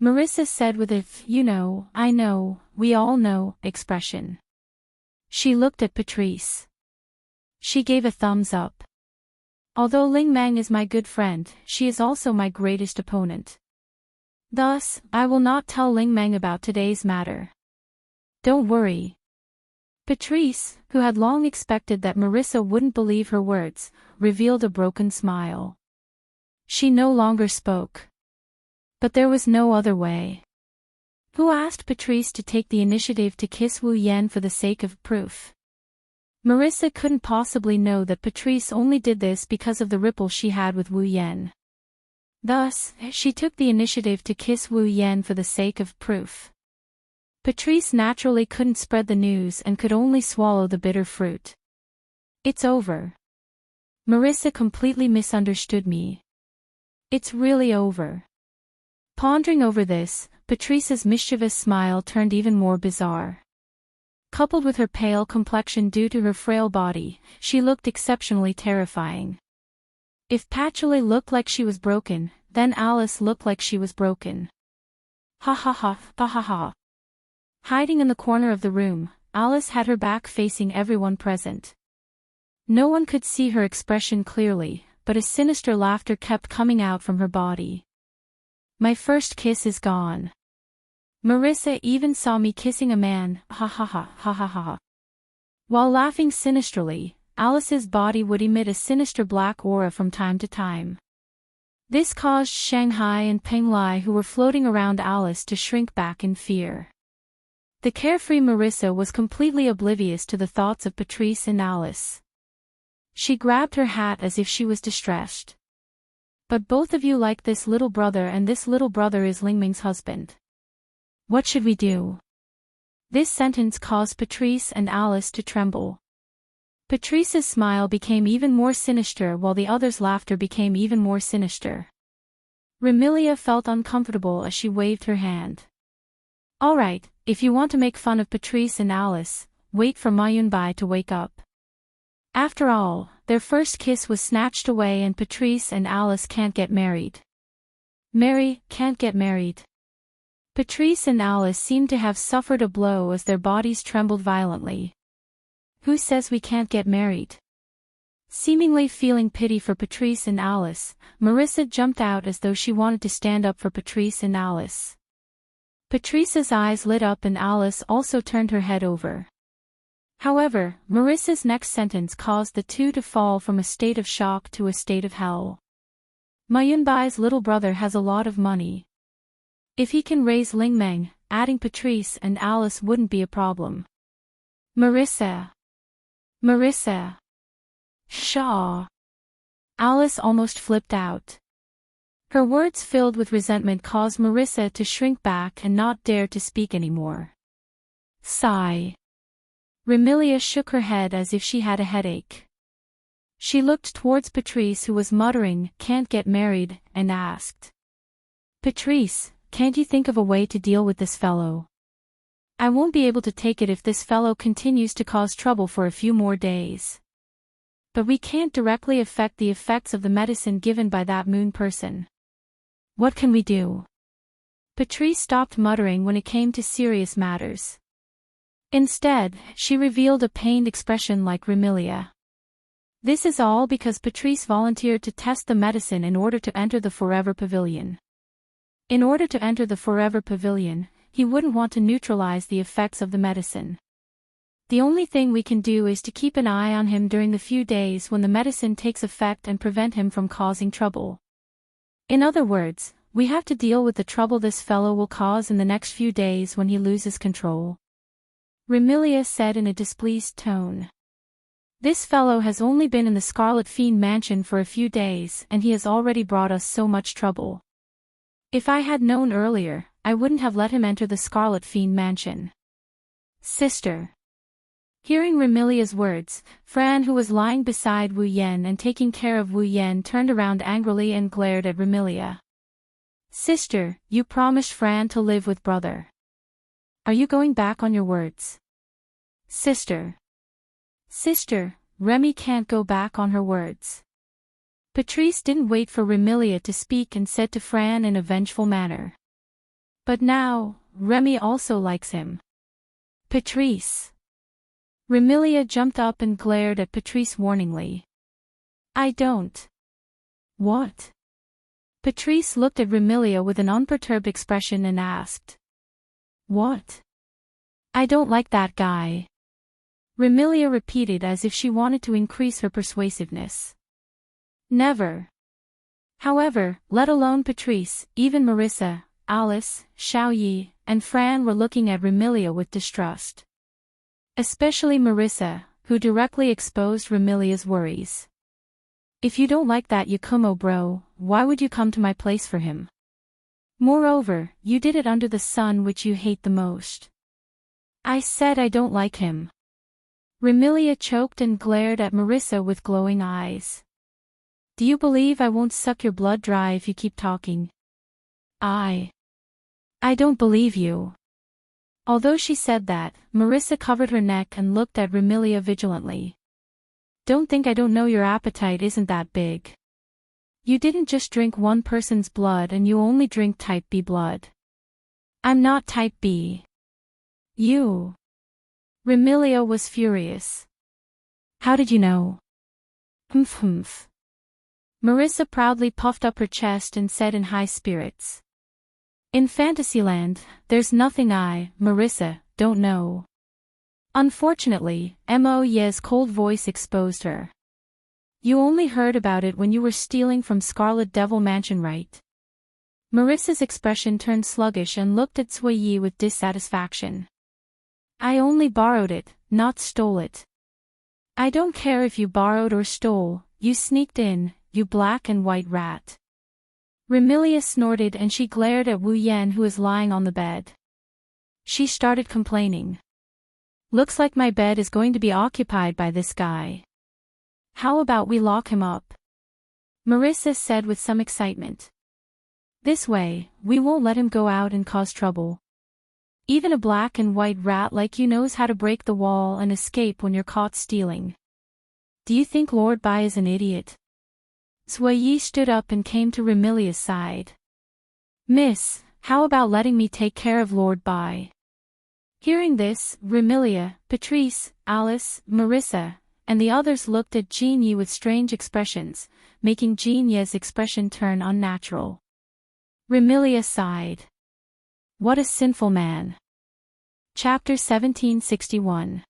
Marissa said with a, you know, I know, we all know, expression. She looked at Patrice. She gave a thumbs up. Although Ling Mang is my good friend, she is also my greatest opponent. Thus, I will not tell Ling Mang about today's matter. Don't worry. Patrice, who had long expected that Marissa wouldn't believe her words, revealed a broken smile. She no longer spoke. But there was no other way. Who asked Patrice to take the initiative to kiss Wu Yan for the sake of proof? Marissa couldn't possibly know that Patrice only did this because of the ripple she had with Wu Yan. Thus, she took the initiative to kiss Wu Yan for the sake of proof. Patrice naturally couldn't spread the news and could only swallow the bitter fruit. It's over. Marissa completely misunderstood me. It's really over. Pondering over this, Patrice's mischievous smile turned even more bizarre. Coupled with her pale complexion due to her frail body, she looked exceptionally terrifying. If Patchouli looked like she was broken, then Alice looked like she was broken. Ha ha ha, ha ha ha. Hiding in the corner of the room, Alice had her back facing everyone present. No one could see her expression clearly, but a sinister laughter kept coming out from her body. My first kiss is gone. Marissa even saw me kissing a man, ha ha ha, ha ha ha. While laughing sinisterly, Alice's body would emit a sinister black aura from time to time. This caused Shanghai and Penglai, who were floating around Alice, to shrink back in fear. The carefree Marissa was completely oblivious to the thoughts of Patrice and Alice. She grabbed her hat as if she was distressed. But both of you like this little brother, and this little brother is Lingming's husband. What should we do? This sentence caused Patrice and Alice to tremble. Patrice's smile became even more sinister while the other's laughter became even more sinister. Remilia felt uncomfortable as she waved her hand. All right, if you want to make fun of Patrice and Alice, wait for Mayunbai to wake up. After all, their first kiss was snatched away and Patrice and Alice can't get married. Can't get married. Patrice and Alice seemed to have suffered a blow as their bodies trembled violently. Who says we can't get married? Seemingly feeling pity for Patrice and Alice, Marissa jumped out as though she wanted to stand up for Patrice and Alice. Patrice's eyes lit up and Alice also turned her head over. However, Marissa's next sentence caused the two to fall from a state of shock to a state of hell. Mayunbai's little brother has a lot of money. If he can raise Lingmeng, adding Patrice and Alice wouldn't be a problem. Marissa. Shaw. Alice almost flipped out. Her words filled with resentment caused Marissa to shrink back and not dare to speak anymore. Sigh. Remilia shook her head as if she had a headache. She looked towards Patrice, who was muttering, "Can't get married," and asked. "Patrice, can't you think of a way to deal with this fellow? I won't be able to take it if this fellow continues to cause trouble for a few more days. But we can't directly affect the effects of the medicine given by that moon person. What can we do?" Patrice stopped muttering when it came to serious matters. Instead, she revealed a pained expression like Remilia. This is all because Patrice volunteered to test the medicine in order to enter the Forever Pavilion. In order to enter the Forever Pavilion, he wouldn't want to neutralize the effects of the medicine. The only thing we can do is to keep an eye on him during the few days when the medicine takes effect and prevent him from causing trouble. In other words, we have to deal with the trouble this fellow will cause in the next few days when he loses control. Remilia said in a displeased tone. This fellow has only been in the Scarlet Fiend mansion for a few days and he has already brought us so much trouble. If I had known earlier, I wouldn't have let him enter the Scarlet Fiend mansion. Sister. Hearing Remilia's words, Fran, who was lying beside Wu Yen and taking care of Wu Yen, turned around angrily and glared at Remilia. Sister, you promised Fran to live with brother. Are you going back on your words? Sister, Remy can't go back on her words. Patrice didn't wait for Remilia to speak and said to Fran in a vengeful manner. But now, Remy also likes him. Patrice. Remilia jumped up and glared at Patrice warningly. I don't. What? Patrice looked at Remilia with an unperturbed expression and asked. What? I don't like that guy. Remilia repeated as if she wanted to increase her persuasiveness. Never. However, let alone Patrice, even Marissa, Alice, Xiaoyi, and Fran were looking at Remilia with distrust. Especially Marissa, who directly exposed Remilia's worries. If you don't like that Yakumo bro, why would you come to my place for him? Moreover, you did it under the sun which you hate the most. I said I don't like him. Remilia choked and glared at Marissa with glowing eyes. Do you believe I won't suck your blood dry if you keep talking? I don't believe you. Although she said that, Marissa covered her neck and looked at Remilia vigilantly. Don't think I don't know your appetite isn't that big. You didn't just drink one person's blood and you only drink type B blood. I'm not type B. You. Remilia was furious. How did you know? Humph. Marissa proudly puffed up her chest and said in high spirits. In Fantasyland, there's nothing I, Marissa, don't know. Unfortunately, Mo Ye's cold voice exposed her. You only heard about it when you were stealing from Scarlet Devil Mansion, right? Marissa's expression turned sluggish and looked at Sui Yi with dissatisfaction. I only borrowed it, not stole it. I don't care if you borrowed or stole, you sneaked in, you black and white rat. Remilia snorted and she glared at Wu Yan, who was lying on the bed. She started complaining. Looks like my bed is going to be occupied by this guy. How about we lock him up? Marissa said with some excitement. This way, we won't let him go out and cause trouble. Even a black and white rat like you knows how to break the wall and escape when you're caught stealing. Do you think Lord Bai is an idiot? Sui Yi stood up and came to Remilia's side. Miss, how about letting me take care of Lord Bai? Hearing this, Remilia, Patrice, Alice, Marissa, and the others looked at Jean Yi with strange expressions, making Jean Yi's expression turn unnatural. Remilia sighed. What a sinful man. Chapter 1761.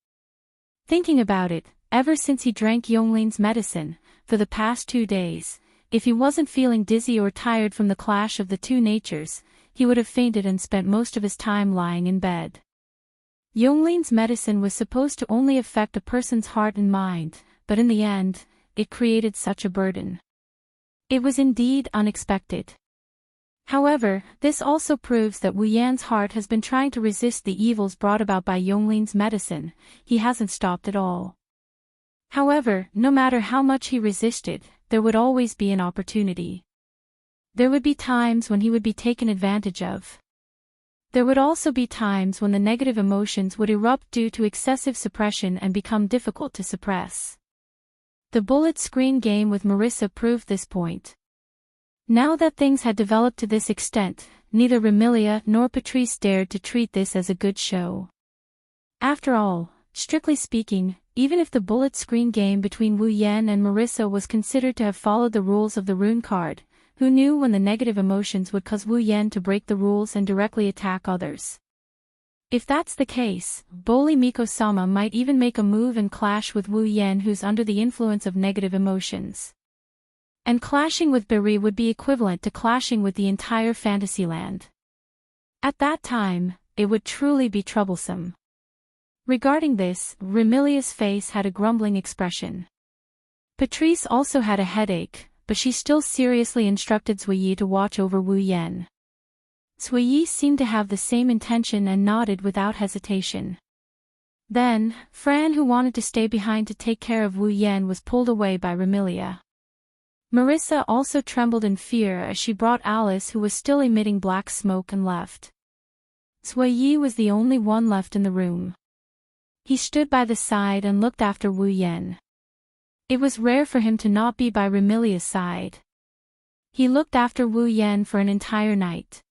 Thinking about it, ever since he drank Yongling's medicine, for the past 2 days, if he wasn't feeling dizzy or tired from the clash of the two natures, he would have fainted and spent most of his time lying in bed. Yongling's medicine was supposed to only affect a person's heart and mind, but in the end, it created such a burden. It was indeed unexpected. However, this also proves that Wu Yan's heart has been trying to resist the evils brought about by Yongling's medicine. He hasn't stopped at all. However, no matter how much he resisted, there would always be an opportunity. There would be times when he would be taken advantage of. There would also be times when the negative emotions would erupt due to excessive suppression and become difficult to suppress. The bullet screen game with Marissa proved this point. Now that things had developed to this extent, neither Remilia nor Patrice dared to treat this as a good show. After all, strictly speaking, even if the bullet screen game between Wu Yan and Marissa was considered to have followed the rules of the rune card, who knew when the negative emotions would cause Wu Yan to break the rules and directly attack others? If that's the case, Boli Miko-sama might even make a move and clash with Wu Yan, who's under the influence of negative emotions. And clashing with Beri would be equivalent to clashing with the entire Fantasyland. At that time, it would truly be troublesome. Regarding this, Remilia's face had a grumbling expression. Patrice also had a headache, but she still seriously instructed Sui Yi to watch over Wu Yan. Sui Yi seemed to have the same intention and nodded without hesitation. Then, Fran, who wanted to stay behind to take care of Wu Yan, was pulled away by Remilia. Marissa also trembled in fear as she brought Alice, who was still emitting black smoke, and left. Sui Yi was the only one left in the room. He stood by the side and looked after Wu Yan. It was rare for him to not be by Remilia's side. He looked after Wu Yan for an entire night.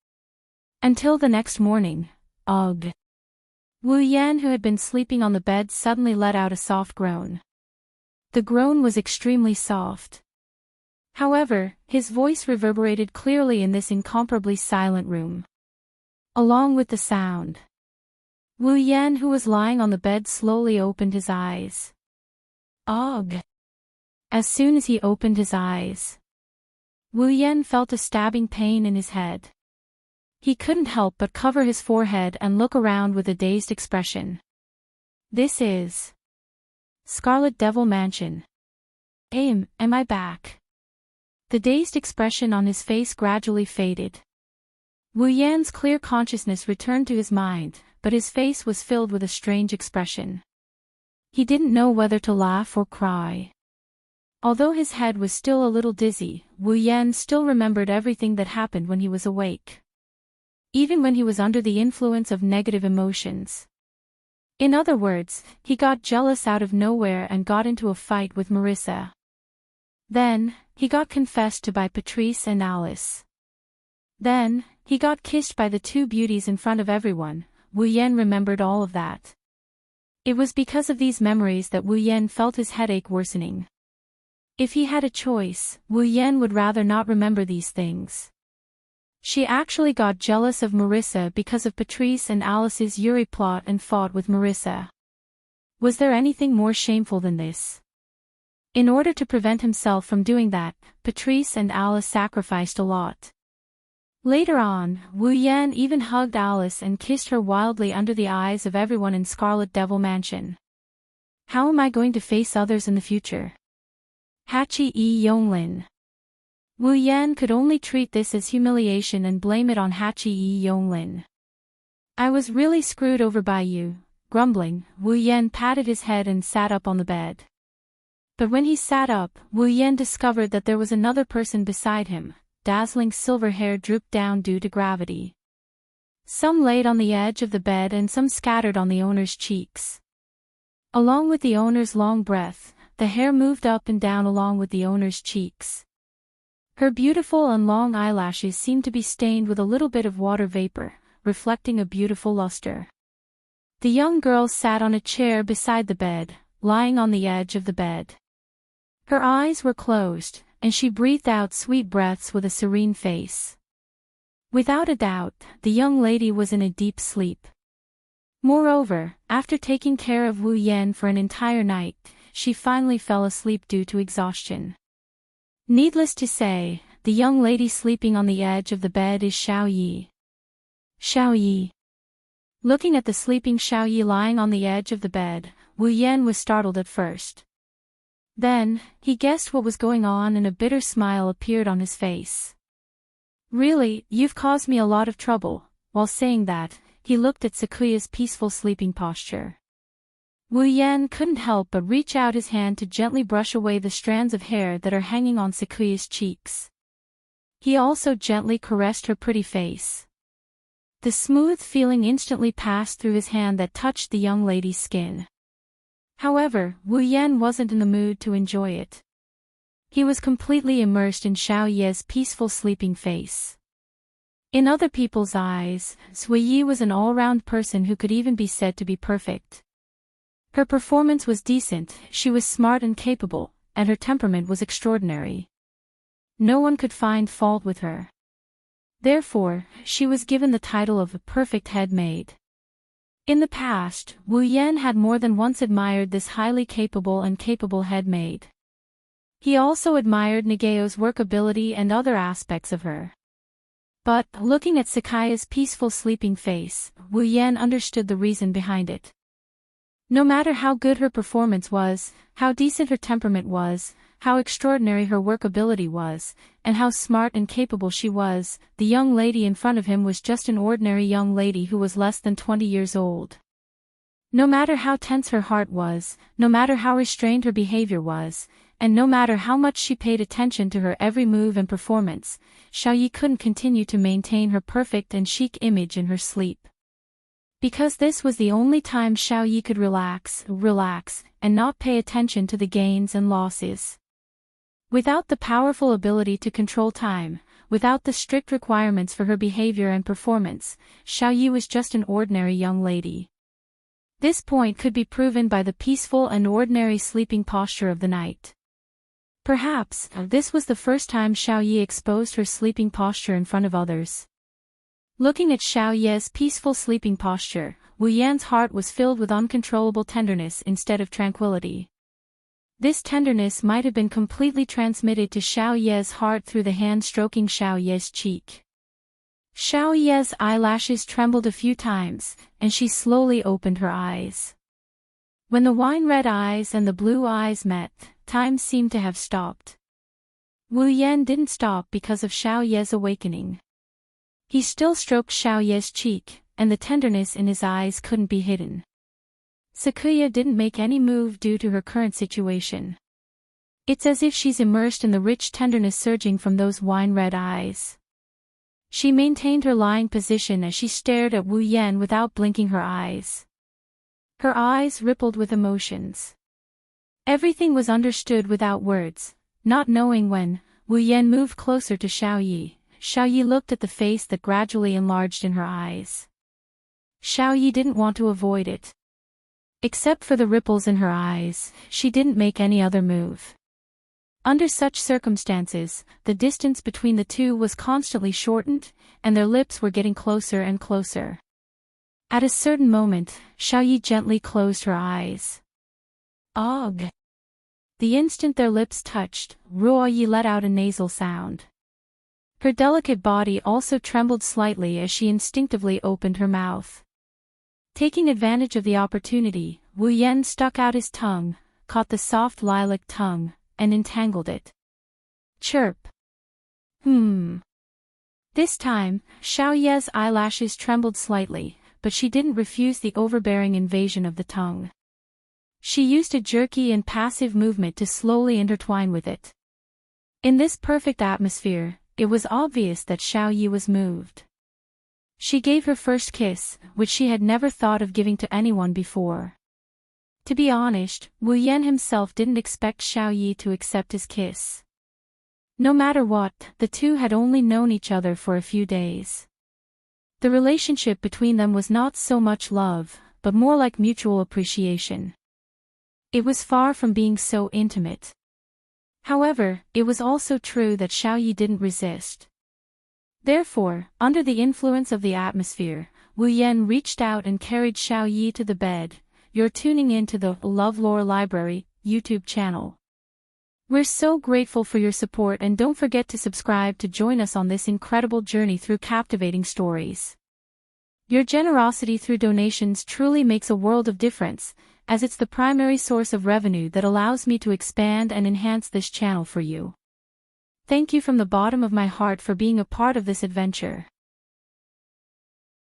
Until the next morning. Ugh. Wu Yan, who had been sleeping on the bed, suddenly let out a soft groan. The groan was extremely soft. However, his voice reverberated clearly in this incomparably silent room. Along with the sound, Wu Yan, who was lying on the bed, slowly opened his eyes. Ugh. As soon as he opened his eyes, Wu Yan felt a stabbing pain in his head. He couldn't help but cover his forehead and look around with a dazed expression. This is Scarlet Devil Mansion. Am I back? The dazed expression on his face gradually faded. Wu Yan's clear consciousness returned to his mind, but his face was filled with a strange expression. He didn't know whether to laugh or cry. Although his head was still a little dizzy, Wu Yan still remembered everything that happened when he was awake. Even when he was under the influence of negative emotions. In other words, he got jealous out of nowhere and got into a fight with Marissa. Then, he got confessed to by Patrice and Alice. Then, he got kissed by the two beauties in front of everyone. Wu Yan remembered all of that. It was because of these memories that Wu Yan felt his headache worsening. If he had a choice, Wu Yan would rather not remember these things. She actually got jealous of Marissa because of Patrice and Alice's Yuri plot and fought with Marissa. Was there anything more shameful than this? In order to prevent himself from doing that, Patrice and Alice sacrificed a lot. Later on, Wu Yan even hugged Alice and kissed her wildly under the eyes of everyone in Scarlet Devil Mansion. How am I going to face others in the future? Hachi-e Yonglin. Wu Yan could only treat this as humiliation and blame it on Hachi-e Yonglin. I was really screwed over by you. Grumbling, Wu Yan patted his head and sat up on the bed. But when he sat up, Wu Yan discovered that there was another person beside him. Dazzling silver hair drooped down due to gravity. Some laid on the edge of the bed and some scattered on the owner's cheeks. Along with the owner's long breath, the hair moved up and down along with the owner's cheeks. Her beautiful and long eyelashes seemed to be stained with a little bit of water vapor, reflecting a beautiful luster. The young girl sat on a chair beside the bed, lying on the edge of the bed. Her eyes were closed, and she breathed out sweet breaths with a serene face. Without a doubt, the young lady was in a deep sleep. Moreover, after taking care of Wu Yan for an entire night, she finally fell asleep due to exhaustion. Needless to say, the young lady sleeping on the edge of the bed is Xiao Yi. Xiao Yi. Looking at the sleeping Xiao Yi lying on the edge of the bed, Wu Yan was startled at first. Then, he guessed what was going on and a bitter smile appeared on his face. Really, you've caused me a lot of trouble. While saying that, he looked at Sakuya's peaceful sleeping posture. Wu Yan couldn't help but reach out his hand to gently brush away the strands of hair that are hanging on Sakuya's cheeks. He also gently caressed her pretty face. The smooth feeling instantly passed through his hand that touched the young lady's skin. However, Wu Yan wasn't in the mood to enjoy it. He was completely immersed in Xiao Ye's peaceful sleeping face. In other people's eyes, Sui Yi was an all-round person who could even be said to be perfect. Her performance was decent, she was smart and capable, and her temperament was extraordinary. No one could find fault with her. Therefore, she was given the title of a perfect head maid. In the past, Wu Yan had more than once admired this highly capable head maid. He also admired Nageo's workability and other aspects of her. But, looking at Sakaya's peaceful sleeping face, Wu Yan understood the reason behind it. No matter how good her performance was, how decent her temperament was, how extraordinary her workability was, and how smart and capable she was, the young lady in front of him was just an ordinary young lady who was less than 20 years old. No matter how tense her heart was, no matter how restrained her behavior was, and no matter how much she paid attention to her every move and performance, Xiao Yi couldn't continue to maintain her perfect and chic image in her sleep. Because this was the only time Xiao Yi could relax, and not pay attention to the gains and losses. Without the powerful ability to control time, without the strict requirements for her behavior and performance, Xiao Yi was just an ordinary young lady. This point could be proven by the peaceful and ordinary sleeping posture of the night. Perhaps, this was the first time Xiao Yi exposed her sleeping posture in front of others. Looking at Xiao Ye's peaceful sleeping posture, Wu Yan's heart was filled with uncontrollable tenderness instead of tranquility. This tenderness might have been completely transmitted to Xiao Ye's heart through the hand stroking Xiao Ye's cheek. Xiao Ye's eyelashes trembled a few times, and she slowly opened her eyes. When the wine-red eyes and the blue eyes met, time seemed to have stopped. Wu Yan didn't stop because of Xiao Ye's awakening. He still stroked Xiao Ye's cheek, and the tenderness in his eyes couldn't be hidden. Sakuya didn't make any move due to her current situation. It's as if she's immersed in the rich tenderness surging from those wine-red eyes. She maintained her lying position as she stared at Wu Yan without blinking her eyes. Her eyes rippled with emotions. Everything was understood without words. Not knowing when, Wu Yan moved closer to Xiao Yi. Xiao Yi looked at the face that gradually enlarged in her eyes. Xiao Yi didn't want to avoid it. Except for the ripples in her eyes, she didn't make any other move. Under such circumstances, the distance between the two was constantly shortened, and their lips were getting closer and closer. At a certain moment, Xiao Yi gently closed her eyes. Ugh! The instant their lips touched, Ruo Yi let out a nasal sound. Her delicate body also trembled slightly as she instinctively opened her mouth. Taking advantage of the opportunity, Wu Yan stuck out his tongue, caught the soft lilac tongue, and entangled it. Chirp. This time, Xiao Ye's eyelashes trembled slightly, but she didn't refuse the overbearing invasion of the tongue. She used a jerky and passive movement to slowly intertwine with it. In this perfect atmosphere, it was obvious that Xiao Yi was moved. She gave her first kiss, which she had never thought of giving to anyone before. To be honest, Wu Yan himself didn't expect Xiao Yi to accept his kiss. No matter what, the two had only known each other for a few days. The relationship between them was not so much love, but more like mutual appreciation. It was far from being so intimate. However, it was also true that Xiao Yi didn't resist. Therefore, under the influence of the atmosphere, Wu Yan reached out and carried Xiao Yi to the bed. You're tuning in to the LoveLore Library YouTube channel. We're so grateful for your support, and don't forget to subscribe to join us on this incredible journey through captivating stories. Your generosity through donations truly makes a world of difference, as it's the primary source of revenue that allows me to expand and enhance this channel for you. Thank you from the bottom of my heart for being a part of this adventure.